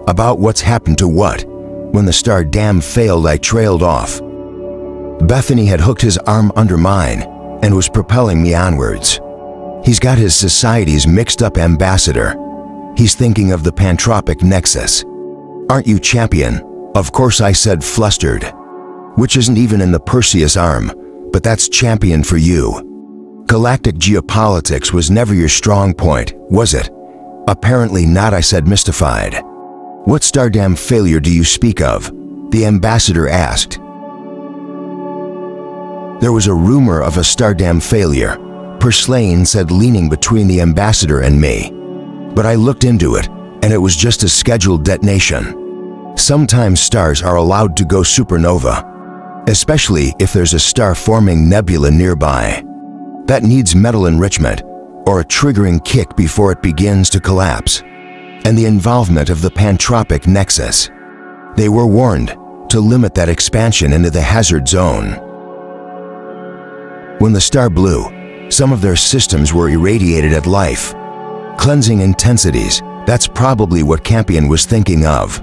Speaker 1: about what's happened to what? When the star dam failed, I trailed off. Bethany had hooked his arm under mine and was propelling me onwards. He's got his societies mixed up, Ambassador. He's thinking of the Pantropic Nexus. Aren't you, champion? Of course, I said, flustered. Which isn't even in the Perseus arm, but that's champion for you. Galactic geopolitics was never your strong point, was it? Apparently not, I said, mystified. What stardam failure do you speak of? The ambassador asked. There was a rumor of a stardam failure, Purslane said, leaning between the ambassador and me. But I looked into it, and it was just a scheduled detonation. Sometimes stars are allowed to go supernova, especially if there's a star-forming nebula nearby. That needs metal enrichment, or a triggering kick before it begins to collapse, and the involvement of the pantropic nexus. They were warned to limit that expansion into the hazard zone. When the star blew, some of their systems were irradiated at life. Cleansing intensities, that's probably what Campion was thinking of.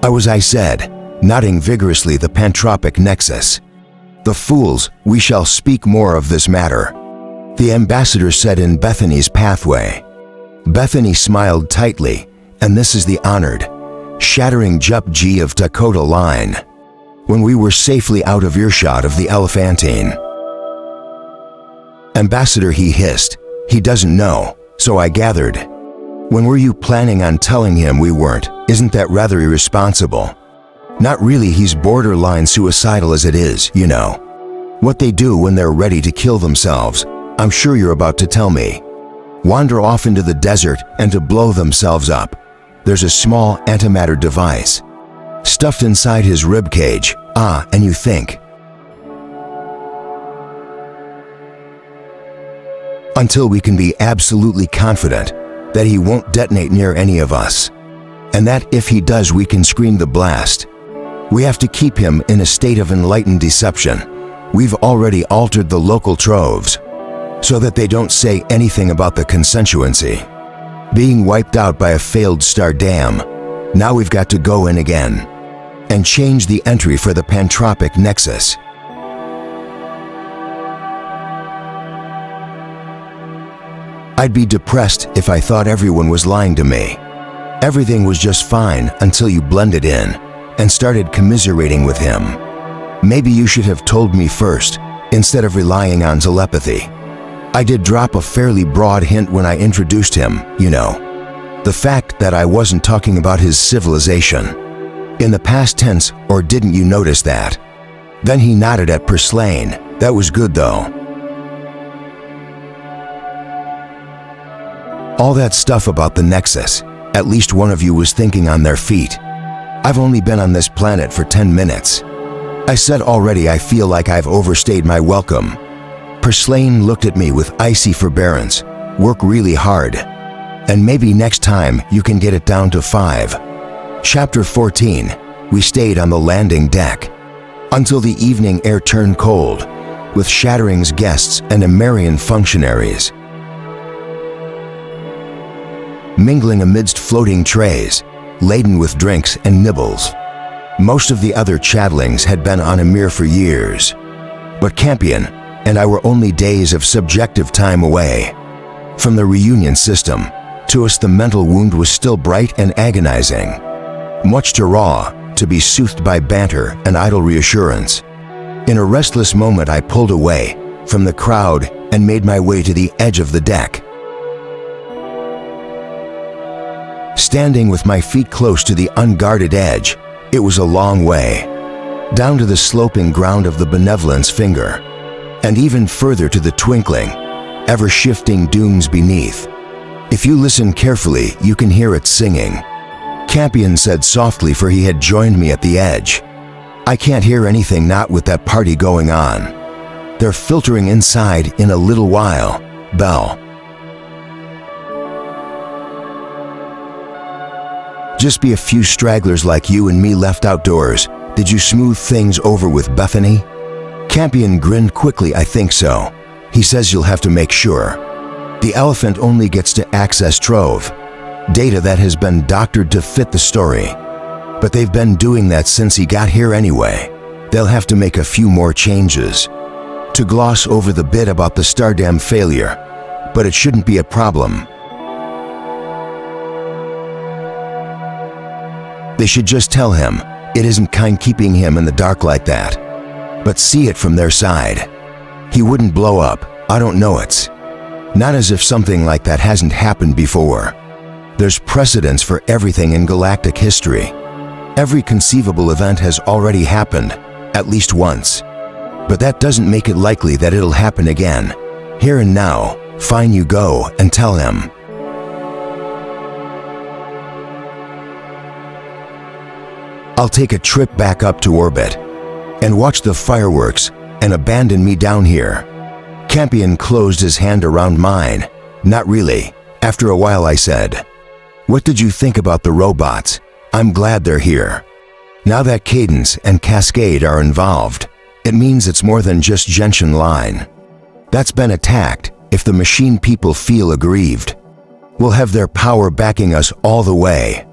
Speaker 1: I said, nodding vigorously the pantropic nexus. The fools, we shall speak more of this matter, the ambassador said in Bethany's pathway. Bethany smiled tightly, and this is the honored, shattering Jup G of Dakota line, when we were safely out of earshot of the Elephantine. Ambassador, he hissed, he doesn't know, so I gathered. When were you planning on telling him we weren't? Isn't that rather irresponsible? Not really, he's borderline suicidal as it is, you know. What they do when they're ready to kill themselves, I'm sure you're about to tell me. Wander off into the desert and to blow themselves up. There's a small antimatter device stuffed inside his ribcage. And you think. Until we can be absolutely confident that he won't detonate near any of us, and that if he does we can screen the blast. We have to keep him in a state of enlightened deception. We've already altered the local troves so that they don't say anything about the consensuancy being wiped out by a failed star dam. Now we've got to go in again and change the entry for the pantropic nexus. I'd be depressed if I thought everyone was lying to me. Everything was just fine until you blended in and started commiserating with him. Maybe you should have told me first, instead of relying on telepathy. I did drop a fairly broad hint when I introduced him, you know. The fact that I wasn't talking about his civilization. In the past tense, or didn't you notice that? Then he nodded at Purslane. That was good though. All that stuff about the Nexus, at least one of you was thinking on their feet. I've only been on this planet for 10 minutes. I said already I feel like I've overstayed my welcome. Purslane looked at me with icy forbearance. Work really hard, and maybe next time you can get it down to 5. Chapter 14. We stayed on the landing deck until the evening air turned cold, with Shattering's guests and Amerian functionaries mingling amidst floating trays, laden with drinks and nibbles. Most of the other chattelings had been on Emir for years, but Campion and I were only days of subjective time away. From the reunion system, to us the mental wound was still bright and agonizing, much too raw to be soothed by banter and idle reassurance. In a restless moment I pulled away from the crowd and made my way to the edge of the deck. Standing with my feet close to the unguarded edge, it was a long way, down to the sloping ground of the Benevolence Finger, and even further to the twinkling, ever-shifting dunes beneath. If you listen carefully, you can hear it singing. Campion said softly, for he had joined me at the edge. I can't hear anything, not with that party going on. They're filtering inside in a little while. Bell. Just be a few stragglers like you and me left outdoors. Did you smooth things over with Bethany? Campion grinned quickly. I think so. He says you'll have to make sure. The elephant only gets to access trove data that has been doctored to fit the story. But they've been doing that since he got here anyway. They'll have to make a few more changes to gloss over the bit about the stardam failure, but it shouldn't be a problem. They should just tell him it isn't kind keeping him in the dark like that, but see it from their side. He wouldn't blow up I don't know it's not as if something like that hasn't happened before. There's precedence for everything in galactic history. Every conceivable event has already happened, at least once. But that doesn't make it likely that it'll happen again. Here and now, fine, you go and tell him. I'll take a trip back up to orbit and watch the fireworks and abandon me down here. Campion closed his hand around mine. Not really. After a while I said, "What did you think about the robots? I'm glad they're here. Now that Cadence and Cascade are involved, it means it's more than just Gentian line. That's been attacked. If the machine people feel aggrieved, we'll have their power backing us all the way.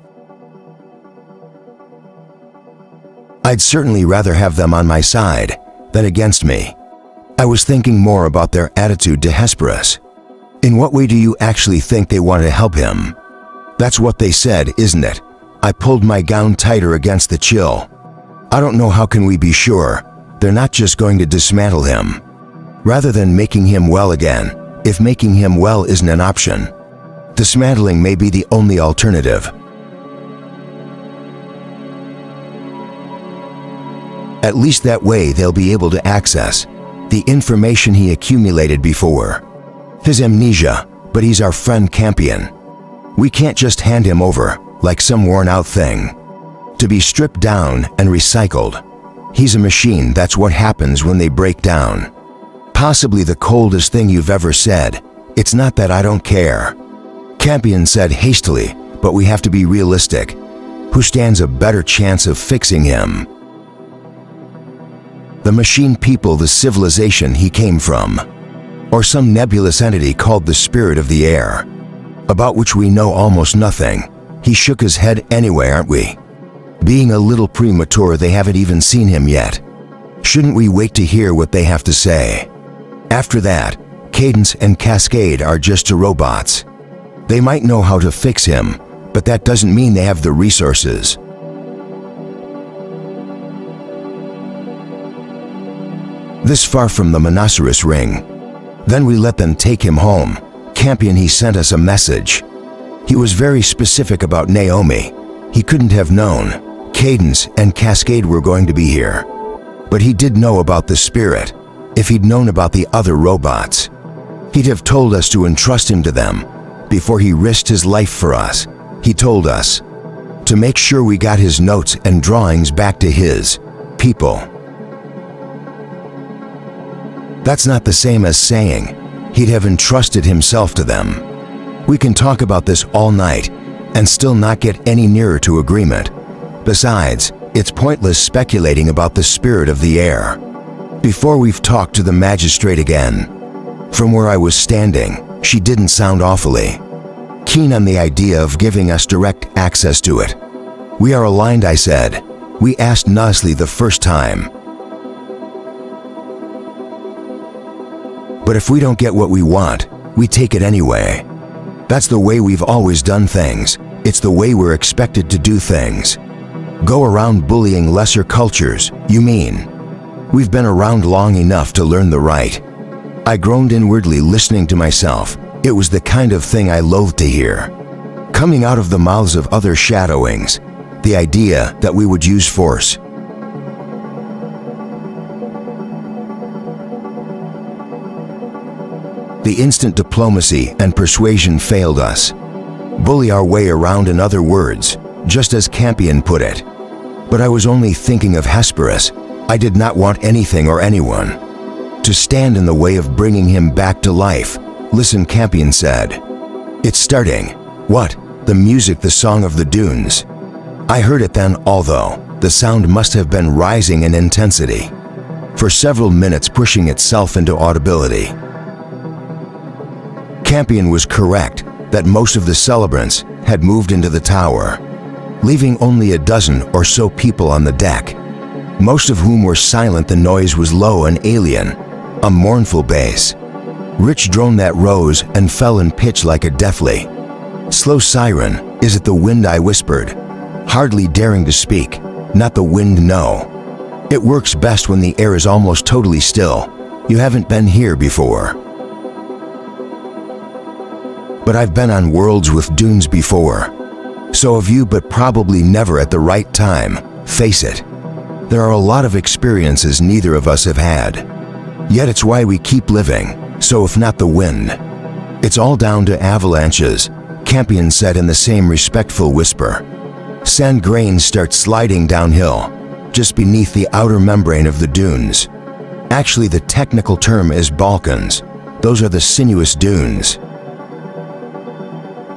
Speaker 1: I'd certainly rather have them on my side than against me." I was thinking more about their attitude to Hesperus. In what way do you actually think they want to help him? That's what they said, isn't it? I pulled my gown tighter against the chill. I don't know, how can we be sure they're not just going to dismantle him? Rather than making him well again, if making him well isn't an option, dismantling may be the only alternative. At least that way they'll be able to access the information he accumulated before. His amnesia, but he's our friend Campion. We can't just hand him over like some worn-out thing to be stripped down and recycled. He's a machine, that's what happens when they break down. Possibly the coldest thing you've ever said. It's not that I don't care, Campion said hastily, but we have to be realistic. Who stands a better chance of fixing him? The machine people, the civilization he came from, or some nebulous entity called the spirit of the air, about which we know almost nothing. He shook his head. Anyway, aren't we being a little premature? They haven't even seen him yet. Shouldn't we wait to hear what they have to say? After that, Cadence and Cascade are just robots. They might know how to fix him, but that doesn't mean they have the resources. This far from the Monoceros ring. Then we let them take him home. Campion, he sent us a message. He was very specific about Naomi. He couldn't have known Cadence and Cascade were going to be here. But he did know about the spirit. If he'd known about the other robots, he'd have told us to entrust him to them before he risked his life for us. He told us to make sure we got his notes and drawings back to his people. That's not the same as saying he'd have entrusted himself to them. We can talk about this all night and still not get any nearer to agreement. Besides, it's pointless speculating about the spirit of the air before we've talked to the magistrate again. From where I was standing, she didn't sound awfully keen on the idea of giving us direct access to it. We are aligned, I said. We asked nicely the first time. But if we don't get what we want, we take it anyway. That's the way we've always done things. It's the way we're expected to do things. Go around bullying lesser cultures, you mean? We've been around long enough to learn the right. I groaned inwardly, listening to myself. It was the kind of thing I loathed to hear, coming out of the mouths of other shadowings. The idea that we would use force. The instant diplomacy and persuasion failed us. Bully our way around, in other words, just as Campion put it. But I was only thinking of Hesperus. I did not want anything or anyone to stand in the way of bringing him back to life. Listen, Campion said. It's starting. What? The music, the song of the dunes. I heard it then, although the sound must have been rising in intensity for several minutes, pushing itself into audibility. Campion was correct that most of the celebrants had moved into the tower, leaving only a dozen or so people on the deck, most of whom were silent. The noise was low and alien, a mournful bass, rich drone that rose and fell in pitch like a deathly, slow siren. Is it the wind? I whispered, hardly daring to speak. Not the wind, no. It works best when the air is almost totally still. You haven't been here before. but I've been on worlds with dunes before. So have you, but probably never at the right time. Face it. There are a lot of experiences neither of us have had. Yet it's why we keep living, so if not the wind. It's all down to avalanches, Campion said in the same respectful whisper. Sand grains start sliding downhill, just beneath the outer membrane of the dunes. Actually, the technical term is Balkans. Those are the sinuous dunes.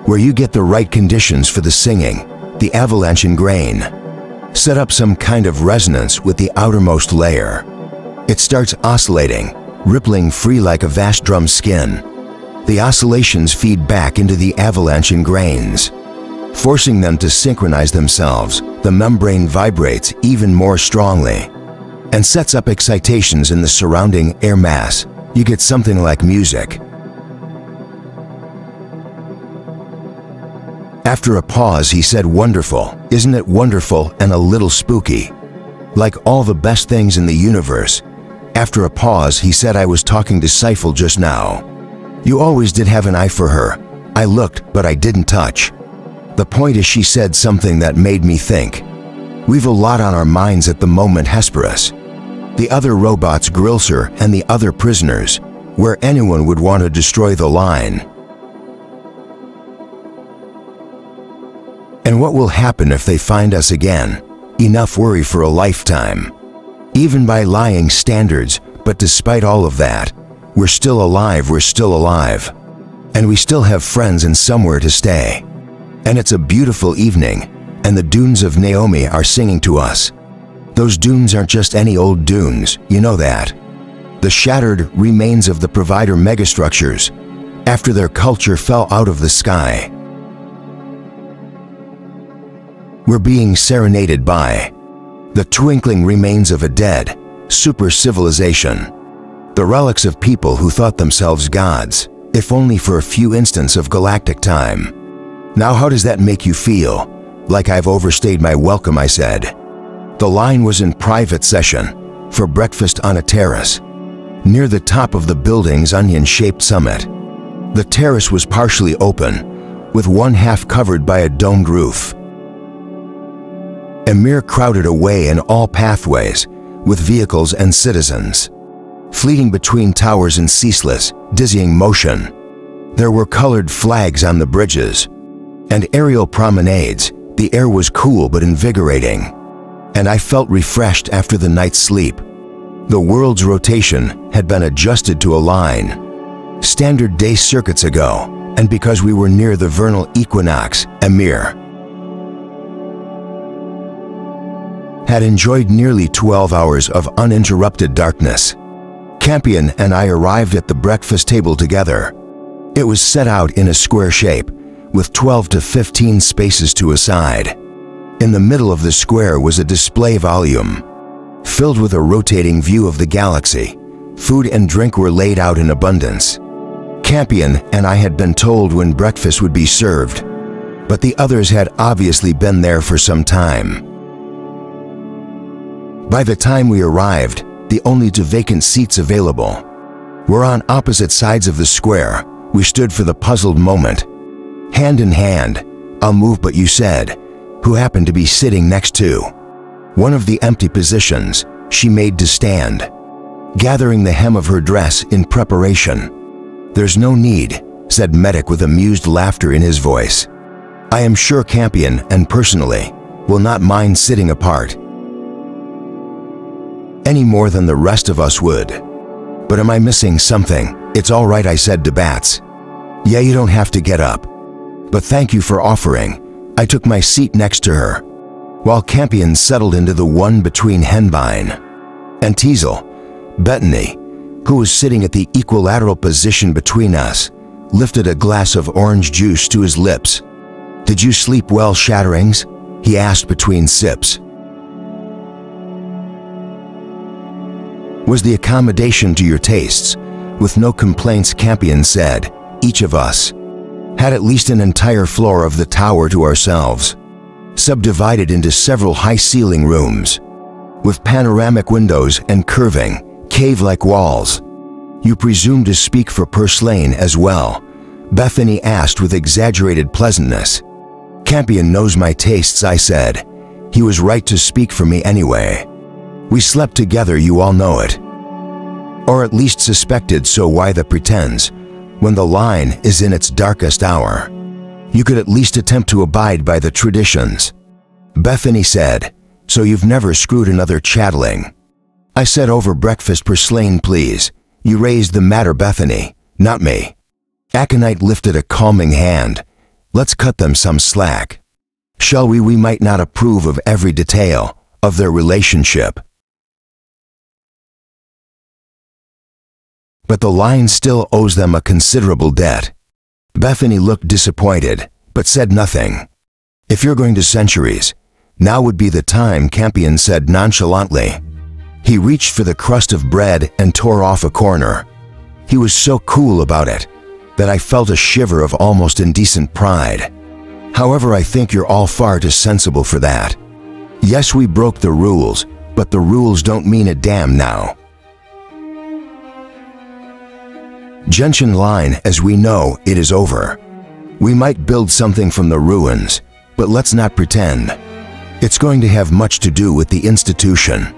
Speaker 1: Where you get the right conditions for the singing, the avalanche in grain. Set up some kind of resonance with the outermost layer. It starts oscillating, rippling free like a vast drum skin. The oscillations feed back into the avalanche in grains. Forcing them to synchronize themselves, the membrane vibrates even more strongly and sets up excitations in the surrounding air mass. You get something like music. After a pause, he said, "Wonderful, isn't it wonderful and a little spooky? Like all the best things in the universe." After a pause, he said, "I was talking to Sci-Fi just now. You always did have an eye for her. I looked, but I didn't touch. The point is, she said something that made me think. We've a lot on our minds at the moment, Hesperus. The other robots, Grillser, and the other prisoners, where anyone would want to destroy the line. And what will happen if they find us again? Enough worry for a lifetime. Even by lying standards, but despite all of that, we're still alive, And we still have friends and somewhere to stay. And it's a beautiful evening, and the dunes of Naomi are singing to us. Those dunes aren't just any old dunes, you know that. The shattered remains of the provider megastructures, after their culture fell out of the sky. We're being serenaded by the twinkling remains of a dead, super civilization. The relics of people who thought themselves gods, if only for a few instants of galactic time. Now how does that make you feel? Like I've overstayed my welcome, I said. The line was in private session, for breakfast on a terrace, near the top of the building's onion-shaped summit. The terrace was partially open, with one half covered by a domed roof. Emir crowded away in all pathways, with vehicles and citizens, fleeting between towers in ceaseless, dizzying motion. There were colored flags on the bridges, and aerial promenades. The air was cool but invigorating, and I felt refreshed after the night's sleep. The world's rotation had been adjusted to align standard day circuits ago, and because we were near the vernal equinox, Emir had enjoyed nearly 12 hours of uninterrupted darkness. Campion and I arrived at the breakfast table together. It was set out in a square shape, with 12 to 15 spaces to a side. In the middle of the square was a display volume, filled with a rotating view of the galaxy. Food and drink were laid out in abundance. Campion and I had been told when breakfast would be served, but the others had obviously been there for some time. By the time we arrived, the only two vacant seats available were on opposite sides of the square. We stood for the puzzled moment. Hand in hand, "I'll move but you said," who happened to be sitting next to one of the empty positions. She made to stand, gathering the hem of her dress in preparation. "There's no need," said Medic with amused laughter in his voice. "I am sure Campion and personally will not mind sitting apart any more than the rest of us would. But am I missing something?" "It's all right," I said to Bats. "Yeah, you don't have to get up. But thank you for offering." I took my seat next to her, while Campion settled into the one between Henbine and Teasel. Bettany, who was sitting at the equilateral position between us, lifted a glass of orange juice to his lips. "Did you sleep well, Shatterings?" he asked between sips. "Was the accommodation to your tastes?" With no complaints, Campion said. Each of us had at least an entire floor of the tower to ourselves, subdivided into several high-ceiling rooms, with panoramic windows and curving, cave-like walls. "You presume to speak for Purslane as well," Bethany asked with exaggerated pleasantness. Campion knows my tastes, I said. He was right to speak for me anyway. We slept together, you all know it. Or at least suspected, so why the pretense? When the line is in its darkest hour, you could at least attempt to abide by the traditions. Bethany said, so you've never screwed another chatteling? I said, over breakfast, Purslane, please. You raised the matter, Bethany, not me. Aconite lifted a calming hand. Let's cut them some slack. Shall we? We might not approve of every detail of their relationship, but the line still owes them a considerable debt. Bethany looked disappointed, but said nothing. If you're going to centuries, now would be the time, Campion said nonchalantly. He reached for the crust of bread and tore off a corner. He was so cool about it that I felt a shiver of almost indecent pride. However, I think you're all far too sensible for that. Yes, we broke the rules, but the rules don't mean a damn now. Gentian line, as we know, it is over. We might build something from the ruins, but let's not pretend. It's going to have much to do with the institution.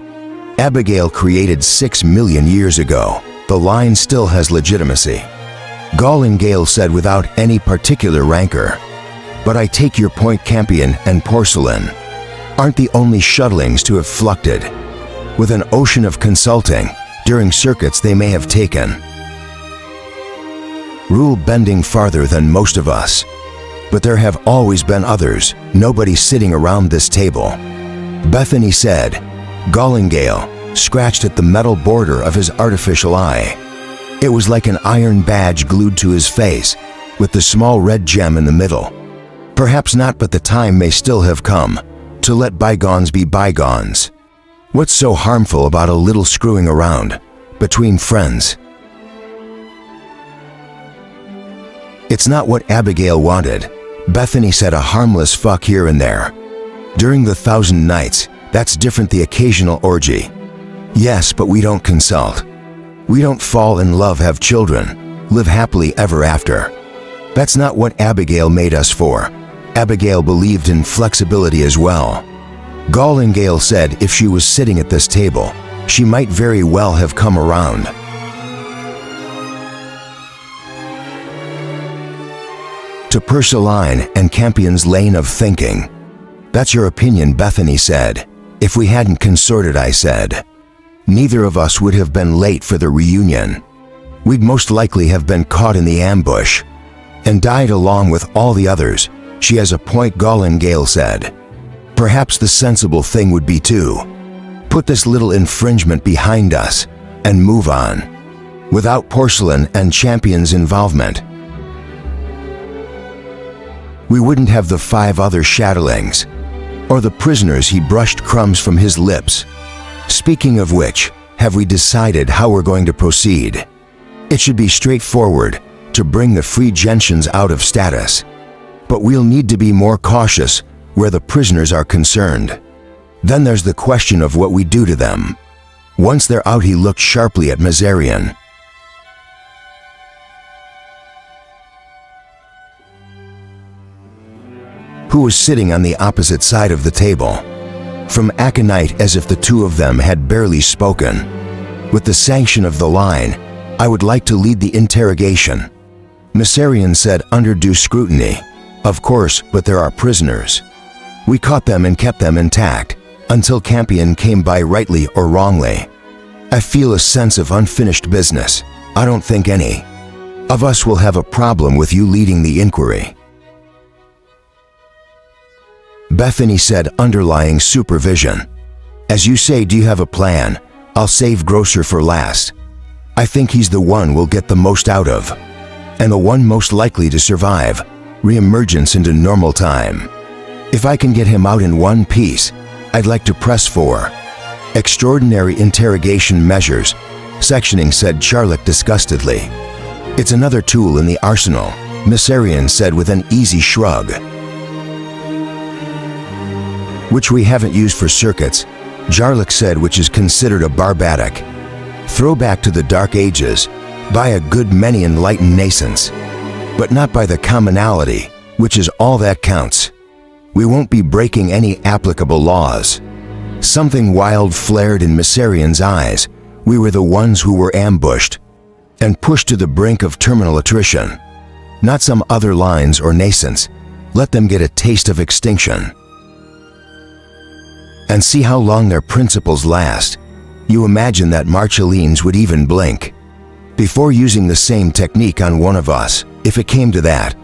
Speaker 1: Abigail created 6 million years ago. The line still has legitimacy. Gallingale said without any particular rancor. But I take your point, Campion and Porcelain aren't the only shuttlings to have flucted. With an ocean of consulting during circuits they may have taken. Rule bending farther than most of us. But there have always been others, nobody sitting around this table. Bethany said. Gallingale scratched at the metal border of his artificial eye. It was like an iron badge glued to his face, with the small red gem in the middle. Perhaps not, but the time may still have come to let bygones be bygones. What's so harmful about a little screwing around between friends? It's not what Abigail wanted. Bethany said, a harmless fuck here and there. During the 1,000 nights, that's different, the occasional orgy. Yes, but we don't consult. We don't fall in love, have children, live happily ever after. That's not what Abigail made us for. Abigail believed in flexibility as well. Gallingale said if she was sitting at this table, she might very well have come around. To Purslane and Campion's lane of thinking. That's your opinion, Bethany said. If we hadn't consorted, I said, neither of us would have been late for the reunion. We'd most likely have been caught in the ambush and died along with all the others. She has a point, Gallingale said. Perhaps the sensible thing would be to put this little infringement behind us and move on, without Porcelain and Champion's involvement. We wouldn't have the 5 other shadowlings, or the prisoners. He brushed crumbs from his lips. Speaking of which, have we decided how we're going to proceed? It should be straightforward to bring the free gentians out of status, but we'll need to be more cautious where the prisoners are concerned. Then there's the question of what we do to them. Once they're out, he looked sharply at Mazarian. Who was sitting on the opposite side of the table. From Aconite, as if the two of them had barely spoken. With the sanction of the line, I would like to lead the interrogation. Mazarian said under due scrutiny. Of course, but there are prisoners. We caught them and kept them intact, until Campion came by, rightly or wrongly. I feel a sense of unfinished business. I don't think any of us will have a problem with you leading the inquiry. Bethany said, underlying supervision. As you say, do you have a plan? I'll save Grocer for last. I think he's the one we'll get the most out of, and the one most likely to survive re-emergence into normal time. If I can get him out in one piece, I'd like to press for extraordinary interrogation measures, sectioning, said Charlotte disgustedly. It's another tool in the arsenal, Mazarian said with an easy shrug. Which we haven't used for circuits, Jarlick said, which is considered a barbaric throwback to the Dark Ages by a good many enlightened nascents. but not by the commonality, which is all that counts. We won't be breaking any applicable laws. Something wild flared in Mycerian's eyes. We were the ones who were ambushed and pushed to the brink of terminal attrition. Not some other lines or nascents. Let them get a taste of extinction and see how long their principles last. You imagine that Marcellines would even blink before using the same technique on one of us, if it came to that,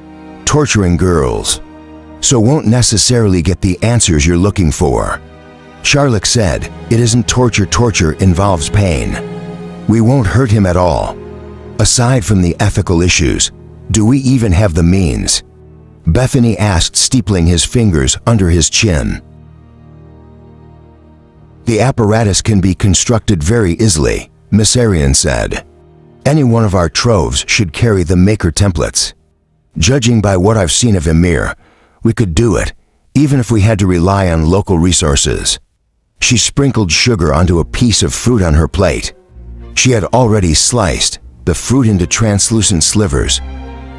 Speaker 1: torturing girls. So won't necessarily get the answers you're looking for. Charlotte said, it isn't torture. Torture involves pain. We won't hurt him at all. Aside from the ethical issues, do we even have the means? Bethany asked, steepling his fingers under his chin. The apparatus can be constructed very easily, Mycerian said. Any one of our troves should carry the maker templates. Judging by what I've seen of Emir, we could do it, even if we had to rely on local resources. She sprinkled sugar onto a piece of fruit on her plate. She had already sliced the fruit into translucent slivers,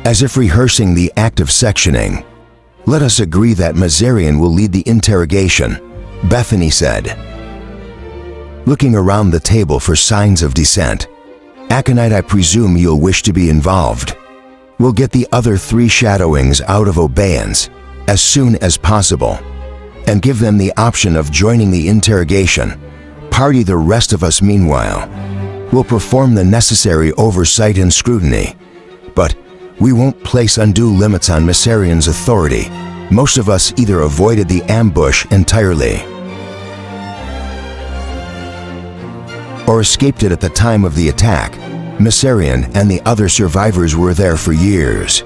Speaker 1: as if rehearsing the act of sectioning. Let us agree that Mycerian will lead the interrogation, Bethany said, looking around the table for signs of dissent. Aconite, I presume you'll wish to be involved. We'll get the other 3 shadowings out of abeyance as soon as possible and give them the option of joining the interrogation. Party the rest of us meanwhile. We'll perform the necessary oversight and scrutiny, but we won't place undue limits on Mycerian's authority. Most of us either avoided the ambush entirely or escaped it at the time of the attack. Mycerian and the other survivors were there for years,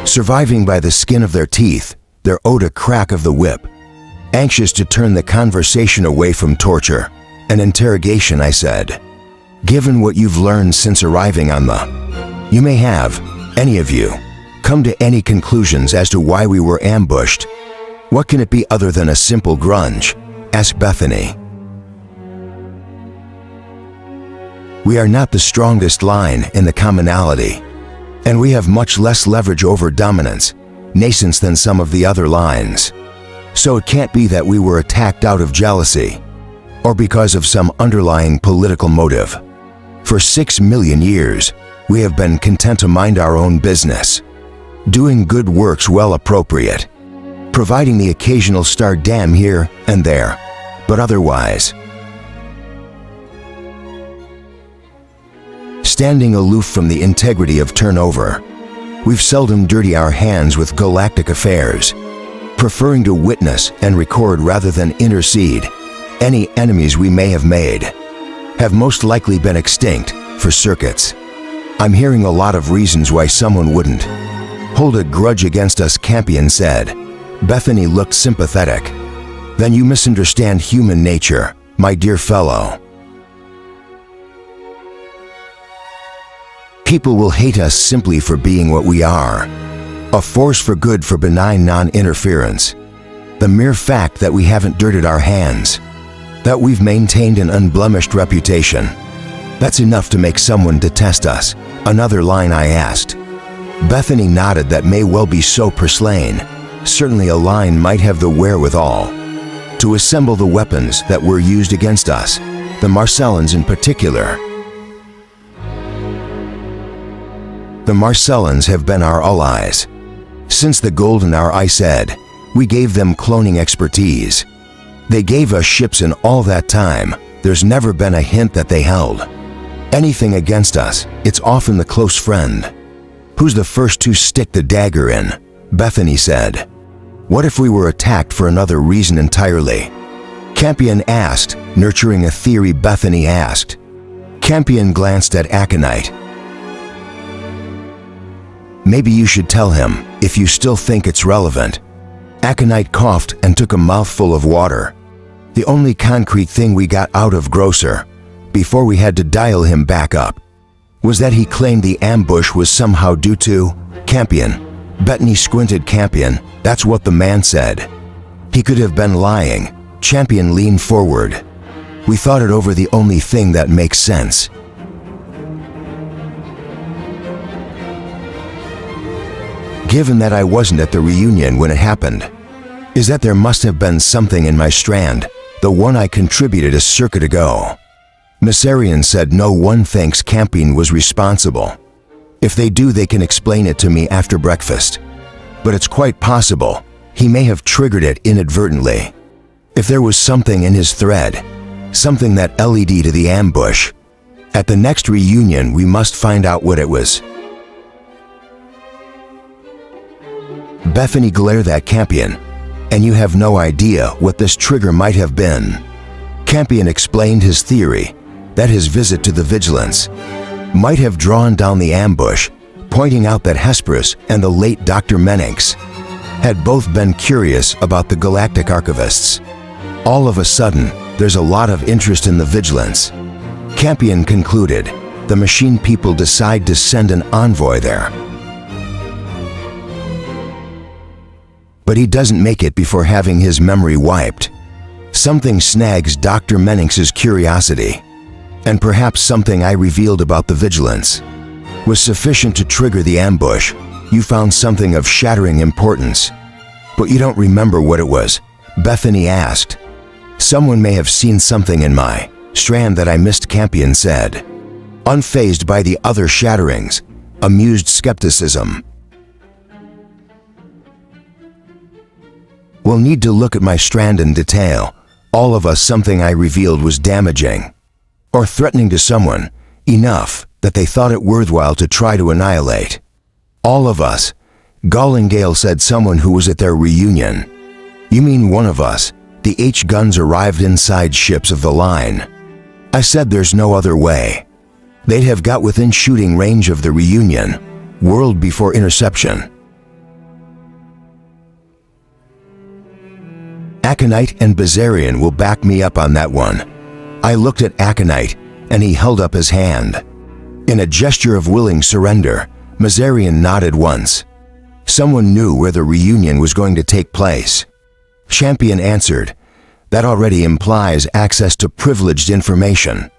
Speaker 1: surviving by the skin of their teeth, their owed a crack of the whip, anxious to turn the conversation away from torture and interrogation. I said, given what you've learned since arriving on the, you may have, any of you, come to any conclusions as to why we were ambushed. What can it be other than a simple grunge? Asked Bethany. We are not the strongest line in the commonality, and we have much less leverage over dominance, nascents than some of the other lines. So it can't be that we were attacked out of jealousy, or because of some underlying political motive. For 6 million years, we have been content to mind our own business, doing good works well appropriate, providing the occasional star dam here and there, but otherwise standing aloof from the integrity of turnover. We've seldom dirtied our hands with galactic affairs, preferring to witness and record rather than intercede. Any enemies we may have made have most likely been extinct for circuits. I'm hearing a lot of reasons why someone wouldn't hold a grudge against us, Campion said. Bethany looked sympathetic. Then you misunderstand human nature, my dear fellow. People will hate us simply for being what we are, a force for good, for benign non-interference. The mere fact that we haven't dirtied our hands, that we've maintained an unblemished reputation, that's enough to make someone detest us. Another line, I asked. Bethany nodded. That may well be so, Purslane. Certainly a line might have the wherewithal to assemble the weapons that were used against us, the Marcellans in particular. The Marcellans have been our allies since the Golden Hour, I said. We gave them cloning expertise. They gave us ships, and all that time, there's never been a hint that they held anything against us. It's often the close friend who's the first to stick the dagger in, Bethany said. What if we were attacked for another reason entirely? Campion asked, nurturing a theory. Bethany asked. Campion glanced at Aconite. Maybe you should tell him, if you still think it's relevant. Aconite coughed and took a mouthful of water. The only concrete thing we got out of Grosser, before we had to dial him back up, was that he claimed the ambush was somehow due to Campion. Bethany squinted. Campion, that's what the man said. He could have been lying. Champion leaned forward. We thought it over. The only thing that makes sense given that I wasn't at the reunion when it happened, is that there must have been something in my strand, the one I contributed a circuit ago. Myssarian said no one thinks Campion was responsible. If they do, they can explain it to me after breakfast. But it's quite possible he may have triggered it inadvertently. If there was something in his thread, something that led to the ambush, at the next reunion we must find out what it was. Bethany glared at Campion, and you have no idea what this trigger might have been. Campion explained his theory that his visit to the Vigilance might have drawn down the ambush, pointing out that Hesperus and the late Dr. Menninx had both been curious about the Galactic Archivists. All of a sudden, there's a lot of interest in the Vigilance. Campion concluded the machine people decide to send an envoy there. But he doesn't make it before having his memory wiped. Something snags Dr. Menninx's curiosity, and perhaps something I revealed about the Vigilance was sufficient to trigger the ambush. You found something of shattering importance, but you don't remember what it was, Bethany asked. Someone may have seen something in my strand that I missed, Campion said, unfazed by the other shatterings, amused skepticism. We'll need to look at my strand in detail. All of us, something I revealed was damaging or threatening to someone enough that they thought it worthwhile to try to annihilate. All of us. Gollingale said, someone who was at their reunion. You mean one of us? The H-guns arrived inside ships of the line. I said there's no other way. They'd have got within shooting range of the reunion, world before interception. Aconite and Bazarian will back me up on that one. I looked at Aconite, and he held up his hand. In a gesture of willing surrender, Bazarian nodded once. Someone knew where the reunion was going to take place. Champion answered, that already implies access to privileged information.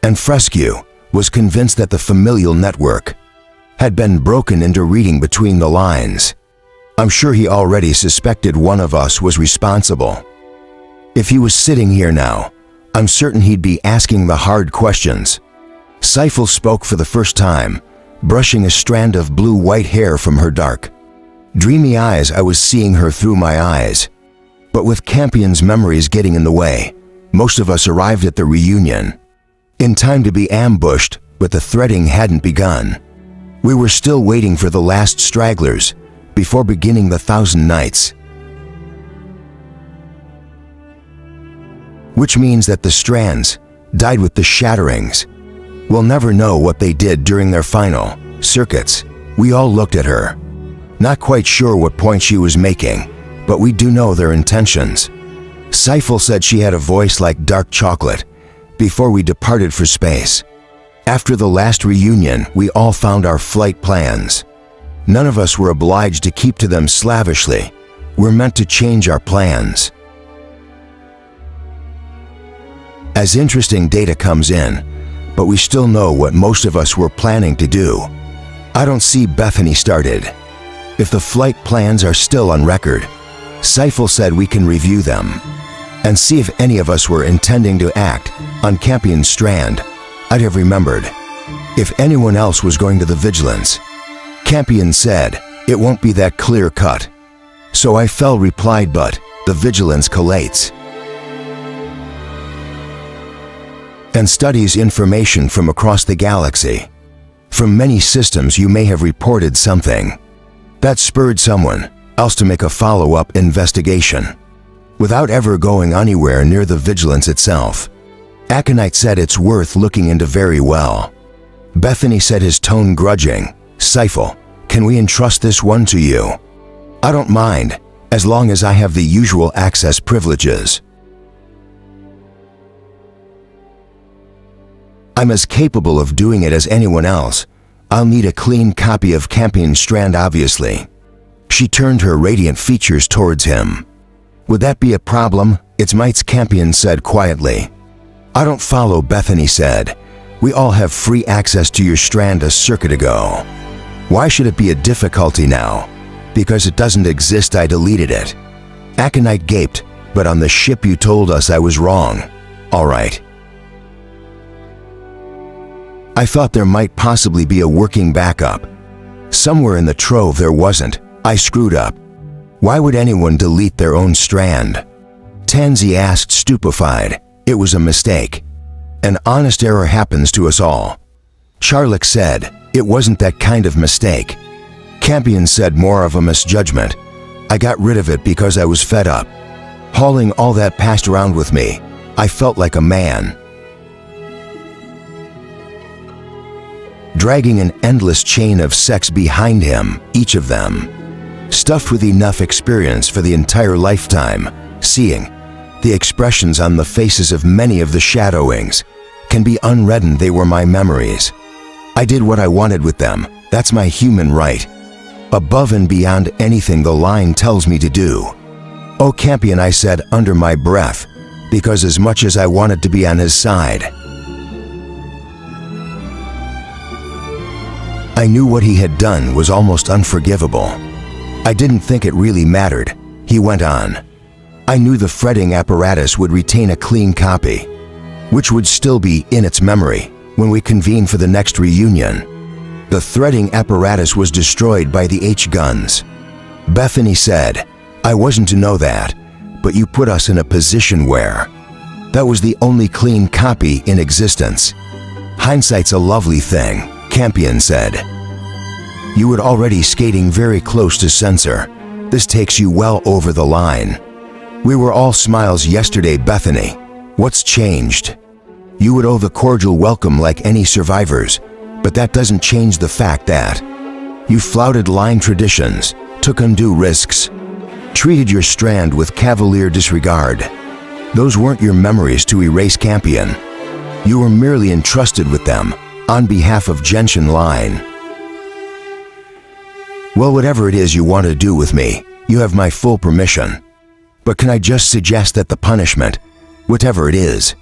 Speaker 1: And Frescue was convinced that the familial network had been broken into reading between the lines. I'm sure he already suspected one of us was responsible. If he was sitting here now, I'm certain he'd be asking the hard questions. Seifel spoke for the first time, brushing a strand of blue-white hair from her dark, dreamy eyes. I was seeing her through my eyes. But with Campion's memories getting in the way, most of us arrived at the reunion in time to be ambushed, but the threading hadn't begun. We were still waiting for the last stragglers before beginning the Thousand Nights. Which means that the strands died with the shatterings. We'll never know what they did during their final circuits. We all looked at her, not quite sure what point she was making, but we do know their intentions. Seifel said she had a voice like dark chocolate before we departed for space. After the last reunion, we all found our flight plans. None of us were obliged to keep to them slavishly. We're meant to change our plans as interesting data comes in, but we still know what most of us were planning to do. I don't see Bethany started. If the flight plans are still on record, Seifel said we can review them and see if any of us were intending to act on Campion's strand. I'd have remembered if anyone else was going to the Vigilance. Campion said it won't be that clear cut. So I replied, but the Vigilance collates and studies information from across the galaxy. From many systems you may have reported something that spurred someone else to make a follow-up investigation without ever going anywhere near the Vigilance itself. Aconite said it's worth looking into very well. Bethany said, his tone grudging, Seifel, can we entrust this one to you? I don't mind, as long as I have the usual access privileges. I'm as capable of doing it as anyone else. I'll need a clean copy of Campion's strand, obviously. She turned her radiant features towards him. Would that be a problem? It's might, Campion said quietly. I don't follow, Bethany said. We all have free access to your strand a circuit ago. Why should it be a difficulty now? Because it doesn't exist, I deleted it. Aconite gaped, but on the ship you told us I was wrong. All right. I thought there might possibly be a working backup. Somewhere in the trove there wasn't. I screwed up. Why would anyone delete their own strand? Tansy asked, stupefied. It was a mistake. An honest error happens to us all. Charlock said, it wasn't that kind of mistake. Campion said, more of a misjudgment. I got rid of it because I was fed up. Hauling all that past around with me, I felt like a man. Dragging an endless chain of sex behind him, each of them. Stuffed with enough experience for the entire lifetime, seeing the expressions on the faces of many of the shadowings can be unreddened. They were my memories. I did what I wanted with them. That's my human right. Above and beyond anything the line tells me to do. Oh, Campion, I said under my breath, because as much as I wanted to be on his side, I knew what he had done was almost unforgivable. I didn't think it really mattered, he went on. I knew the fretting apparatus would retain a clean copy, which would still be in its memory when we convene for the next reunion. The threading apparatus was destroyed by the H-guns. Bethany said, I wasn't to know that, but you put us in a position where that was the only clean copy in existence. Hindsight's a lovely thing, Campion said. You were already skating very close to censor. This takes you well over the line. We were all smiles yesterday, Bethany. What's changed? You would owe the cordial welcome like any survivors, but that doesn't change the fact that you flouted line traditions, took undue risks, treated your strand with cavalier disregard. Those weren't your memories to erase, Campion. You were merely entrusted with them on behalf of Gentian line. Well, whatever it is you want to do with me, you have my full permission. But can I just suggest that the punishment, whatever it is,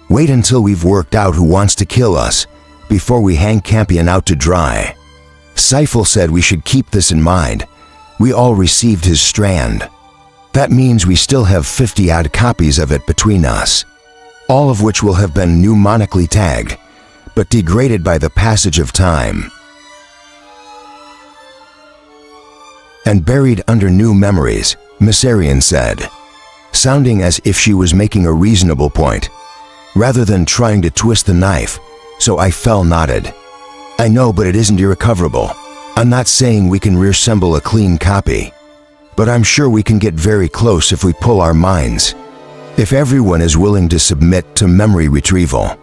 Speaker 1: wait until we've worked out who wants to kill us before we hang Campion out to dry. Sci-Fi said we should keep this in mind. We all received his strand. That means we still have 50-odd copies of it between us, all of which will have been mnemonically tagged, but degraded by the passage of time and buried under new memories, Missarian said, sounding as if she was making a reasonable point, rather than trying to twist the knife, so I fell nodded. I know, but it isn't irrecoverable. I'm not saying we can reassemble a clean copy, but I'm sure we can get very close if we pull our minds. If everyone is willing to submit to memory retrieval.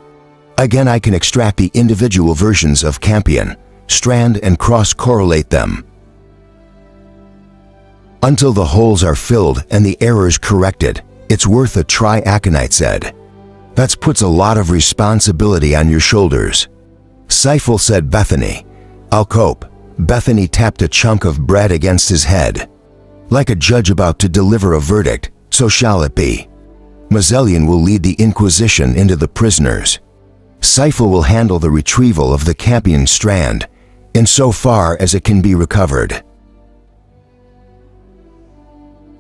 Speaker 1: Again, I can extract the individual versions of Campion, strand and cross-correlate them until the holes are filled and the errors corrected. It's worth a try, Aconite said. That puts a lot of responsibility on your shoulders. Sci-Fi said, Bethany, I'll cope. Bethany tapped a chunk of bread against his head. Like a judge about to deliver a verdict, so shall it be. Mazellian will lead the Inquisition into the prisoners. Sci-Fi will handle the retrieval of the Campion strand, insofar as it can be recovered.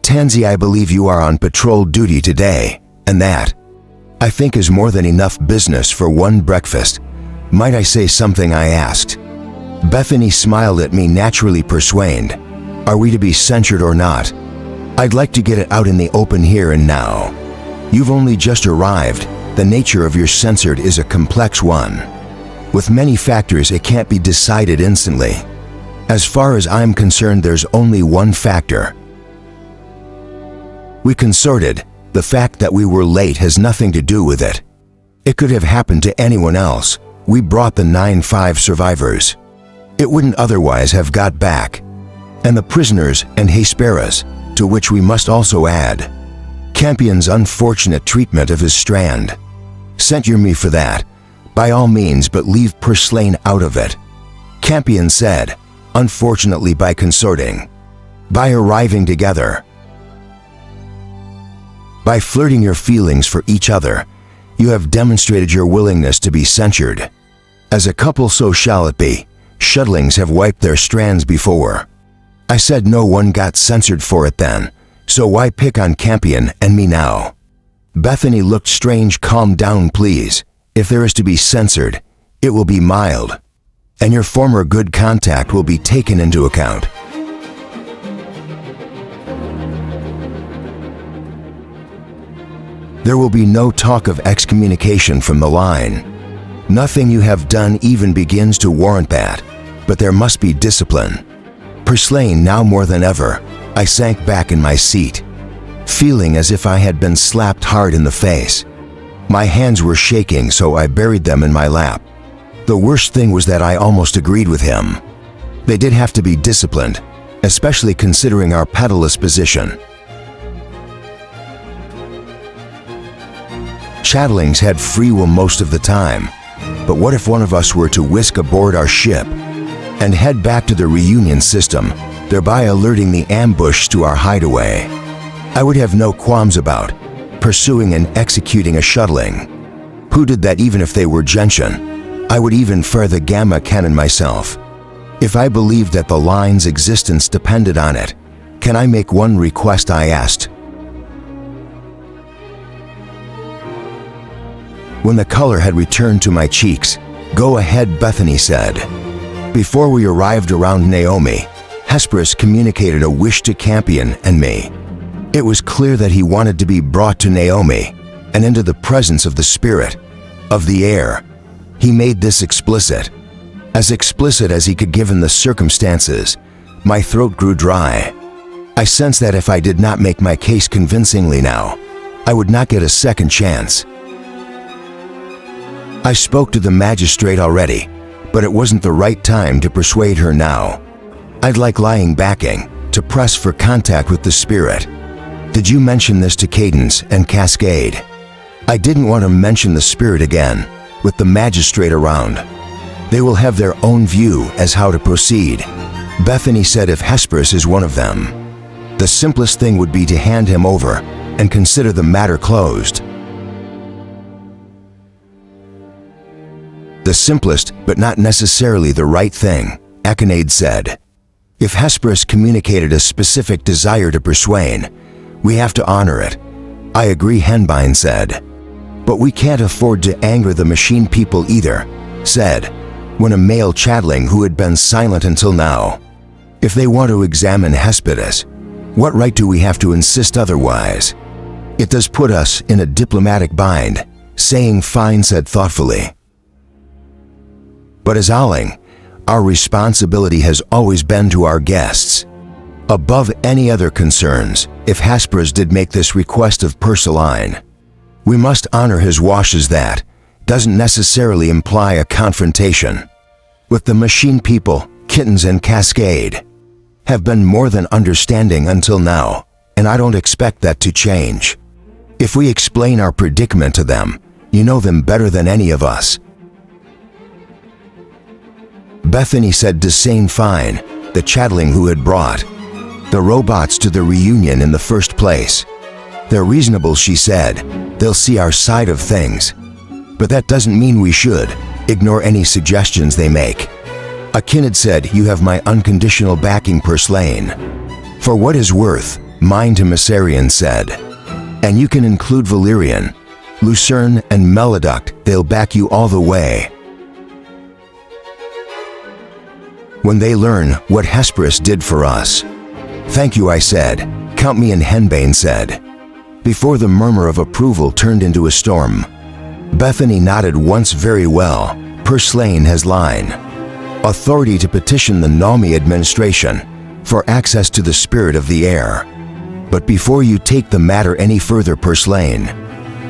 Speaker 1: Tansy, I believe you are on patrol duty today, and that, I think, is more than enough business for one breakfast. Might I say something? I asked. Bethany smiled at me, naturally persuaded. Are we to be censured or not? I'd like to get it out in the open here and now. You've only just arrived. The nature of your censored is a complex one. With many factors, it can't be decided instantly. As far as I'm concerned, there's only one factor. We consorted. The fact that we were late has nothing to do with it. It could have happened to anyone else. We brought the 9-5 survivors. It wouldn't otherwise have got back. And the prisoners and Hesperas, to which we must also add Campion's unfortunate treatment of his strand. Censure me for that, by all means, but leave Purslane out of it. Campion said, unfortunately, by consorting, by arriving together, by flirting your feelings for each other, you have demonstrated your willingness to be censured. As a couple, so shall it be. Shuttlings have wiped their strands before. I said no one got censored for it then, so why pick on Campion and me now? Bethany looked strange. Calm down, please. If there is to be censored, it will be mild, and your former good contact will be taken into account. There will be no talk of excommunication from the line. Nothing you have done even begins to warrant that, but there must be discipline. Purslane now more than ever, I sank back in my seat, feeling as if I had been slapped hard in the face. My hands were shaking, so I buried them in my lap. The worst thing was that I almost agreed with him. They did have to be disciplined, especially considering our pedaless position. Chattelings had free will most of the time, but what if one of us were to whisk aboard our ship and head back to the reunion system, thereby alerting the ambush to our hideaway? I would have no qualms about pursuing and executing a shuttling. Who did that even if they were Gentian? I would even fire the gamma cannon myself. If I believed that the line's existence depended on it, can I make one request? I asked. When the color had returned to my cheeks, "Go ahead," Bethany said. Before we arrived around Naomi, Hesperus communicated a wish to Campion and me. It was clear that he wanted to be brought to Naomi and into the presence of the spirit, of the air. He made this explicit as he could given the circumstances. My throat grew dry. I sensed that if I did not make my case convincingly now, I would not get a second chance. I spoke to the magistrate already, but it wasn't the right time to persuade her now. I'd like lying backing to press for contact with the spirit. Did you mention this to Cadence and Cascade? I didn't want to mention the spirit again, with the magistrate around. They will have their own view as how to proceed. Bethany said if Hesperus is one of them, the simplest thing would be to hand him over and consider the matter closed. The simplest, but not necessarily the right thing, Akinade said. If Hesperus communicated a specific desire to persuade, we have to honor it. I agree, Henbine said. But we can't afford to anger the machine people either, said, when a male chatteling who had been silent until now. If they want to examine Hesperus, what right do we have to insist otherwise? It does put us in a diplomatic bind, saying fine, said thoughtfully. But as Alling, our responsibility has always been to our guests. Above any other concerns, if Hesperus did make this request of Purslane, we must honor his wishes. That doesn't necessarily imply a confrontation. With the machine people, Kittens and Cascade have been more than understanding until now, and I don't expect that to change. If we explain our predicament to them, you know them better than any of us. Bethany said Desane Fine, the chatteling who had brought the robots to the reunion in the first place. They're reasonable, she said. They'll see our side of things. But that doesn't mean we should ignore any suggestions they make. Akinade said, you have my unconditional backing, Purslane. For what is worth, mine, to Messarian said. And you can include Valerian, Lucerne, and Meloduct. They'll back you all the way. When they learn what Hesperus did for us. Thank you, I said. Count me in, Henbane said. Before the murmur of approval turned into a storm, Bethany nodded once. Very well, Purslane has line. Authority to petition the Naomi administration for access to the spirit of the air. But before you take the matter any further, Purslane,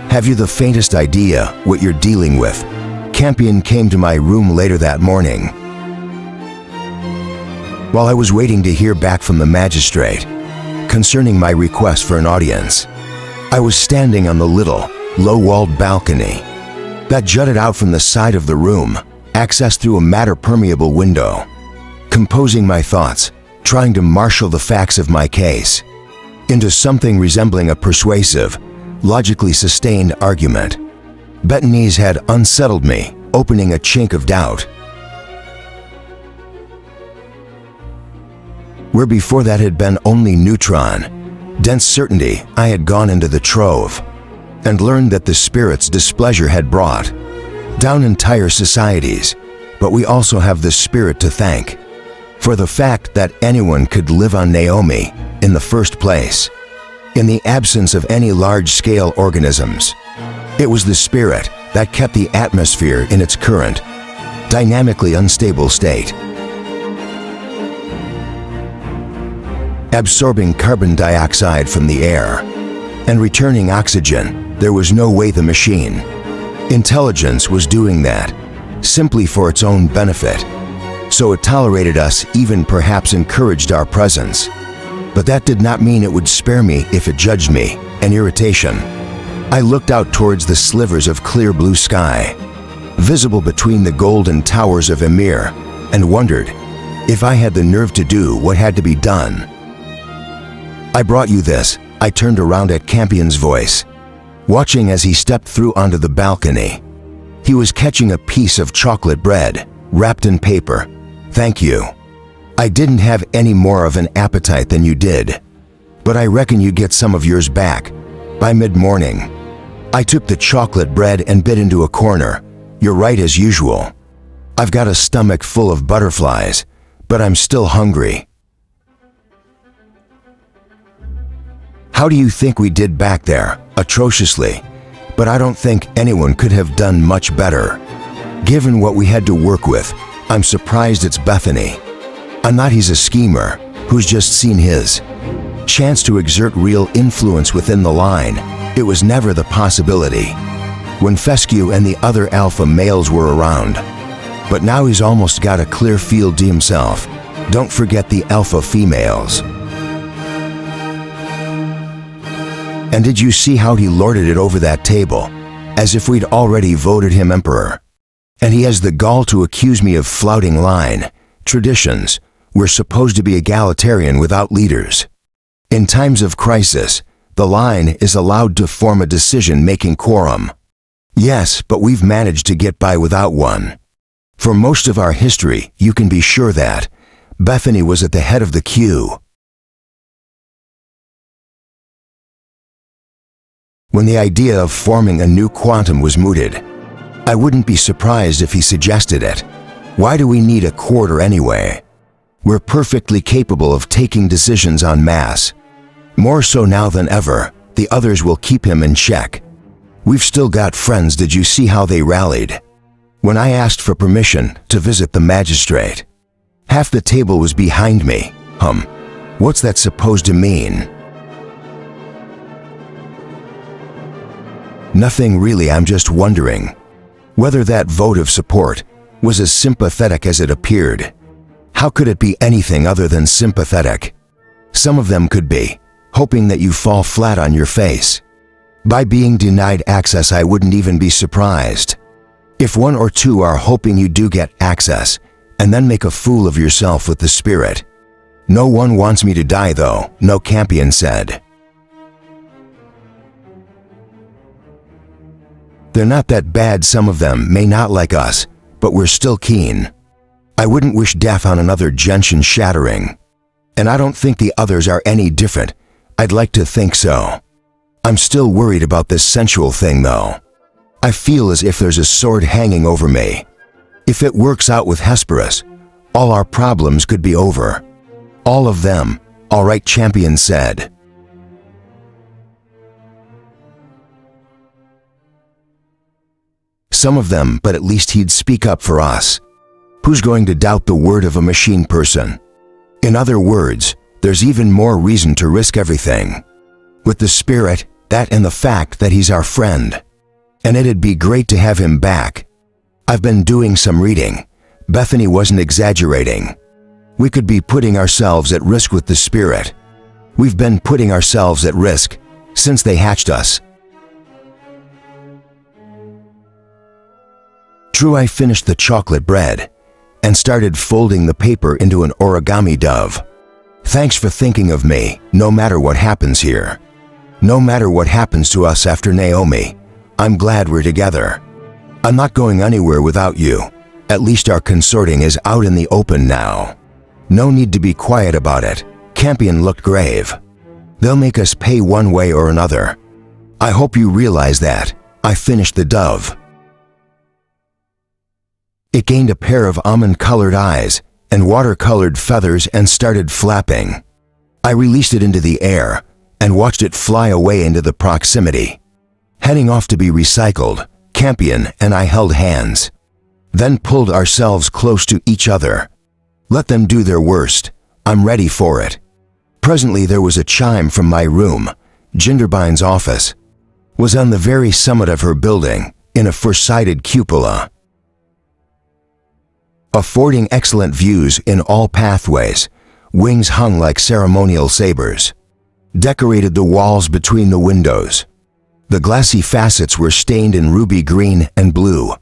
Speaker 1: have you the faintest idea what you're dealing with? Campion came to my room later that morning. While I was waiting to hear back from the magistrate concerning my request for an audience, I was standing on the little, low-walled balcony that jutted out from the side of the room, accessed through a matter-permeable window, composing my thoughts, trying to marshal the facts of my case into something resembling a persuasive, logically sustained argument. Bethany's had unsettled me, opening a chink of doubt. where before that had been only neutron, dense certainty, I had gone into the trove and learned that the Spirit's displeasure had brought down entire societies, but we also have the Spirit to thank for the fact that anyone could live on Naomi in the first place, in the absence of any large-scale organisms. It was the Spirit that kept the atmosphere in its current, dynamically unstable state, absorbing carbon dioxide from the air and returning oxygen. There was no way the machine intelligence was doing that simply for its own benefit. So it tolerated us, even perhaps encouraged our presence. But that did not mean it would spare me if it judged me, an irritation. I looked out towards the slivers of clear blue sky, visible between the golden towers of Emir, and wondered if I had the nerve to do what had to be done. I brought you this. I turned around at Campion's voice, watching as he stepped through onto the balcony. He was catching a piece of chocolate bread, wrapped in paper. Thank you. I didn't have any more of an appetite than you did, but I reckon you get some of yours back by mid-morning. I took the chocolate bread and bit into a corner. You're right as usual. I've got a stomach full of butterflies, but I'm still hungry. How do you think we did back there? Atrociously, but I don't think anyone could have done much better. Given what we had to work with, I'm surprised it's Bethany. I'm not he's a schemer who's just seen his chance to exert real influence within the line. It was never the possibility when Fescue and the other alpha males were around. But now he's almost got a clear field to himself. Don't forget the alpha females. And did you see how he lorded it over that table, as if we'd already voted him emperor? And he has the gall to accuse me of flouting line, traditions. We're supposed to be egalitarian without leaders. In times of crisis, the line is allowed to form a decision-making quorum. Yes, but we've managed to get by without one. For most of our history, you can be sure that Bethany was at the head of the queue. When the idea of forming a new quantum was mooted, I wouldn't be surprised if he suggested it. Why do we need a quarter anyway? We're perfectly capable of taking decisions en masse. More so now than ever, the others will keep him in check. We've still got friends. Did you see how they rallied when I asked for permission to visit the magistrate? Half the table was behind me. What's that supposed to mean? Nothing really. I'm just wondering whether that vote of support was as sympathetic as it appeared. How could it be anything other than sympathetic? Some of them could be hoping that you fall flat on your face. By being denied access, I wouldn't even be surprised if one or two are hoping you do get access and then make a fool of yourself with the Spirit. No one wants me to die though, no, Campion said. They're not that bad. Some of them may not like us, but we're still keen. I wouldn't wish death on another gentian shattering. And I don't think the others are any different. I'd like to think so. I'm still worried about this sensual thing though. I feel as if there's a sword hanging over me. If it works out with Hesperus, all our problems could be over. All of them. All right, Champion said. Some of them, but at least he'd speak up for us. Who's going to doubt the word of a machine person? In other words, there's even more reason to risk everything. With the Spirit, that and the fact that he's our friend. And it'd be great to have him back. I've been doing some reading. Bethany wasn't exaggerating. We could be putting ourselves at risk with the Spirit. We've been putting ourselves at risk since they hatched us. True, I finished the chocolate bread and started folding the paper into an origami dove. Thanks for thinking of me, no matter what happens here. No matter what happens to us after Naomi, I'm glad we're together. I'm not going anywhere without you. At least our consorting is out in the open now. No need to be quiet about it. Campion looked grave. They'll make us pay one way or another. I hope you realize that. I finished the dove. It gained a pair of almond-colored eyes and water-colored feathers and started flapping. I released it into the air and watched it fly away into the proximity. Heading off to be recycled, Campion and I held hands, then pulled ourselves close to each other. Let them do their worst. I'm ready for it. Presently there was a chime from my room. Ginderbine's office was on the very summit of her building, in a four-sided cupola, affording excellent views in all pathways. Wings hung like ceremonial sabers, decorated the walls between the windows. The glassy facets were stained in ruby green and blue,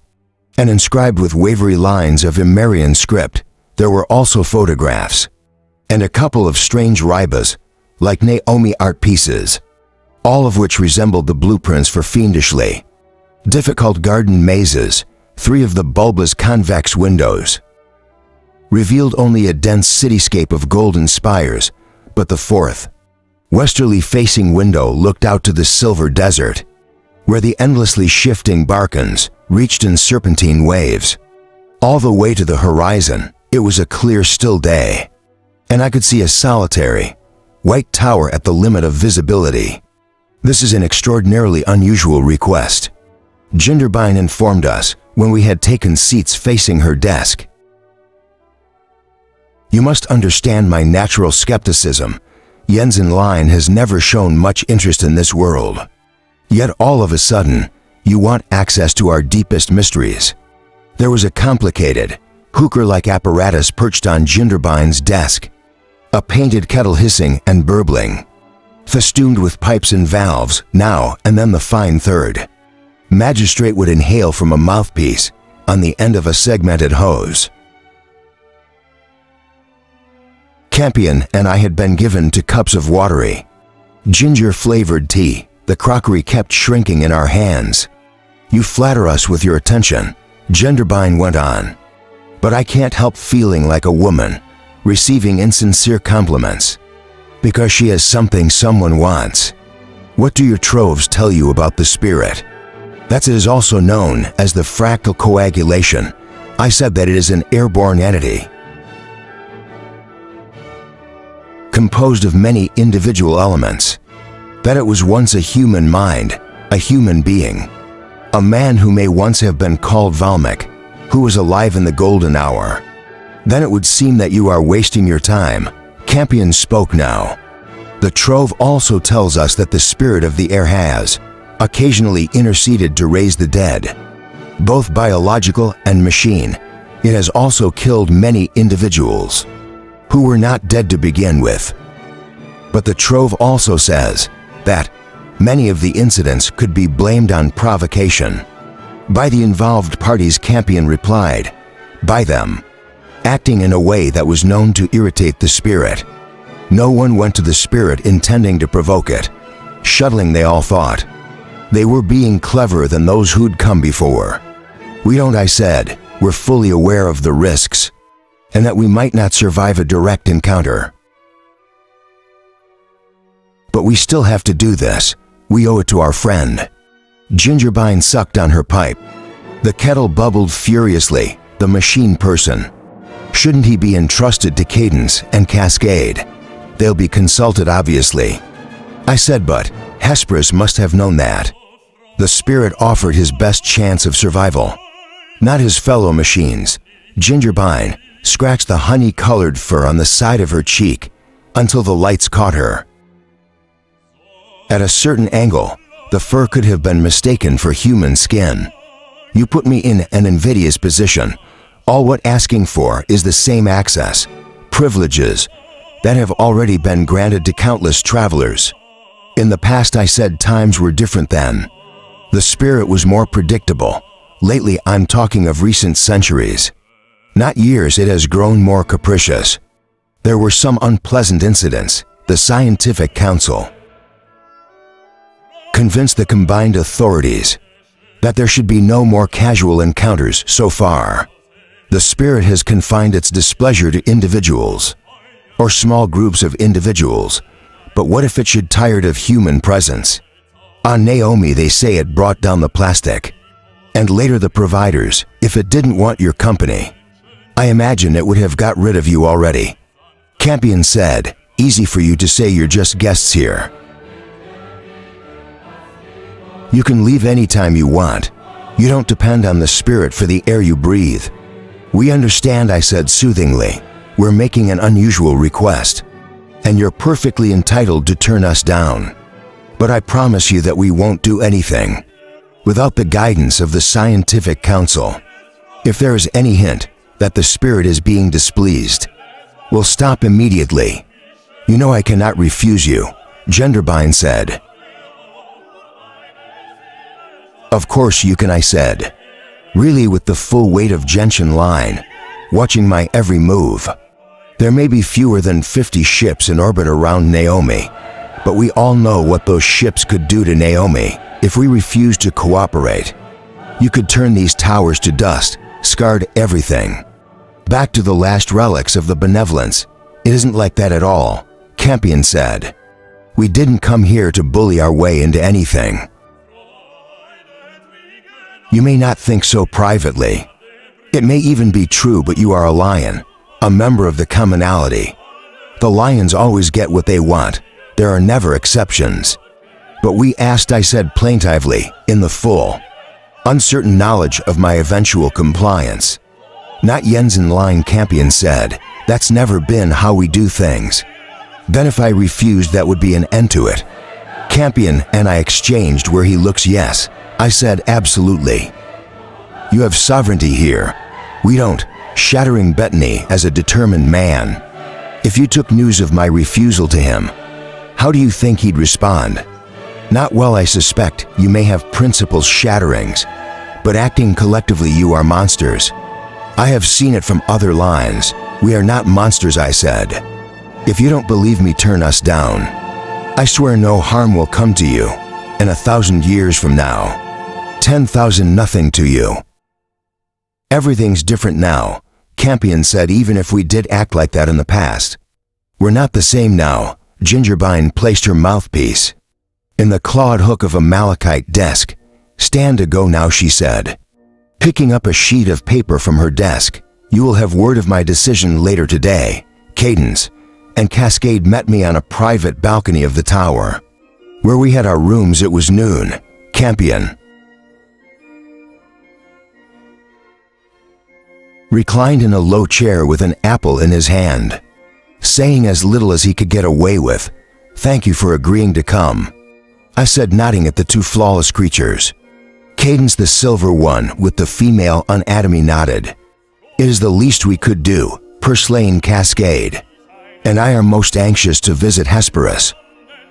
Speaker 1: and inscribed with wavery lines of Immerian script. There were also photographs, and a couple of strange ribas, like Naomi art pieces, all of which resembled the blueprints for fiendishly difficult garden mazes. 3 of the bulbous convex windows revealed only a dense cityscape of golden spires, but the 4th, westerly-facing window looked out to the silver desert, where the endlessly shifting Barkans reached in serpentine waves. All the way to the horizon, it was a clear, still day, and I could see a solitary, white tower at the limit of visibility. This is an extraordinarily unusual request, Ginderbine informed us when we had taken seats facing her desk. You must understand my natural skepticism. Jensen Line has never shown much interest in this world. Yet all of a sudden, you want access to our deepest mysteries. There was a complicated, hooker-like apparatus perched on Ginderbine's desk, a painted kettle hissing and burbling, festooned with pipes and valves. Now and then the fine third magistrate would inhale from a mouthpiece on the end of a segmented hose. Campion and I had been given 2 cups of watery, ginger-flavored tea. The crockery kept shrinking in our hands. You flatter us with your attention, Ginderbine went on, but I can't help feeling like a woman receiving insincere compliments because she has something someone wants. What do your troves tell you about the spirit? That is also known as the fractal coagulation. I said that it is an airborne entity, composed of many individual elements, that it was once a human mind, a human being, a man who may once have been called Valmik, who was alive in the golden hour. Then it would seem that you are wasting your time. Campion spoke now. The Trove also tells us that the spirit of the air has occasionally interceded to raise the dead, both biological and machine. It has also killed many individuals who were not dead to begin with. But the Trove also says that many of the incidents could be blamed on provocation by the involved parties. Campion replied, by them, acting in a way that was known to irritate the spirit. No one went to the spirit intending to provoke it. Shuttling, they all thought. They were being cleverer than those who'd come before. We don't, I said. We're fully aware of the risks, and that we might not survive a direct encounter. But we still have to do this. We owe it to our friend. Gingerbine sucked on her pipe. The kettle bubbled furiously. The machine person. Shouldn't he be entrusted to Cadence and Cascade? They'll be consulted, obviously. I said, but Hesperus must have known that. The spirit offered his best chance of survival, not his fellow machines. Gingerbine scratched the honey-colored fur on the side of her cheek until the lights caught her. At a certain angle, the fur could have been mistaken for human skin. You put me in an invidious position. All what asking for is the same access, privileges, that have already been granted to countless travelers. In the past, I said, times were different then. The spirit was more predictable. Lately, I'm talking of recent centuries. Not years, it has grown more capricious. There were some unpleasant incidents. The Scientific Council convinced the combined authorities that there should be no more casual encounters so far. The spirit has confined its displeasure to individuals, or small groups of individuals, but what if it should tired of human presence? On Naomi they say it brought down the plastic, and later the providers, if it didn't want your company. I imagine it would have got rid of you already. Campion said, easy for you to say you're just guests here. You can leave anytime you want. You don't depend on the spirit for the air you breathe. We understand, I said soothingly. We're making an unusual request, and you're perfectly entitled to turn us down. But I promise you that we won't do anything without the guidance of the scientific council. If there is any hint that the spirit is being displeased, we'll stop immediately. You know I cannot refuse you, Genderbind said. Of course you can, I said, really with the full weight of Genshin line, watching my every move. There may be fewer than 50 ships in orbit around Naomi, but we all know what those ships could do to Naomi if we refuse to cooperate. You could turn these towers to dust, scarred everything. Back to the last relics of the benevolence. It isn't like that at all, Campion said. We didn't come here to bully our way into anything. You may not think so privately. It may even be true, but you are a lion, a member of the commonality. The lions always get what they want. There are never exceptions. But we asked, I said plaintively, in the full, uncertain knowledge of my eventual compliance. Not Yenzen line, Campion said. That's never been how we do things. Then if I refused, that would be an end to it. Campion and I exchanged where he looks yes. I said absolutely. You have sovereignty here. We don't. Shattering Bettany as a determined man. If you took news of my refusal to him, how do you think he'd respond? Not well, I suspect. You may have principles shatterings, but acting collectively you are monsters. I have seen it from other lines. We are not monsters, I said. If you don't believe me, turn us down. I swear no harm will come to you, and 1,000 years from now, 10,000 nothing to you. Everything's different now, Campion said. Even if we did act like that in the past, we're not the same now. Gingerbine placed her mouthpiece in the clawed hook of a malachite desk. Stand to go now, she said, picking up a sheet of paper from her desk. You will have word of my decision later today. Cadence and Cascade met me on a private balcony of the tower, where we had our rooms. It was noon. Campion reclined in a low chair with an apple in his hand, saying as little as he could get away with, "Thank you for agreeing to come," I said, nodding at the two flawless creatures. Cadence, the silver one with the female anatomy, nodded. It is the least we could do, Purslane Cascade, and I are most anxious to visit Hesperus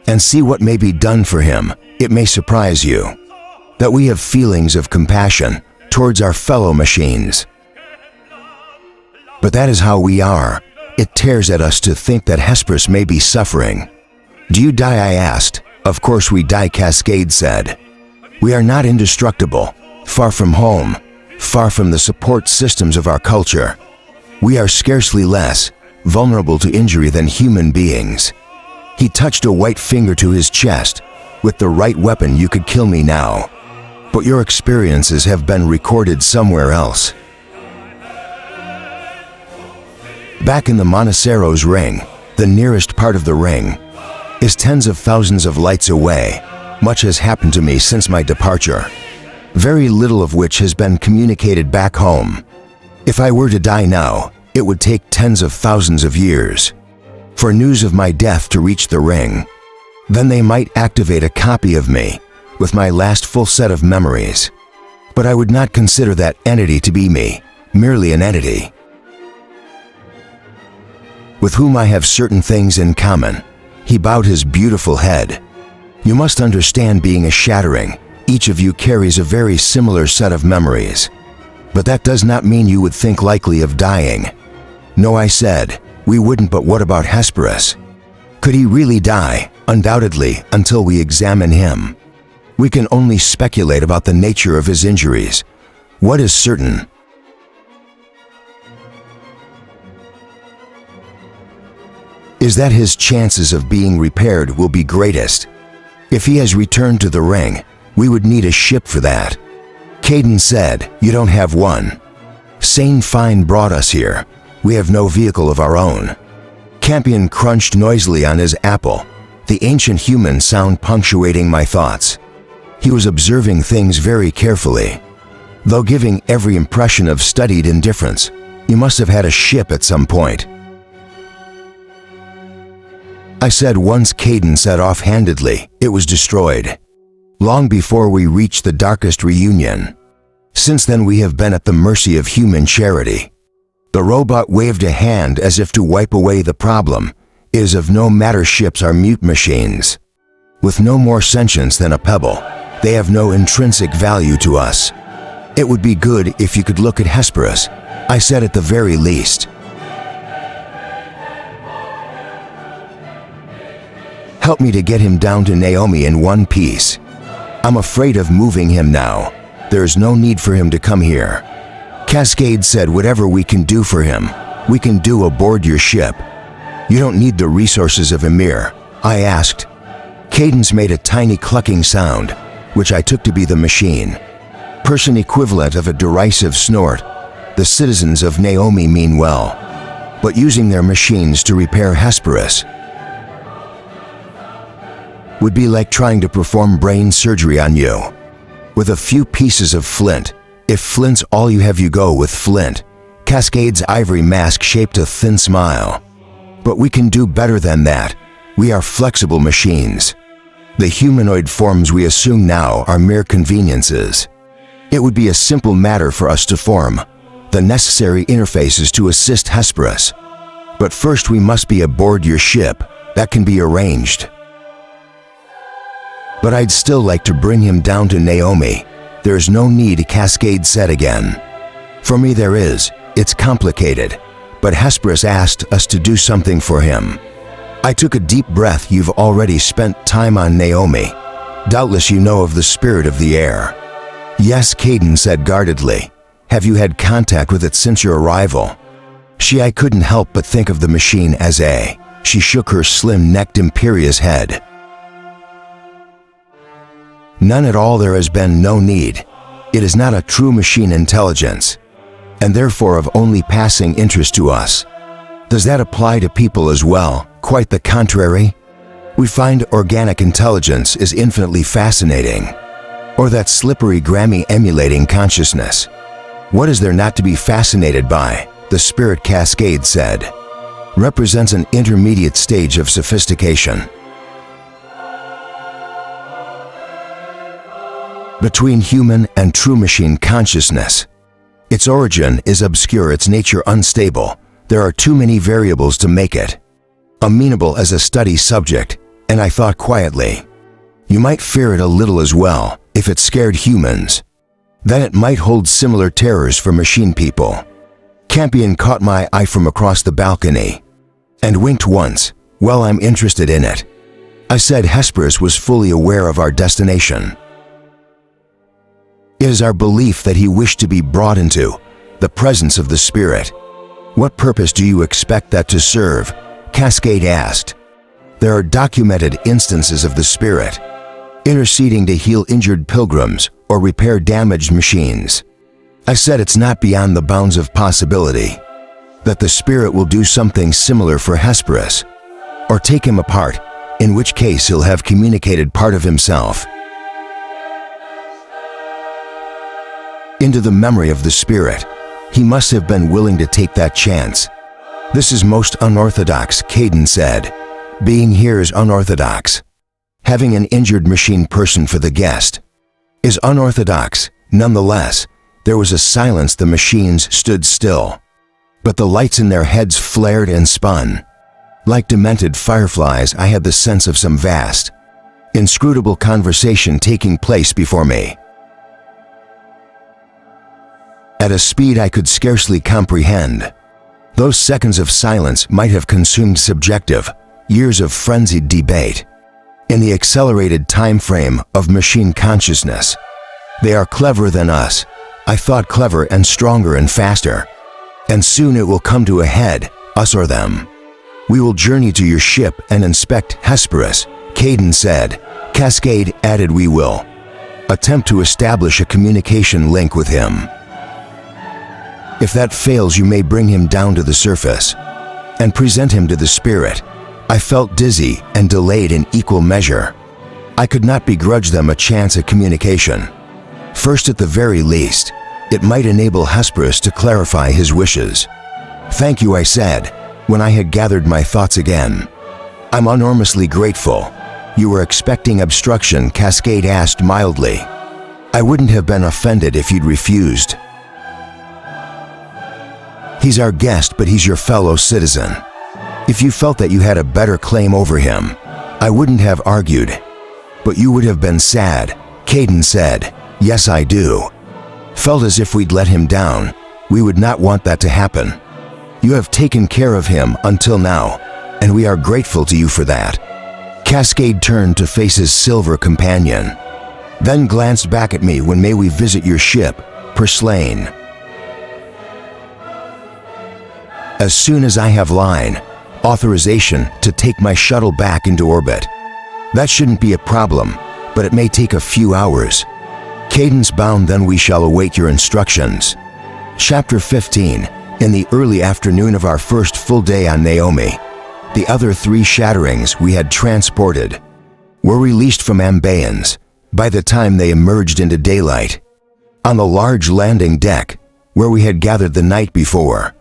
Speaker 1: and see what may be done for him. It may surprise you that we have feelings of compassion towards our fellow machines. But that is how we are. It tears at us to think that Hesperus may be suffering. Do you die? I asked. Of course we die, Cascade said. We are not indestructible, far from home, far from the support systems of our culture. We are scarcely less vulnerable to injury than human beings. He touched a white finger to his chest. With the right weapon you could kill me now, but your experiences have been recorded somewhere else. Back in the Monacero's ring, the nearest part of the ring is tens of thousands of lights away. Much has happened to me since my departure, very little of which has been communicated back home. If I were to die now, it would take tens of thousands of years for news of my death to reach the ring. Then they might activate a copy of me with my last full set of memories. But I would not consider that entity to be me, merely an entity with whom I have certain things in common. He bowed his beautiful head. You must understand, being a shattering, each of you carries a very similar set of memories. But that does not mean you would think likely of dying. No, I said, we wouldn't, but what about Hesperus? Could he really die? Undoubtedly, until we examine him. We can only speculate about the nature of his injuries. What is certain is that his chances of being repaired will be greatest. If he has returned to the ring, we would need a ship for that. Caden said, "You don't have one." Sane Fine brought us here. We have no vehicle of our own. Campion crunched noisily on his apple, the ancient human sound punctuating my thoughts. He was observing things very carefully. Though giving every impression of studied indifference, you must have had a ship at some point. I said once. Caden said offhandedly, "It was destroyed. Long before we reached the darkest reunion. Since then we have been at the mercy of human charity." The robot waved a hand as if to wipe away the problem. It is of no matter, ships are mute machines. With no more sentience than a pebble, they have no intrinsic value to us. It would be good if you could look at Hesperus, I said, at the very least. Help me to get him down to Naomi in one piece. I'm afraid of moving him now. There's no need for him to come here. Cascade said, "Whatever we can do for him, we can do aboard your ship. You don't need the resources of Ymir," I asked. Cadence made a tiny clucking sound, which I took to be the machine. Person equivalent of a derisive snort. The citizens of Naomi mean well, but using their machines to repair Hesperus would be like trying to perform brain surgery on you. With a few pieces of flint. If flint's all you have, you go with flint. Cascade's ivory mask shaped a thin smile. But we can do better than that. We are flexible machines. The humanoid forms we assume now are mere conveniences. It would be a simple matter for us to form the necessary interfaces to assist Hesperus. But first we must be aboard your ship. That can be arranged. But I'd still like to bring him down to Naomi. There's no need, Cascade said again. For me there is. It's complicated. But Hesperus asked us to do something for him. I took a deep breath. You've already spent time on Naomi. Doubtless you know of the spirit of the air. Yes, Caden said guardedly. Have you had contact with it since your arrival? I couldn't help but think of the machine as a. She shook her slim-necked imperious head. None at all. There has been no need. It is not a true machine intelligence, and therefore of only passing interest to us. Does that apply to people as well? Quite the contrary. We find organic intelligence is infinitely fascinating. Or that slippery Grammy emulating consciousness. What is there not to be fascinated by? The spirit, Cascade said, represents an intermediate stage of sophistication. Between human and true machine consciousness. Its origin is obscure, its nature unstable. There are too many variables to make it amenable as a study subject, and I thought quietly, you might fear it a little as well. If it scared humans, then it might hold similar terrors for machine people. Campion caught my eye from across the balcony and winked once. Well, I'm interested in it. I said. Hesperus was fully aware of our destination. It is our belief that he wished to be brought into the presence of the spirit. What purpose do you expect that to serve? Cascade asked. There are documented instances of the spirit interceding to heal injured pilgrims or repair damaged machines. I said it's not beyond the bounds of possibility that the spirit will do something similar for Hesperus, or take him apart, in which case he'll have communicated part of himself into the memory of the spirit. He must have been willing to take that chance. This is most unorthodox, Caden said. Being here is unorthodox. Having an injured machine person for the guest is unorthodox. Nonetheless, there was a silence. The machines stood still, but the lights in their heads flared and spun. Like demented fireflies, I had the sense of some vast, inscrutable conversation taking place before me. At a speed I could scarcely comprehend. Those seconds of silence might have consumed subjective years of frenzied debate. In the accelerated time frame of machine consciousness, they are cleverer than us. I thought, clever and stronger and faster. And soon it will come to a head, us or them. We will journey to your ship and inspect Hesperus, Caden said. Cascade added, we will attempt to establish a communication link with him. If that fails, you may bring him down to the surface and present him to the spirit. I felt dizzy and delayed in equal measure. I could not begrudge them a chance at communication. First, at the very least, it might enable Hesperus to clarify his wishes. Thank you, I said, when I had gathered my thoughts again. I'm enormously grateful. You were expecting obstruction, Cascade asked mildly. I wouldn't have been offended if you'd refused. He's our guest, but he's your fellow citizen. If you felt that you had a better claim over him, I wouldn't have argued. But you would have been sad, Caden said. Yes, I do. Felt as if we'd let him down. We would not want that to happen. You have taken care of him until now, and we are grateful to you for that. Cascade turned to face his silver companion, then glanced back at me. When may we visit your ship, Purslane? As soon as I have authorization to take my shuttle back into orbit. That shouldn't be a problem, but it may take a few hours. Cadence bound, then we shall await your instructions. Chapter 15. In the early afternoon of our first full day on Naomi, the other 3 shatterings we had transported were released from Ambayans by the time they emerged into daylight. On the large landing deck, where we had gathered the night before,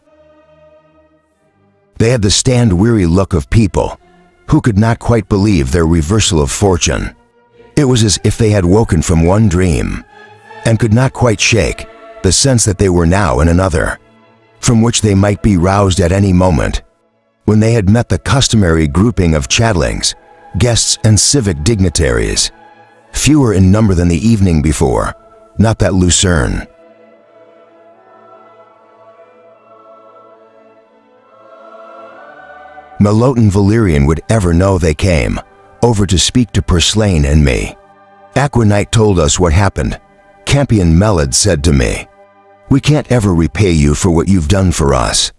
Speaker 1: they had the stand-weary look of people who could not quite believe their reversal of fortune. It was as if they had woken from one dream and could not quite shake the sense that they were now in another, from which they might be roused at any moment. When they had met the customary grouping of chatlings, guests and civic dignitaries, fewer in number than the evening before, not that Lucerne. Melotan Valerian would ever know they came over to speak to Purslane and me. Aquanite told us what happened. Campion Melod said to me, we can't ever repay you for what you've done for us.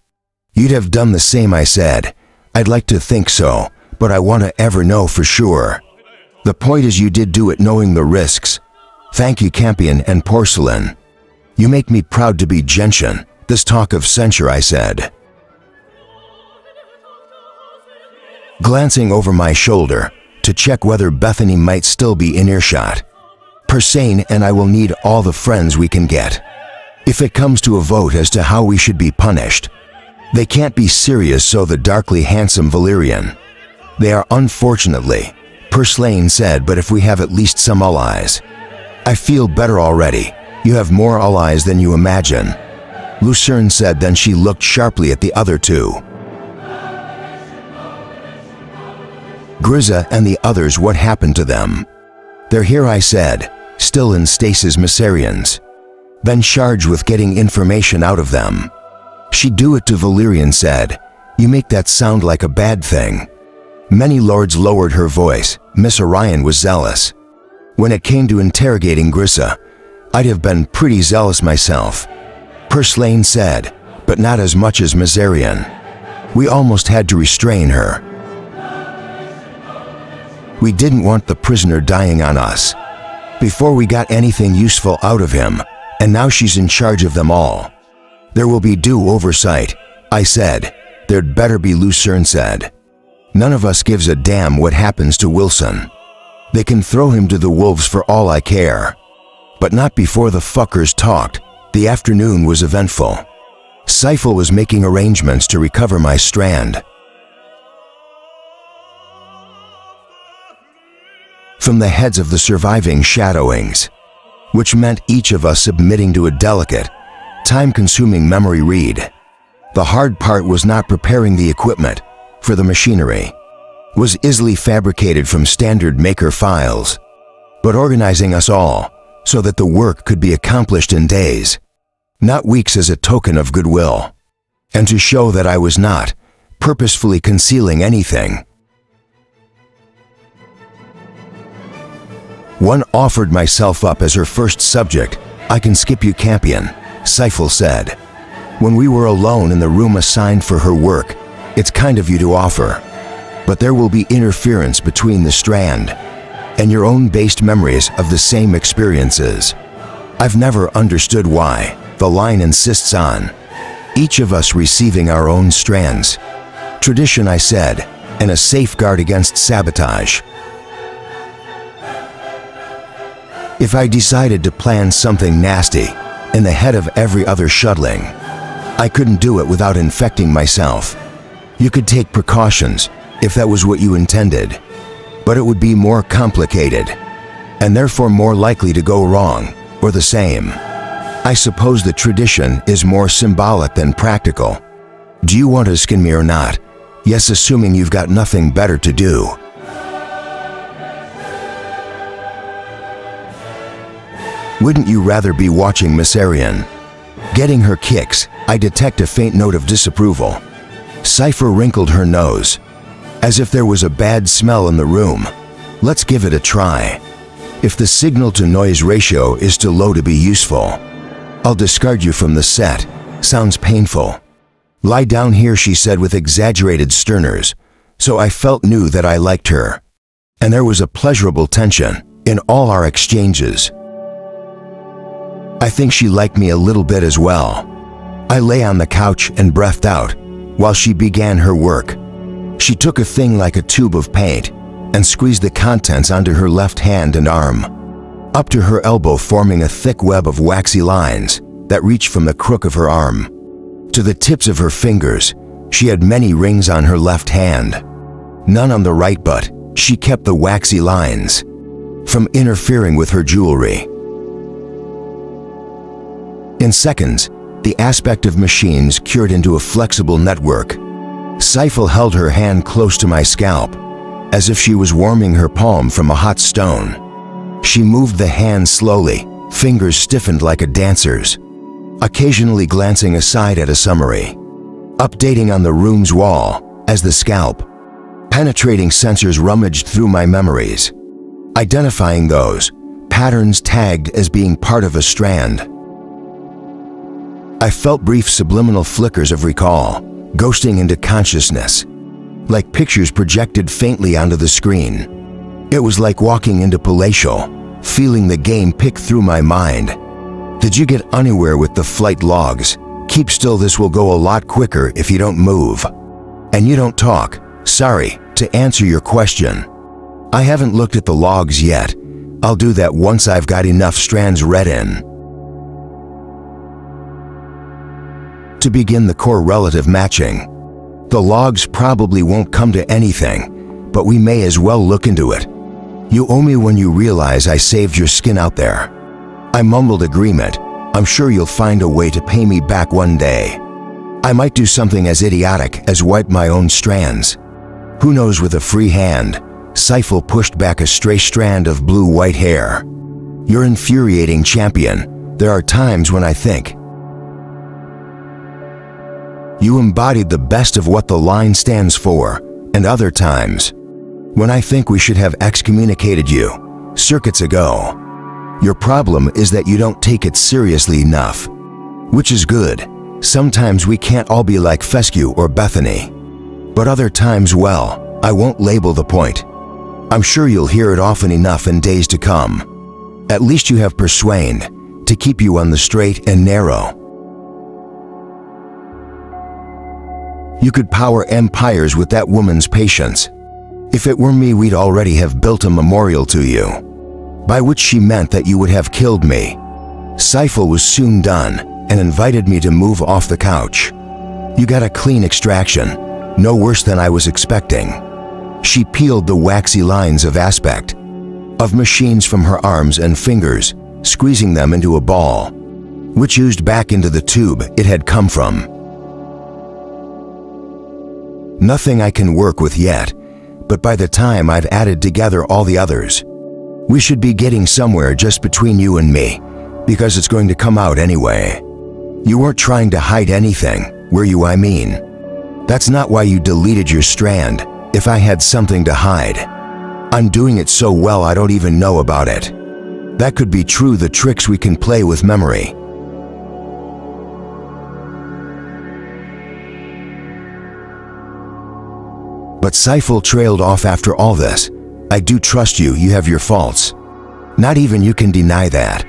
Speaker 1: You'd have done the same, I said. I'd like to think so, but I want to ever know for sure. The point is you did do it knowing the risks. Thank you, Campion and Porcelain. You make me proud to be Gentian. This talk of censure, I said, glancing over my shoulder to check whether Bethany might still be in earshot. Purslane and I will need all the friends we can get. If it comes to a vote as to how we should be punished, they can't be serious, so the darkly handsome Valerian. They are, unfortunately, Purslane said, but if we have at least some allies. I feel better already. You have more allies than you imagine, Lucerne said. Then she looked sharply at the other 2. Grizza and the others, what happened to them? They're here, I said, still in stasis Mycerians. Then charged with getting information out of them. She'd do it to Valerian said. You make that sound like a bad thing. Many lords lowered her voice. Miss Orion was zealous. When it came to interrogating Grizza, I'd have been pretty zealous myself, Purslane said, but not as much as Mycerian. We almost had to restrain her. We didn't want the prisoner dying on us before we got anything useful out of him, and now she's in charge of them all. There will be due oversight, I said. There'd better be, Lucerne said. None of us gives a damn what happens to Wilson. They can throw him to the wolves for all I care. But not before the fuckers talked. The afternoon was eventful. Sci-Fi was making arrangements to recover my strand from the heads of the surviving shadowings, which meant each of us submitting to a delicate, time-consuming memory read. The hard part was not preparing the equipment, for the machinery was easily fabricated from standard maker files, but organizing us all so that the work could be accomplished in days, not weeks, as a token of goodwill, and to show that I was not purposefully concealing anything. One offered myself up as her first subject. I can skip you, Campion, Sci-Fi said. When we were alone in the room assigned for her work, It's kind of you to offer, but there will be interference between the strand and your own based memories of the same experiences. I've never understood why the line insists on each of us receiving our own strands. Tradition, I said, and a safeguard against sabotage. If I decided to plan something nasty in the head of every other shuttling, I couldn't do it without infecting myself. You could take precautions if that was what you intended, but it would be more complicated and therefore more likely to go wrong or the same. I suppose the tradition is more symbolic than practical. Do you want to skin me or not? Yes, assuming you've got nothing better to do. Wouldn't you rather be watching Miss Arian getting her kicks? I detect a faint note of disapproval. Sci-Fi wrinkled her nose, as if there was a bad smell in the room. Let's give it a try. If the signal-to-noise ratio is too low to be useful, I'll discard you from the set. Sounds painful. Lie down here, she said with exaggerated sternness, so I knew that I liked her. And there was a pleasurable tension in all our exchanges. I think she liked me a little bit as well. I lay on the couch and breathed out while she began her work. She took a thing like a tube of paint and squeezed the contents onto her left hand and arm, up to her elbow, forming a thick web of waxy lines that reached from the crook of her arm to the tips of her fingers. She had many rings on her left hand, none on the right, but she kept the waxy lines from interfering with her jewelry. In seconds, the aspect of machines cured into a flexible network. Sci-Fi held her hand close to my scalp, as if she was warming her palm from a hot stone. She moved the hand slowly, fingers stiffened like a dancer's, occasionally glancing aside at a summary, updating on the room's wall as the scalp, penetrating sensors rummaged through my memories, identifying those patterns tagged as being part of a strand. I felt brief subliminal flickers of recall, ghosting into consciousness, like pictures projected faintly onto the screen. It was like walking into Palatial, feeling the game pick through my mind. Did you get anywhere with the flight logs? Keep still, this will go a lot quicker if you don't move. And you don't talk. Sorry, to answer your question, I haven't looked at the logs yet. I'll do that once I've got enough strands read in. To begin the core relative matching. The logs probably won't come to anything, but we may as well look into it. You owe me when you realize I saved your skin out there. I mumbled agreement. I'm sure you'll find a way to pay me back one day. I might do something as idiotic as wipe my own strands. Who knows, with a free hand. Sci-Fi pushed back a stray strand of blue-white hair. You're infuriating, champion. There are times when I think you embodied the best of what the line stands for, and other times when I think we should have excommunicated you circuits ago. Your problem is that you don't take it seriously enough, which is good. Sometimes we can't all be like Fescue or Bethany, but other times, well, I won't label the point. I'm sure you'll hear it often enough in days to come. At least you have persuade to keep you on the straight and narrow. You could power empires with that woman's patience. If it were me, we'd already have built a memorial to you, by which she meant that you would have killed me. Sci-Fi was soon done and invited me to move off the couch. You got a clean extraction, no worse than I was expecting. She peeled the waxy lines of aspect of machines from her arms and fingers, squeezing them into a ball, which oozed back into the tube it had come from. Nothing I can work with yet, but by the time I've added together all the others, we should be getting somewhere just between you and me, because it's going to come out anyway. You weren't trying to hide anything, were you? I mean, that's not why you deleted your strand. If I had something to hide, I'm doing it so well I don't even know about it. That could be true. The tricks we can play with memory. But Sci-Fi trailed off after all this. I do trust you, you have your faults. Not even you can deny that.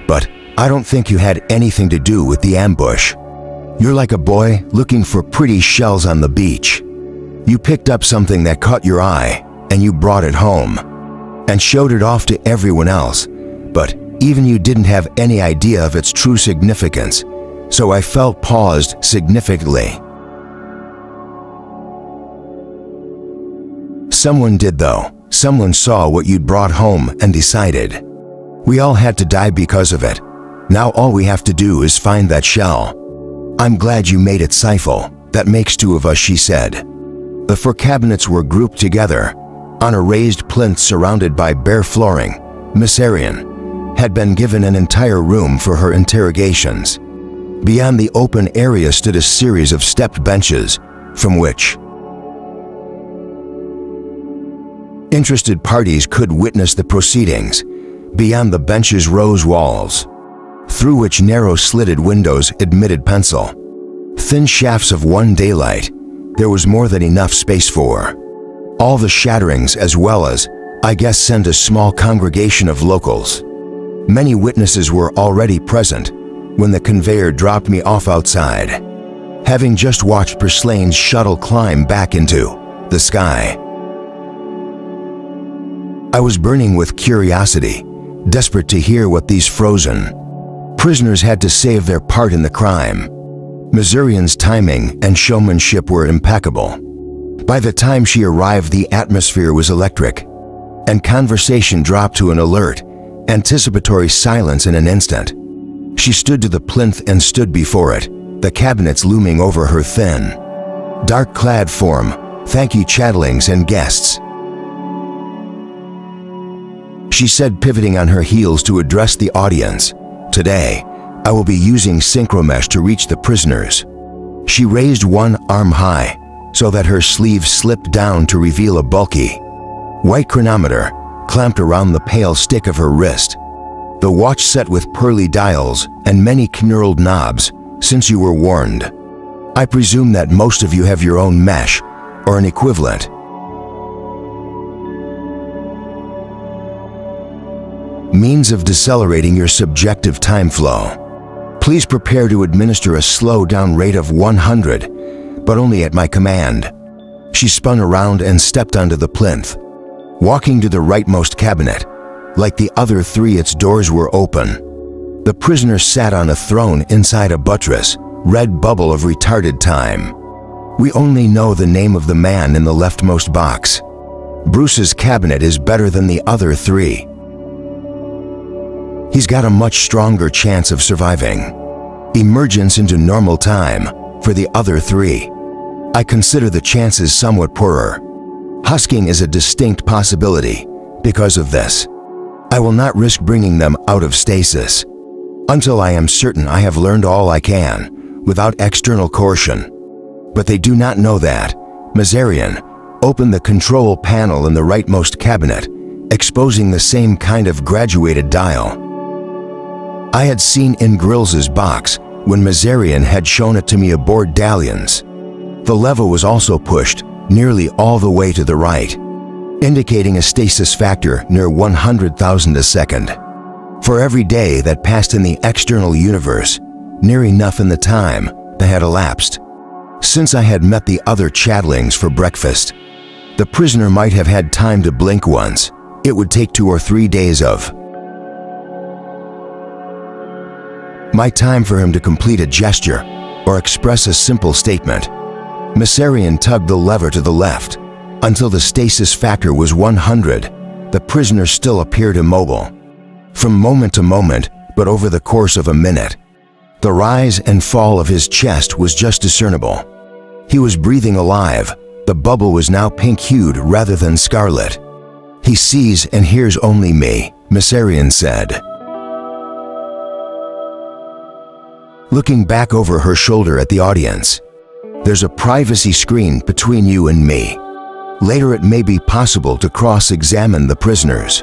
Speaker 1: But I don't think you had anything to do with the ambush. You're like a boy looking for pretty shells on the beach. You picked up something that caught your eye, and you brought it home, and showed it off to everyone else. But even you didn't have any idea of its true significance, so I felt paused significantly. Someone did though. Someone saw what you'd brought home and decided. We all had to die because of it. Now all we have to do is find that shell. I'm glad you made it, Sci-Fi. That makes two of us, she said. The 4 cabinets were grouped together. On a raised plinth surrounded by bare flooring, Miss Arian had been given an entire room for her interrogations. Beyond the open area stood a series of stepped benches, from which interested parties could witness the proceedings. Beyond the benches rose walls, through which narrow slitted windows admitted pencil. Thin shafts of one daylight. There was more than enough space for all the shatterings, as well as, I guess, send a small congregation of locals. Many witnesses were already present when the conveyor dropped me off outside, having just watched Purslane's shuttle climb back into the sky. I was burning with curiosity, desperate to hear what these frozen prisoners had to say of their part in the crime. Missourian's timing and showmanship were impeccable. By the time she arrived, the atmosphere was electric, and conversation dropped to an alert, anticipatory silence in an instant. She stood to the plinth and stood before it, the cabinets looming over her thin, dark-clad form. Thank you, chattelings and guests, she said, pivoting on her heels to address the audience. Today, I will be using synchromesh to reach the prisoners. She raised one arm high so that her sleeve slipped down to reveal a bulky white chronometer clamped around the pale stick of her wrist. The watch set with pearly dials and many knurled knobs, since you were warned. I presume that most of you have your own mesh or an equivalent. Means of decelerating your subjective time flow. Please prepare to administer a slow-down rate of 100, but only at my command. She spun around and stepped onto the plinth, walking to the rightmost cabinet. Like the other 3, its doors were open. The prisoner sat on a throne inside a buttress, red bubble of retarded time. We only know the name of the man in the leftmost box. Bruce's cabinet is better than the other 3. He's got a much stronger chance of surviving emergence into normal time. For the other 3, I consider the chances somewhat poorer. Husking is a distinct possibility. Because of this, I will not risk bringing them out of stasis until I am certain I have learned all I can without external coercion. But they do not know that. Mazarian opened the control panel in the rightmost cabinet, exposing the same kind of graduated dial I had seen in Grills's box when Mazarian had shown it to me aboard Dalian's. The lever was also pushed nearly all the way to the right, indicating a stasis factor near 100,000 a second. For every day that passed in the external universe, near enough in the time that had elapsed since I had met the other chattelings for breakfast. The prisoner might have had time to blink once. It would take 2 or 3 days of my time for him to complete a gesture or express a simple statement. Mazarian tugged the lever to the left until the stasis factor was 100. The prisoner still appeared immobile. From moment to moment, but over the course of a minute, the rise and fall of his chest was just discernible. He was breathing alive. The bubble was now pink-hued rather than scarlet. He sees and hears only me, Mazarian said, looking back over her shoulder at the audience. There's a privacy screen between you and me. Later it may be possible to cross-examine the prisoners.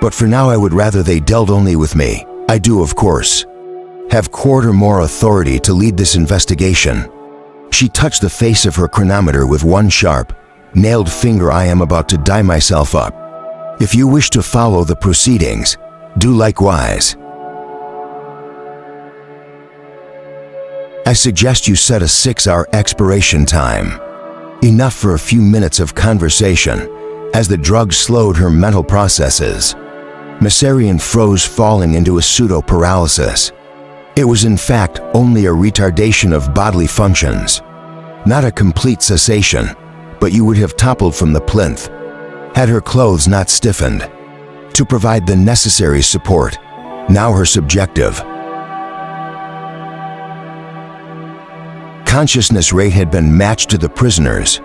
Speaker 1: But for now I would rather they dealt only with me. I do, of course, have quarter more authority to lead this investigation. She touched the face of her chronometer with one sharp, nailed finger, I am about to dye myself up. If you wish to follow the proceedings, do likewise. I suggest you set a 6-hour expiration time. Enough for a few minutes of conversation, as the drug slowed her mental processes. Mycerian froze, falling into a pseudo-paralysis. It was in fact only a retardation of bodily functions. Not a complete cessation, but you would have toppled from the plinth, had her clothes not stiffened. To provide the necessary support, now her subjective consciousness rate had been matched to the prisoner's,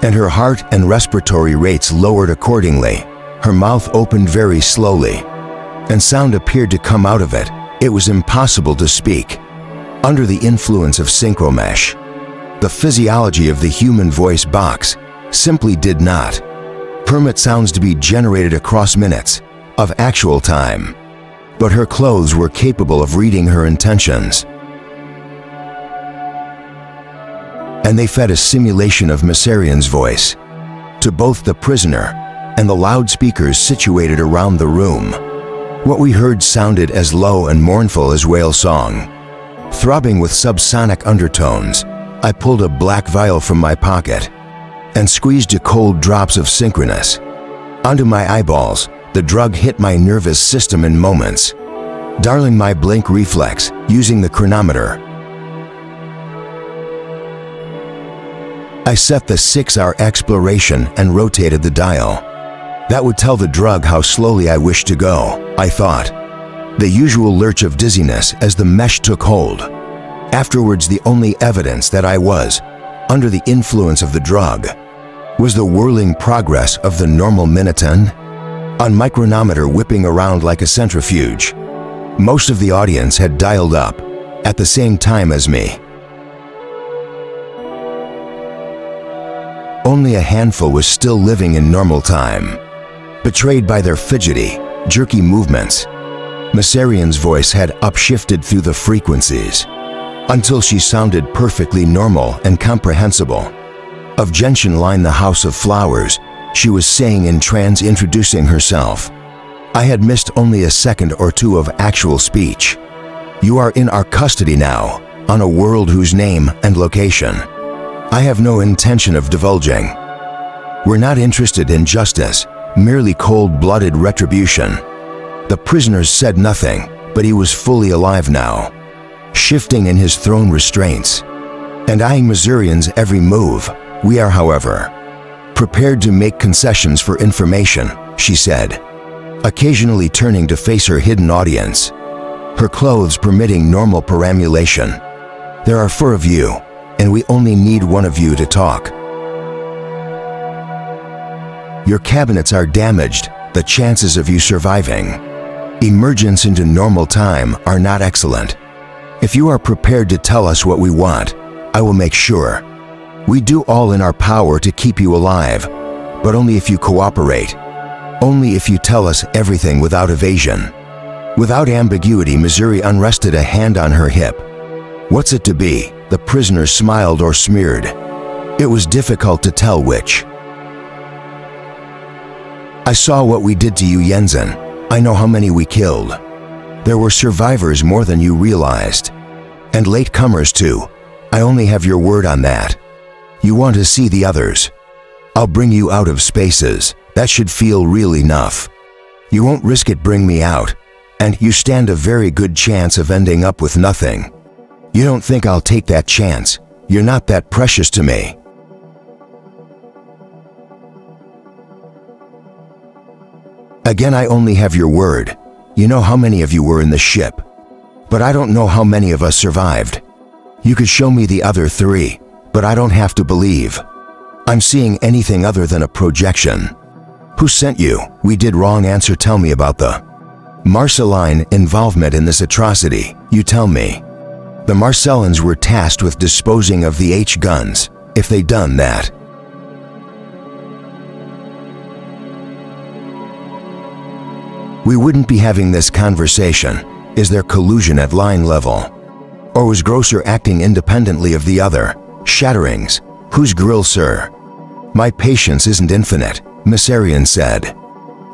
Speaker 1: and her heart and respiratory rates lowered accordingly. Her mouth opened very slowly, and sound appeared to come out of it. It was impossible to speak. Under the influence of synchromesh, the physiology of the human voice box simply did not permit sounds to be generated across minutes of actual time. But her clothes were capable of reading her intentions, and they fed a simulation of Mycerian's voice to both the prisoner and the loudspeakers situated around the room. What we heard sounded as low and mournful as whale song. Throbbing with subsonic undertones, I pulled a black vial from my pocket and squeezed a cold drops of synchronous onto my eyeballs. The drug hit my nervous system in moments, darling my blink reflex using the chronometer. I set the 6-hour exploration and rotated the dial. That would tell the drug how slowly I wished to go, I thought. The usual lurch of dizziness as the mesh took hold. Afterwards, the only evidence that I was under the influence of the drug was the whirling progress of the normal minuton on my chronometer, whipping around like a centrifuge. Most of the audience had dialed up at the same time as me. Only a handful was still living in normal time, betrayed by their fidgety, jerky movements. Mycerian's voice had upshifted through the frequencies until she sounded perfectly normal and comprehensible. Of Gentian line, the House of Flowers, she was saying in trance, introducing herself. I had missed only a second or two of actual speech. You are in our custody now, on a world whose name and location I have no intention of divulging. We're not interested in justice, merely cold-blooded retribution. The prisoner said nothing, but he was fully alive now, shifting in his throne restraints and eyeing Mycerian's every move. We are, however, prepared to make concessions for information, she said, occasionally turning to face her hidden audience, her clothes permitting normal perambulation. There are 4 of you, and we only need one of you to talk. Your cabinets are damaged. The chances of you surviving emergence into normal time are not excellent. If you are prepared to tell us what we want, I will make sure. We do all in our power to keep you alive, but only if you cooperate. Only if you tell us everything without evasion. Without ambiguity. Missouri unrested a hand on her hip. What's it to be? The prisoner smiled or smeared. It was difficult to tell which. I saw what we did to you, Yenzen. I know how many we killed. There were survivors more than you realized. And latecomers too. I only have your word on that. You want to see the others? I'll bring you out of spaces. That should feel real enough. You won't risk it. Bring me out, and you stand a very good chance of ending up with nothing. You don't think I'll take that chance? You're not that precious to me. Again, I only have your word. You know how many of you were in the ship, but I don't know how many of us survived. You could show me the other 3, but I don't have to believe I'm seeing anything other than a projection. Who sent you? We did wrong. Answer. Tell me about the Marcelline involvement in this atrocity. You tell me. The Marcellans were tasked with disposing of the H-guns. If they'd done that, we wouldn't be having this conversation. Is there collusion at line level? Or was Grosser acting independently of the other? Shatterings. Whose grill, sir? My patience isn't infinite, Myssarian said.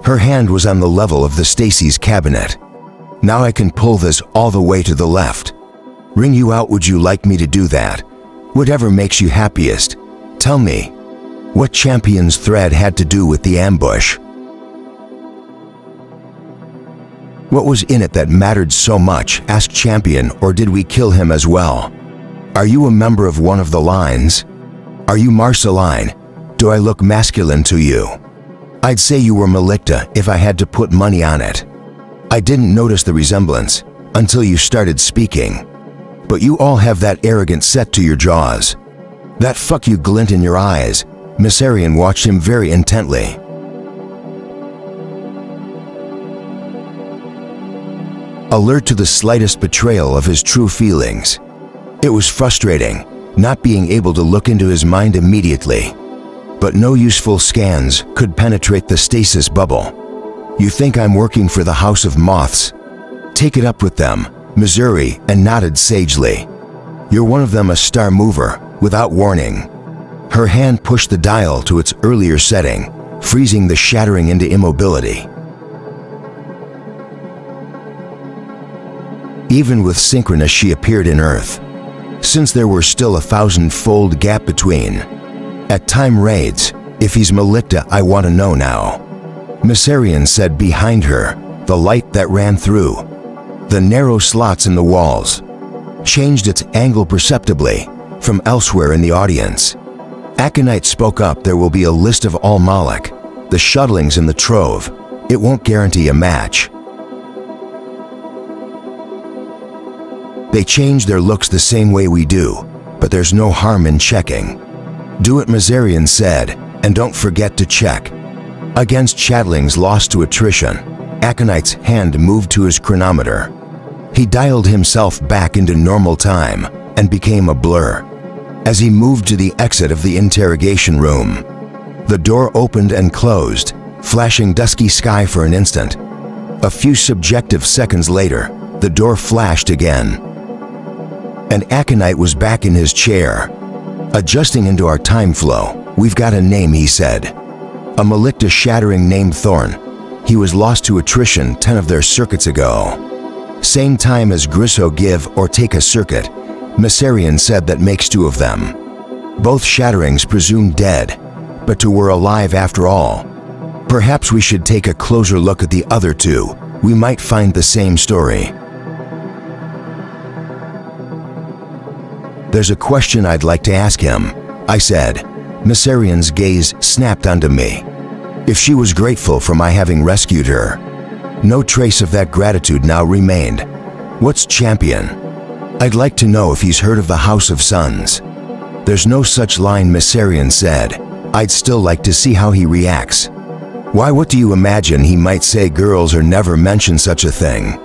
Speaker 1: Her hand was on the level of the Stacy's cabinet. Now I can pull this all the way to the left. Ring you out, would you like me to do that? Whatever makes you happiest. Tell me, what champion's thread had to do with the ambush? What was in it that mattered so much, asked Champion, or did we kill him as well? Are you a member of one of the lines? Are you Marceline? Do I look masculine to you? I'd say you were Melikta if I had to put money on it. I didn't notice the resemblance until you started speaking. But you all have that arrogant set to your jaws. That fuck you glint in your eyes. Myssarian watched him very intently. Alert to the slightest betrayal of his true feelings. It was frustrating, not being able to look into his mind immediately. But no useful scans could penetrate the stasis bubble. You think I'm working for the House of Moths? Take it up with them, Missouri, and nodded sagely. You're one of them, a star mover, without warning. Her hand pushed the dial to its earlier setting, freezing the shattering into immobility. Even with synchronous, she appeared in Earth, since there were still 1,000-fold gap between. At time raids, if he's Melikta, I want to know now. Myssarian said behind her, the light that ran through the narrow slots in the walls changed its angle perceptibly from elsewhere in the audience. Aconite spoke up, there will be a list of all Moloch, the shuttlings in the trove. It won't guarantee a match. They change their looks the same way we do, but there's no harm in checking. Do it, Myssarian said, and don't forget to check. Against chattlings lost to attrition, Aconite's hand moved to his chronometer. He dialed himself back into normal time and became a blur. As he moved to the exit of the interrogation room, the door opened and closed, flashing dusky sky for an instant. A few subjective seconds later, the door flashed again. And Aconite was back in his chair. Adjusting into our time flow, we've got a name, he said. A Melikta shattering named Thorn. He was lost to attrition 10 of their circuits ago. Same time as Grisso give or take a circuit, Myssarian said, that makes 2 of them. Both shatterings presumed dead, but 2 were alive after all. Perhaps we should take a closer look at the other 2. We might find the same story. There's a question I'd like to ask him, I said. Myssarian's gaze snapped onto me. If she was grateful for my having rescued her. No trace of that gratitude now remained. What's Champion? I'd like to know if he's heard of the House of Suns. There's no such line, Myssarian said. I'd still like to see how he reacts. Why, what do you imagine he might say? Girls are never mention such a thing.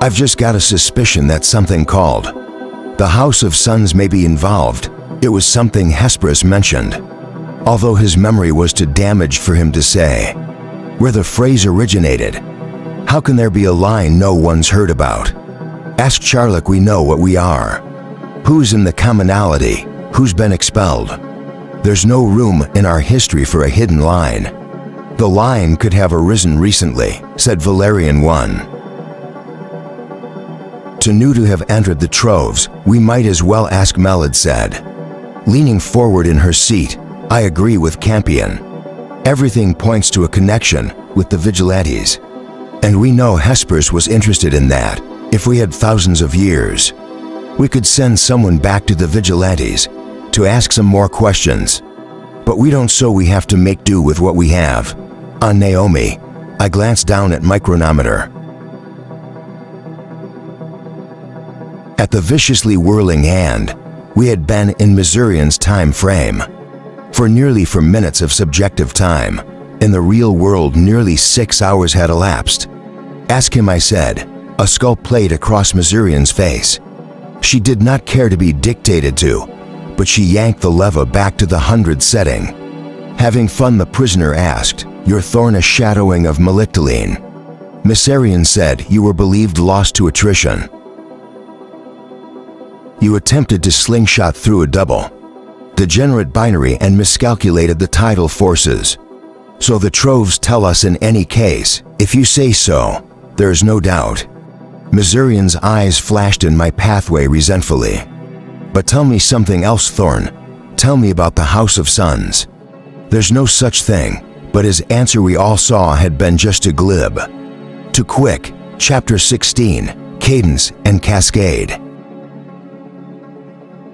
Speaker 1: I've just got a suspicion that something called the House of Suns may be involved. It was something Hesperus mentioned, although his memory was too damaged for him to say where the phrase originated. How can there be a line no one's heard about? Ask Charlock, we know what we are. Who's in the commonality? Who's been expelled? There's no room in our history for a hidden line. The line could have arisen recently, said Valerian 1. To new to have entered the troves, we might as well ask, Melid said. Leaning forward in her seat, I agree with Campion. Everything points to a connection with the Vigilantes. And we know Hesperus was interested in that. If we had thousands of years, we could send someone back to the Vigilantes to ask some more questions. But we don't, so we have to make do with what we have. On Naomi, I glanced down at my chronometer. At the viciously whirling hand, we had been in Myssarian's time frame. For nearly 4 minutes of subjective time, in the real world nearly 6 hours had elapsed. Ask him, I said. A skull played across Myssarian's face. She did not care to be dictated to, but she yanked the lever back to the 100 setting. Having fun, the prisoner asked, Your Thorn a shadowing of Meliktaline? Myssarian said, You were believed lost to attrition. You attempted to slingshot through a double, degenerate binary and miscalculated the tidal forces. So the troves tell us in any case, if you say so, there is no doubt. Missourian's eyes flashed in my pathway resentfully. But tell me something else, Thorn. Tell me about the House of Suns. There's no such thing, but his answer we all saw had been just too glib. Too quick. Chapter 16, Cadence and Cascade.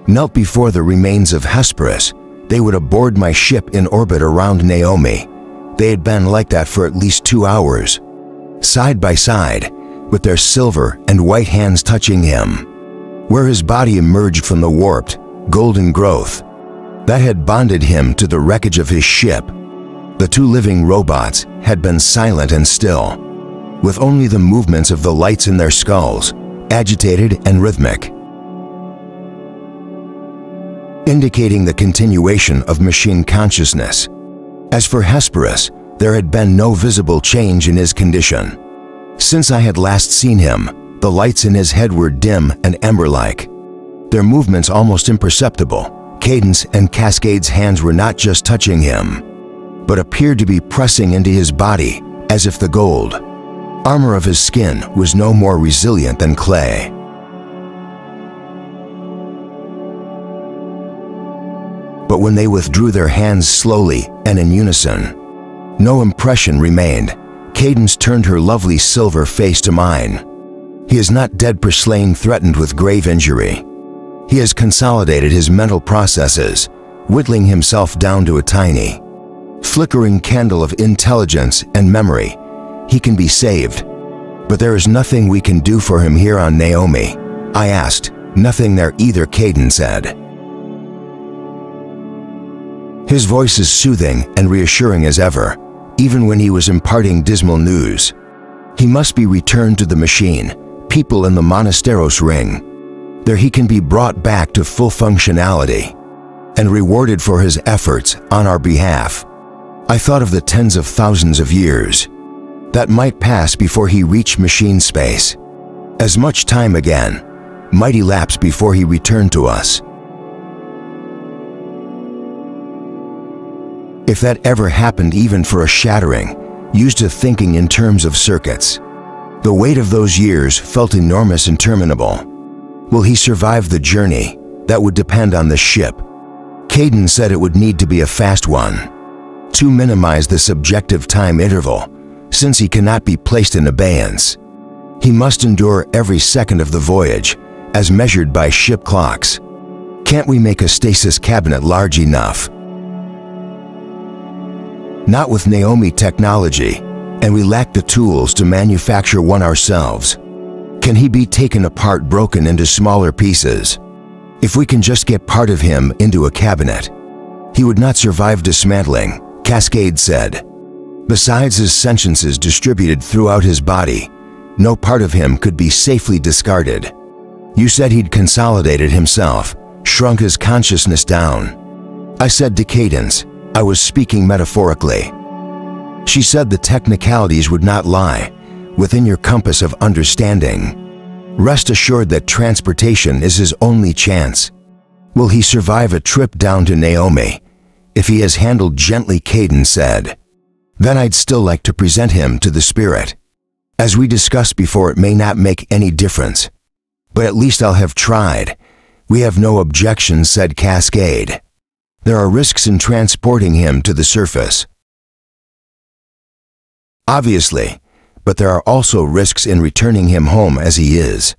Speaker 1: Knelt before the remains of Hesperus, they would aboard my ship in orbit around Naomi. They had been like that for at least 2 hours, side by side, with their silver and white hands touching him. Where his body emerged from the warped, golden growth that had bonded him to the wreckage of his ship, the two living robots had been silent and still, with only the movements of the lights in their skulls, agitated and rhythmic, indicating the continuation of machine consciousness. As for Hesperus, there had been no visible change in his condition. Since I had last seen him, the lights in his head were dim and ember-like, their movements almost imperceptible. Cadence and Cascade's hands were not just touching him, but appeared to be pressing into his body as if the gold armor of his skin was no more resilient than clay. But when they withdrew their hands slowly and in unison, no impression remained. Cadence turned her lovely silver face to mine. He is not dead per slaying, threatened with grave injury. He has consolidated his mental processes, whittling himself down to a tiny, flickering candle of intelligence and memory. He can be saved. But there is nothing we can do for him here on Naomi. I asked. Nothing there either, Cadence said. His voice is soothing and reassuring as ever, even when he was imparting dismal news. He must be returned to the machine, people in the Monasteros ring. There he can be brought back to full functionality and rewarded for his efforts on our behalf. I thought of the tens of thousands of years that might pass before he reached machine space. As much time again might elapse before he returned to us. If that ever happened, even for a shattering, used to thinking in terms of circuits. The weight of those years felt enormous and interminable. Will he survive the journey? That would depend on the ship. Cadence said it would need to be a fast one, to minimize the subjective time interval, since he cannot be placed in abeyance. He must endure every second of the voyage, as measured by ship clocks. Can't we make a stasis cabinet large enough? Not with Naomi technology, and we lack the tools to manufacture one ourselves. Can he be taken apart, broken into smaller pieces? If we can just get part of him into a cabinet, he would not survive dismantling, Cascade said. Besides his sentiences distributed throughout his body, no part of him could be safely discarded. You said he'd consolidated himself, shrunk his consciousness down. I said to Cadence, I was speaking metaphorically. She said the technicalities would not lie within your compass of understanding. Rest assured that transportation is his only chance. Will he survive a trip down to Naomi? If he is handled gently, Cadence said. Then I'd still like to present him to the spirit. As we discussed before, it may not make any difference, but at least I'll have tried. We have no objections, said Cascade. There are risks in transporting him to the surface. Obviously, but there are also risks in returning him home as he is.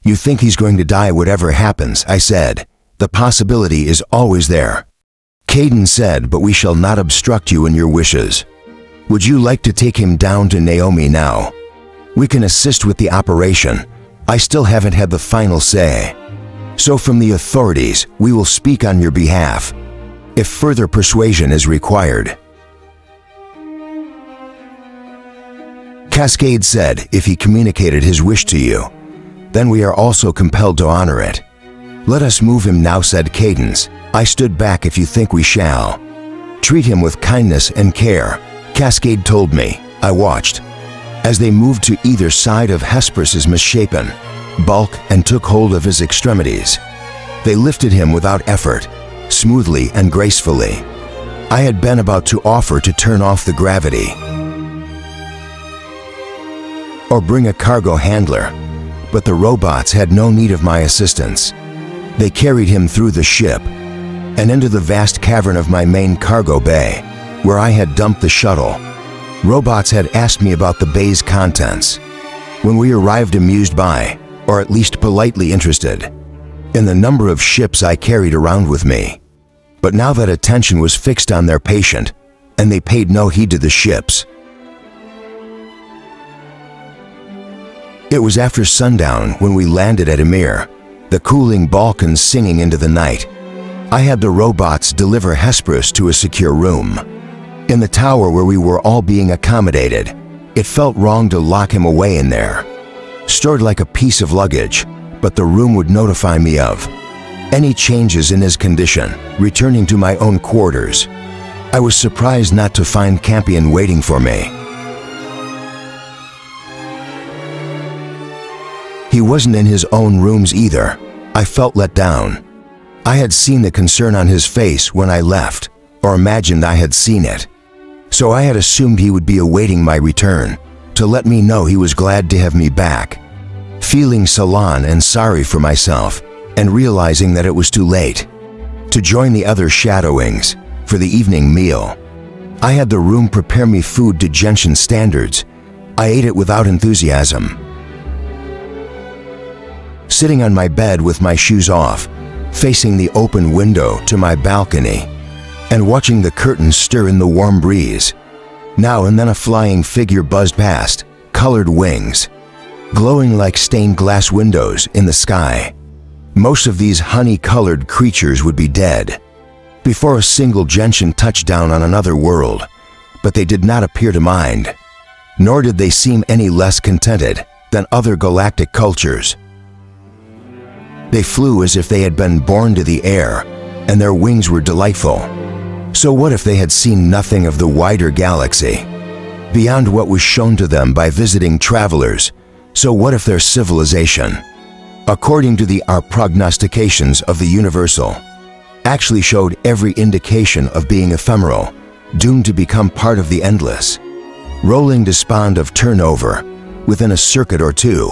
Speaker 1: You think he's going to die whatever happens, I said. The possibility is always there. Cadence said, but we shall not obstruct you in your wishes. Would you like to take him down to Naomi now? We can assist with the operation. I still haven't had the final say. So from the authorities, we will speak on your behalf, if further persuasion is required. Cascade said if he communicated his wish to you, then we are also compelled to honor it. Let us move him now, said Cadence. I stood back. If you think we shall. Treat him with kindness and care, Cascade told me. I watched as they moved to either side of Hesperus's misshapen bulk and took hold of his extremities. They lifted him without effort, smoothly and gracefully. I had been about to offer to turn off the gravity or bring a cargo handler, but the robots had no need of my assistance. They carried him through the ship and into the vast cavern of my main cargo bay, where I had dumped the shuttle. Robots had asked me about the bay's contents. When we arrived, amused by, or at least politely interested, in the number of ships I carried around with me. But now that attention was fixed on their patient, and they paid no heed to the ships. It was after sundown when we landed at Emir, the cooling Balkans singing into the night. I had the robots deliver Hesperus to a secure room. In the tower where we were all being accommodated, it felt wrong to lock him away in there. Stored like a piece of luggage, but the room would notify me of any changes in his condition, returning to my own quarters. I was surprised not to find Campion waiting for me. He wasn't in his own rooms either. I felt let down. I had seen the concern on his face when I left, or imagined I had seen it. So I had assumed he would be awaiting my return, to let me know he was glad to have me back. Feeling sullen and sorry for myself, and realizing that it was too late to join the other shadowings for the evening meal. I had the room prepare me food to Genshin standards. I ate it without enthusiasm. Sitting on my bed with my shoes off, facing the open window to my balcony, and watching the curtains stir in the warm breeze. Now and then a flying figure buzzed past, colored wings, glowing like stained glass windows in the sky. Most of these honey-colored creatures would be dead before a single Genshin touched down on another world, but they did not appear to mind, nor did they seem any less contented than other galactic cultures. They flew as if they had been born to the air, and their wings were delightful. So what if they had seen nothing of the wider galaxy, beyond what was shown to them by visiting travelers? So what if their civilization, according to our prognostications of the universal, actually showed every indication of being ephemeral, doomed to become part of the endless, rolling despond of turnover within a circuit or two?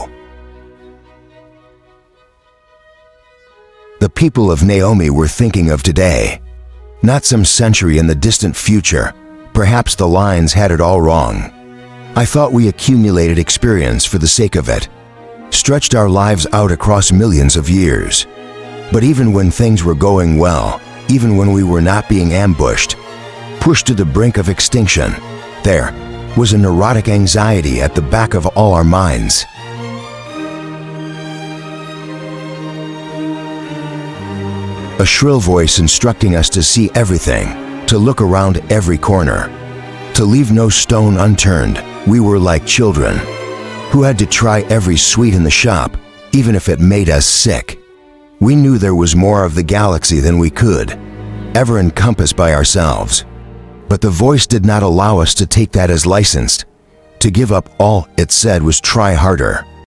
Speaker 1: The people of Naomi were thinking of today, not some century in the distant future. Perhaps the lines had it all wrong. I thought we accumulated experience for the sake of it, stretched our lives out across millions of years. But even when things were going well, even when we were not being ambushed, pushed to the brink of extinction, there was a neurotic anxiety at the back of all our minds. A shrill voice instructing us to see everything, to look around every corner, to leave no stone unturned. We were like children who had to try every sweet in the shop, even if it made us sick. We knew there was more of the galaxy than we could ever encompass by ourselves. But the voice did not allow us to take that as licensed. To give up, all it said was try harder.